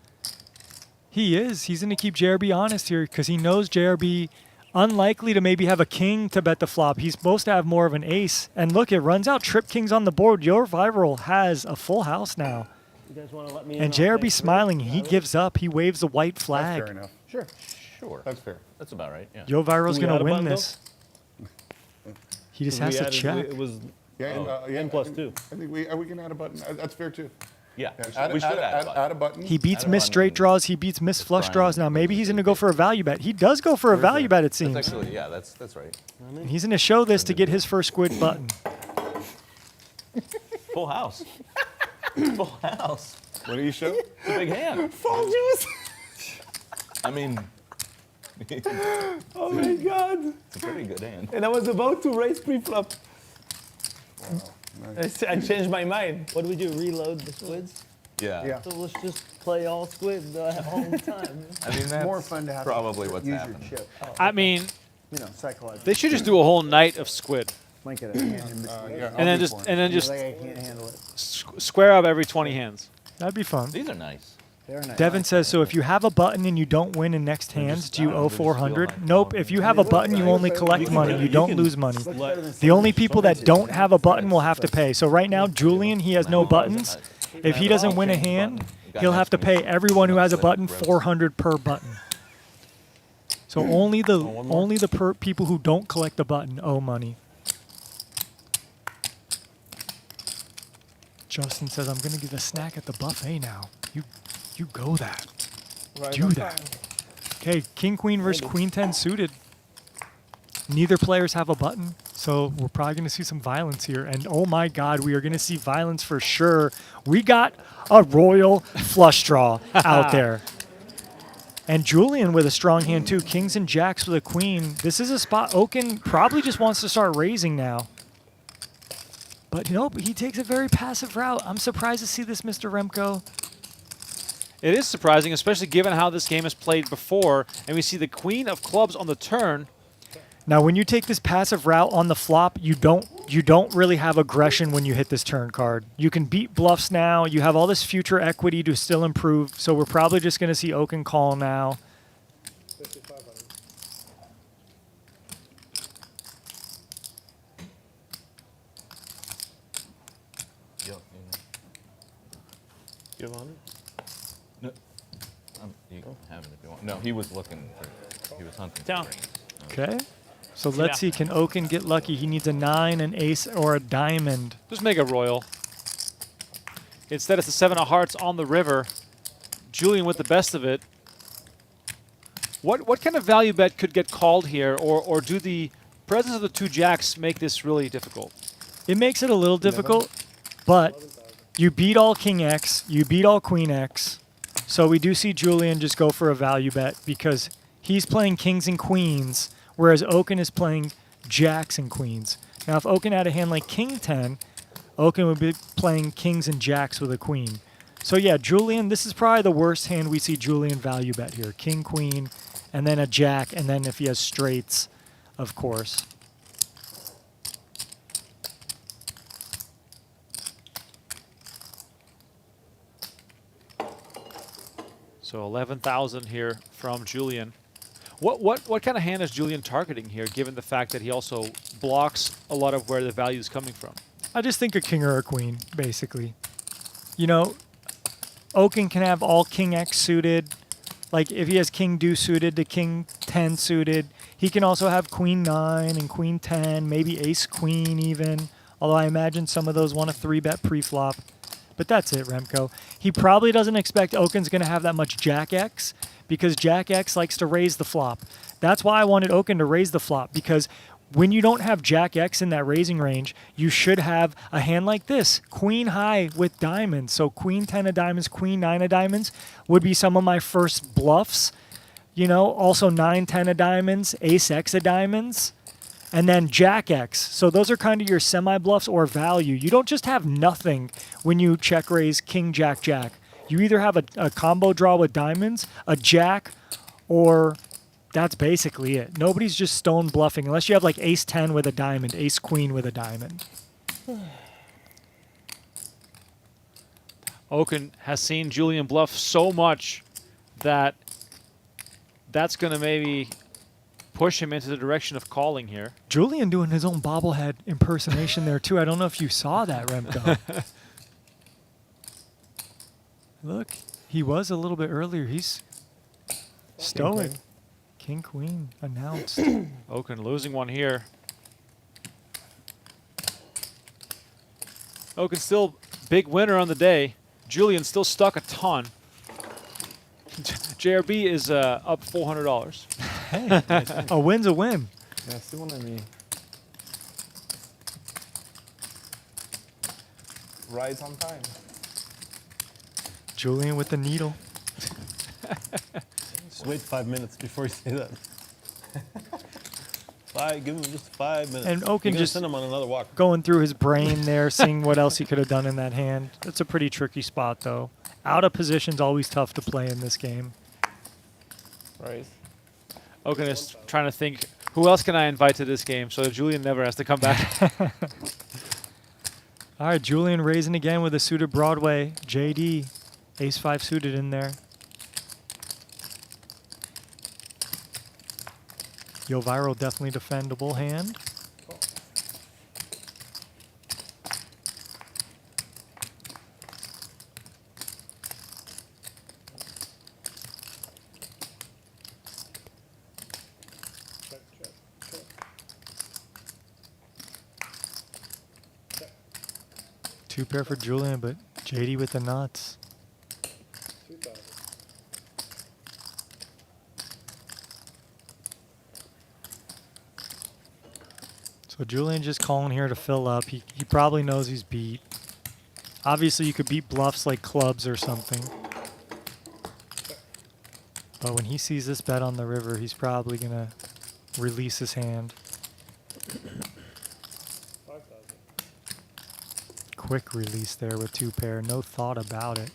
he's going to keep JRB honest here because he knows JRB unlikely to maybe have a king to bet the flop. He's supposed to have more of an ace. And look, it runs out trip kings on the board. Yoh Viral has a full house now. You guys want to let me in And on JRB things? smiling. He gives up. He waves the white That's flag. fair enough. Sure. That's fair. That's about right. Yeah. Yoh Viral's Do we going add to a win button, this. He just has We to added- check. It was Yeah, N I plus think- 2. I think we can add a button. That's fair too. Yeah. Add, we should add a button. He beats Add a miss button straight and draws. He beats miss flush Brian draws. Now maybe he's going to go for a value bet. He does go for a value bet, it seems. That's actually, yeah, that's right. And he's going to show this to get his first squid button. Full house. Full house. What do you show? It's a big hand. juice. I mean, Oh my god. it's a pretty good hand. And I was about to raise pre-flop. Nice. I changed my mind. What do we do? Reload the squids? Yeah. Yeah. So let's just play all squid all the time. I mean, that's More fun to have probably to what's use happening. your chip. I mean, You know, psychologically. they should just do a whole night of squid, Might get a hand in between. Yeah, and then I'll do just for him. and then Just just like I can't handle it. square up every 20 hands. That'd be fun. These are nice. They're nice. Devin says, so if you have a button and you don't win in next hands, do you owe 400? like Nope. If you have a button, you only collect money. You don't lose money. The only people that don't have a button will have to pay. So right now, Julien, he has no buttons. If he doesn't win a hand, he'll have to pay everyone who has a button 400 per button. So only the people who don't collect the button owe money. Justin says, I'm going to get a snack at the buffet now. You go that. Right Do on that. time. Okay, King Queen versus Queen 10 suited. Neither players have a button, so we're probably going to see some violence here. And oh my God, we are going to see violence for sure. We got a royal flush draw out there. And Julien with a strong hand too. Kings and jacks with a queen. This is a spot Okin probably just wants to start raising now. But nope, he takes a very passive route. I'm surprised to see this, Mr. Remco. It is surprising, especially given how this game is played before, and we see the queen of clubs on the turn. Now, when you take this passive route on the flop, you don't really have aggression when you hit this turn card. You can beat bluffs now. You have all this future equity to still improve. So we're probably just going to see Okin call now. 5,500. You have 100? No. You can have it if you want. No, he was looking for, he was hunting for Down. greens. Okay. So let's see. Can Okin get lucky? He needs a 9, an ace, or a diamond. Just make a royal. Instead, it's the 7 of hearts on the river. Julien with the best of it. What kind of value bet could get called here, or do the presence of the 2 jacks make this really difficult? It makes it a little difficult, but you beat all King X, you beat all Queen X. So we do see Julien just go for a value bet because he's playing kings and queens, whereas Okin is playing jacks and queens. Now, if Okin had a hand like King 10, Okin would be playing kings and jacks with a queen. So yeah, Julien, this is probably the worst hand we see Julien value bet here. King, queen, and then a jack, and then if he has straights, of course. So 11,000 here from Julien. What kind of hand is Julien targeting here, given the fact that he also blocks a lot of where the value is coming from? I just think a king or a queen, basically. You know, Okin can have all king X suited. Like if he has king deuce suited to king 10 suited, he can also have queen 9 and queen 10, maybe ace queen even. Although I imagine some of those want a 3-bet pre-flop. But that's it, Remco. He probably doesn't expect Okin's going to have that much jack X because jack X likes to raise the flop. That's why I wanted Okin to raise the flop, because when you don't have jack X in that raising range, you should have a hand like this, queen high with diamonds. So queen 10 of diamonds, queen 9 of diamonds would be some of my first bluffs. You know, also 9, 10 of diamonds, ace X of diamonds, and then jack X. So those are kind of your semi-bluffs or value. You don't just have nothing when you check raise king, jack, jack. You either have a combo draw with diamonds, a jack, or that's basically it. Nobody's just stone bluffing unless you have like ace 10 with a diamond, ace queen with a diamond. Okin has seen Julien bluff so much that that's going to maybe push him into the direction of calling here. Julien doing his own bobblehead impersonation there too. I don't know if you saw that, Remco. Look, he was a little bit earlier. He's stoic. King, queen announced. Okin losing one here. Okin still big winner on the day. Julien still stuck a ton. JRB is up $400. Hey, a win's a win. Merci mon ami. Right on time. Julien with the needle. Just wait 5 minutes before you say that. Give him just 5 minutes. And Okin just send him on another walk. Going through his brain there, seeing what else he could have done in that hand. That's a pretty tricky spot, though. Out of position's always tough to play in this game. Right. Okin is trying to think, who else can I invite to this game so that Julien never has to come back? All right, Julien raising again with a suited Broadway. JD, ace-5 suited in there. Yoh Viral definitely defendable hand. Two pair for Julien, but JD with the nuts. 2,000. So Julien just calling here to fill up. He probably knows he's beat. Obviously, you could beat bluffs like clubs or something. But when he sees this bet on the river, he's probably going to release his hand. 5,000. Quick release there with two pair. No thought about it.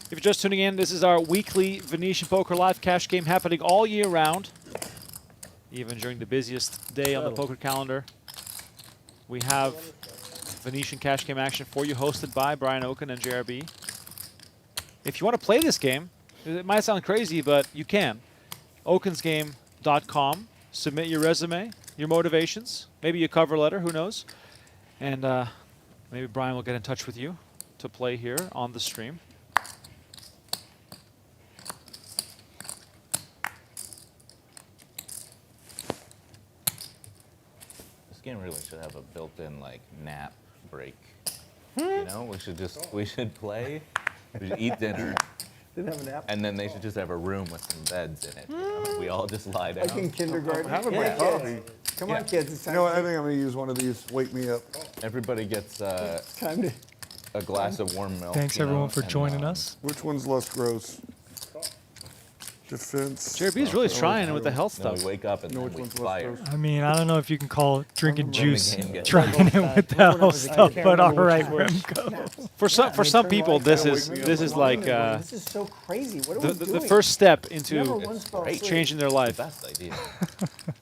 If you're just tuning in, this is our weekly Venetian Poker Live cash game happening all year round. Even during the busiest day on the poker calendar. We have Venetian cash game action for you, hosted by Brian Okin and JRB. If you want to play this game, it might sound crazy, but you can. okinsgame.com. Submit your resume, your motivations, maybe a cover letter, who knows. And maybe Brian will get in touch with you to play here on the stream. This game really should have a built-in like nap break. You know, we should play, we should eat dinner, Didn't have an app. and then they should just have a room with some beds in it. You know? We all just lie down. Like in kindergarten. I'm having my Yeah. coffee. Come on, kids. It's You time, know what? I think I'm going to use one of these. Wake me up. Everybody gets time to. a glass of warm milk. Thanks, you know, everyone, for and, joining us. Which one's less gross? Defense. JRB's really trying with the health Then stuff. we wake up and No, then which we one's less fire. gross? I mean, I don't know if you can call drinking Then the juice game gets trying better. it with the When I health was a kid, stuff, I can't but all remember right, which Remco. For some people, this is like This is so crazy. What are we the doing? first step Never into once fell asleep. changing their The life. best idea.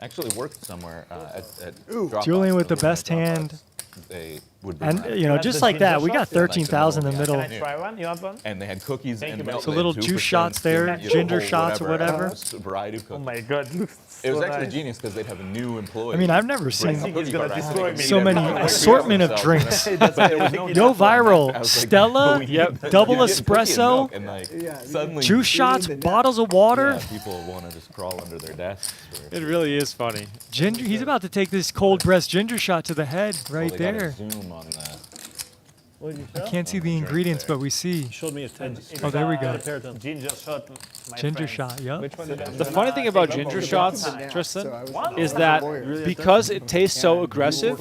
Actually worked somewhere at Ooh. Dropbox. Julien with the Over at best hand. Dropbox. They would bring And around. you know, That's just the like that, ginger we got shots? Yeah, like 13,000 in the the middle. Can I try one? You want one? And they had cookies Thank and you, milk. buddy. So They little had juice 2%, shots there, you know, ginger whole shots or whatever. Just a variety of Oh cookies. my god, It was so actually nice. genius because they'd have a new employee. I mean, I've never seen bring a cookie gonna cart around destroy and me. eat so many everything. assortment of Themselves, drinks. you know? But there was no Yo enough on that. Viral, I was like, Stella, but we Yep. get- double you get cookie and espresso, milk and, like, Yeah, suddenly juice shots, the net. bottles of water. Yeah, people want to just crawl under their desks. For, It really is funny. Ginger. He's about to take this cold pressed ginger shot to the head right well, they gotta there. Zoom on the. What did you I show? can't see the drink ingredients, there. but we see Showed me a 10. Oh, there we go. Ginger shot. My ginger friend. shot. Yep. Which one did The funny thing about ginger shots, So I Tristan, was- is that because it tastes so aggressive,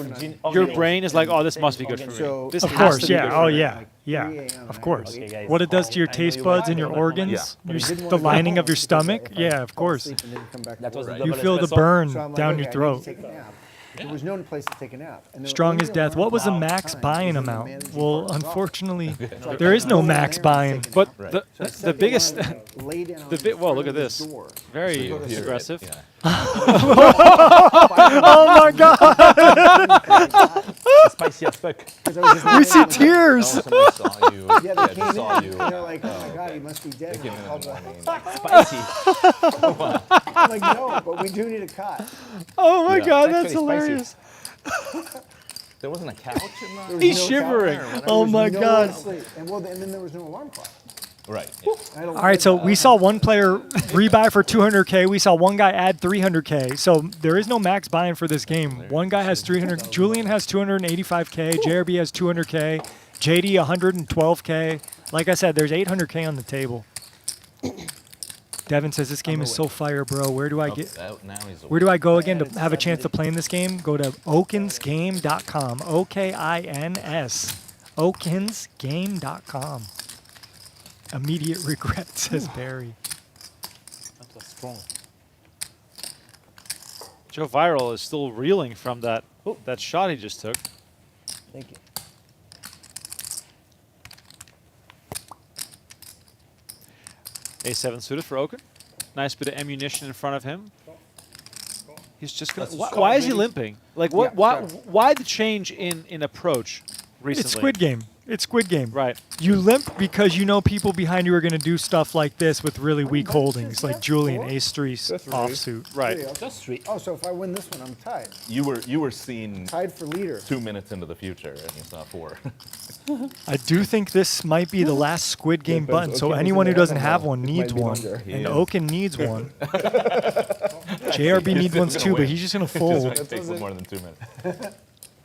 your brain is like, oh, this must be good for me. So- This Of has course, to be yeah. good Oh for me. yeah, yeah. 3 a.m. Of course. Okay, guys. What it does to your I know taste you buds like and your it. organs, But I didn't the wanna go lining home of your because stomach. if I Yeah, of fall course. asleep and didn't come back That to was the work. double You feel the espresso? burn So I'm like, down okay, your I throat. need to take a nap. There was no place to take a nap. And the Strong only as death. alarm What was the clock max time buy-in was in the amount? managing Well, partner's office. unfortunately, So I there is got no in max there and buy-in. taken a But nap. the So I the set biggest, alarm, lay down the in bit. Well, front look of at this this. door. Very So you aggressive. Yeah. Oh my God! Spicy as fuck. 'Cause I was just We laying see on the- tears. Somebody saw you. Yeah, they just came saw in you. and they're like, oh my God, he must be dead. They came And in I in the called morning. the- Spicy. I'm like, no, but we do need a cot. Oh my Yeah. God, It's that's actually spicy. hilarious. There wasn't a couch in There the. was He's no shivering. couch. Oh There was my no God. sleep. And well, and then there was no alarm clock. Right. Yeah. I don't All right, so we saw one player rebuy for 200K. We saw one guy add 300K. So there is no max buy-in for this game. One guy has 300. Julian has 285K. JRB has 200K. JD 112K. Like I said, there's 800K on the table. Devin says this game is so fire, bro. Where do I get? Now he's Where do I go again to have a chance to play in this game? Go to okinsgame.com. OKINS. Okinsgame.com. Immediate regret, says Barry. That's strong. Joe Viral is still reeling from that shot he just took. Thank you. A7 suited for Okin. Nice bit of ammunition in front of him. He's just gonna. That's a Why, strong why is he move. limping? Like what? Why the change in approach recently? It's Squid Game. It's Squid Game. Right. You limp because you know people behind you are going to do stuff like this with really weak holdings, like Julien A3's That's offsuit. Right. Just three. Oh, so if I win this one, I'm tied. You were seen Tied for leader. 2 minutes into the future, and you saw 4. I do think this might be the last Squid Game but button, so Okin anyone who isn't doesn't there, have though. one It needs might be one. longer. And Yeah. Okin needs one. JRB He's needs just ones gonna too, but win. he's just going to It fold. just takes more than 2 minutes.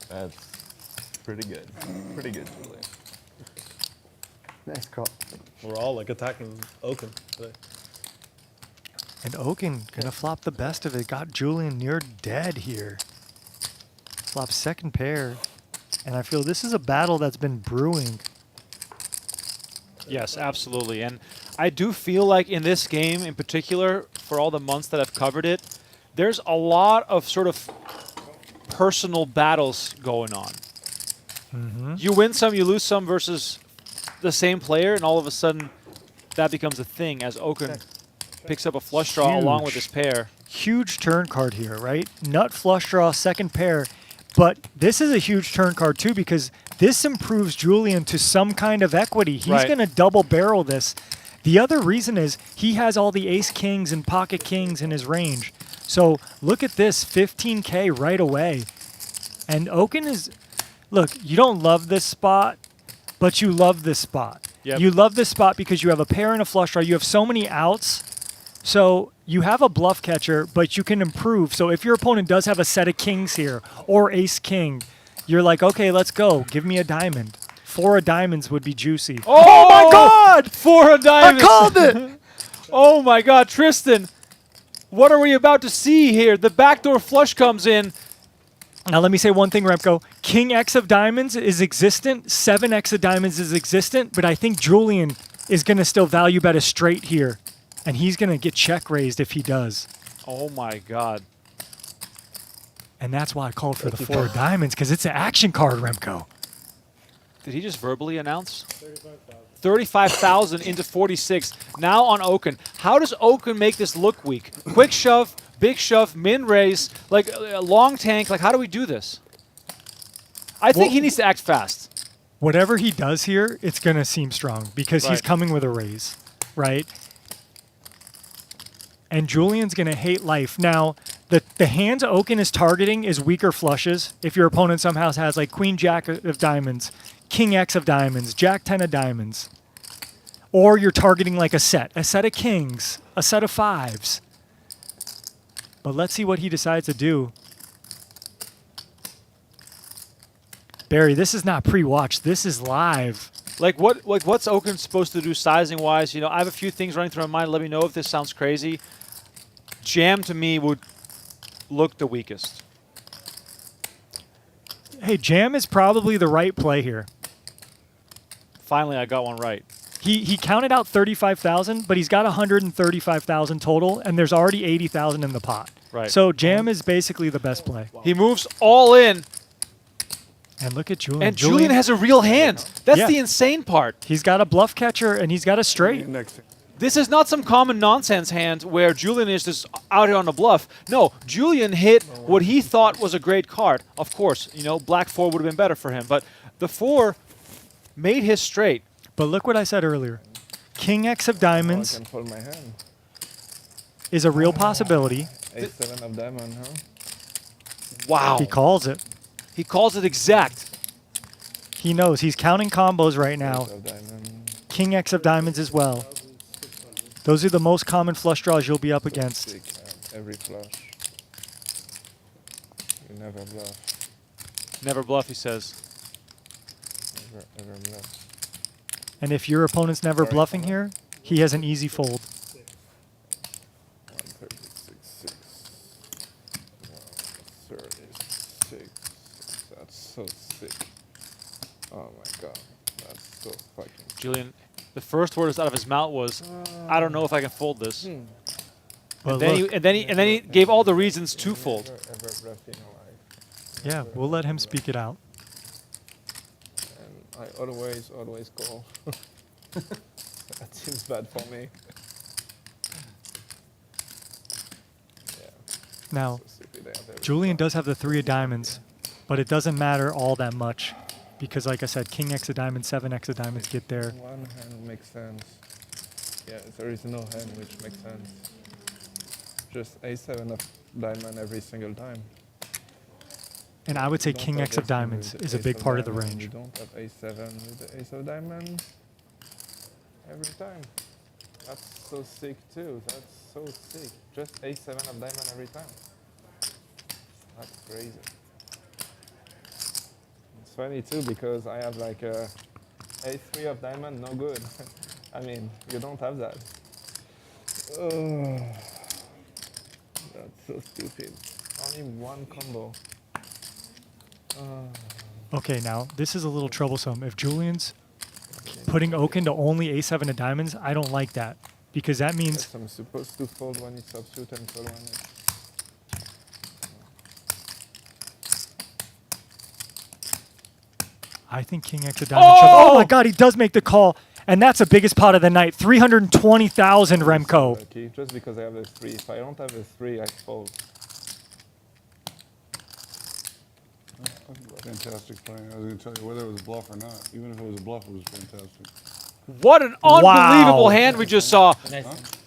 That's pretty good. Pretty good, Julian. Nice call. We're all like attacking Okin today. And Okin going to flop the best of it. Got Julien near dead here. Flop second pair. And I feel this is a battle that's been brewing. Yes, absolutely. And I do feel like in this game in particular, for all the months that I've covered it, there's a lot of sort of personal battles going on. You win some, you lose some versus the same player, and all of a sudden that becomes a thing as Okin picks up a flush draw along with his pair. Huge turn card here, right? Nut flush draw, second pair. But this is a huge turn card too because this improves Julien to some kind of equity. He's Right. going to double barrel this. The other reason is he has all the ace kings and pocket kings in his range. So look at this, 15K right away. And Okin is, look, you don't love this spot, but you love this spot. Yep. You love this spot because you have a pair and a flush draw. You have so many outs. So you have a bluff catcher, but you can improve. So if your opponent does have a set of kings here or ace king, you're like, okay, let's go. Give me a diamond. 4 of diamonds would be juicy. Oh my God! 4 of diamonds! I called it! Oh my God, Tristan! What are we about to see here? The backdoor flush comes in. Now let me say one thing, Remco. King X of diamonds is existent. 7X of diamonds is existent. But I think Julien is going to still value bet a straight here. And he's going to get check raised if he does. Oh my God. And that's why I called for the 4 of diamonds, because it's an action card, Remco. Did he just verbally announce? 35,000 into 46. Now on Okin. How does Okin make this look weak? Quick shove, big shove, min raise, like long tank. Like, how do we do this? I think he needs to act fast. Whatever he does here, it's going to seem strong because he's Right. coming with a raise, right? And Julian's going to hate life. Now, the hands Okin is targeting is weaker flushes. If your opponent somehow has like Queen Jack of diamonds, King X of diamonds, Jack 10 of diamonds. Or you're targeting like a set of kings, a set of fives. But let's see what he decides to do. Barry, this is not pre-watched. This is live. Like what's Okin supposed to do sizing wise? You know, I have a few things running through my mind. Let me know if this sounds crazy. Jam to me would look the weakest. Hey, jam is probably the right play here. Finally, I got one right. He counted out 35,000, but he's got 135,000 total, and there's already 80,000 in the pot. Right. So jam is basically the best play. He moves all in. And look at Julien. And Julien has a real hand. That's Yeah. the insane part. He's got a bluff catcher, and he's got a straight. This is not some common nonsense hand where Julien is just out here on the bluff. No, Julien hit what he thought was a great card. Of course, you know, black 4 would have been better for him. But the 4 made his straight. But look what I said earlier. King X of diamonds I can fold my hand. is a real possibility. A7 of diamond, huh? Wow. He calls it. He calls it exact. He knows. He's counting combos right now. Of diamond. King X of diamonds as well. Those are the most common flush draws you'll be up against. Sick, every flush. You never bluff. Never bluff, he says. Never ever bluff. And if your opponent's never bluffing here, he has an easy fold. 136, 136. That's so sick. Oh my god. That's so fucking. Julien, the first word out of his mouth was, I don't know if I can fold this. But And then he gave all the reasons to fold. Never ever bluffed in your life. Yeah, we'll let him speak it out. And I always call. That seems bad for me. Yeah. Now, So stupid, they have every Julien flush. does have the 3 of diamonds, but it doesn't matter all that much because, like I said, King X of diamonds, 7 X of diamonds get there. One hand makes sense. Yeah, there is no hand which makes sense. Just A7 of diamond every single time. And I would say You don't King have X of A7 diamonds with is a ace big of part of the diamond. range. You don't have A7 with the ace of diamonds every time. That's so sick too. That's so sick. Just A7 of diamond every time. That's crazy. It's funny too because I have like a A3 of diamond, no good. I mean, you don't have that. Oh, that's so stupid. Only one combo. Okay, now, this is a little troublesome. If Julien's putting Okin to only A7 of diamonds, I don't like that because that means Yes, I'm supposed to fold when it's offsuit and fold when it's... I think King X of diamonds. Oh my God, he does make the call, and that's the biggest pot of the night. 320,000 Remco. Lucky, just because I have a 3. If I don't have a 3, I fold. Fantastic play. I was going to tell you whether it was a bluff or not. Even if it was a bluff, it was fantastic. What an unbelievable Wow. hand we just saw.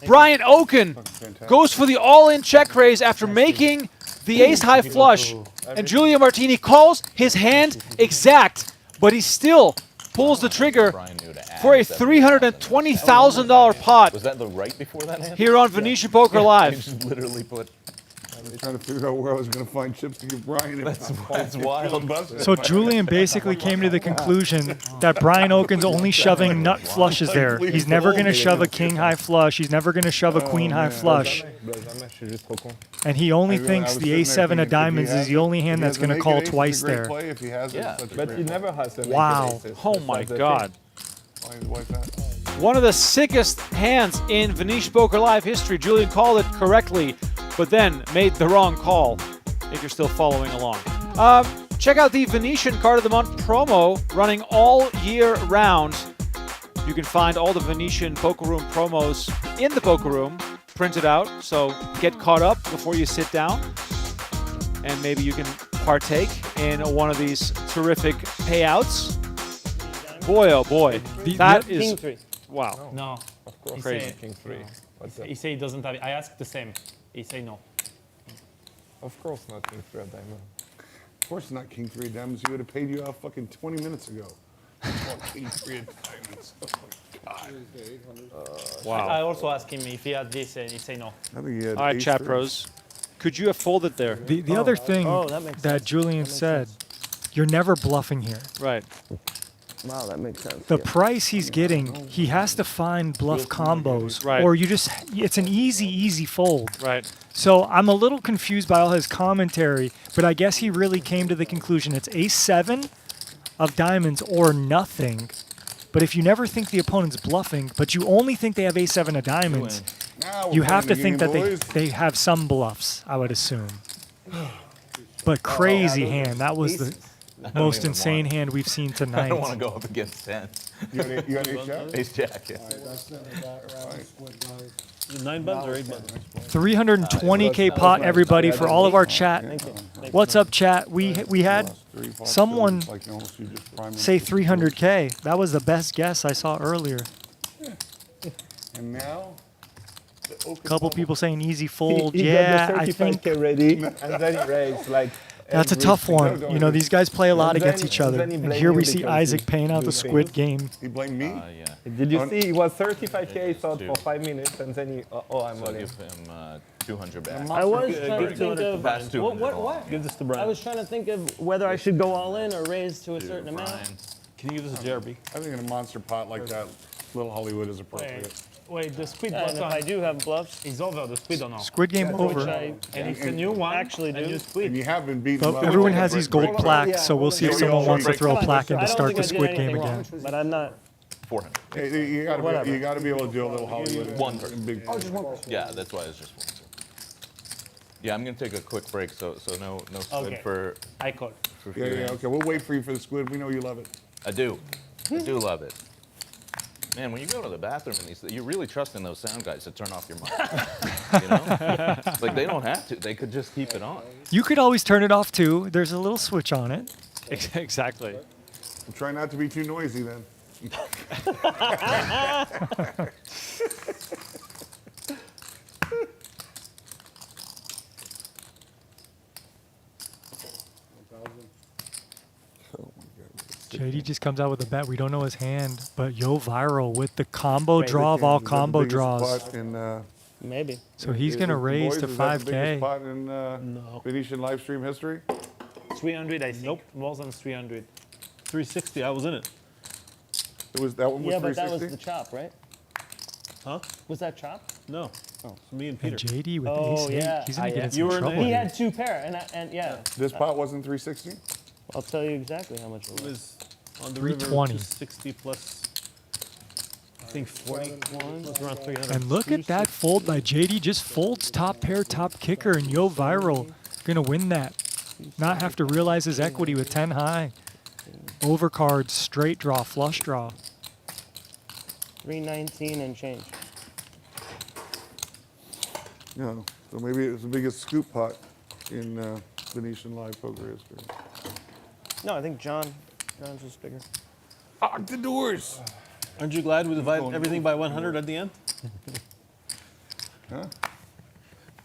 Brian Okin Fantastic. goes for the all-in check raise after making the ace-high flush. And Julien Martini calls his hand exact, but he still pulls the trigger Brian knew to add for a $7,000. $320,000 pot Was that the right before that hand? here on Venetian Poker He Live. just literally put. I was trying to figure out where I was going to find chips to give Brian. That's wild. So Julien basically came to the conclusion that Brian Okin's only shoving nut flushes there. He's never going to shove a king high flush. He's never going to shove a queen high flush. And he only thinks the A7 of diamonds is the only hand that's going to call twice there. If he has it, Yeah, it's such a But great he play. never has a Wow. naked aces. Oh my That's the God. Why is that? One of the sickest hands in Venetian Poker Live history. Julien called it correctly, but then made the wrong call, if you're still following along. Check out the Venetian Card of the Month promo running all year round. You can find all the Venetian Poker Room promos in the Poker Room, printed out, so get caught up before you sit down. And maybe you can partake in one of these terrific payouts. Boy, oh boy, that is King 3. wow. No. Of course, Crazy. King 3. What's that? He say he doesn't have it. I asked the same. He say no. Of course not King 3 of diamond. Of course, it's not King 3 of diamonds. He would have paid you out fucking 20 minutes ago. King 3 of diamonds. Oh my God. Wow. I also asked him if he had this, and he say no. I think he had All right, ace chat threes. pros. Could you have folded there? The other thing that makes that sense. Julien That makes said, sense. you're never bluffing here. Right. Wow, that makes sense. The yeah. price he's getting, he has to find bluff combos, Right. or you just, it's an easy fold. Right. So I'm a little confused by all his commentary, but I guess he really came to the conclusion it's ace-7 of diamonds or nothing. But if you never think the opponent's bluffing, but you only think they have ace-7 of diamonds, Now we're you have to playing think the that game, boys. they have some bluffs, I would assume. But crazy hand. That was the most even insane want- hand we've seen I tonight. don't want to go up against 10. You got ace jack? Ace jack, yeah. All right, that's the end of that round. Squid guys. 9 buttons or 8 buttons? 320K pot, everybody, for all of our chat. What's up, chat? We had someone Like, almost you just prime them. say 300K. That was the best guess I saw earlier. And now, the A Okin couple bubble. people saying easy fold. He Yeah, got I the think 35K ready, and then he raised like. that's a tough one. You know, these guys play a lot And then- against each other. and then he And blamed here you we see because Isaac he paying out do the things. Squid Game. He blamed me? Yeah. Did you On- see? He was 35K, he thought Dude. for 5 minutes, and then he. Oh, I'm So all in. give him 200 back. I was Good- trying good to think of That's 200 what, all. what? Give this to I Brian. was trying to think of whether I should go all in or raise to a certain amount. Brian. Can you give this to JRB? I think in a monster pot like that, Little Hollywood is appropriate. Wait, the squid And if I button do have bluffs, is over. The squid or no? Squid Game which over. I And it's a new one. actually And do. you And squid. you have been beaten. But well. everyone We'll has take a these break. gold plaques, so we'll see if Maybe someone I'll wants to break. throw a plaque in I to don't start think the I did Squid Game anything again. wrong, but I'm not. 400. Hey, you gotta Whatever. be, you gotta be able to do a Little Hollywood. One in person. big. Oh, just one person. Yeah, that's why it's just one. Yeah, I'm going to take a quick break, so no squid Okay. for I call. a few Yeah, yeah, hands. okay. We'll wait for you for the squid. We know you love it. I do. I do love it. Man, when you go to the bathroom and these, you're really trusting those sound guys to turn off your mic. You know? Like, they don't have to. They could just keep it on. You could always turn it off too. There's a little switch on it. Exactly. Try not to be too noisy then. JD just comes out with a bet. We don't know his hand, but Yoh Viral with the combo draw of all Is that the combo biggest draws. pot in, Maybe. So he's is going to it the raise boys? to Is that the 5K. biggest pot in Venetian live stream history? 300, I think. Nope. More than 300. 360, I was in it. It was that one was Yeah, but that 360. was the chop, right? Huh? Was that chop? No. Oh, so me and And Peter. JD with Oh, ace 8. yeah. He's going to get in You some were in trouble. there? He here. had two pair, and yeah. This pot wasn't 360. I'll tell you exactly how much it It was. was on the 320. river, 260 plus, I think 41. It was around 300. And look at that fold by JD. Just folds top pair, top kicker, and Yoh Viral going to win that. Not have to realize his equity with 10 high. Overcard, straight draw, flush draw. 319 and change. Yeah. So maybe it was the biggest scoop pot in Venetian live poker history. No, I think John's was bigger. Lock the doors. Aren't you glad we divided everything by 100 at the end? Huh?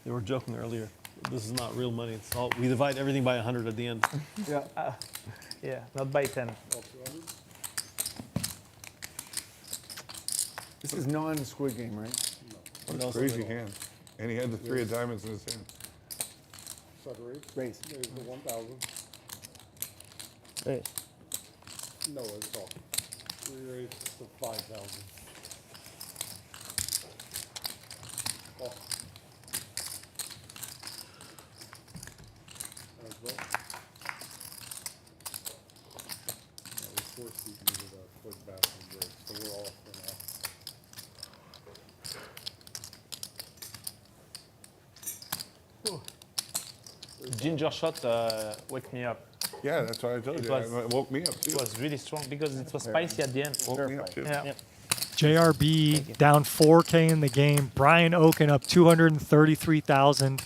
They were joking earlier. This is not real money. It's all we divide everything by 100 at the end. Yeah. Yeah, not by 10. This is non-Squid Game, right? What a crazy hand. And he had the 3 of diamonds in his hand. Sucker raise. Raise. Raise the 1,000. Right. No, it's all. We raised to 5,000. Oh. As well. No, we're forced to use a foot bathroom break, so we're all for now. Ginger shot wake me up. Yeah, that's why I told It you. was- It woke me up too. It was really strong because it was spicy at the end. Woke me up too. Yeah. Yep. JRB down 4K in the game. Brian Okin up 233,000.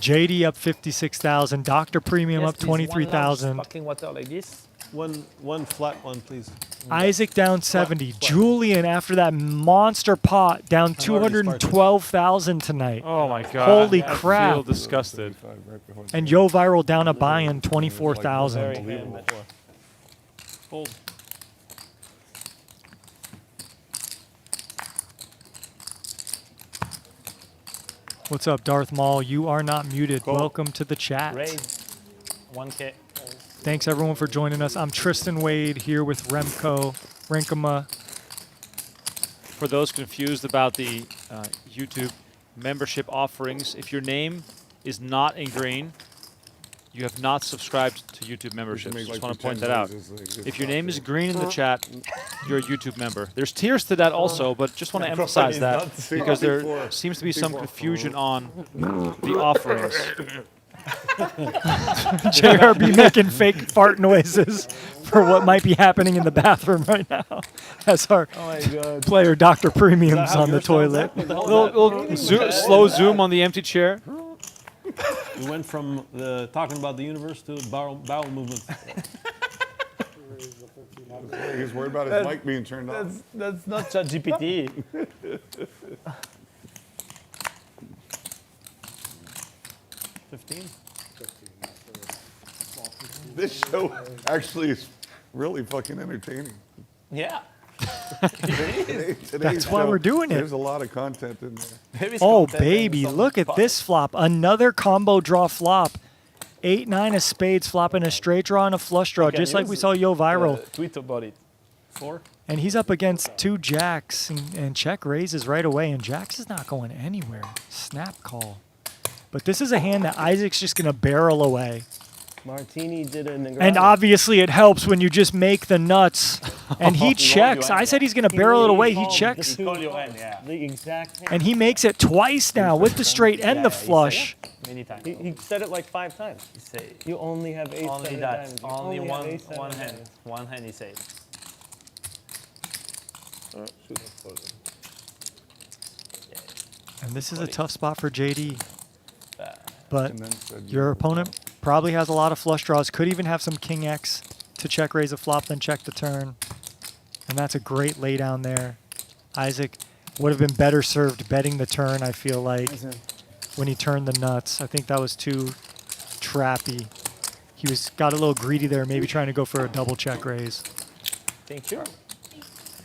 JD up 56,000. Dr. Premium Yes, up please, one large 23,000. Fucking water like this. One flat one, please. Isaac down 70. Julian, after that monster pot, down 212,000 tonight. Oh my god. Holy I crap. feel disgusted. And Yoh Viral down a buy-in 24,000. Fold. What's up, Darth Maul? You are not muted. Welcome to the chat. Raise 1K. Thanks everyone for joining us. I'm Tristan Wade here with Renkema. For those confused about the YouTube membership offerings, if your name is not in green, you have not subscribed to YouTube membership. Just want to point that out. If your name is green in the chat, you're a YouTube member. There's tiers to that also, but just want to emphasize that because there seems to be some confusion on the offerings. JRB making fake fart noises for what might be happening in the bathroom right now as our player Dr. Premium's on the toilet. Little slow zoom on the empty chair. We went from talking about the universe to bowel movement. He's worried about his mic being turned off. That's not ChatGPT. 15. This show actually is really fucking entertaining. Yeah. That's why we're doing it. There's a lot of content in there. Oh, baby, look at this flop. Another combo draw flop. 8-9 of spades flopping a straight draw and a flush draw, just like we saw Yoh Viral. Tweet about it. 4. And he's up against 2 jacks and check raises right away, and jacks is not going anywhere. Snap call. But this is a hand that Isaac's just going to barrel away. Martini did it in the And obviously it helps when you just make the nuts. And he checks. I said he's going to barrel it away. He checks. The exact hand. And he makes it twice now with the straight and the flush. Many times. He said it like 5 times. He say You only have 8 only seven that. diamonds. You Only have one 8 seven hand. diamonds. One hand he says. And this is a tough spot for JD. But And then said your opponent probably has a lot of flush draws. Could even have some King X to check raise a flop, then check the turn. And that's a great lay down there. Isaac would have been better served betting the turn, I feel like, when he turned the nuts. I think that was too trappy. He got a little greedy there, maybe trying to go for a double check raise. Thank you.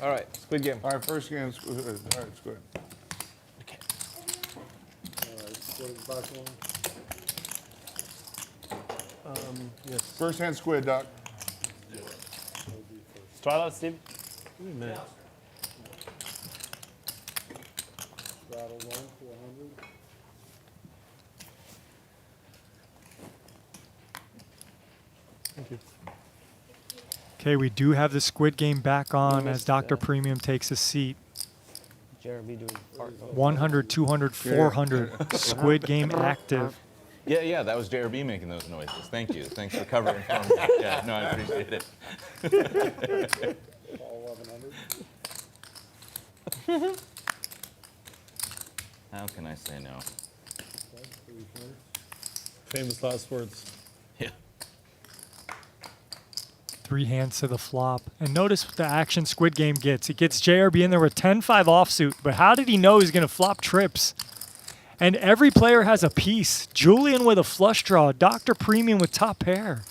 All right, Squid Game. All right, first game. All right, Squid. Yes. First hand Squid, Doc. Try out, Steve. Rattle 1 to 100. Thank you. Okay, we do have the Squid Game back on as Dr. Premium takes a seat. JRB doing part. 100, 200, 400. Squid Game active. Yeah, that was JRB making those noises. Thank you. Thanks for covering for me. Yeah, no, I appreciate it. All 1100. How can I say no? Famous last words. Yeah. 3 hands to the flop. And notice the action Squid Game gets. It gets JRB in there with 10-5 offsuit. But how did he know he's going to flop trips? And every player has a piece. Julien with a flush draw. Dr. Premium with top pair.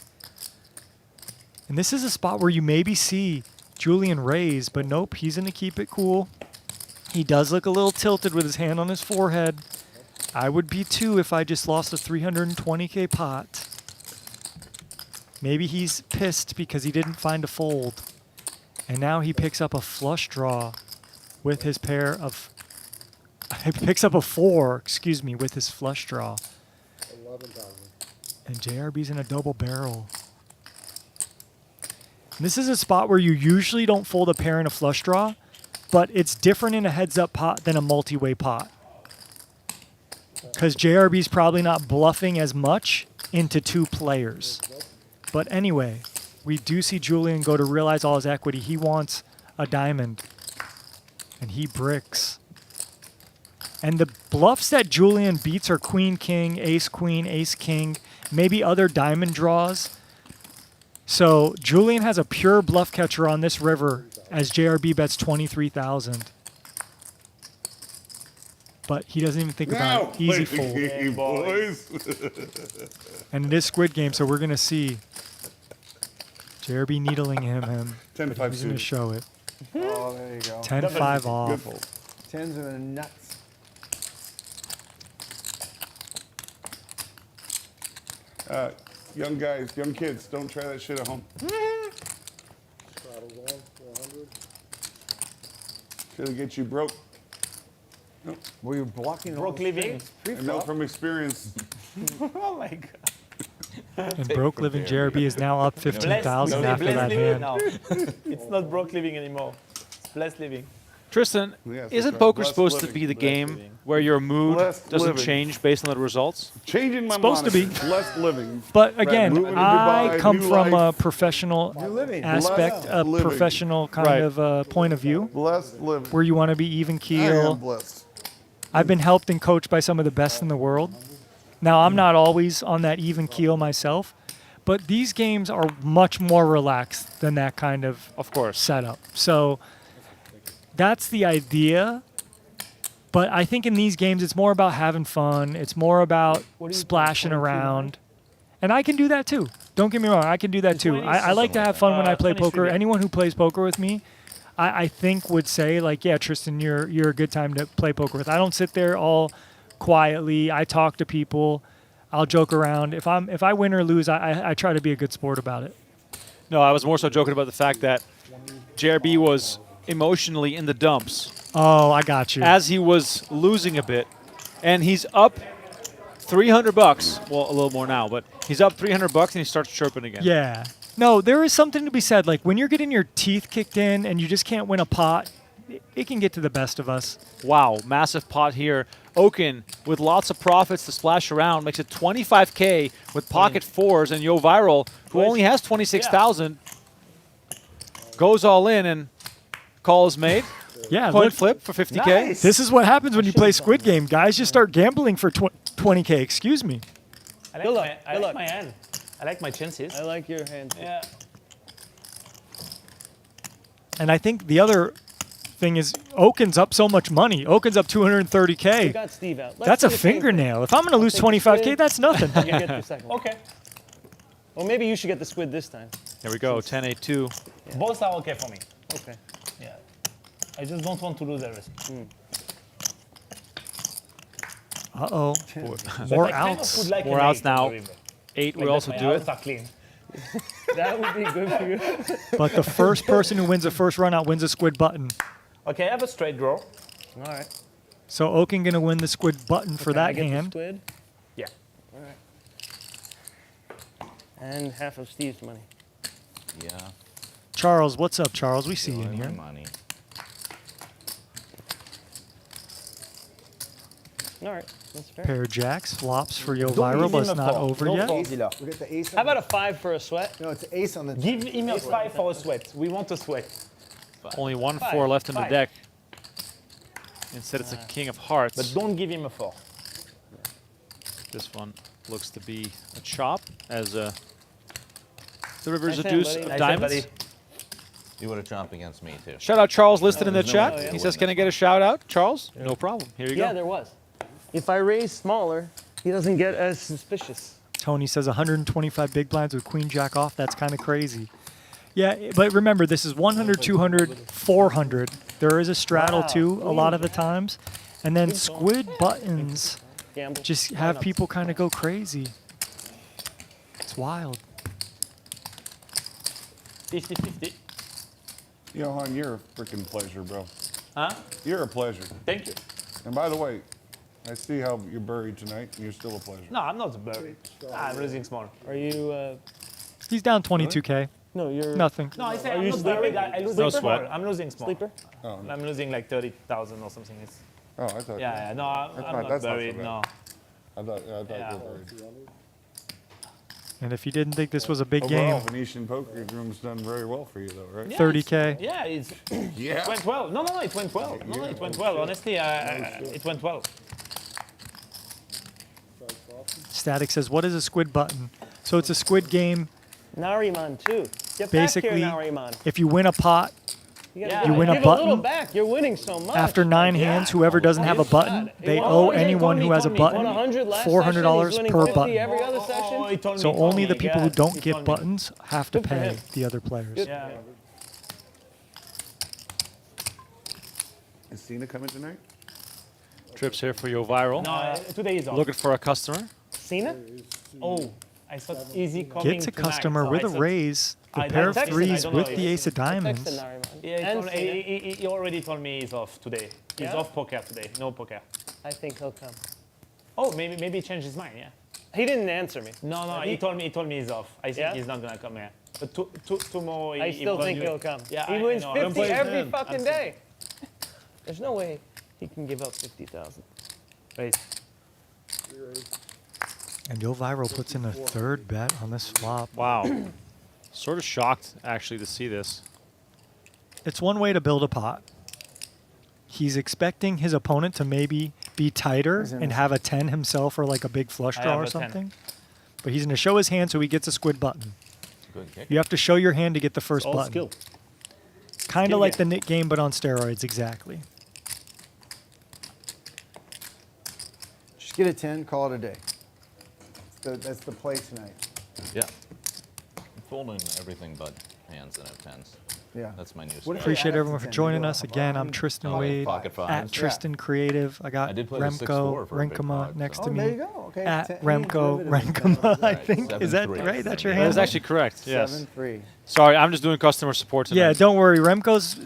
And this is a spot where you maybe see Julien raise, but nope, he's going to keep it cool. He does look a little tilted with his hand on his forehead. I would be too if I just lost a 320K pot. Maybe he's pissed because he didn't find a fold. And now he picks up a flush draw with his pair of... He picks up a 4, excuse me, with his flush draw. 11,000. And JRB's in a double barrel. And this is a spot where you usually don't fold a pair in a flush draw, but it's different in a heads-up pot than a multi-way pot. Because JRB's probably not bluffing as much into 2 players. But anyway, we do see Julien go to realize all his equity. He wants a diamond. And he bricks. And the bluffs that Julien beats are queen, king, ace, queen, ace, king, maybe other diamond draws. So Julien has a pure bluff catcher on this river as JRB bets 23,000. But he doesn't even think about it. Easy fold. Game, boys. And it is Squid Game, so we're going to see JRB needling him. 10-5 He's going to show it. Oh, there you go. 10-5 off. Good fold. Tens are the nuts. Young guys, young kids, don't try that shit at home. Straddles on, 400. It'll get you broke. Were you blocking all Broke the living. straights? I know from experience. Oh my god. And broke living JRB is now up 15,000 after that hand. No, it's not broke living anymore. It's blessed living. Tristan, Yes, that's isn't right. poker Blessed supposed to living. be the Blessed game living. where your mood Blessed doesn't living. change based on the results? Changing my Supposed to be. moniker. Blessed living. But Right, again, moving to I Dubai, come new from a life. professional living. aspect, a Living. professional kind Right. of point of view Blessed living. where you want to be even I keel. am blessed. I've been helped and coached by some of the best in the world. Now, I'm not always on that even keel myself, but these games are much more relaxed than that kind of course. setup. So that's the idea. But I think in these games, it's more about having fun. It's more about splashing around. And I can do that too. Don't get me wrong. I can do that too. I like to have fun when I play poker. Anyone who plays poker with me, I think would say like, yeah, Tristan, you're a good time to play poker with. I don't sit there all quietly. I talk to people. I'll joke around. If I win or lose, I try to be a good sport about it. No, I was more so joking about the fact that JRB was emotionally in the dumps Oh, I got you. as he was losing a bit, and he's up $300. Well, a little more now, but he's up $300 and he starts chirping again. Yeah. No, there is something to be said. Like when you're getting your teeth kicked in and you just can't win a pot, it can get to the best of us. Wow, massive pot here. Okin, with lots of profits to splash around, makes it 25K with pocket fours, and Yoh Viral, who only has 26,000, goes all in and call is made. Yeah, Coin look, flip for 50K. Nice. this is what happens when you play Squid Game. Guys just start gambling for 20K. Excuse me. I like, Good luck. my, I Good like luck. my hand. I like my chances. I like your hand. Too. Yeah. And I think the other thing is Okin's up so much money. Okin's up We 230K. got Steve out. Let's That's do a the same thing. fingernail. If I'm going to lose take the 25K, squid. that's nothing. You can get the second one. Okay. Or maybe you should get the squid this time. Here we go, 10-8-2. Both are okay for me. Okay. Yeah. I just don't want to lose everything. Uh-oh. But More I kind of outs. would like More an outs eight on now. the river. 8 Like will that also my do it. outs are clean. That would be good for you. But the first person who wins the first run out wins a squid button. Okay, I have a straight draw. All right. So Okin going to win the squid button for I that get the hand. squid. Yeah. All right. And half of Steve's money. Yeah. Charles, what's up, Charles? We see you in Enjoy my here. money. All right. That's fair. Pair of jacks, flops for Yoh Don't Viral, give but him it's a not fold. over No yet. fold. We get the ace. How about a 5 for a sweat? No, it's ace on the. Give him a 5 for a sweat. We want a sweat. Only 1 Five. 4 left in the Five. deck. Instead, it's a king of hearts. But don't give him a 4. This one looks to be a chop, as the river's Nice a hand, deuce buddy. of Nice diamonds. hand, buddy. You would have chopped against me, too. Shout out Charles listed in the no chat. way I He would says, win "Can I this get a shout out, Charles?" No problem. Here you Yeah, go. there was. If I raise smaller, he doesn't get as suspicious. Tony says 125 big blinds with queen jack off. That's kind of crazy. Yeah, but remember, this is 100, 200, 400. There is a straddle, Wow. too, a lot of the times. And then squid buttons Gamble. just have people kind of go crazy. It's wild. 50-50. Johan, you're a freaking pleasure, bro. Huh? You're a pleasure. Thank you. And by the way, I see how you're buried tonight, and you're still a pleasure. No, I'm not buried. I'm losing small. Are you? He's down 22K. No, you're. Nothing. No, I say Are I'm you not sleeping? buried. I lose No small. sweat. I'm losing small. Sleeper? Oh, no. I'm losing like 30,000 or something. It's, Oh, I thought. yeah, no, I'm That's not not- that's not so buried. bad. No. I thought Yeah. you were buried. And if you didn't think this was a big Overall, game, Venetian Poker Room's done very well for you, though, right? Yeah, 30K. Yeah, it Yeah. went well. No, it went well. No, it went well. Honestly, it went well. Static says, what is a squid button? So it's a squid game. Nariman too. Get Basically, back here, Nariman. if you win a pot, Yeah, you win a give a little button. back. You're winning so much. After 9 hands, whoever doesn't have a button, they owe anyone who has a button $400 per button. Every other session. He told me, So he told only me, the people yeah, who don't he get told me. buttons have to Good for pay him. the other players. Yeah. Is Cena coming tonight? Trips here for Yoh Viral. No, today is off. Looking for a customer. Cena? Oh, I thought easy coming Gets a tonight, customer so with I a thought- raise, the I pair of texted, I threes don't know with if the it's- ace of diamonds. Yeah, And he already told me he's off today. He's Yeah? off poker today. No poker. I think he'll come. Oh, maybe he changed his mind. Yeah. He didn't answer me. No, he told me he's off. I think Yeah? he's not gonna come here. But tomorrow, I still will think do it. he'll come. Yeah, he I wins know. I don't 50 blame every him. fucking I'm day. There's no way he can give up 50,000. Wait. And Yoh Viral puts in a third bet on this flop. Wow. Sort of shocked, actually, to see this. It's one way to build a pot. He's expecting his opponent to maybe be tighter and have a 10 himself or like a big flush I draw have or a 10. something. But he's going to show his hand so he gets a squid button. Good kick. You have to show your hand to get the first All button. skill. Kind Skill of like game. the Nick game, but on steroids, exactly. Just get a 10, call it a day. That's the play tonight. Yeah. I'm folding everything but hands that have tens. Yeah. That's my new What style. if Appreciate add up everyone to for 10? joining You go us again. I'm Tristan Wade Pocket at fives. Tristan Creative. I got I did play the 6-4 Remco for a big Renkema pot, next so- to Oh, me. there you go. Okay. At 10 Remco derivatives. Renkema, I Right, think. Is that 7-3. right? That's your That hand? is actually correct, yes. 7-3. Sorry, I'm just doing customer support tonight. Yeah, don't worry. Remco's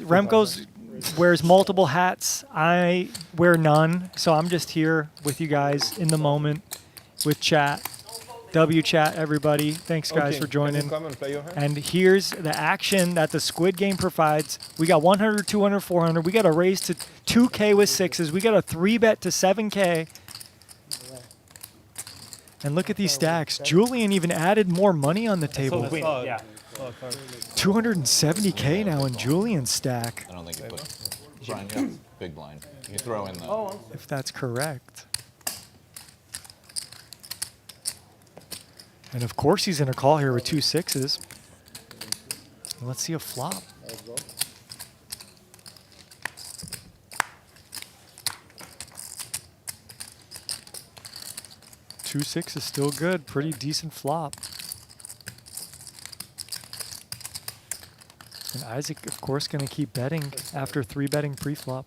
wears multiple hats. I wear none, so I'm just here with you guys in the moment with chat. W chat, everybody. Thanks, guys, Okay, for can joining. you come and play your hand? And here's the action that the Squid Game provides. We got 100, 200, 400. We got a raise to 2K with sixes. We got a 3-bet to 7K. And look at these stacks. Julian even added more money on the So table. the queen. Yeah. 270K now in Julian's stack, I don't think you put Brian, yeah, big blind. You throw in the. Oh, if that's correct. And of course he's going to call here with 2 sixes. Let's see a flop. Two six is still good. Pretty decent flop. And Isaac, of course, going to keep betting after 3-betting pre-flop.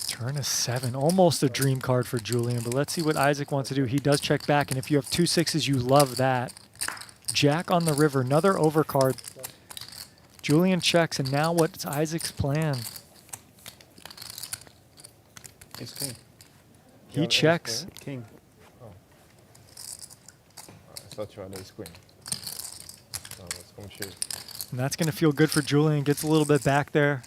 Turn a 7, almost a dream card for Julian, but let's see what Isaac wants to do. He does check back, and if you have 2 sixes, you love that. Jack on the river, another overcard. Julian checks, and now what's Isaac's plan? It's king. He checks. King. I thought you had ace queen. So let's come shoot. And that's going to feel good for Julian. Gets a little bit back there.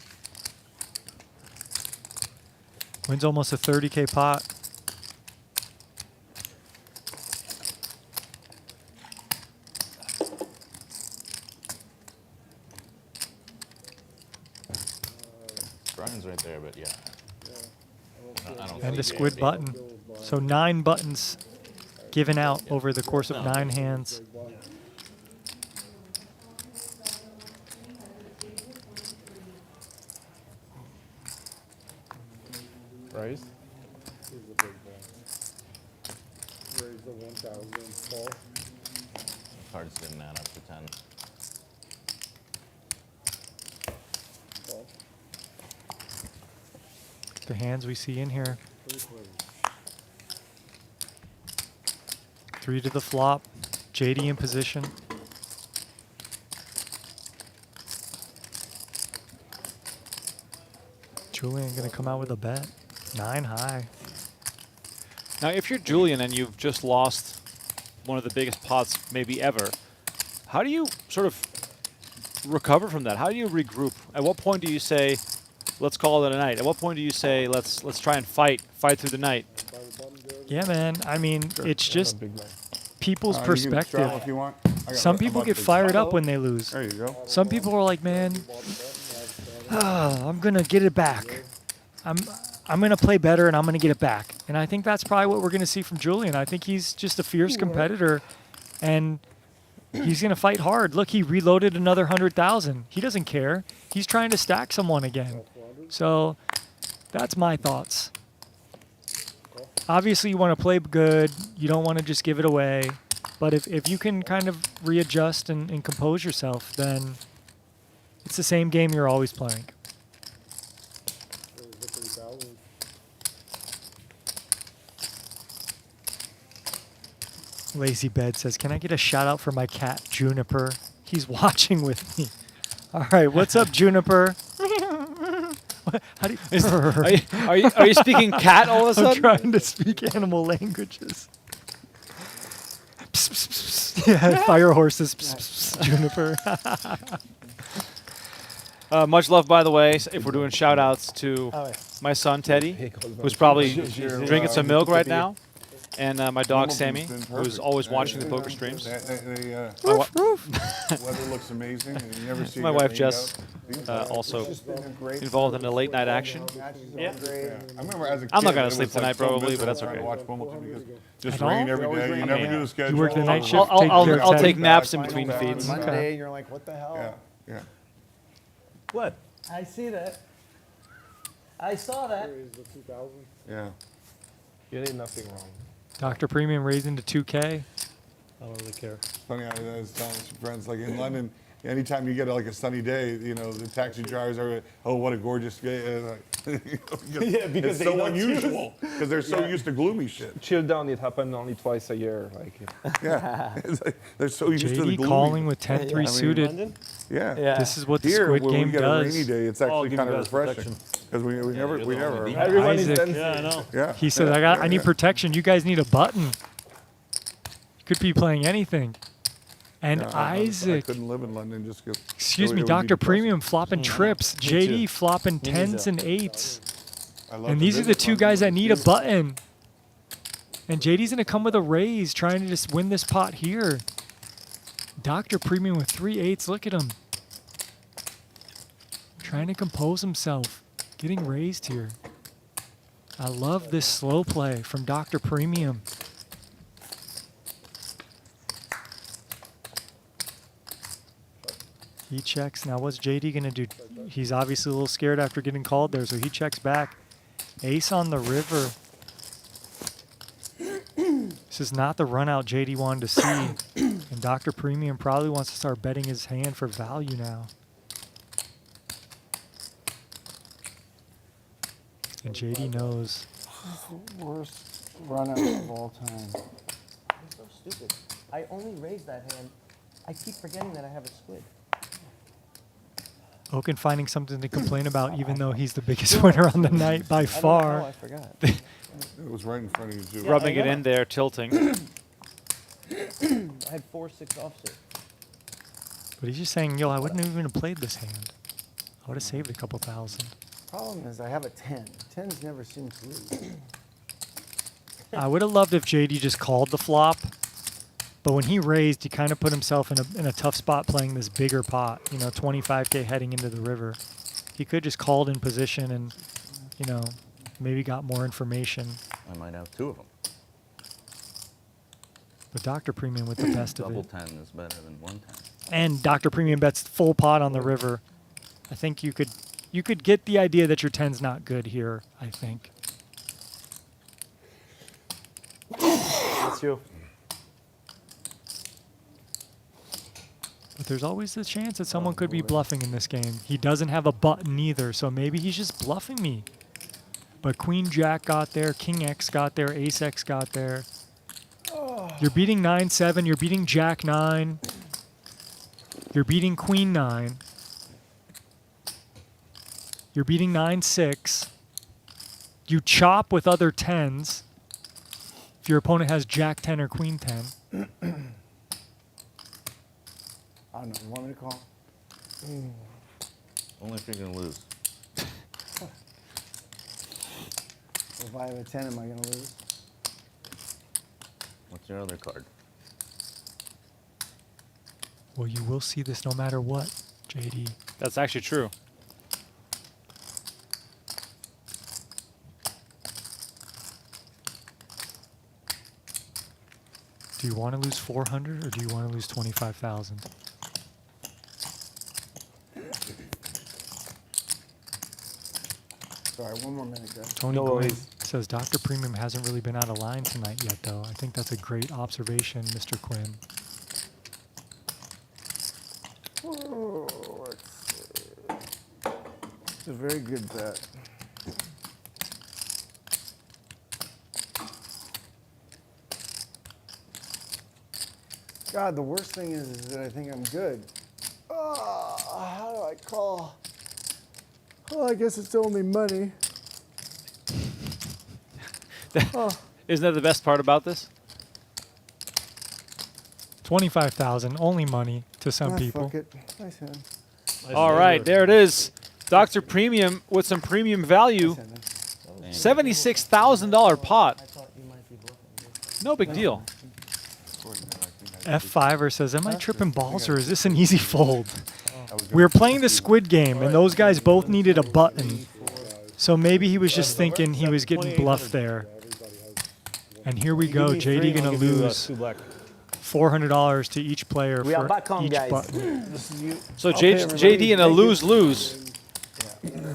Wins almost a 30K pot. Brian's right there, but yeah. I don't And see a squid JRB. button. So 9 buttons given out over the course of 9 hands. Raise. Raise the 1,000 call. Cards didn't add up to 10. Call. The hands we see in here. 3 to the flop. JD in position. Julian going to come out with a bet. 9 high. Now, if you're Julien and you've just lost one of the biggest pots maybe ever, how do you sort of recover from that? How do you regroup? At what point do you say, let's call it a night? At what point do you say let's try and fight through the night? Yeah, man. I mean, it's just people's You can perspective. travel if you want. Some people get fired up when they lose. There you go. Some people are like, man, I'm gonna get it back. I'm gonna play better and I'm gonna get it back. And I think that's probably what we're gonna see from Julien. I think he's just a fierce competitor, and he's gonna fight hard. Look, he reloaded another 100,000. He doesn't care. He's trying to stack someone again. So that's my thoughts. Obviously, you want to play good. You don't want to just give it away. But if you can kind of readjust and compose yourself, then it's the same game you're always playing. Lazy Bed says, can I get a shout out for my cat, Juniper? He's watching with me. All right, what's up, Juniper? How do you, Are you speaking cat all of a I'm sudden? trying to speak animal languages. Psst, psst, psst. Yeah, fire horses. Psst, psst, psst, Juniper. Much love, by the way, if we're doing shout outs to my son, Teddy, who's probably drinking some milk right now, and my dog, Sammy, who's always watching the poker streams. Weather looks amazing. And you never see My it wife, rained Jess, out. also involved in the late night action. Yeah. I remember as a kid, I'm not going it to sleep was, like, tonight, so probably, but miserable that's trying okay. to watch Wimbledon because just At rain all? every day. You never do the schedule. You work the night shift? I'll, take care of I'll Teddy? take naps in Back, between back. feeds. Monday, and you're like, what the hell? Yeah, yeah. What? I see that. I saw that. Yeah. You did nothing wrong. Dr. Premium raising to 2K. I don't really care. Funny, I was telling some friends, like in London, anytime you get like a sunny day, you know, the taxi drivers are, oh, what a gorgeous day. Yeah, because it's they so don't unusual because they're so used to gloomy shit. Chill down. It happened only twice a year. Like, Yeah, it's like, they're so used to the JD gloomy. calling with 10-3 suited. Yeah. This is what the Here, Squid when Game we get does. a rainy day, it's actually kind of refreshing because we never. everyone is Isaac. dancing. Yeah, I know. Yeah. He said, I need protection. You guys need a button. Could be playing anything. And Yeah, I Isaac, couldn't live in London just because. excuse me, Dr. Premium flopping trips. JD too. flopping Me 10s neither. and 8s. I love And to these are visit the two London guys with that the need a kids. button. And JD's going to come with a raise, trying to just win this pot here. Dr. Premium with 3 8s. Look at him. Trying to compose himself. Getting raised here. I love this slow play from Dr. Premium. He checks. Now, what's JD going to do? He's obviously a little scared after getting called there, so he checks back. Ace on the river. This is not the run out JD wanted to see. And Dr. Premium probably wants to start betting his hand for value now. And JD knows. Worst run out of all time. It's so stupid. I only raised that hand. I keep forgetting that I have a squid. Okin finding something to complain about, even though he's the biggest winner on the night by I far. forgot. It was right in front of you, too. Rubbing it in there, tilting. I had 4-6 offsuit. But he's just saying, yo, I wouldn't even have played this hand. I would have saved a couple thousand. Problem is, I have a 10. 10s never seem to lose. I would have loved if JD just called the flop. But when he raised, he kind of put himself in a tough spot playing this bigger pot, 25K heading into the river. He could just called in position and, maybe got more information. I might have 2 of them. But Dr. Premium with the best of Double it. 10 is better than 110. And Dr. Premium bets full pot on the river. I think you could get the idea that your 10's not good here, I think. That's you. But there's always the chance that someone could be bluffing in this game. He doesn't have a button either, so maybe he's just bluffing me. But Queen Jack got there, King X got there, Ace X got there. You're beating 9-7, you're beating Jack 9. You're beating Queen 9. You're beating 9-6. You chop with other 10s. If your opponent has Jack 10 or Queen 10. I don't know. You want me to call? Only if you're going to lose. If I have a 10, am I going to lose? What's your other card? Well, you will see this no matter what, JD. That's actually true. Do you want to lose 400 or do you want to lose 25,000? Sorry, one more minute, guys. Tony Gwynn says Dr. Premium hasn't really been out of line tonight yet, though. I think that's a great observation, Mr. Quinn. Oh, let's see. It's a very good bet. God, the worst thing is that I think I'm good. Oh, how do I call? Oh, I guess it's only money. Isn't that the best part about this? 25,000, only money to some people. Fuck it. Nice hand. All right, there it is. Dr. Premium with some premium value. $76,000 pot. No big deal. F5er says, am I tripping balls or is this an easy fold? We were playing the Squid Game and those guys both needed a button. So maybe he was just thinking he was getting bluffed there. And here we go, JD gonna lose $400 to each player for each button. So JD in a lose-lose.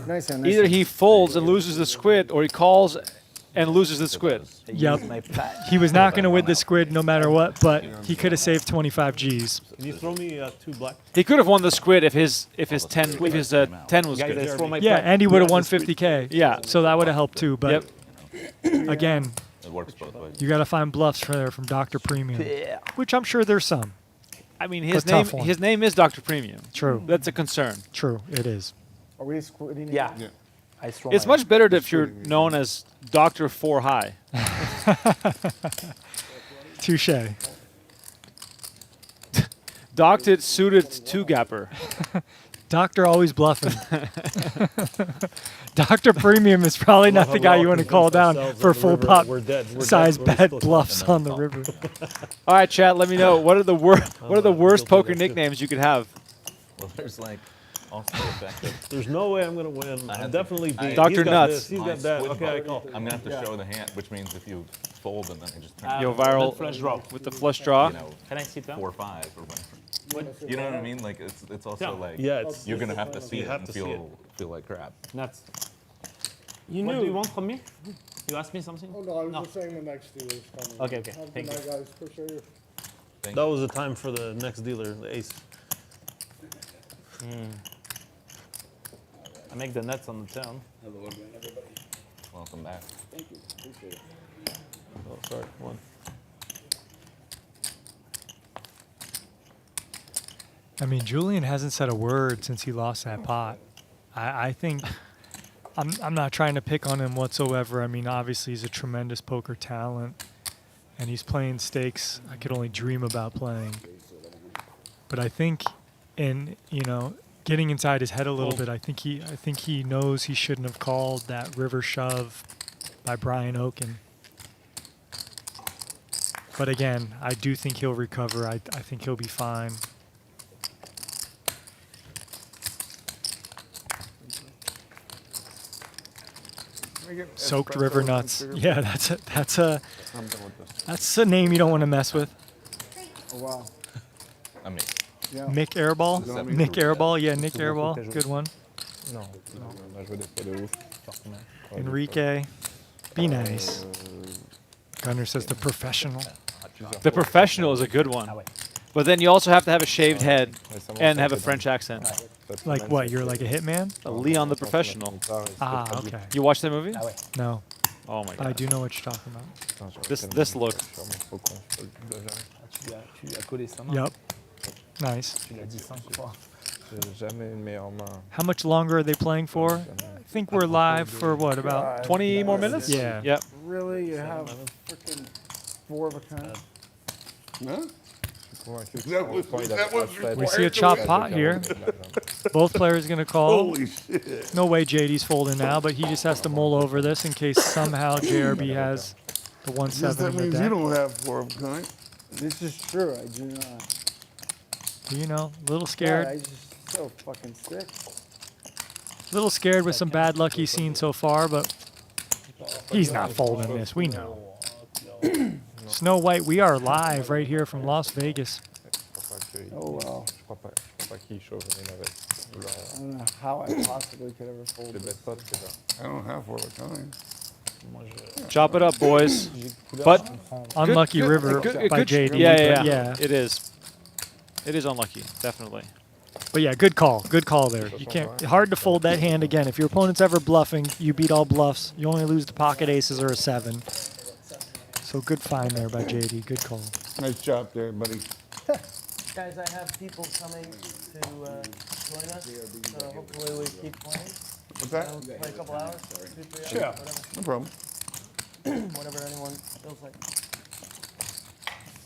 Nice hand. Either he folds and loses the squid, or he calls and loses the squid. Yep. He was not going to win the squid no matter what, but he could have saved 25 G's. Can you throw me 2 black? He could have won the squid if his 10 was good. Yeah, and he would have won 50K. Yeah. So that would have helped too. But again, It works both ways. you got to find bluffs from Dr. Premium, which I'm sure there's some. I mean, But tough one. his name is Dr. Premium. True. That's a concern. True, it is. Are we squitting? Yeah. It's much better if you're known as Dr. 4 High. Touche. Docted suited 2-gapper. Doctor always bluffing. Dr. Premium is probably not the guy you want to call down for full pop size bet bluffs on the river. All right, chat. Let me know what are the worst poker nicknames you could have. Well, there's like also effective. There's no way I'm gonna win. I'm definitely beat. Dr. He's got Nuts. this, He's got that. Okay, I call. I'm gonna have to show the hand, which means if you fold and then I just turn Yoh Viral flush draw. with the flush draw. you know, Can I sit down? 4 or 5 or whatever. You know what I mean? Like it's also like it's, you're gonna have to see you it have and to see it. feel like crap. Nuts. You What knew. do you want from me? You asked me something? Oh, no, I was just saying the next deal is coming. Okay, okay. Have a good Thank night, you. guys. Appreciate you. That was the time for the next dealer, the ace. I make the nets on the 10. Hello again, everybody. Welcome back. Thank you. Appreciate it. Oh, sorry. 1. I mean, Julien hasn't said a word since he lost that pot. I think I'm not trying to pick on him whatsoever. I mean, obviously he's a tremendous poker talent, and he's playing stakes I could only dream about playing. But I think, getting inside his head a little bit, I think he knows he shouldn't have called that river shove by Brian Okin. But again, I do think he'll recover. I think he'll be fine. Soaked river nuts. Yeah, that's a name you don't want to mess with. Oh, wow. I mean, Yeah. Mick Airball. Nick Airball. Yeah, Nick Airball. Good one. Non, on a joué des fois de ouf. Enrique. Be nice. Gunner says the professional. The professional is a good one. But then you also have to have a shaved head and have a French accent. Like what? You're like a hitman? Leon the Professional. Ah, okay. You watch that movie? No. Oh my I god. do know what you're talking about. This look. Tu as collé sa main. Yep. Nice. Tu l'as dit 5 fois. J'ai jamais une meilleure main. How much longer are they playing for? I think we're live for what, about 20 more minutes? Yeah. Yep. Really? You have freaking 4 of a kind? No? We see a chop pot here. Both players going to call. Holy shit. No way JD's folding now, but he just has to mull over this in case somehow JRB has the 1-7 That in the means deck. you don't have 4 of a kind. This is true. I do not. You know, a little God, scared. I just so fucking sick. A little scared with some bad luck he's seen so far, but he's not folding this. We know. Snow White, we are live right here from Las Vegas. Oh well. I don't know how I possibly could ever fold this. I don't have 4 of a kind. Chop it up, boys. But Unlucky river by JD. Yeah. It is. It is unlucky, definitely. But yeah, good call. Good call there. You can't. Hard to fold that hand again. If your opponent's ever bluffing, you beat all bluffs. You only lose to pocket aces or a 7. So good find there by JD. Good call. Nice job there, buddy. Guys, I have people coming to join us, so hopefully we keep playing. What's that? Play a couple hours, 2, 3 hours, Yeah, whatever. no problem. Whatever anyone feels like.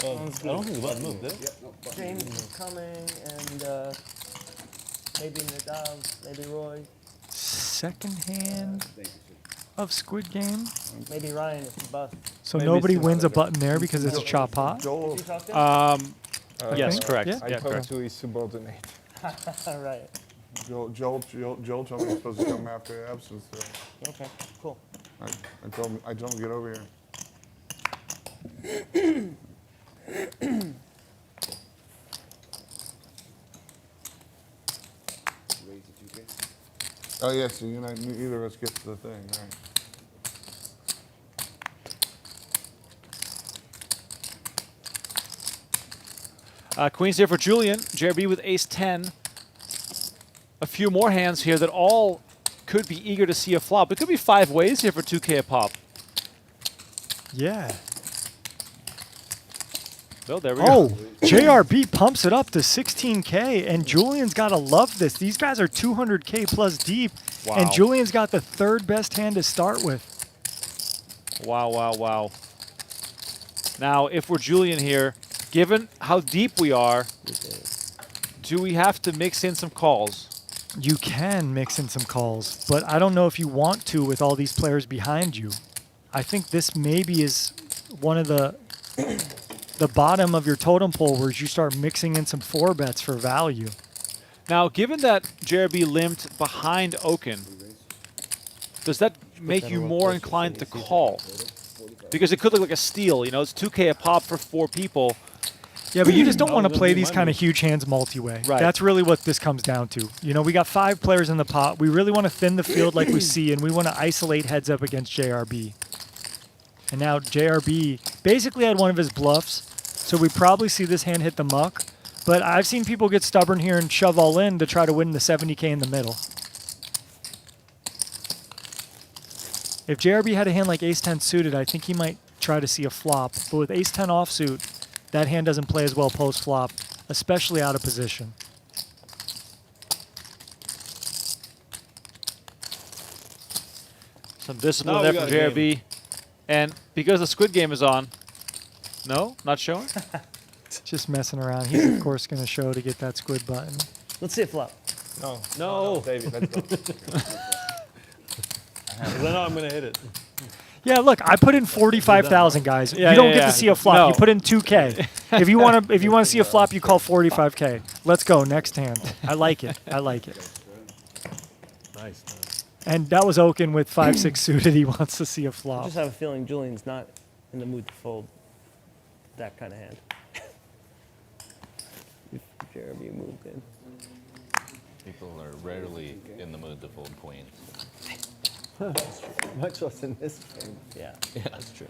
I don't think about move, did it? James is coming, and maybe Nadav, maybe Roy, Second hand of Squid Game. maybe Ryan if he busts. So nobody wins a button there because it's a chop pot. Joel, Did you talk to him? Yes, think. correct. Yeah. Yeah, correct. to his subordinate. All right. Joel told me he's supposed to come after absence. So Okay, cool. I told him to get over here. Oh yeah, so neither of us gets the thing, right? Queen's here for Julien. JRB with ace-10. A few more hands here that all could be eager to see a flop. It could be 5 ways here for 2K a pop. Yeah. Oh, there we Oh, go. JRB pumps it up to 16K, and Julian's got to love this. These guys are 200K plus deep, and Julian's got the 3rd best hand to start with. Wow, wow, wow. Now, if we're Julien here, given how deep we are, do we have to mix in some calls? You can mix in some calls, but I don't know if you want to with all these players behind you. I think this maybe is one of the bottom of your totem pole where you start mixing in some 4 bets for value. Now, given that JRB limped behind Okin, does that make you more inclined to call? Because it could look like a steal. You know, it's 2K a pop for 4 people. Yeah, but you just don't want to play these kind of huge hands multi-way. Right. That's really what this comes down to. You know, we got 5 players in the pot. We really want to thin the field like we see, and we want to isolate heads up against JRB. And now JRB basically had one of his bluffs, so we probably see this hand hit the muck. But I've seen people get stubborn here and shove all in to try to win the 70K in the middle. If JRB had a hand like ace-10 suited, I think he might try to see a flop. But with ace-10 offsuit, that hand doesn't play as well post-flop, especially out of position. Some discipline there from JRB. And because the Squid Game is on, no, not showing? Just messing around. He's, of course, going to show to get that squid button. Let's see a flop. No. No. David, let's go. Then I'm going to hit it. Yeah, look, I put in 45,000, guys. Yeah, you don't yeah, get yeah. to see a flop. No. You put in 2K. If you want to see a flop, you call 45K. Let's go, next hand. I like it. I like it. Nice. And that was Okin with 5-6 suited. He wants to see a I flop. just have a feeling Julian's not in the mood to fold that kind of hand. If Jeremy moved in. People are rarely in the mood to fold queens. Much less in this game. Yeah. Yeah, that's true.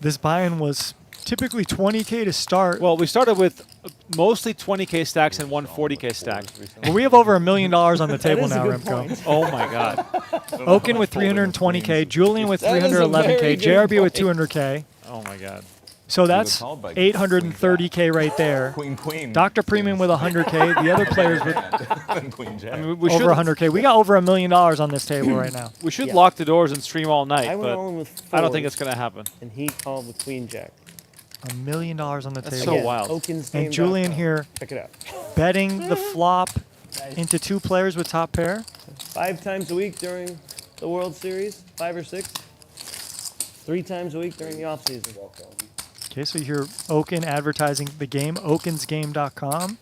This buy-in was typically 20K to start. Well, we started with mostly 20K stacks and one 40K stack. Well, we have over $1 million on the table is a now, good Remco. point. Oh, my God. Okin with 320K, Julian with That is a very 311K, good JRB with point. 200K. Oh, my God. So that's called by 830K right there. Queen. Dr. Premium with 100K. The other players with And Queen Jack. I mean, we over should 100K. We got over $1 million on this table right now. we should Yeah. lock the doors and stream all night, I went but all in with I don't think fours, it's going to happen. and he called with queen jack. $1 million on the That's table. so wild. And Julien here Check it out. betting the flop into 2 players with top pair. 5 times a week during the World Series, 5 or 6. 3 times a week during the off season. Okay, so you hear Okin advertising the game, okinsgame.com.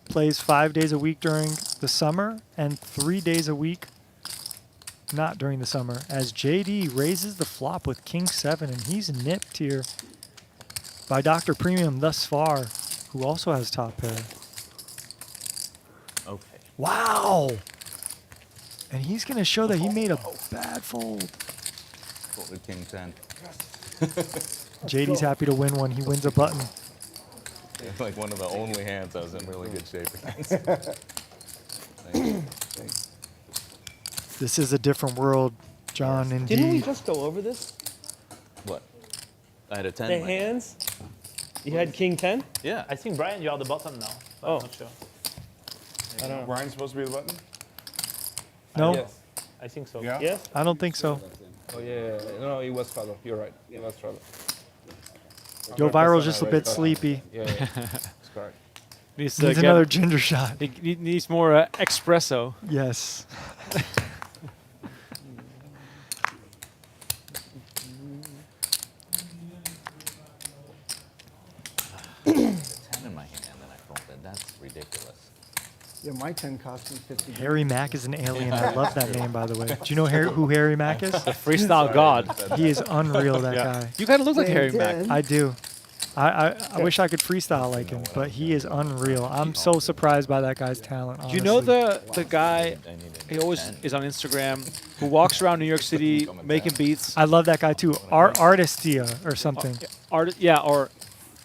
Plays 5 days a week during the summer and 3 days a week not during the summer. As JD raises the flop with King 7, and he's nipped here by Dr. Premium thus far, who also has top pair. Okay. Wow! And he's going to show that he made a bad fold. Folded King 10. JD's happy to win one. He wins a button. It's like one of the only hands I was in really good shape against. Thank you. This is a different world, John, indeed. Didn't we just go over this? What? I had a 10. The in my hand. hands? You had King 10? Yeah. I think, Brian, you're at the bottom now. Oh. I'm not sure. I don't know. Brian's supposed to be the button? No, Yes. I think so. Yeah? Yes? I don't think so. Oh, yeah. No, it was Strado. You're right. It was Strado. Yoh Viral's just a bit sleepy. Yeah, yeah. That's correct. Needs Needs another ginger shot. He needs more espresso. Yes. 10 in my hand and I folded. That's ridiculous. Yeah, my 10 cost me 50. Harry Mack is an alien. I love that name, by the way. Do you know who Harry Mack is? The freestyle god. He is unreal, that guy. You kind of look like Harry Mack. I do. I wish I could freestyle like him, but he is unreal. I'm so surprised by that guy's talent, honestly. You know the guy, he always is on Instagram, who walks around New York City making beats? I love that guy too. Artistia or something. Or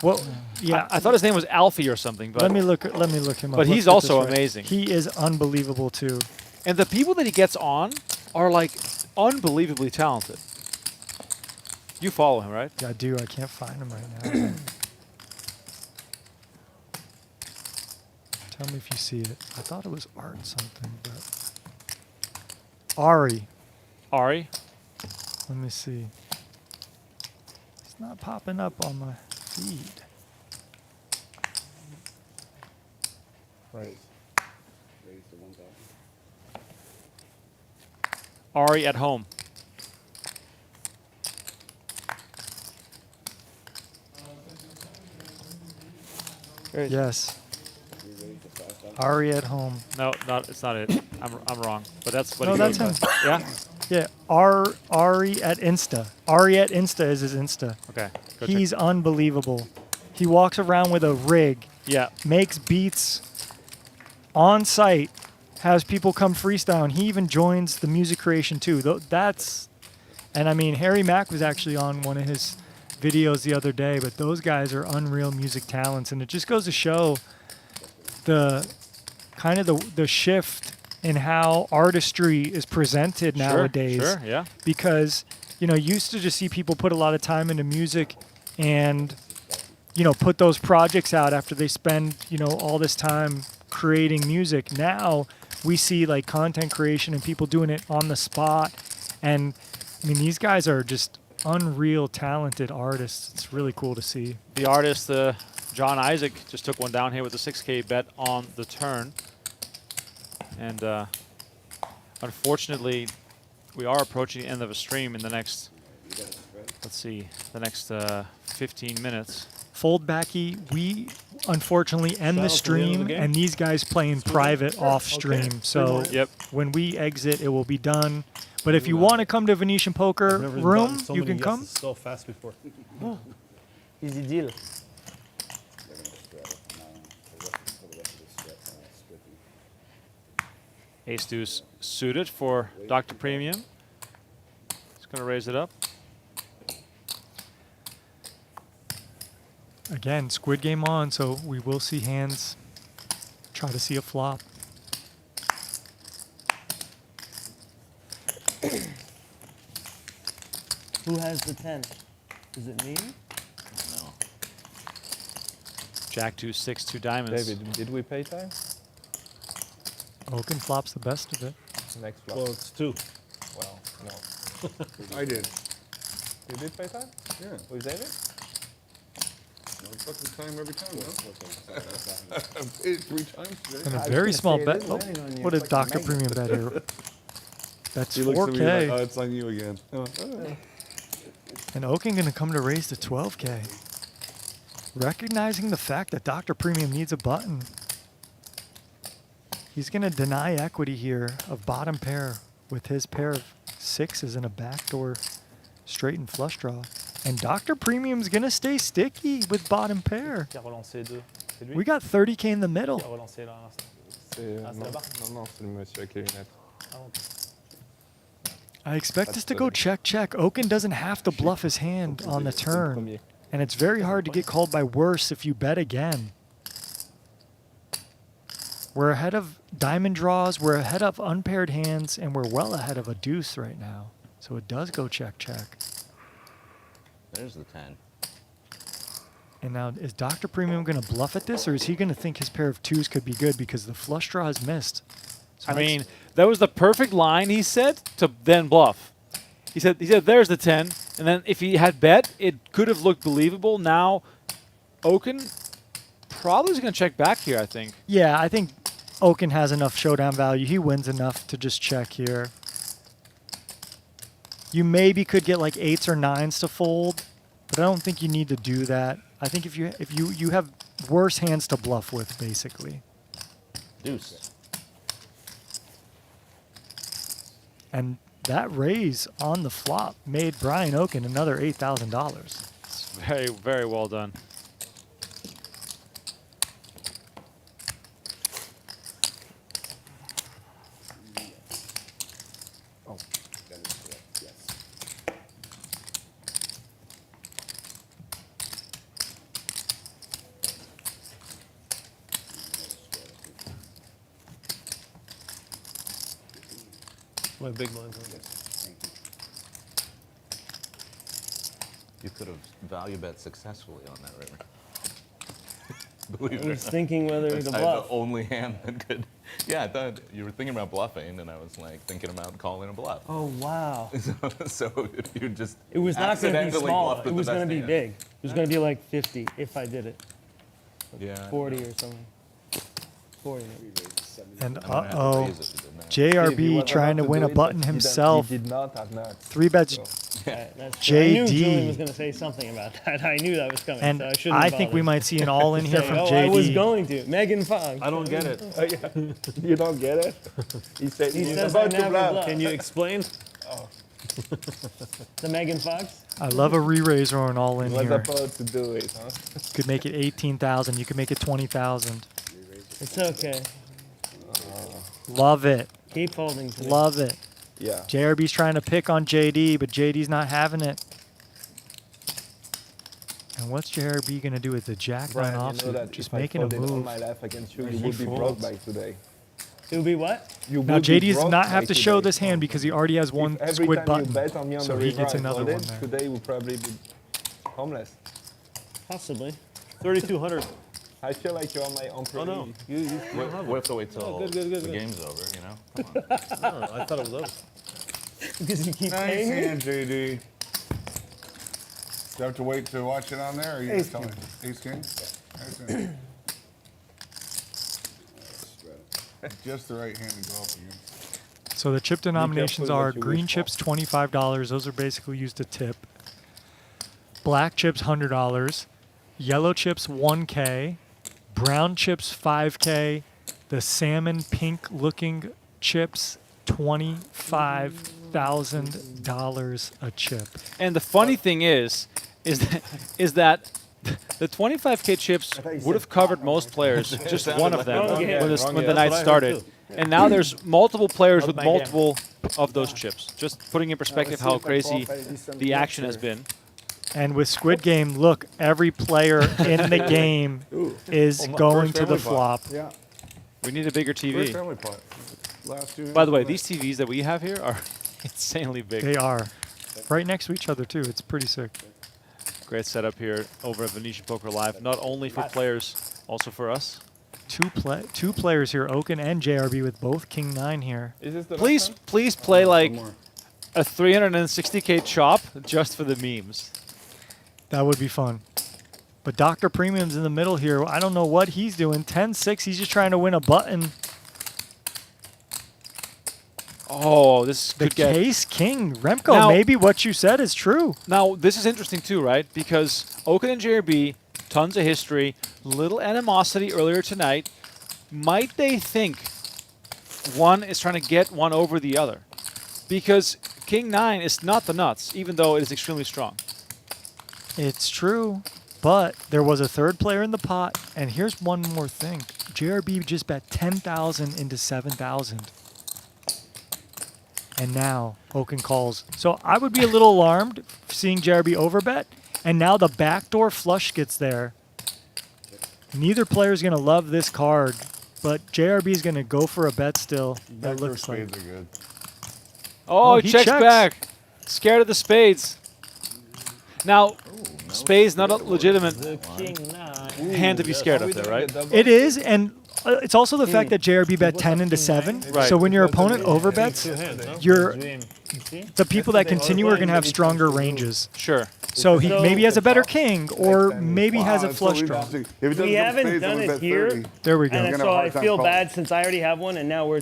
What? Yeah, I thought his name was Alfie or something. But let me look him up. But Let's he's get also this right. amazing. He is unbelievable too. And the people that he gets on are like unbelievably talented. You follow him, right? Yeah, I do. I can't find him right now. Tell me if you see it. I thought it was art something, but Ari. Ari? Let me see. It's not popping up on my feed. Right. Ari at home. Yes. Ari at home. No, it's not it. I'm wrong. But that's what No, he that's goes him. by. Yeah? Yeah, Ari at Insta. Ari at Insta is his Insta. Okay. Go He's unbelievable. He walks around with a rig. Yeah. Makes beats on site. Has people come freestyle. And he even joins the music creation too. And I mean, Harry Mack was actually on one of his videos the other day. But those guys are unreal music talents, and it just goes to show the kind of the shift in how artistry is presented nowadays. Sure, yeah. Because, you used to just see people put a lot of time into music and, put those projects out after they spend, all this time creating music. Now we see like content creation and people doing it on the spot. And I mean, these guys are just unreal talented artists. It's really cool to see. The artist, John Isaac, just took one down here with a 6K bet on the turn. And unfortunately, we are approaching the end of a stream in the next, let's see, the next 15 minutes. Fold backy, we unfortunately end the stream, and these guys play in private off stream. So when we exit, it will be done. But if you want to come to Venetian Poker room, you can come. So fast before. Easy deal. Ace deuce suited for Dr. Premium. He's going to raise it up. Again, Squid Game on, so we will see hands try to see a flop. Who has the 10? Is it me? No. Jack 2, 6, 2 diamonds. David, did we pay time? Okin flops the best of it. Next flop. Well, it's 2. Well, no. I did. You did pay time? Yeah. With David? Fucking time every time, no? I've paid 3 times today. And a was very gonna small say, it bet. is Oh, landing on you what a like a Dr. magnet. Premium bet here. That's He looks at me like, 4K. oh, it's on you again. And Okin going to come to raise to 12K. Recognizing the fact that Dr. Premium needs a button. He's going to deny equity here of bottom pair with his pair of 6s and a backdoor straight and flush draw. And Dr. Premium's going to stay sticky with bottom pair. Qui a relancé 2? C'est lui? We got 30K in the middle. Qui a relancé là à l'instant? C'est Ah, c'est non, là-bas? non, c'est le monsieur avec les lunettes. Ah, ok. I expect us to go check, check. Okin doesn't have to bluff his hand on the turn. And it's very hard to get called by worse if you bet again. We're ahead of diamond draws, we're ahead of unpaired hands, and we're well ahead of a deuce right now. So it does go check, check. There's the 10. And now, is Dr. Premium going to bluff at this, or is he going to think his pair of 2s could be good because the flush draw has missed? So I mean, that was the perfect line he said to then bluff. He said there's the 10, and then if he had bet, it could have looked believable. Now, Okin probably is going to check back here, I think. yeah, I think Okin has enough showdown value. He wins enough to just check here. You maybe could get like 8s or 9s to fold, but I don't think you need to do that. I think if you have worse hands to bluff with, basically. Deuce. And that raise on the flop made Brian Okin another $8,000. It's very, very well done. Oh, that is correct, yes. My big blinds. You could have value bet successfully on that river. Believe I it or was not. thinking whether to That's bluff. the only hand that could. Yeah, I thought you were thinking about bluffing, and I was like thinking about calling a bluff. Oh, wow. So if you just It was not going to be accidentally small. bluffed It with was the going to best be hand. big. It was going to be like 50 if I did it. Yeah. 40 or something. 40. And I'm gonna have to uh-oh, raise it with the net. JRB trying to win a button himself. He did not have nuts. 3 bets. That's true. I knew JD. Julien was going to say something about that. I knew that was coming. And so I shouldn't have I think we bothered. might see an all in here Say, from oh, JD. I was going to. Megan Fox. I don't get it. You don't get it? He said He he's says I about to never bluff. bluff. Can you explain? The Megan Fox? I love a re-raise or an all in He was here. about to do it, huh? Could make it 18,000. You could make it 20,000. It's okay. Love it. Keep holding to me. Love it. Yeah. JRB's trying to pick on JD, but JD's not having it. And what's JRB going to do with the jack nine Brian, you know offsuit? that Just if I making a folded all move. my life against you, He you would be broke folds. by today. It would be what? You Now would be JD does broke not by have to show today. this hand because he already has one If every squid time button. you bet on me on So the he river, gets I another folded, one there. Today we'll probably be homeless. Possibly. 3,200. I feel like you're on my own Oh no, you We have to wait till good, the game's over, you know? Come on. no, I thought it was over. Because you keep Nice paying me? hand, JD. Do you have to wait to watch it on there, or you Ace just tell me? Ace king? Ace king. Just the right hand to go up against. So the chip denominations careful are what you green wish chips $25. Those are basically used to tip. Black chips $100. Yellow chips 1K. Brown chips 5K. The salmon pink looking chips $25,000 a chip. And the funny thing is that the 25K chips would have covered most players, just one of them, Wrong game. when the night started. And now there's multiple players with my game. multiple of those chips. Just putting in perspective how crazy the action has been. And with Squid Game, look, every player in the game is going to the flop. Yeah. We need a bigger Where's TV. family pot? Last 2 By the way, hands these TVs that we have here are insanely big. They are. Right next to each other, too. It's pretty sick. Great setup here over at Venetian Poker Live, not only for players, also for us. Two players here, Okin and JRB, with both King 9 here. Is this the Please, last time? please play like a 360K chop just for the memes. That would be fun. But Dr. Premium's in the middle here. I don't know what he's doing. 10-6, he's just trying to win a button. Oh, this The could get... Case King. Remco, Now- maybe what you said is true. Now, this is interesting too, right? Because Okin and JRB, tons of history, little animosity earlier tonight. Might they think one is trying to get one over the other? Because King 9 is not the nuts, even though it is extremely strong. It's true, but there was a third player in the pot, and here's one more thing. JRB just bet 10,000 into 7,000. And now Okin calls. So I would be a little alarmed seeing JRB overbet, and now the backdoor flush gets there. Neither player is going to love this card, but JRB is going to go for a bet still. That Backdoor looks like. spades are good. Oh, he checks checks. back. Scared of the spades. Now, spades not a legitimate The King 9. hand to be scared of there, right? It is, and it's also the fact that JRB bet 10 into 7. Right. So when your opponent overbets, you're the people that continue are going to have stronger ranges. Sure. So he So- maybe has a better king, or maybe has a Wow, that's so flush draw. interesting. If it doesn't We come haven't spades, I'm done gonna it bet here. 30. There we go. And gonna so have a I hard time feel calling. bad since I already have one, and now we're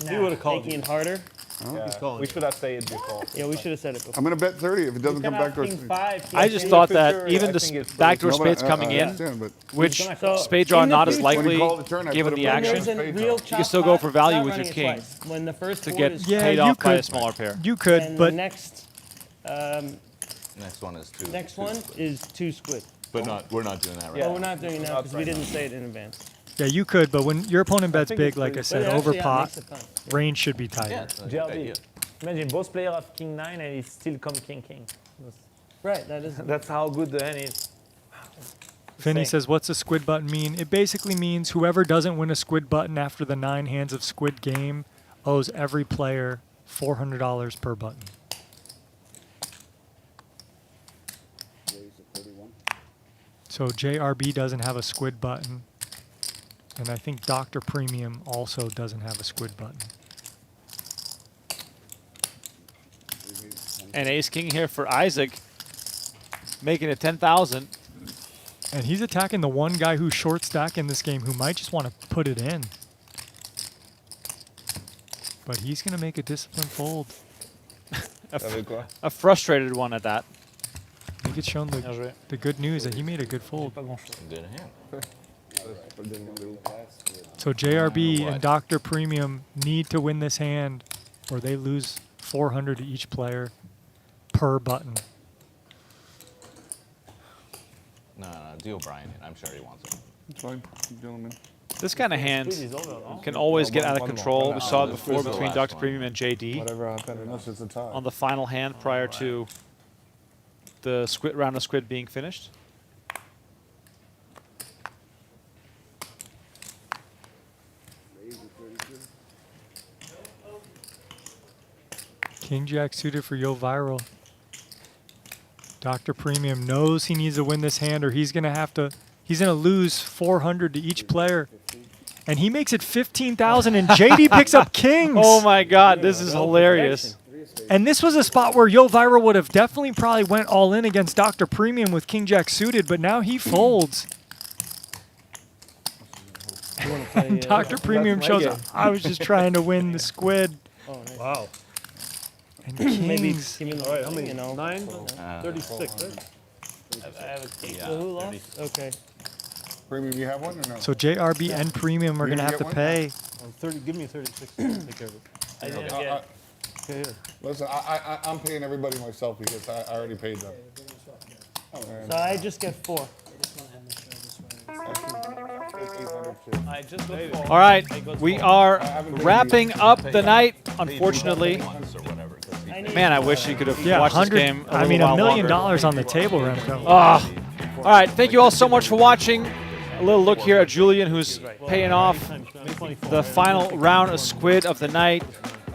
We would have called making you. it harder. Yeah. We should have said it before. Yeah, we should have said it before. I'm going to bet 30 if it doesn't come back to King us. 5. I just Yeah, thought for that sure, even I the think it's backdoor No, but spades I coming in, understand, but which So spade draw in the not as future- when likely you call the turn, I given put the a When bet there's action, a spades real on. chop You can still go spot, for value not with your running it king twice. When the first to board get is Yeah, paid you off by a could. smaller pair. You could, and but the next Next one is two. next one is 2 squid. But we're not doing that right But now. we're not doing it now because we didn't say it in advance. yeah, you could. But when your opponent bets think big, it's like I pretty- said, But over actually, yeah, it pot, makes it fun. range should be tighter. Yeah, it's a good JRB. idea. Imagine both players have King 9 and it still come King King. Right, that is. That's how good the hand is. Finney Insane. says, what's a squid button mean? It basically means whoever doesn't win a squid button after the 9 hands of squid game owes every player $400 per button. Raise to 31. So JRB doesn't have a squid button. And I think Dr. Premium also doesn't have a squid button. And ace king here for Isaac, making it 10,000. And he's attacking the one guy who's short stack in this game who might just want to put it in. But he's going to make a disciplined fold. A frustrated one at that. I think it's shown the good news that he made a good fold. Good hand. So JRB What? and Dr. Premium need to win this hand or they lose 400 to each player per button. No, deal Brian. I'm sure he wants it. It's fine. Keep dealing, man. This kind of hand Speed is over, no? can always get out of one more. control. We saw it this before was the between last Dr. one. Premium and JD Whatever happened. Unless it's a tie. on the final hand prior to the squid round of squid being finished. Raise to 32. King Jack suited for Yoh Viral. Dr. Premium knows he needs to win this hand or he's going to lose 400 to each player. And he makes it 15,000 and JD picks up kings. Oh my God, this is hilarious. And this was a spot where Yoh Viral would have definitely probably went all in against Dr. Premium with King Jack suited, but now he folds. And Dr. Premium my shows game. up. I was just trying to win the squid. Oh, nice. Wow. And Maybe kings. give me the All right, how thing, many? you know. 9? Uh, 36, right? I have a King. Yeah, So who lost? 30. Okay. Premium, you have one or no? So JRB and Premium are You going to didn't have to get one? pay. 30. Give me 36. Take care of it. I didn't Okay. get. Okay, here. Listen, I'm paying everybody myself because I already paid them. So I just get 4. I just got 4. All right, we are wrapping up the night, unfortunately. Once or whatever. 'cause he paid Man, I wish you could have Yeah, watched this 100. game a I mean, little $1 while million longer. on the table, Remco. All right, thank you all so much for watching. A little look here at Julien, who's paying off the final round of squid of the night.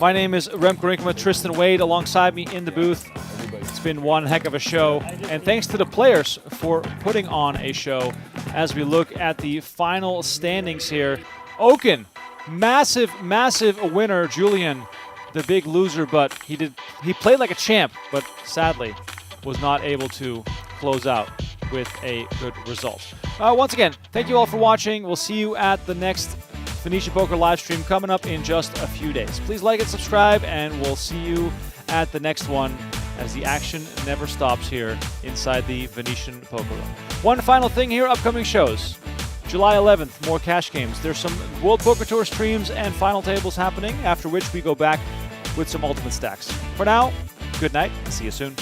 My name is Remco Rinkema, Tristan Wade alongside me in the booth. It's been one heck of a show. And thanks to the players for putting on a show as we look at the final standings here. Okin, massive, massive winner. Julien, the big loser, but he played like a champ, but sadly was not able to close out. with a good result. Once again, thank you all for watching. We'll see you at the next Venetian Poker live stream coming up in just a few days. Please like and subscribe, and we'll see you at the next one as the action never stops here inside the Venetian Poker Room. One final thing here, upcoming shows. July 11th, more cash games. There's some World Poker Tour streams and final tables happening, after which we go back with some ultimate stacks. For now, good night, and see you soon.